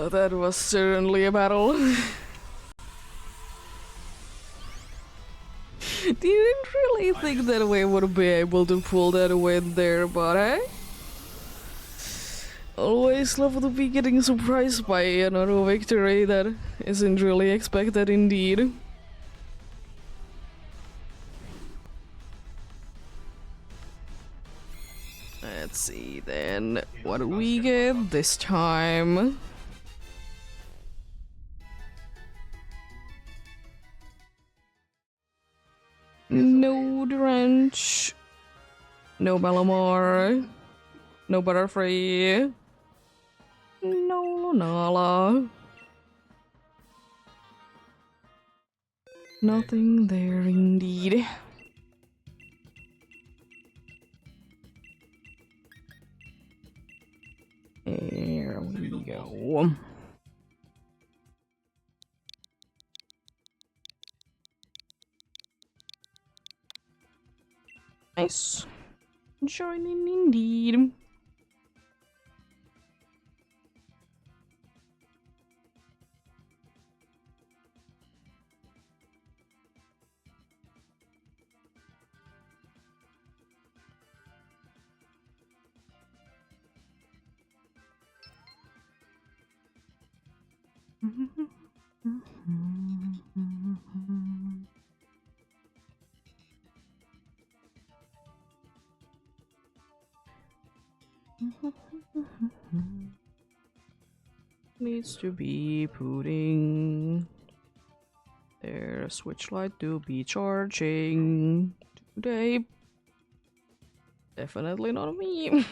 Speaker 1: That was certainly a battle. Didn't really think that we would be able to pull that win there, but hey? Always love to be getting surprised by another victory that isn't really expected indeed. Let's see then, what do we get this time? No Drench, no Malamar, no Butterfree, no Lunala. Nothing there indeed. Here we go. Nice. Joining indeed. Needs to be putting their switch light to be charging today. Definitely not me.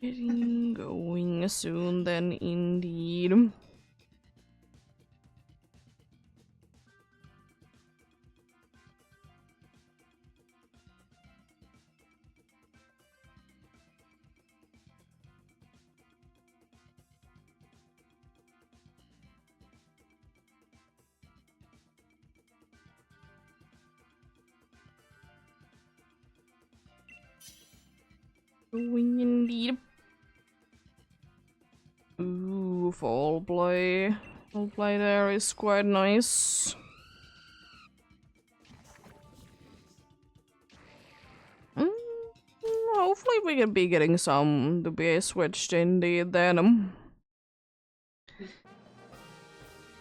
Speaker 1: Getting going soon then indeed. Going indeed. Ooh, fall play. Fall play there is quite nice. Hopefully we can be getting some to be switched indeed then.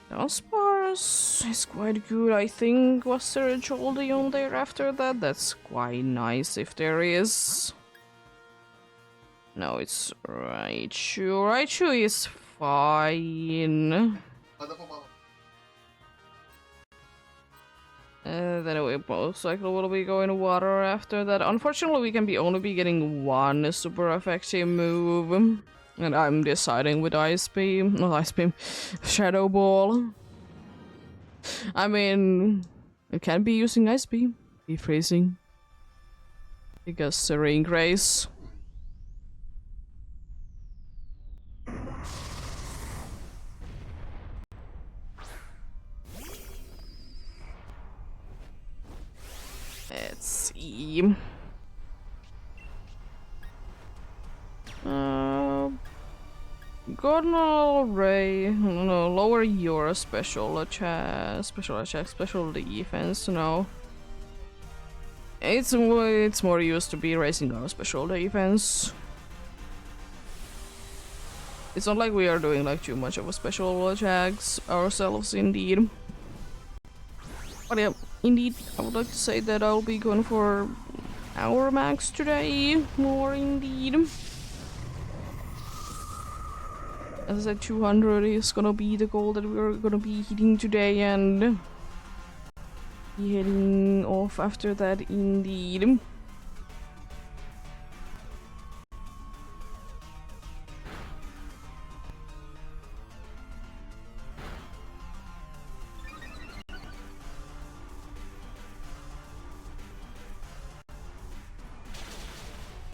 Speaker 1: Dunsparce is quite good, I think. Was there a Jolteon there after that? That's quite nice if there is. No, it's Raichu. Raichu is fine. Then we most likely will be going to water after that. Unfortunately, we can only be getting one super effective move. And I'm deciding with Ice Beam. Not Ice Beam. Shadow Ball. I mean, it can be using Ice Beam. Be freezing. Because Serene Grace. Let's see. Gordon Ray, no, lower your special attack, special defense. No, it's more used to be raising our special defense. It's not like we are doing like too much of a special attacks ourselves, indeed. But yeah, indeed, I would like to say that I'll be going for our max today, more indeed. As I said, 200 is gonna be the goal that we're gonna be hitting today, and be heading off after that, indeed.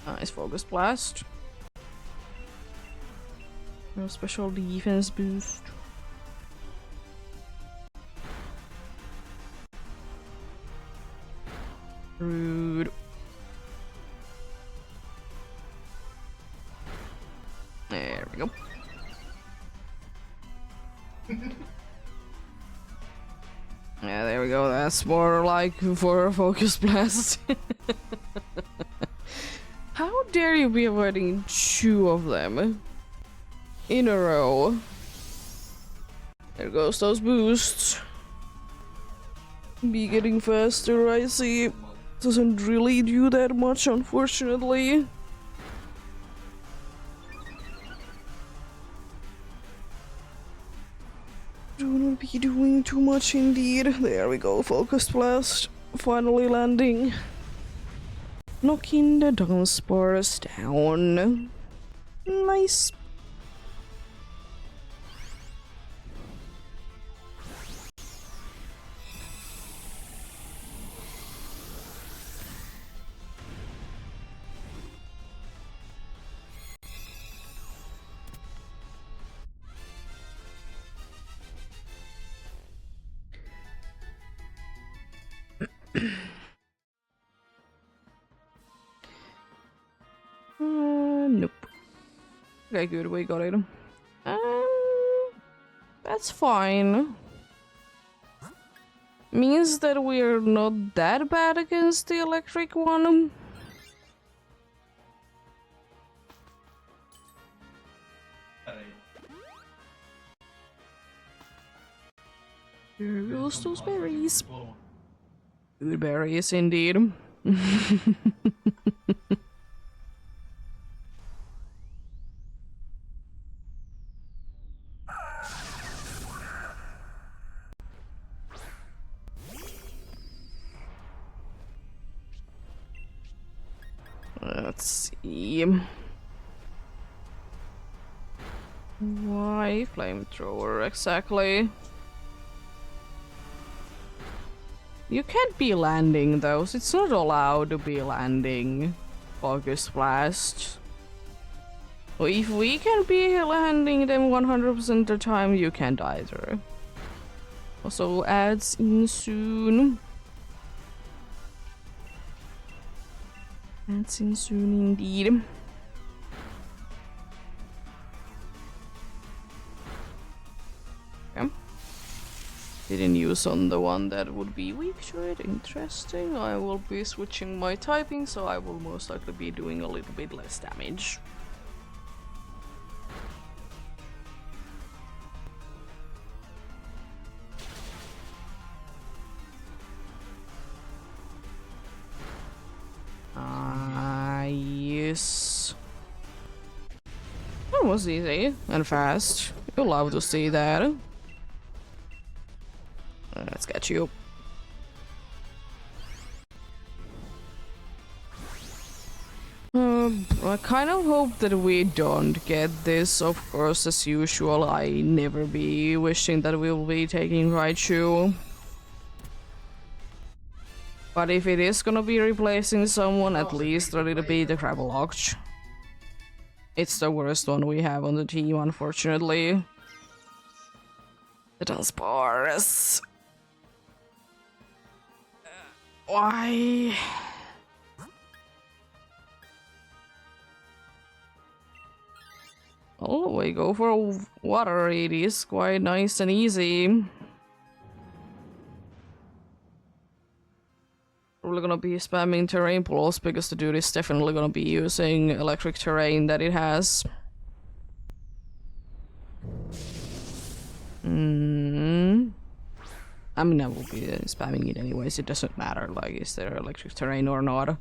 Speaker 1: Nice focus blast. No special defense boost. Rude. There we go. Yeah, there we go. That's more like for a focus blast. How dare you be avoiding 2 of them in a row? There goes those boosts. Be getting faster, I see. Doesn't really do that much, unfortunately. Do not be doing too much, indeed. There we go, focus blast. Finally landing. Knocking the dance bars down. Nice. Nope. Okay, good, we got it. That's fine. Means that we're not that bad against the electric one. There goes those berries. Good berries, indeed. Let's see. Why flamethrower exactly? You can't be landing those. It's not allowed to be landing focus blast. Well, if we can be landing them 100% of the time, you can't either. Also adds in soon. Adds in soon indeed. Okay. Didn't use on the one that would be weak to it. Interesting. I will be switching my typing, so I will most likely be doing a little bit less damage. Yes. That was easy and fast. You'll love to see that. Let's get you. I kind of hope that we don't get this. Of course, as usual, I never be wishing that we will be taking Raichu. But if it is gonna be replacing someone, at least let it be the Gravelocked. It's the worst one we have on the team, unfortunately. The Dunsparce. Why? Oh, we go for water. It is quite nice and easy. We're gonna be spamming terrain pulls because the dude is definitely gonna be using electric terrain that it has. I mean, I will be spamming it anyways, it doesn't matter, like, is there electric terrain or not.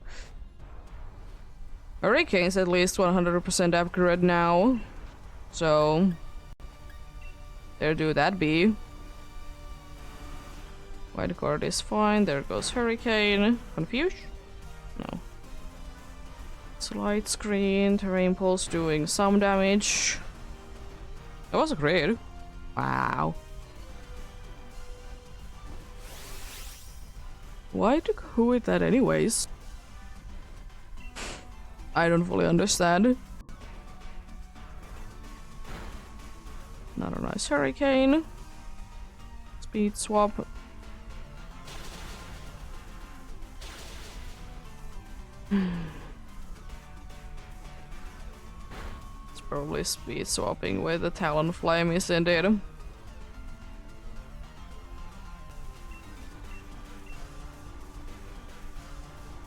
Speaker 1: Hurricane's at least 100% accurate now, so there do that be. White card is fine, there goes Hurricane. Confuse? No. Slide screen, terrain pulse doing some damage. That was a crit. Wow. Why to go with that anyways? I don't fully understand. Not a nice Hurricane. Speed swap. It's probably speed swapping with the Talonflame, isn't it?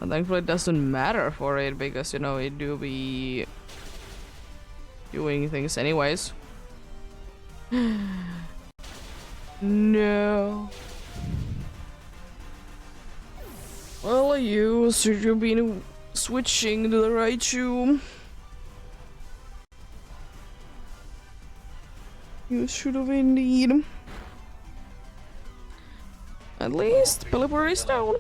Speaker 1: And thankfully it doesn't matter for it because, you know, it do be doing things anyways. No. Well, you should have been switching to the Raichu. You should have indeed. At least Pelipper is down.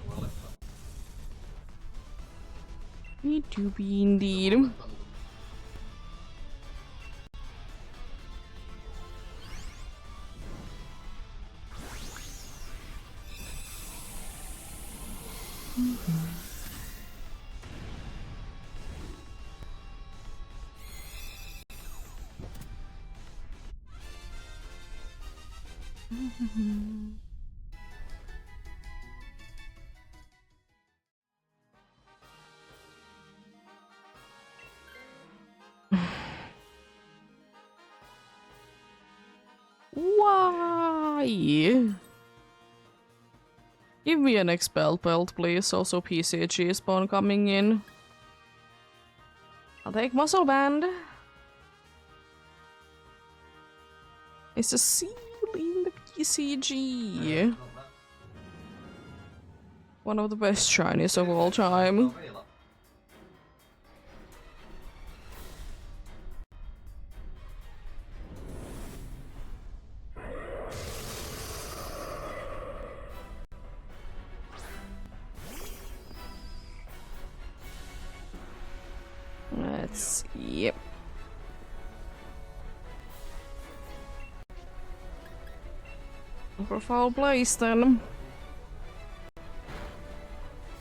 Speaker 1: Need to be indeed. Why? Give me an expel belt, please. Also PCG spawn coming in. I'll take muscle band. It's a seal in the PCG. One of the best shinies of all time. Let's see. Yep. For foul place then.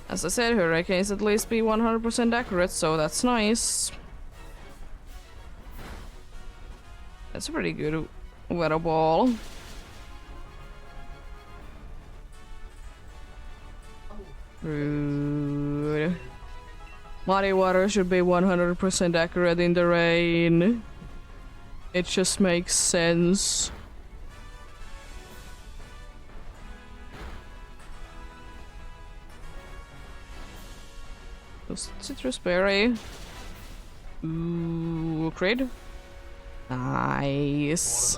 Speaker 1: As I said, Hurricanes at least be 100% accurate, so that's nice. That's a pretty good weather ball. Rude. Muddy water should be 100% accurate in the rain. It just makes sense. Citrus berry. Ooh, crit. Nice.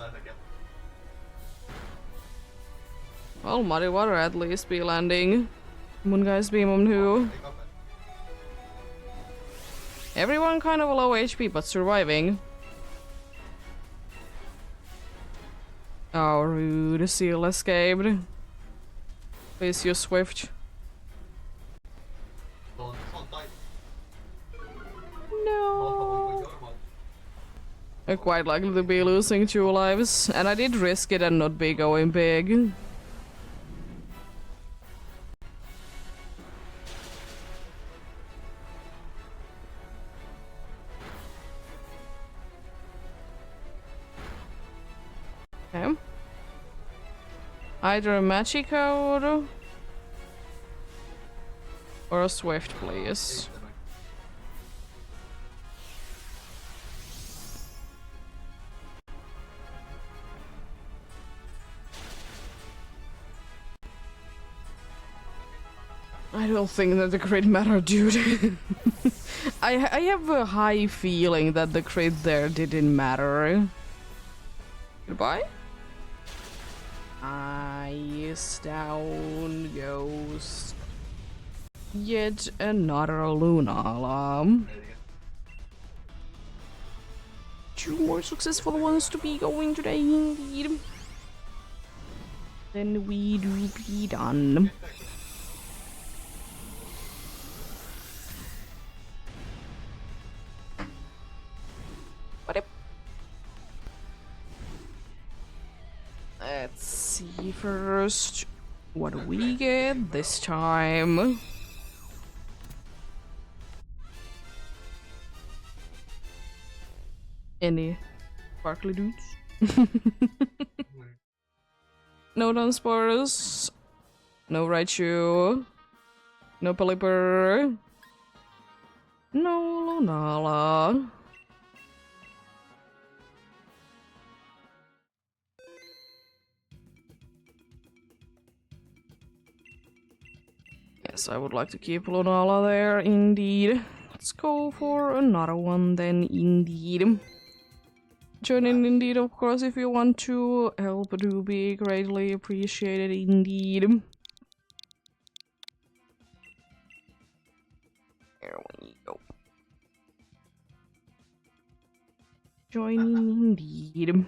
Speaker 1: Well, muddy water at least be landing. Moon guys beam on who? Everyone kind of low HP but surviving. Oh, rude. Seal escaped. Please use Swift. No. I'm quite likely to be losing 2 lives, and I did risk it and not be going big. Okay. Either a magic code or a swift, please. I don't think that the crit mattered, dude. I have a high feeling that the crit there didn't matter. Goodbye? Ice down goes yet another Lunala. Two more successful ones to be going today, indeed. Then we do be done. Let's see first what we get this time. Any sparkly dudes? No Dunsparce. No Raichu. No Pelipper. No Lunala. Yes, I would like to keep Lunala there, indeed. Let's go for another one then, indeed. Join in, indeed, of course, if you want to. Help do be greatly appreciated, indeed. There we go. Join in, indeed.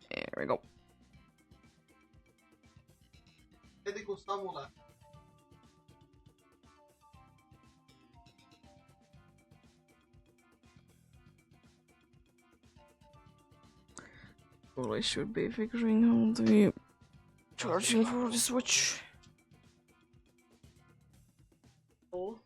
Speaker 1: There we go. Well, I should be figuring out the charging for the Switch. Oh.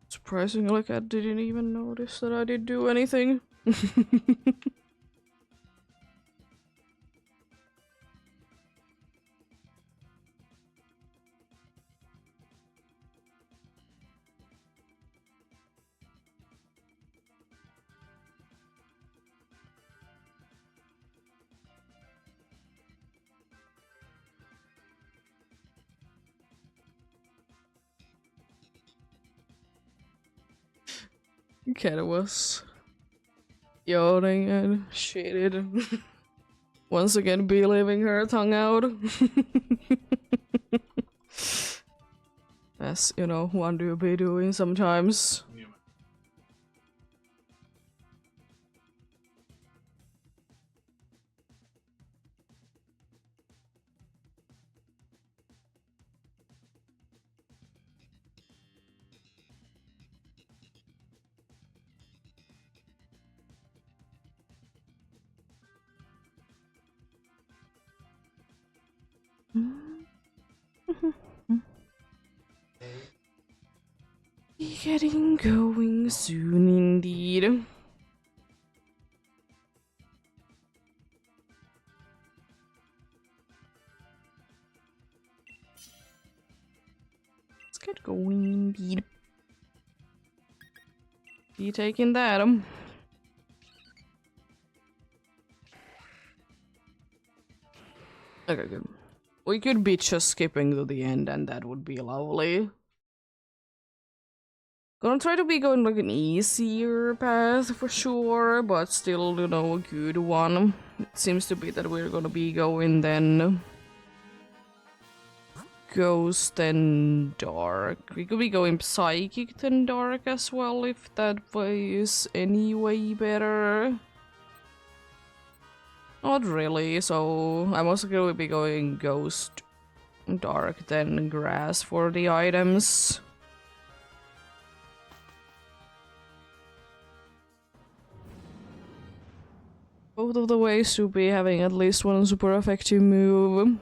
Speaker 1: Surprisingly, I didn't even notice that I did do anything. Cat was yawning and shitted. Once again, be leaving her tongue out. As you know, one do be doing sometimes. Getting going soon indeed. Let's get going indeed. Be taking that. Okay, good. We could be just skipping to the end and that would be lovely. Gonna try to be going like an easier path for sure, but still, you know, a good one. It seems to be that we're gonna be going then Ghost and Dark. We could be going Psychic then Dark as well, if that way is any way better. Not really, so I'm also gonna be going Ghost dark than grass for the items. Both of the ways should be having at least one super effective move.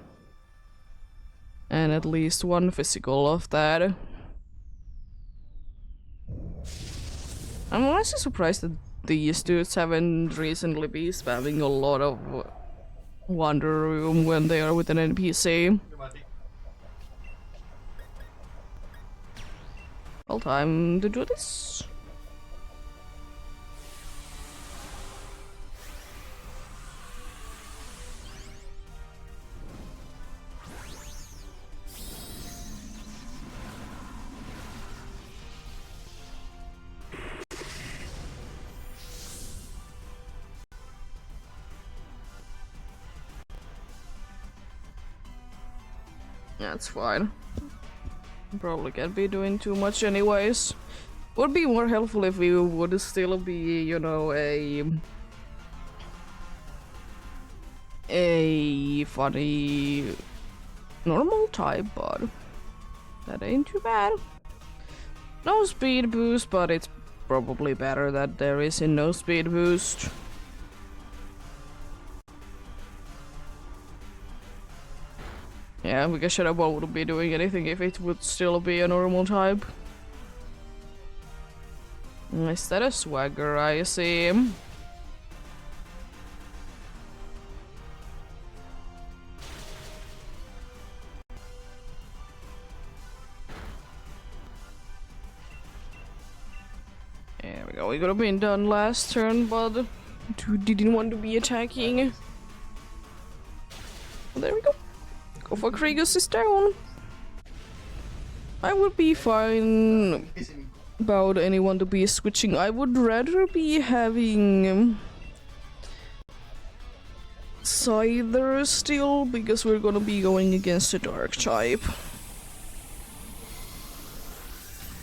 Speaker 1: And at least one physical of that. I'm honestly surprised that these dudes haven't recently been spamming a lot of Wonder Room when they are with an NPC. Well, time to do this. That's fine. Probably can't be doing too much anyways. Would be more helpful if we would still be, you know, a funny normal type, but that ain't too bad. No speed boost, but it's probably better that there is no speed boost. Yeah, because Shadow Ball wouldn't be doing anything if it would still be a normal type. Is that a swagger I see? There we go, we could have been done last turn, but didn't want to be attacking. There we go. Go for Kriegos is down. I would be fine about anyone to be switching. I would rather be having Scyther still, because we're gonna be going against a dark type.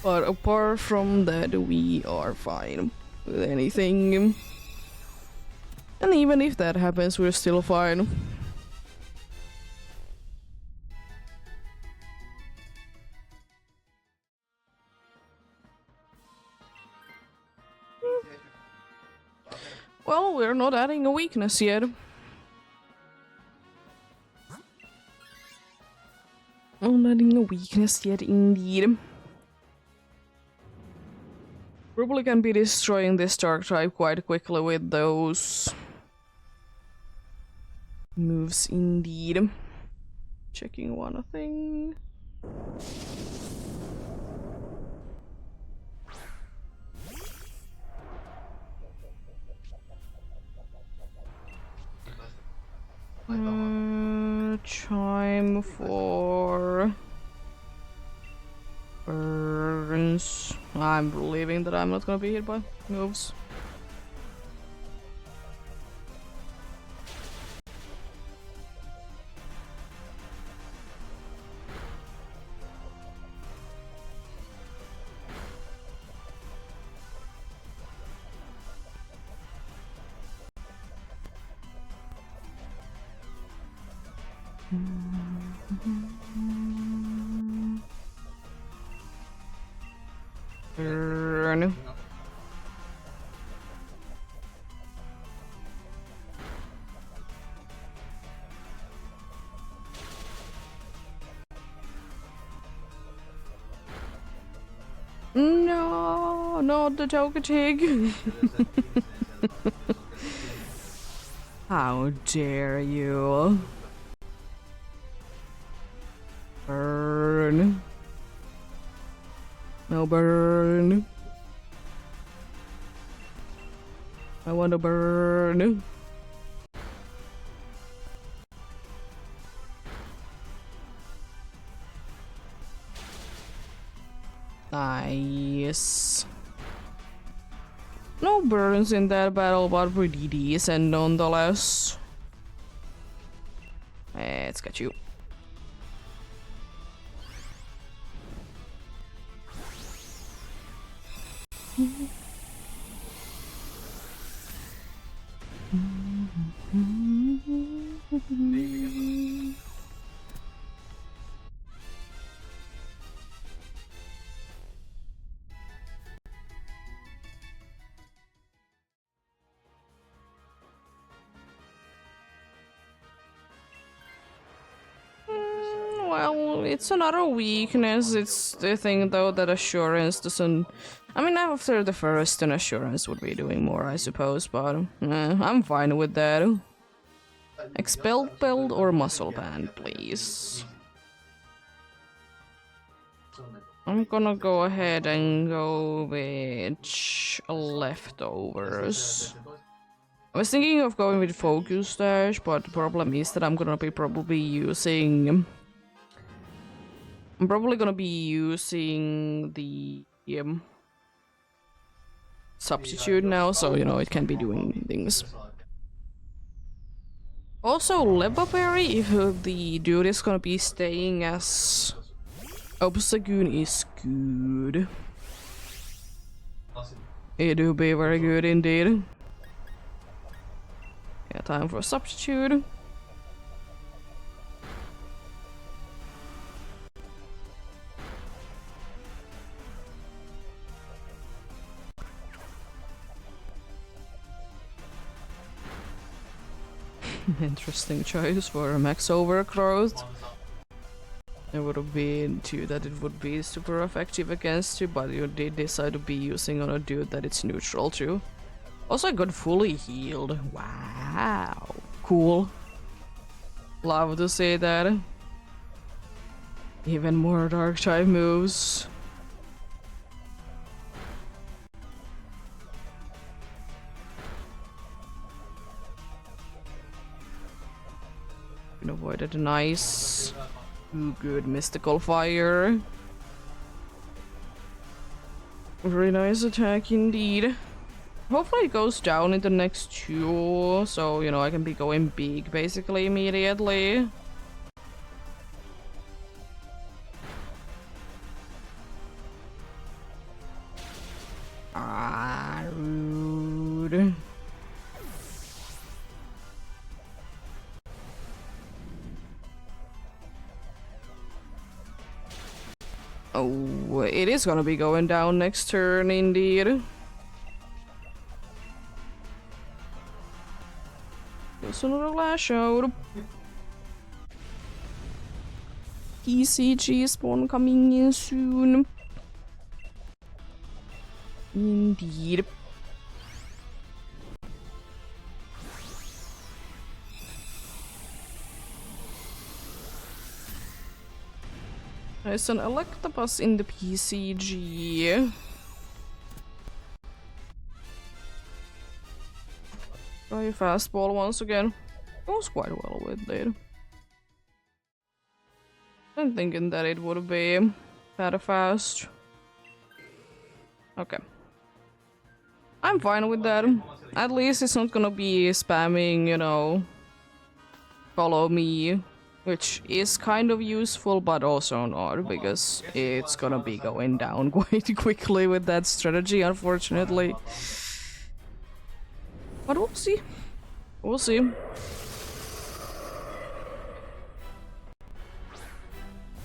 Speaker 1: But apart from that, we are fine with anything. And even if that happens, we're still fine. Well, we're not adding a weakness yet. Not adding a weakness yet, indeed. Probably can be destroying this dark type quite quickly with those moves, indeed. Checking one thing. Chime for burns. I'm believing that I'm not gonna be hit by moves. Burn. No, not the Togetic. How dare you? Burn. No, burn. I want to burn. Nice. No burns in that battle, but pretty decent nonetheless. Let's get you. Well, it's another weakness. It's the thing though that assurance doesn't. I mean, after the first, an assurance would be doing more, I suppose, but I'm fine with that. Expelled belt or muscle band, please. I'm gonna go ahead and go with leftovers. I was thinking of going with focus dash, but the problem is that I'm probably using. I'm probably gonna be using the substitute now, so you know it can be doing things. Also, Lebaberry, if the dude is gonna be staying as Obstagoon, is good. It do be very good indeed. Yeah, time for a substitute. Interesting choice for a max overgrowth. It would have been too that it would be super effective against you, but you did decide to be using on a dude that it's neutral to. Also, I got fully healed. Wow. Cool. Love to see that. Even more dark type moves. Avoided a nice, good mystical fire. Very nice attack indeed. Hopefully it goes down in the next two, so you know I can be going big basically immediately. Ah, rude. Oh, it is gonna be going down next turn, indeed. Just another lash out. PCG spawn coming in soon. Indeed. There's an Electabuzz in the PCG. Try a fastball once again. Goes quite well with it. I'm thinking that it would be that fast. Okay. I'm fine with that. At least it's not gonna be spamming, you know, follow me. Which is kind of useful, but also not, because it's gonna be going down quite quickly with that strategy, unfortunately. But we'll see. We'll see.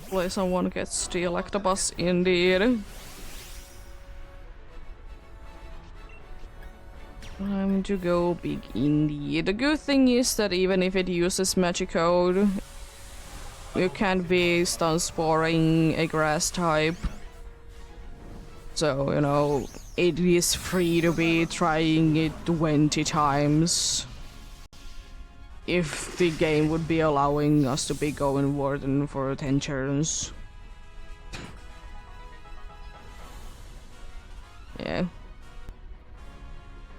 Speaker 1: Hopefully someone gets the Electabuzz indeed. Time to go big indeed. The good thing is that even if it uses Magicode, you can't be stun sporing a grass type. So, you know, it is free to be trying it 20 times. If the game would be allowing us to be going Warden for 10 turns. Yeah.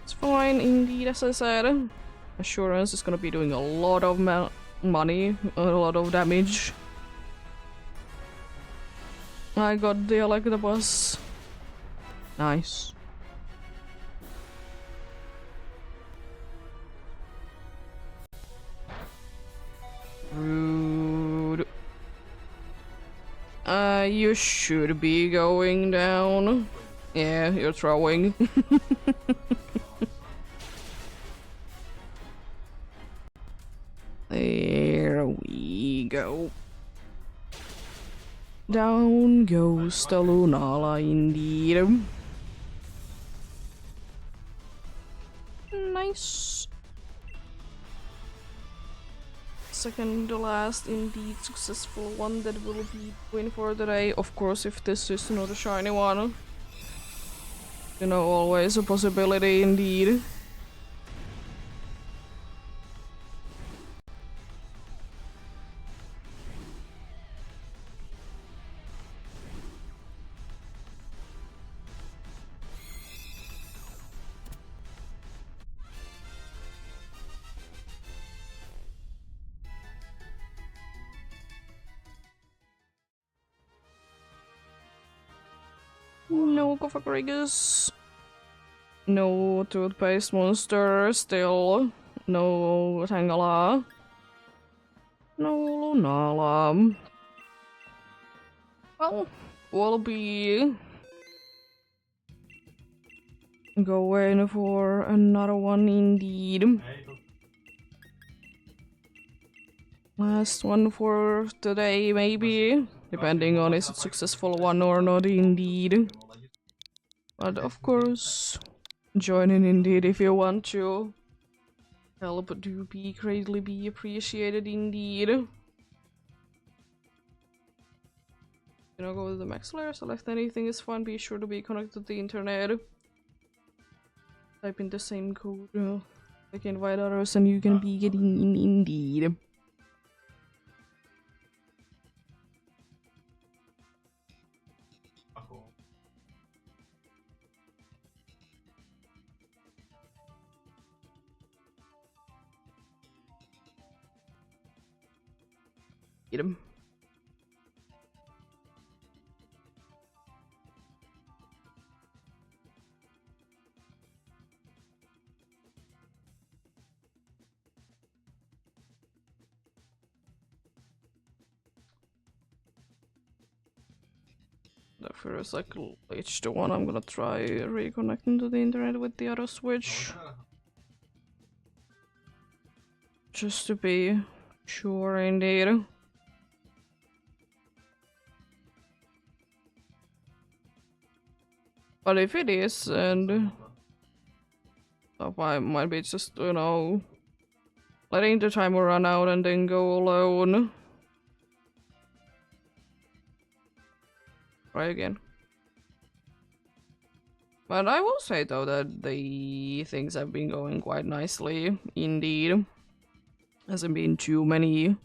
Speaker 1: It's fine indeed, as I said. Assurance is gonna be doing a lot of money, a lot of damage. I got the Electabuzz. Nice. Rude. You should be going down. Yeah, you're throwing. There we go. Down goes the Lunala indeed. Nice. second to last indeed successful one that will be win for the day. Of course, if this is not a shiny one. You know, always a possibility indeed. No Gofagrigus. No toothpaste monster still. No Tangela. No Lunala. Well, we'll be going for another one indeed. Last one for today, maybe. Depending on is it successful one or not indeed. But of course, join in indeed if you want to. Help do be greatly be appreciated indeed. You know, go to the max layer, select anything is fine, be sure to be connected to the internet. Type in the same code, like invite others and you can be getting in indeed. Get him. The first like H2 one, I'm gonna try reconnecting to the internet with the other switch. Just to be sure indeed. But if it is, and I might be just, you know, letting the timer run out and then go alone. Try again. But I will say though that the things have been going quite nicely indeed. Hasn't been too many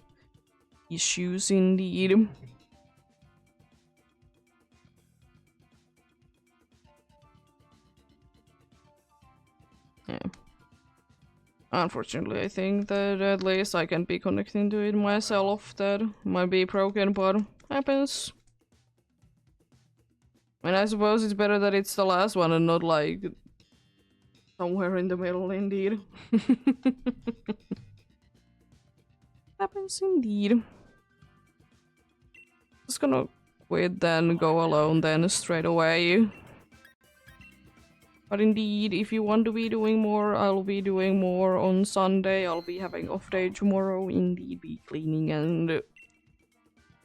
Speaker 1: issues indeed. Yeah. Unfortunately, I think that at least I can be connecting to it myself. That might be broken, but happens. And I suppose it's better that it's the last one and not like somewhere in the middle indeed. Happens indeed. Just gonna quit then, go alone then straight away. But indeed, if you want to be doing more, I'll be doing more on Sunday. I'll be having off day tomorrow. Indeed, be cleaning and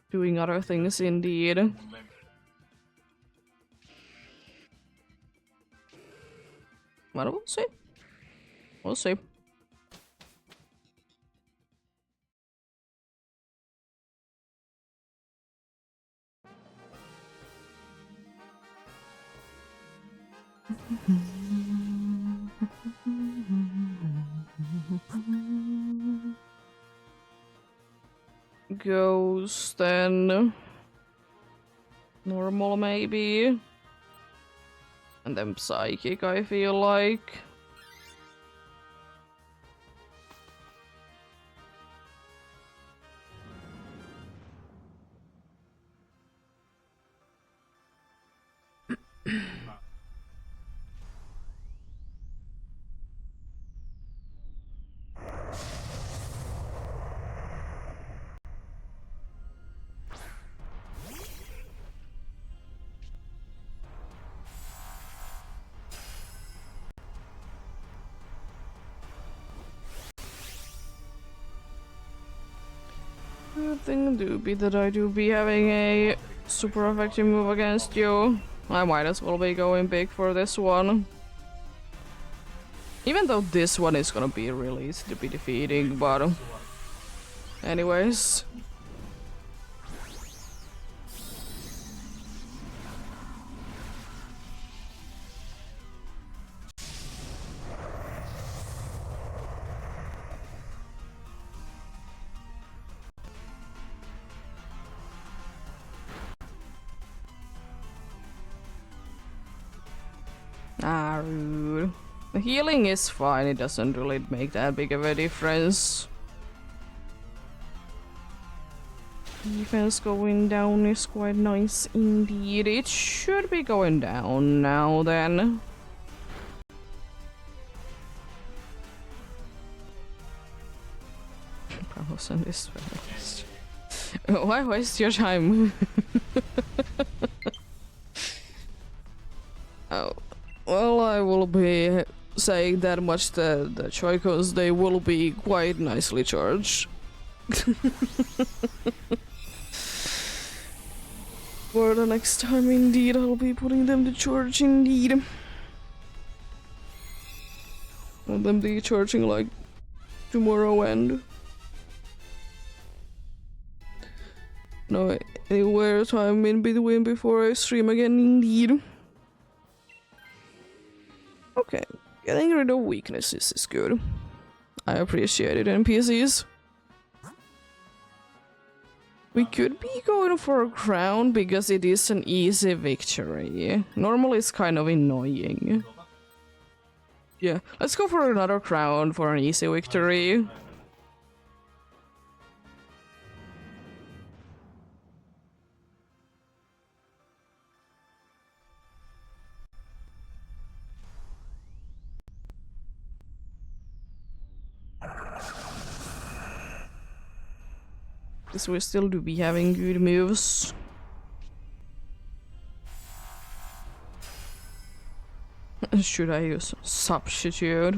Speaker 1: doing other things indeed. Well, we'll see. We'll see. Ghost and normal maybe. And then psychic, I feel like. Good thing do be that I do be having a super effective move against you. I might as well be going big for this one. Even though this one is gonna be really easy to be defeating, but Anyways. Ah, rude. The healing is fine, it doesn't really make that big of a difference. Defense going down is quite nice indeed. It should be going down now then. Promotion is first. Why waste your time? Oh. Well, I will be saying that much that the Choicos, they will be quite nicely charged. For the next time, indeed, I'll be putting them to charge, indeed. Want them to be charging like tomorrow end. No, anywhere time in between before I stream again, indeed. Okay, getting rid of weaknesses is good. I appreciate it, NPCs. We could be going for a crown because it is an easy victory. Normally it's kind of annoying. Yeah, let's go for another crown for an easy victory. Because we still do be having good moves. Should I use substitute?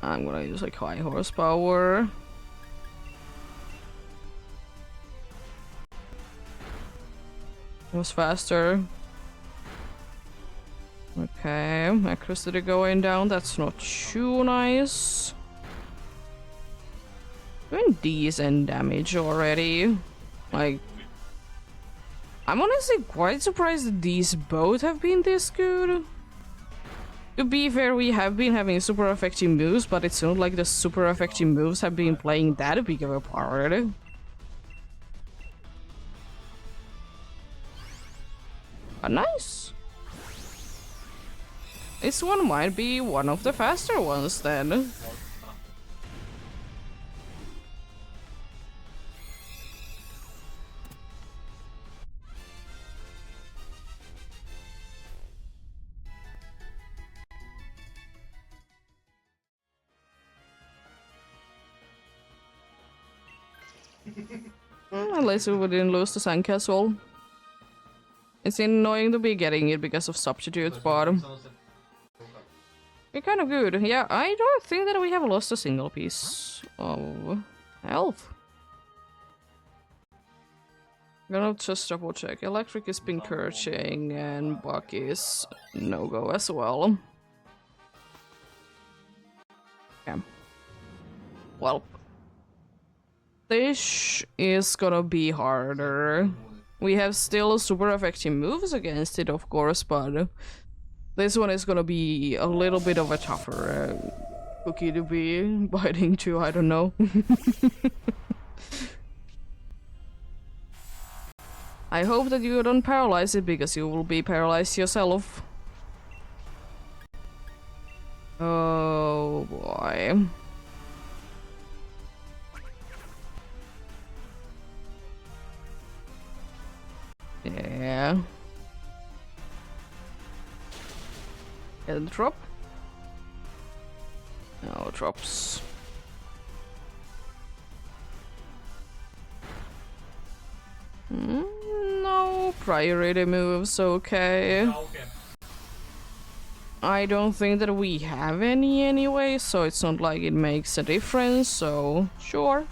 Speaker 1: I'm gonna use like high horsepower. It was faster. Okay, accuracy going down, that's not too nice. Doing decent damage already. Like, I'm honestly quite surprised that these both have been this good. To be fair, we have been having super effective moves, but it's not like the super effective moves have been playing that big of a part. But nice. This one might be one of the faster ones then. At least we didn't lose the sandcastle. It's annoying to be getting it because of substitutes, but we're kind of good. Yeah, I don't think that we have lost a single piece of health. I'm gonna just double check. Electric is been curching and Buck is no-go as well. Yeah. Well. This is gonna be harder. We have still super effective moves against it, of course, but this one is gonna be a little bit of a tougher cookie to be biting to, I don't know. I hope that you don't paralyze it, because you will be paralyzed yourself. Oh boy. Yeah. And drop. No drops. No priority moves, okay. I don't think that we have any anyway, so it's not like it makes a difference, so sure.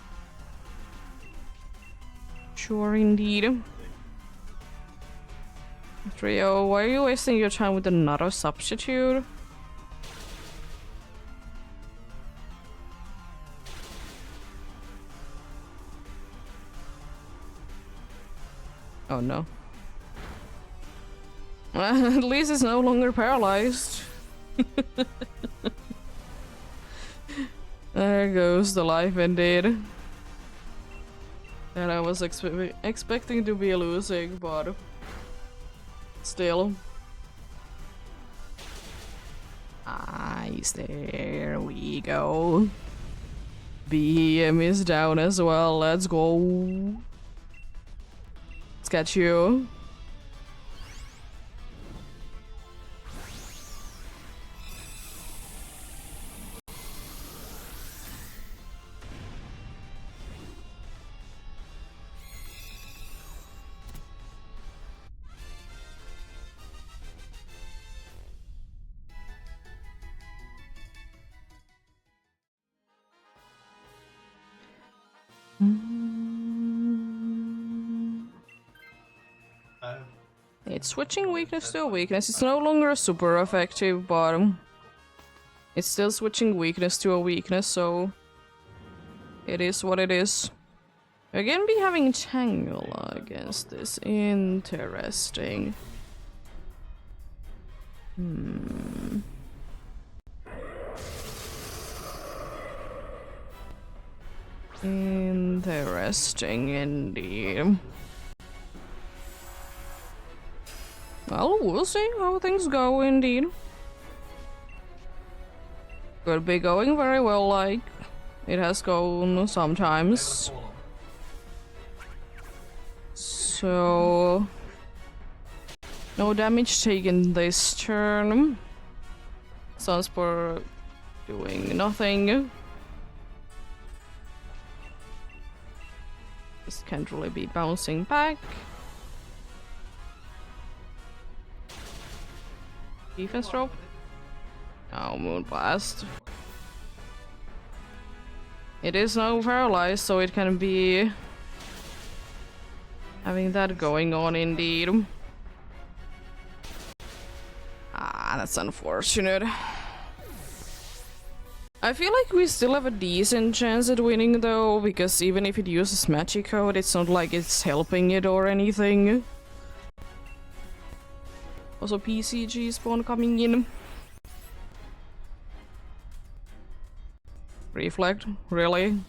Speaker 1: Sure indeed. 3-0, why are you wasting your time with another substitute? Oh no. At least it's no longer paralyzed. There goes the life indeed. That I was expecting to be losing, but still. Nice, there we go. BM is down as well, let's go. Let's catch you. It's switching weakness to a weakness. It's no longer super effective, but it's still switching weakness to a weakness, so it is what it is. We're gonna be having Tangela against this. Interesting. Interesting indeed. Well, we'll see how things go indeed. Could be going very well, like it has gone sometimes. So no damage taken this turn. Sunspore doing nothing. This can't really be bouncing back. Defense drop? Oh, Moonblast. It is now paralyzed, so it can be having that going on indeed. Ah, that's unfortunate. I feel like we still have a decent chance at winning though, because even if it uses magic code, it's not like it's helping it or anything. Also PCG spawn coming in. Reflect? Really?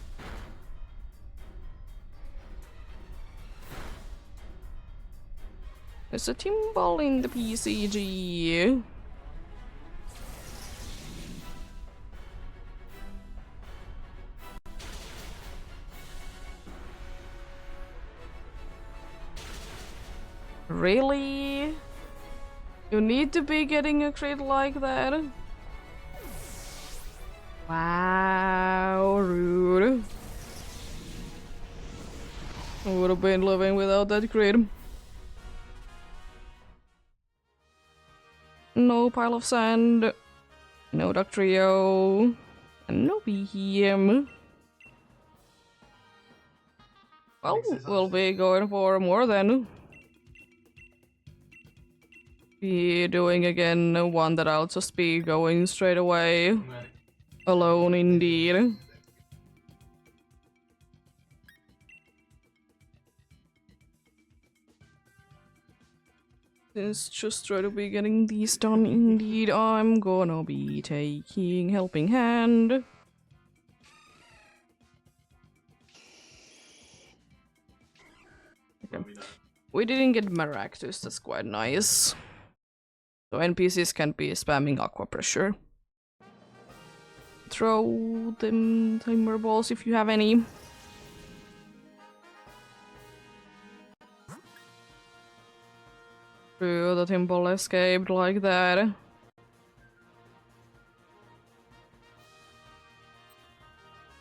Speaker 1: There's a Timbal in the PCG. Really? You need to be getting a crit like that? Wow, rude. I would have been living without that crit. No pile of sand, no duck trio, and no BM. Well, we'll be going for more then. Be doing again one that I'll just be going straight away. Alone indeed. Let's just try to be getting these done indeed. I'm gonna be taking Helping Hand. Okay. We didn't get Maractus, that's quite nice. So NPCs can be spamming Aqua Pressure. Throw them timer balls if you have any. True, the Timbal escaped like that.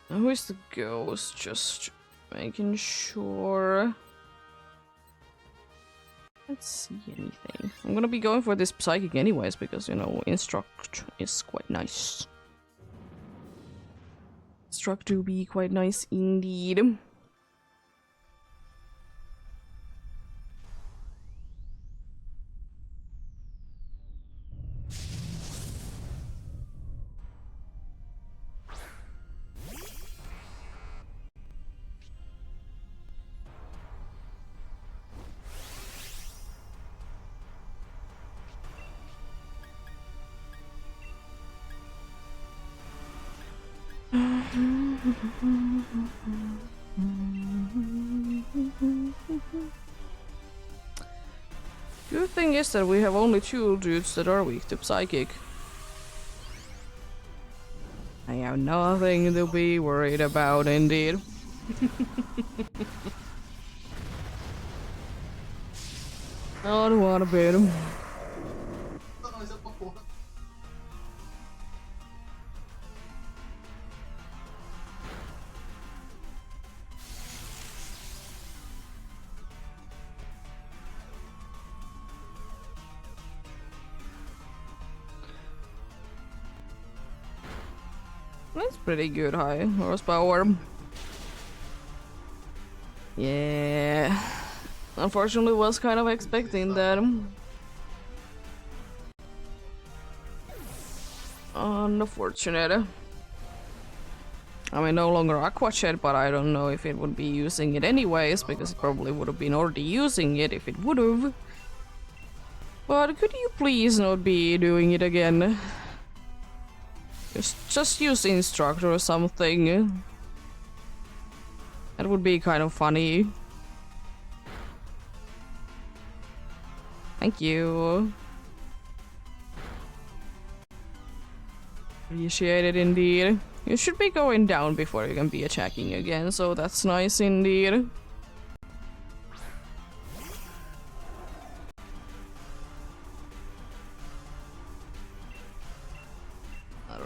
Speaker 1: Who is the ghost? Just making sure. Let's see anything. I'm gonna be going for this psychic anyways because, you know, instruct is quite nice. Instruct to be quite nice indeed. Good thing is that we have only 2 dudes that are weak to psychic. I have nothing to be worried about, indeed. I don't wanna beat him. That's pretty good high horsepower. Yeah. Unfortunately was kind of expecting that. Unfortunate. I mean, no longer Aqua Shed, but I don't know if it would be using it anyways, because it probably would have been already using it if it would have. But could you please not be doing it again? Just use Instructor or something. That would be kind of funny. Thank you. Appreciate it indeed. You should be going down before you can be attacking again, so that's nice indeed.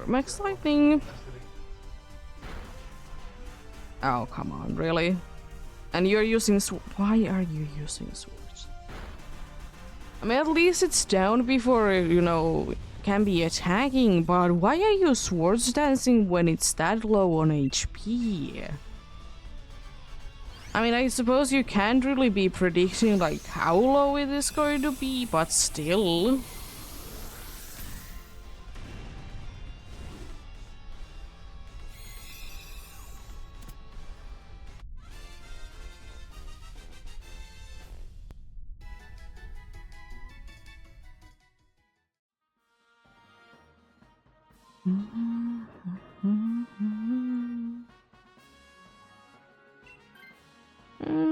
Speaker 1: Max lightning. Oh, come on, really? And you're using why are you using swords? I mean, at least it's down before, you know, can be attacking, but why are you swords dancing when it's that low on HP? I mean, I suppose you can't really be predicting like how low it is going to be, but still.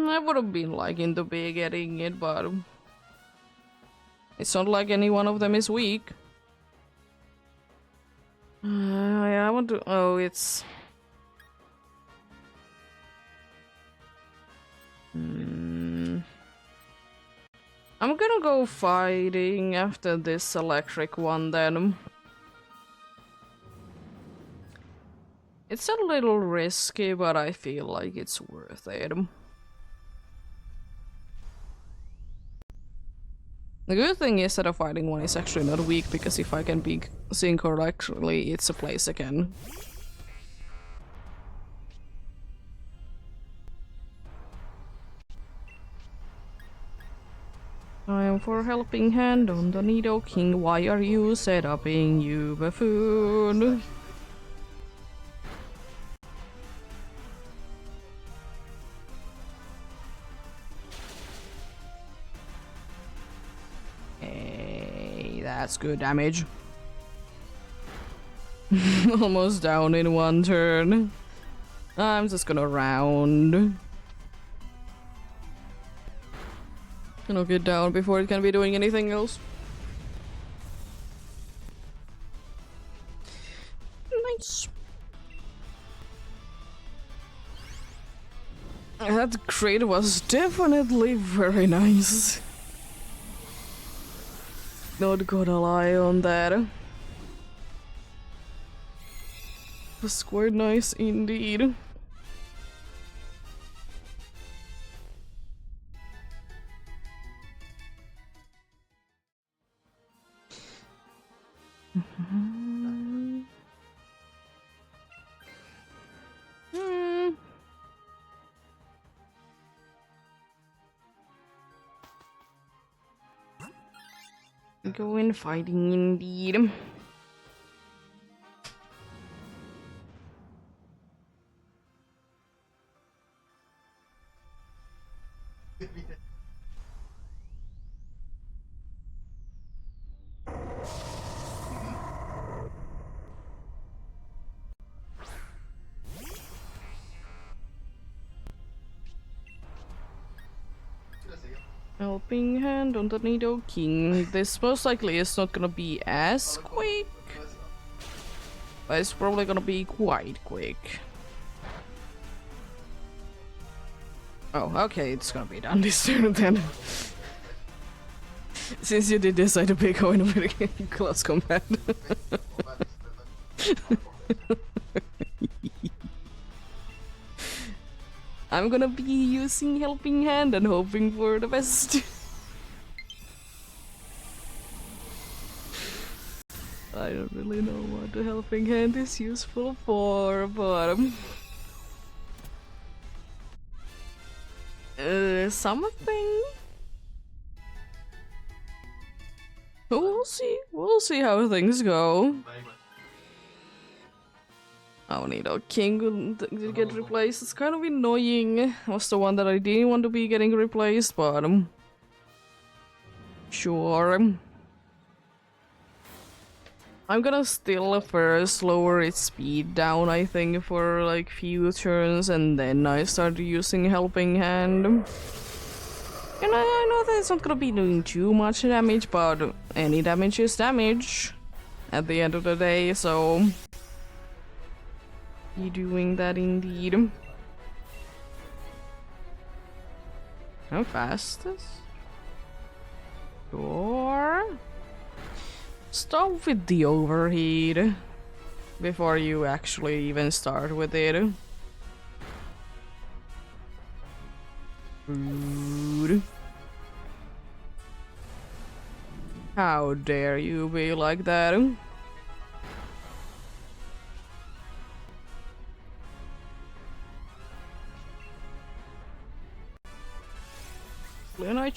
Speaker 1: I would have been liking to be getting it, but it's not like any one of them is weak. Yeah, I want to. Oh, it's. I'm gonna go fighting after this electric one then. It's a little risky, but I feel like it's worth it. The good thing is that a fighting one is actually not weak, because if I can be seeing correctly, it's a place again. I am for helping hand on the Nido King. Why are you set upping, you buffoon? Hey, that's good damage. Almost down in one turn. I'm just gonna round. Gonna get down before it can be doing anything else. Nice. That crate was definitely very nice. Not gonna lie on that. It was quite nice indeed. Going fighting indeed. Helping hand on the Nido King. This most likely is not gonna be as quick, but it's probably gonna be quite quick. Oh, okay, it's gonna be done this turn then. Since you did decide to pick coin with close combat. I'm gonna be using Helping Hand and hoping for the best. I don't really know what the Helping Hand is useful for, but something. We'll see how things go. Oh, Nido King did get replaced. It's kind of annoying. Was the one that I didn't want to be getting replaced, but sure. I'm gonna still first lower its speed down, I think, for like few turns, and then I start using Helping Hand. And I know that it's not gonna be doing too much damage, but any damage is damage at the end of the day, so be doing that indeed. How fast is? Sure. Stop with the overheat before you actually even start with it. Rude. How dare you be like that? Blue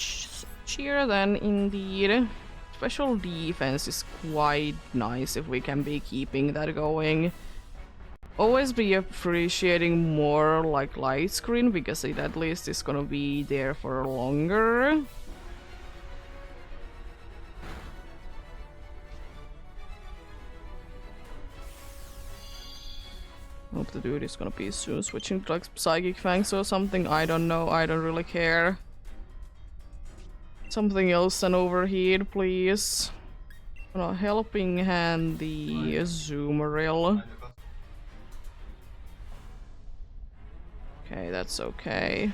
Speaker 1: cheer then, indeed. Special defense is quite nice if we can be keeping that going. Always be appreciating more like light screen because it at least is gonna be there for longer. Hope the dude is gonna be soon switching to like Psychic Fangs or something. I don't know, I don't really care. Something else than overheat, please. Helping Hand the Azumarill. Okay, that's okay.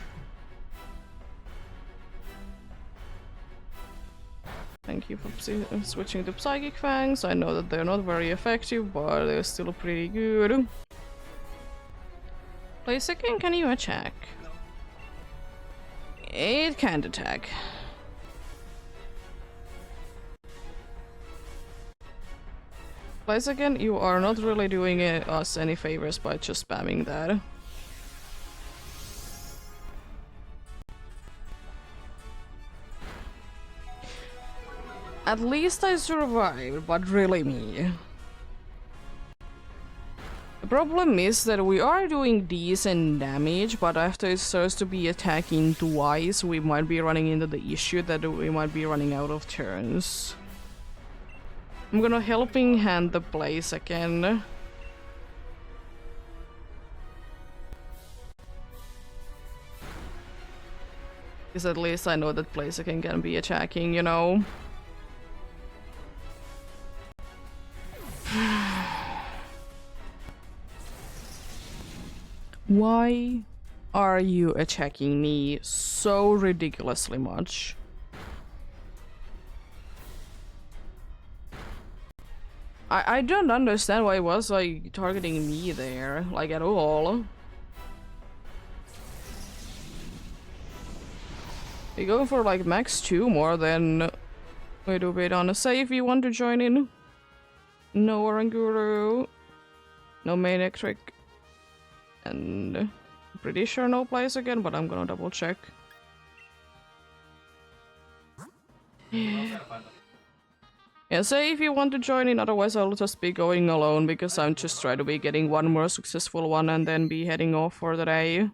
Speaker 1: Thank you for switching to Psychic Fangs. I know that they're not very effective, but they're still pretty good. Play second, can you attack? It can't attack. Place again, you are not really doing us any favors by just spamming that. At least I survived, but really me. The problem is that we are doing decent damage, but after it starts to be attacking twice, we might be running into the issue that we might be running out of turns. I'm gonna Helping Hand the place again. Because at least I know that place again can be attacking, you know. Why are you attacking me so ridiculously much? I don't understand why it was like targeting me there, like at all. You're going for like max 2 more than we do bit on a say if you want to join in. No Oranguru, no Maniac Trick, and pretty sure no place again, but I'm gonna double check. Yeah, say if you want to join in, otherwise I'll just be going alone because I'm just trying to be getting one more successful one and then be heading off for the day.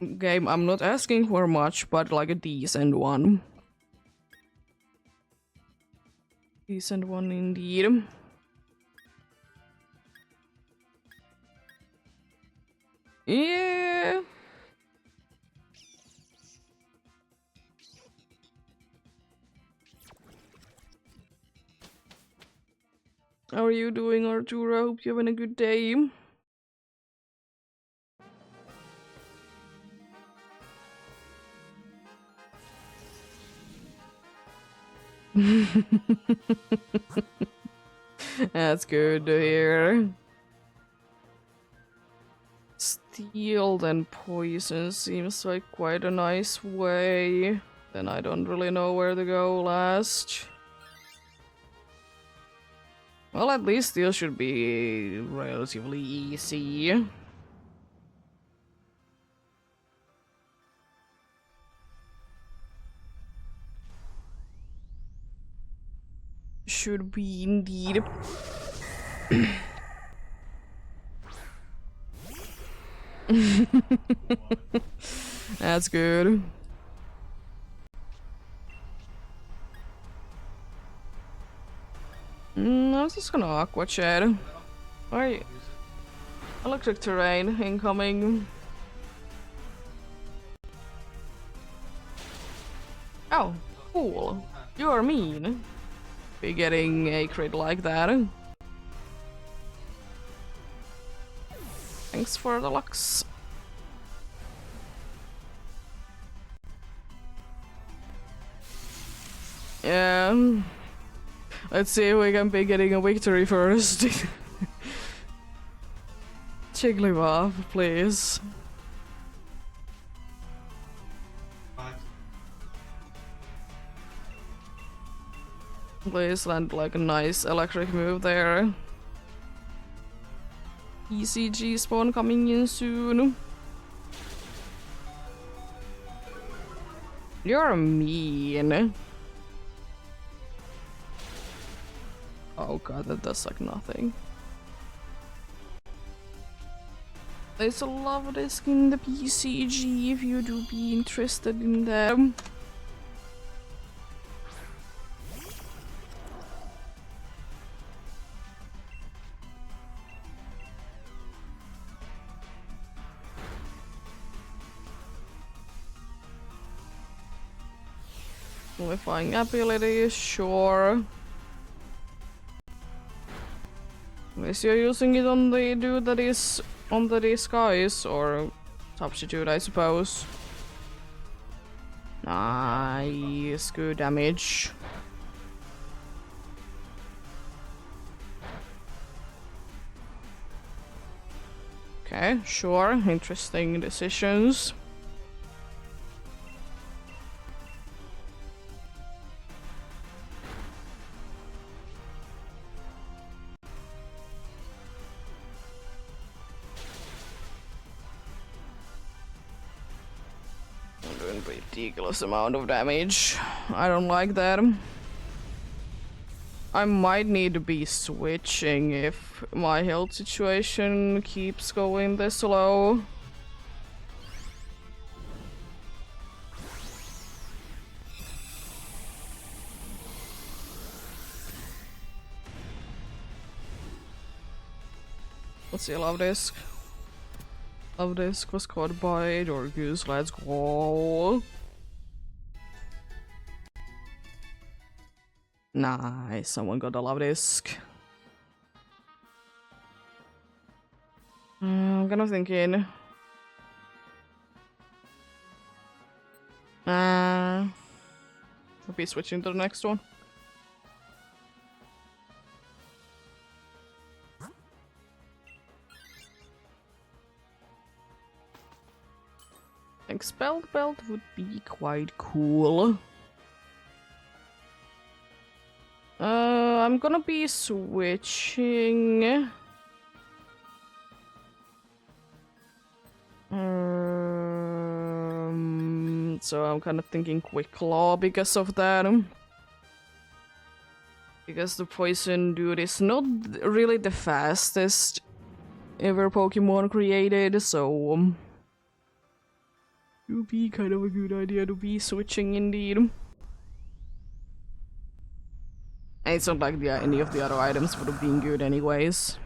Speaker 1: Game, I'm not asking for much, but like a decent one. Decent one indeed. Yeah. How are you doing, Arturo? Hope you're having a good day. That's good to hear. Steel and poison seems like quite a nice way. Then I don't really know where to go last. Well, at least steel should be relatively easy. Should be indeed. That's good. I was just gonna aqua chat. Alright. Electric terrain incoming. Oh, cool. You're mean. Be getting a crit like that. Thanks for the lux. Yeah. Let's see if we can be getting a victory first. Jigglypuff, please. Please land like a nice electric move there. ECG spawn coming in soon. You're mean. Oh god, that does like nothing. There's a love disc in the PCG if you do be interested in them. Modifying abilities, sure. Unless you're using it on the dude that is on the disguise, or substitute, I suppose. Nice, good damage. Okay, sure, interesting decisions. Ridiculous amount of damage. I don't like that. I might need to be switching if my health situation keeps going this low. Let's see, love disc. Love disc was caught by Dorgus, let's go. Nice, someone got a love disc. I'm kind of thinking. I'll be switching to the next one. I think Spelled Belt would be quite cool. I'm gonna be switching. So I'm kind of thinking Quick Claw because of that. Because the poison dude is not really the fastest ever Pokemon created, so It would be kind of a good idea to be switching indeed. And it's not like any of the other items would have been good anyways.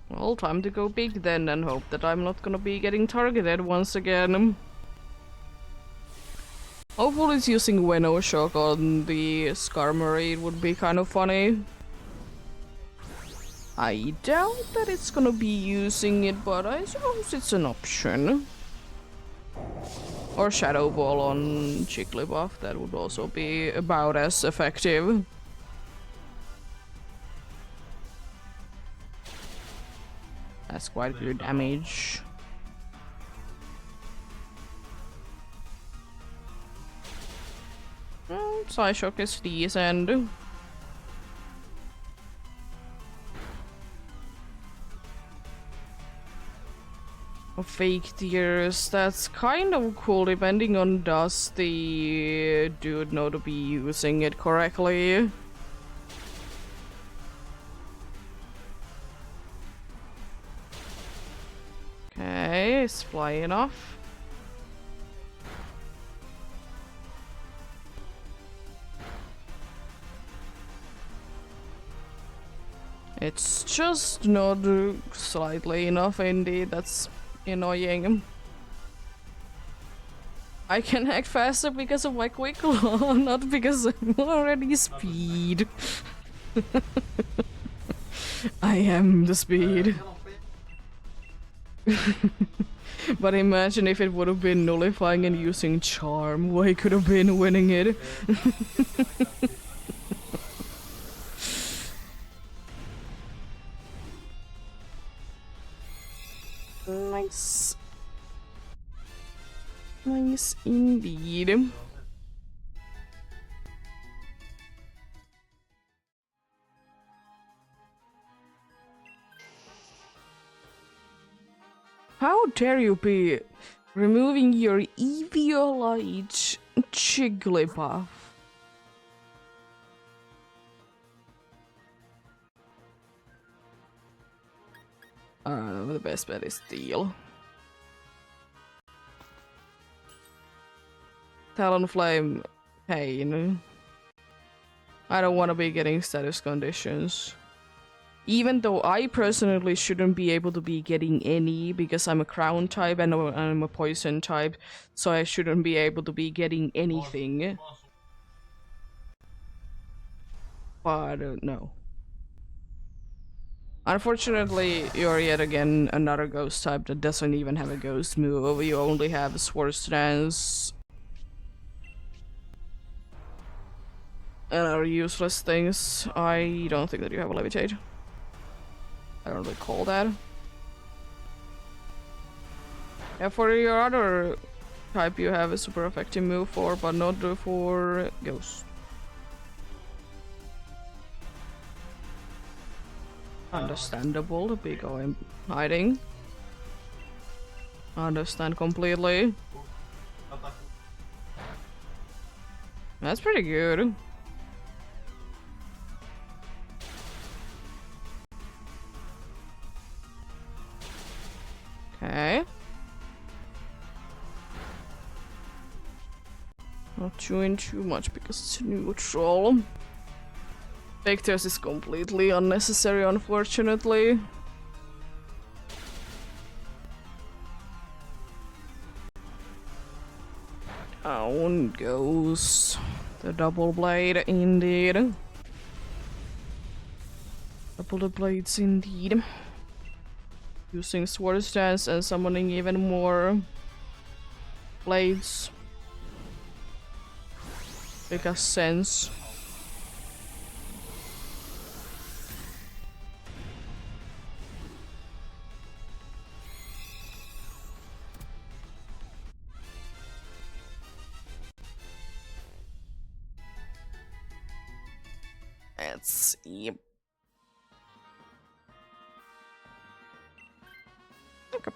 Speaker 1: Well, time to go big then and hope that I'm not gonna be getting targeted once again. Hopefully it's using Veno Shock on the Skarmory, it would be kind of funny. I doubt that it's gonna be using it, but I suppose it's an option. Or Shadow Ball on Jigglypuff, that would also be about as effective. That's quite good damage. Psyshock is decent. Fake tears, that's kind of cool depending on does the dude know to be using it correctly. Okay, it's flying off. It's just not slightly enough indeed, that's annoying. I can act faster because of my quick claw, not because I'm already speed. I am the speed. But imagine if it would have been nullifying and using charm, I could have been winning it. Nice. Nice indeed. How dare you be removing your Eviolite Jigglypuff? The best bet is Steel. Talonflame, Pain. I don't want to be getting status conditions. Even though I personally shouldn't be able to be getting any because I'm a Crown type and I'm a Poison type, so I shouldn't be able to be getting anything. But no. Unfortunately, you're yet again another ghost type that doesn't even have a ghost move. You only have Swords Dance and other useless things. I don't think that you have a Levitate. I don't recall that. Yeah, for your other type you have a super effective move for, but not for Ghost. Understandable, the big OM hiding. Understand completely. That's pretty good. Okay. Not doing too much because it's neutral. Vectors is completely unnecessary, unfortunately. Down goes the double blade, indeed. Double blades, indeed. Using Swords Dance and summoning even more blades. Makes sense. Let's see. Okay.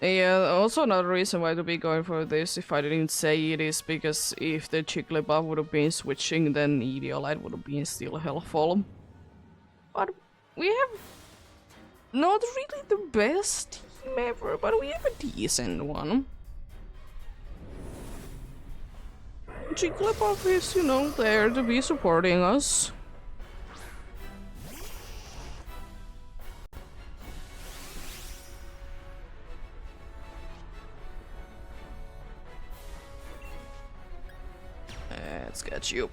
Speaker 1: Yeah, also another reason why to be going for this, if I didn't say it, is because if the Jigglypuff would have been switching, then Eviolite would have been still helpful. But We have not really the best team ever, but we have a decent one. Jigglypuff is, you know, there to be supporting us. Let's get you.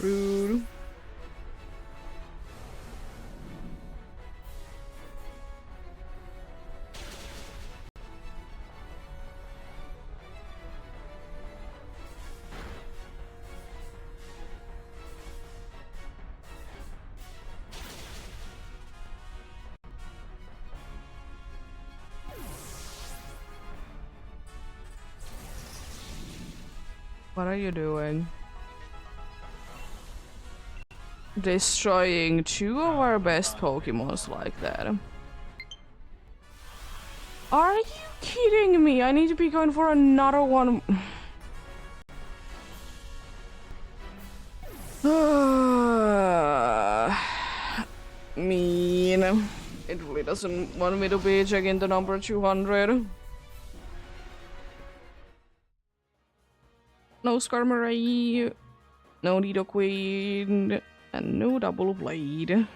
Speaker 1: Rude. What are you doing? Destroying two of our best Pokemons like that. Are you kidding me? I need to be going for another one. Mean. It really doesn't want me to be checking the number 200. No Skarmory, no Nidoqueen, and no Double Blade.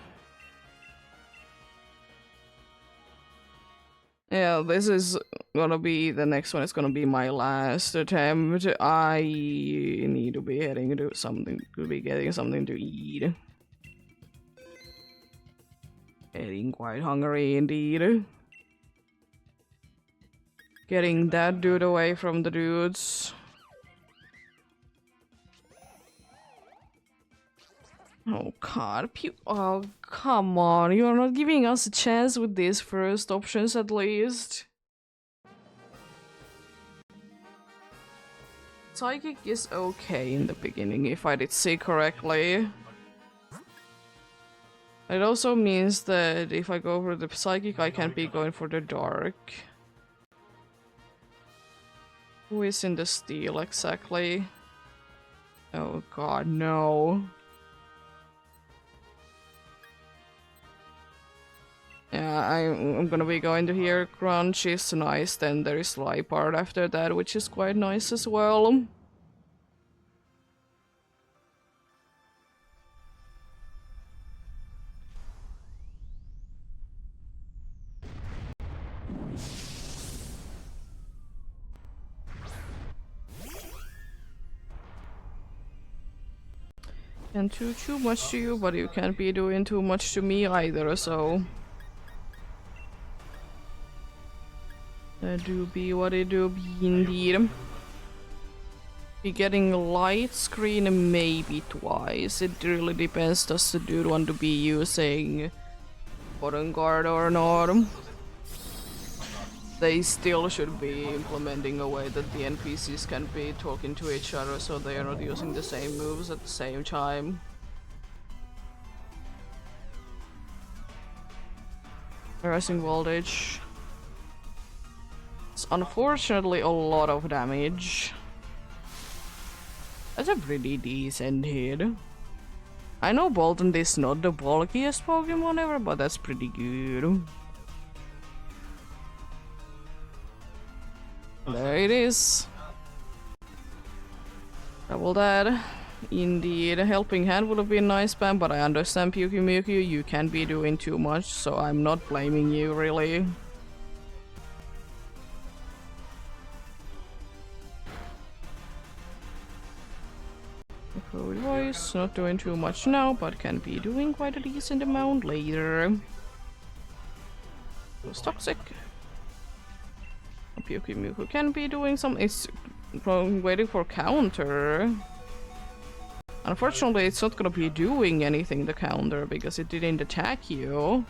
Speaker 1: Yeah, this is gonna be the next one. It's gonna be my last attempt. I need to be heading to something, to be getting something to eat. Getting quite hungry indeed. Getting that dude away from the dudes. Oh god, oh come on, you're not giving us a chance with these first options at least. Psychic is okay in the beginning, if I did see correctly. It also means that if I go for the Psychic, I can't be going for the Dark. Who is in the Steel exactly? Oh god, no. Yeah, I'm gonna be going to here. Crunch is nice, then there is Liepard after that, which is quite nice as well. Can't do too much to you, but you can't be doing too much to me either, so... That do be what it do be indeed. Be getting light screen maybe twice. It really depends, does the dude want to be using button guard or not. They still should be implementing a way that the NPCs can be talking to each other so they are not using the same moves at the same time. Rising voltage. It's unfortunately a lot of damage. That's a pretty decent hit. I know Bolton is not the bulkiest Pokemon ever, but that's pretty good. There it is. Double that. Indeed, a helping hand would have been nice, Pam, but I understand, Pyukimyuki, you can't be doing too much, so I'm not blaming you, really. Code voice, not doing too much now, but can be doing quite a decent amount later. It was toxic. Pyukimyuki can be doing some. It's waiting for counter. Unfortunately, it's not gonna be doing anything to counter because it didn't attack you.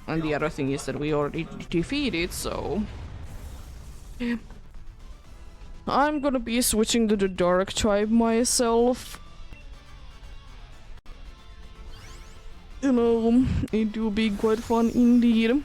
Speaker 1: And the other thing is that we already defeated, so I'm gonna be switching to the dark type myself. You know, it will be quite fun indeed.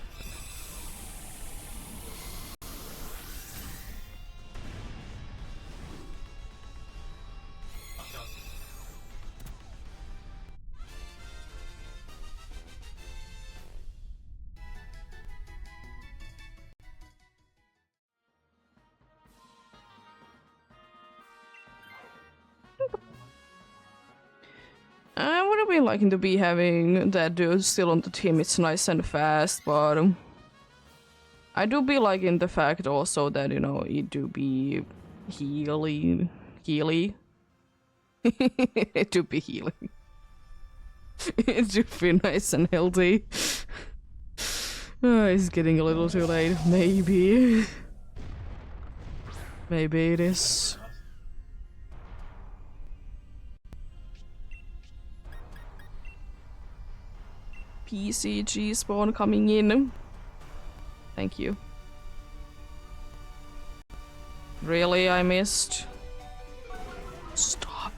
Speaker 1: I would have been liking to be having that dude still on the team. It's nice and fast, but I do be liking the fact also that, you know, it do be healy. It do be healing. It do be nice and healthy. It's getting a little too late. Maybe. Maybe it is. PCG spawn coming in. Thank you. Really, I missed? Stop.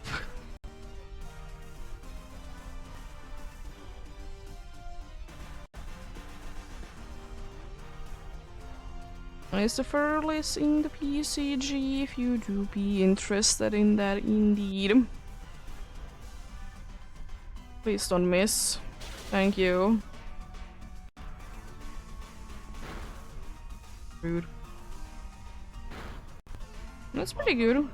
Speaker 1: Is the Furless in the PCG if you do be interested in that indeed. Please don't miss. Thank you. Rude. That's pretty good.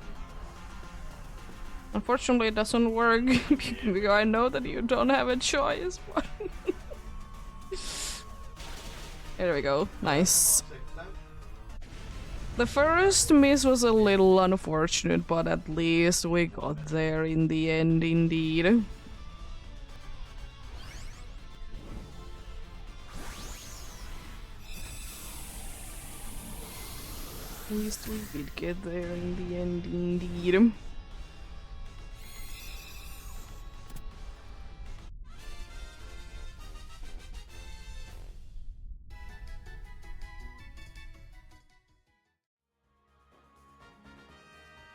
Speaker 1: Unfortunately, it doesn't work because I know that you don't have a choice. There we go. Nice. The first miss was a little unfortunate, but at least we got there in the end, indeed. At least we did get there in the end, indeed.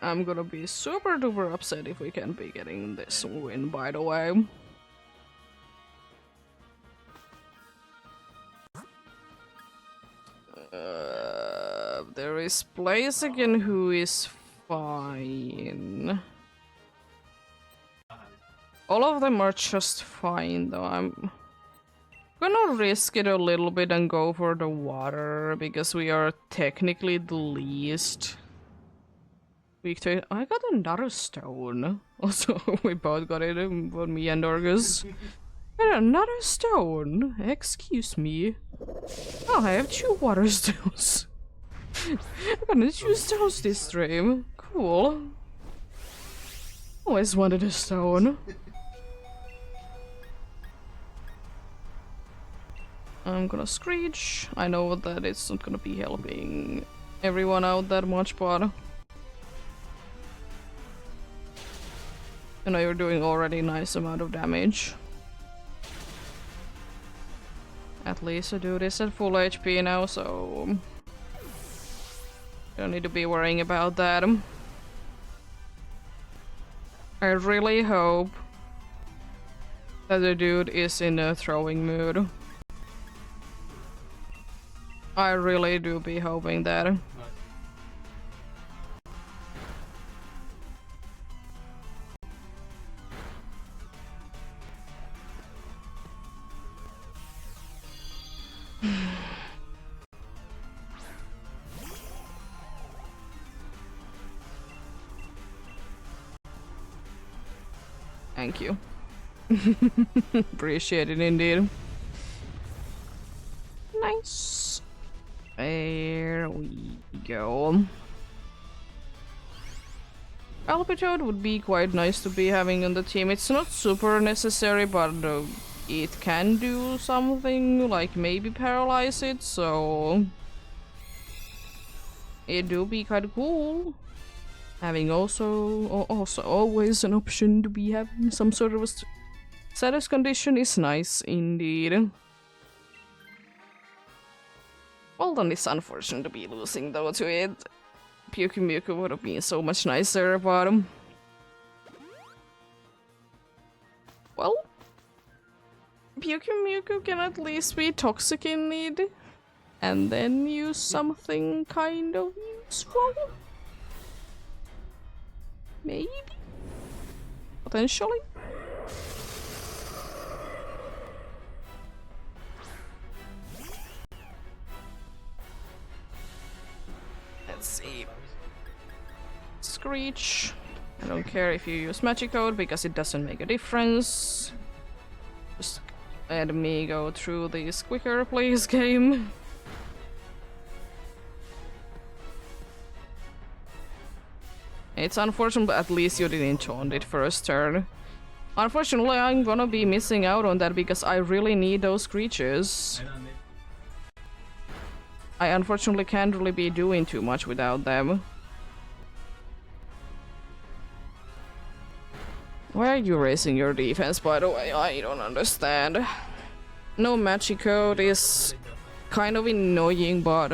Speaker 1: I'm gonna be super duper upset if we can't be getting this win, by the way. There is Blaziken who is fine. All of them are just fine though. I'm gonna risk it a little bit and go for the water because we are technically the least weak to it. I got another stone. Also, we both got it, both me and Orgus. Got another stone? Excuse me. Oh, I have 2 water stones. I'm gonna 2 stones this stream. Cool. Always wanted a stone. I'm gonna screech. I know that it's not gonna be helping everyone out that much, but you know, you're doing already a nice amount of damage. At least the dude is at full HP now, so don't need to be worrying about that. I really hope that the dude is in a throwing mood. I really do be hoping that. Thank you. Appreciate it indeed. Nice. There we go. Alpitoad would be quite nice to be having on the team. It's not super necessary, but it can do something, like maybe paralyze it, so it do be kind of cool. Having also always an option to be having some sort of a status condition is nice indeed. Well then, it's unfortunate to be losing though to it. Pyukumuku would have been so much nicer, but well, Pyukumuku can at least be toxic in need, and then use something kind of useful. Maybe? Potentially? Let's see. Screech. I don't care if you use magic code because it doesn't make a difference. Just let me go through this quicker, please, game. It's unfortunate, but at least you didn't taunt it first turn. Unfortunately, I'm gonna be missing out on that because I really need those creatures. I unfortunately can't really be doing too much without them. Why are you raising your defense, by the way? I don't understand. No magic code is kind of annoying, but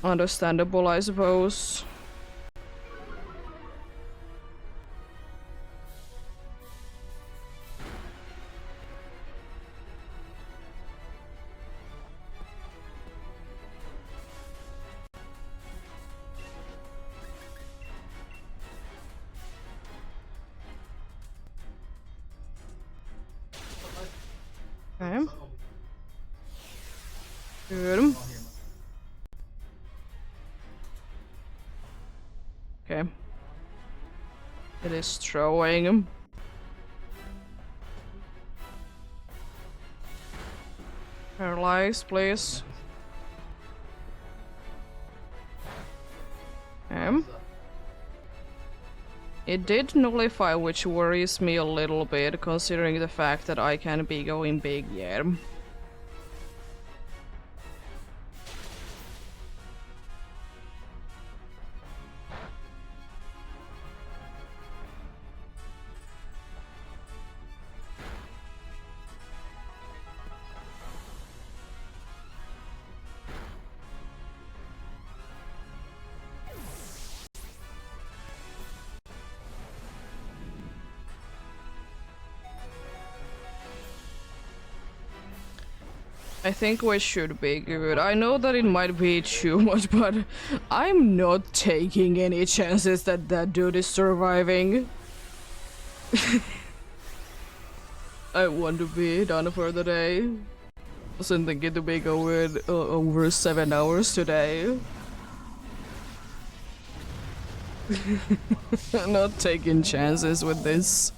Speaker 1: understandable, I suppose. Okay. Good. Okay. It is throwing. Paralyze, please. Okay. It did nullify, which worries me a little bit, considering the fact that I can be going big yet. I think we should be good. I know that it might be too much, but I'm not taking any chances that that dude is surviving. I want to be done for the day. Wasn't thinking to be going over 7 hours today. Not taking chances with this.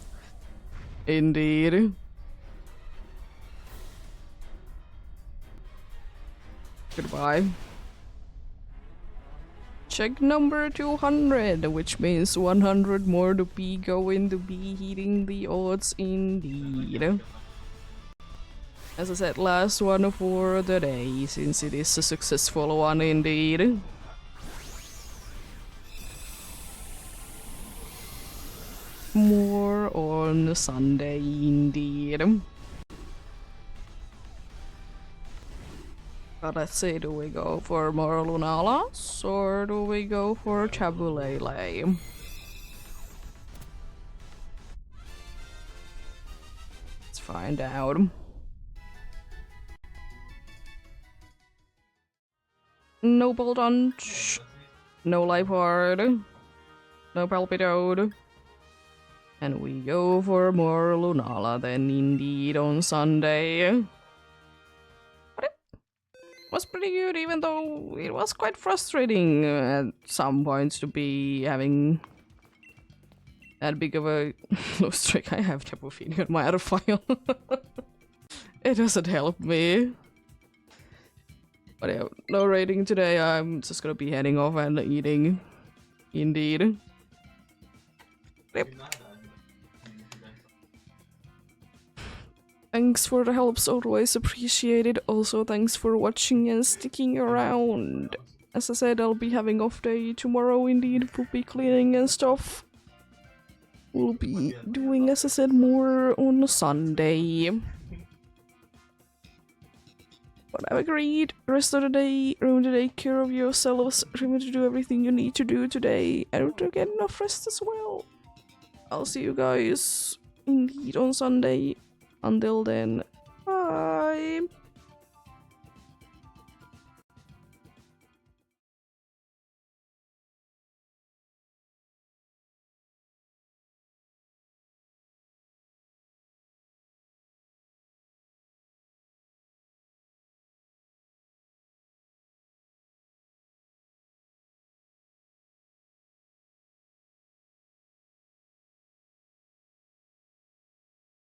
Speaker 1: Indeed. Goodbye. Check number 200, which means 100 more to be going to be hitting the odds indeed. As I said, last one for the day, since it is a successful one indeed. More on Sunday indeed. But let's see, do we go for more Lunalas or do we go for Chabulele? Let's find out. No Boltunch, no Lifeheart, no Palpitoad. And we go for more Lunala then indeed on Sunday. was pretty good, even though it was quite frustrating at some points to be having that big of a low streak. I have Tapofini on my other file. It doesn't help me. But yeah, no rating today. I'm just gonna be heading off and eating. Indeed. Yep. Thanks for the helps, always appreciated. Also, thanks for watching and sticking around. As I said, I'll be having off day tomorrow. Indeed, we'll be cleaning and stuff. We'll be doing, as I said, more on Sunday. But I've agreed. Rest of the day, remember to take care of yourselves. Remember to do everything you need to do today. And to get enough rest as well. I'll see you guys indeed on Sunday. Until then, bye.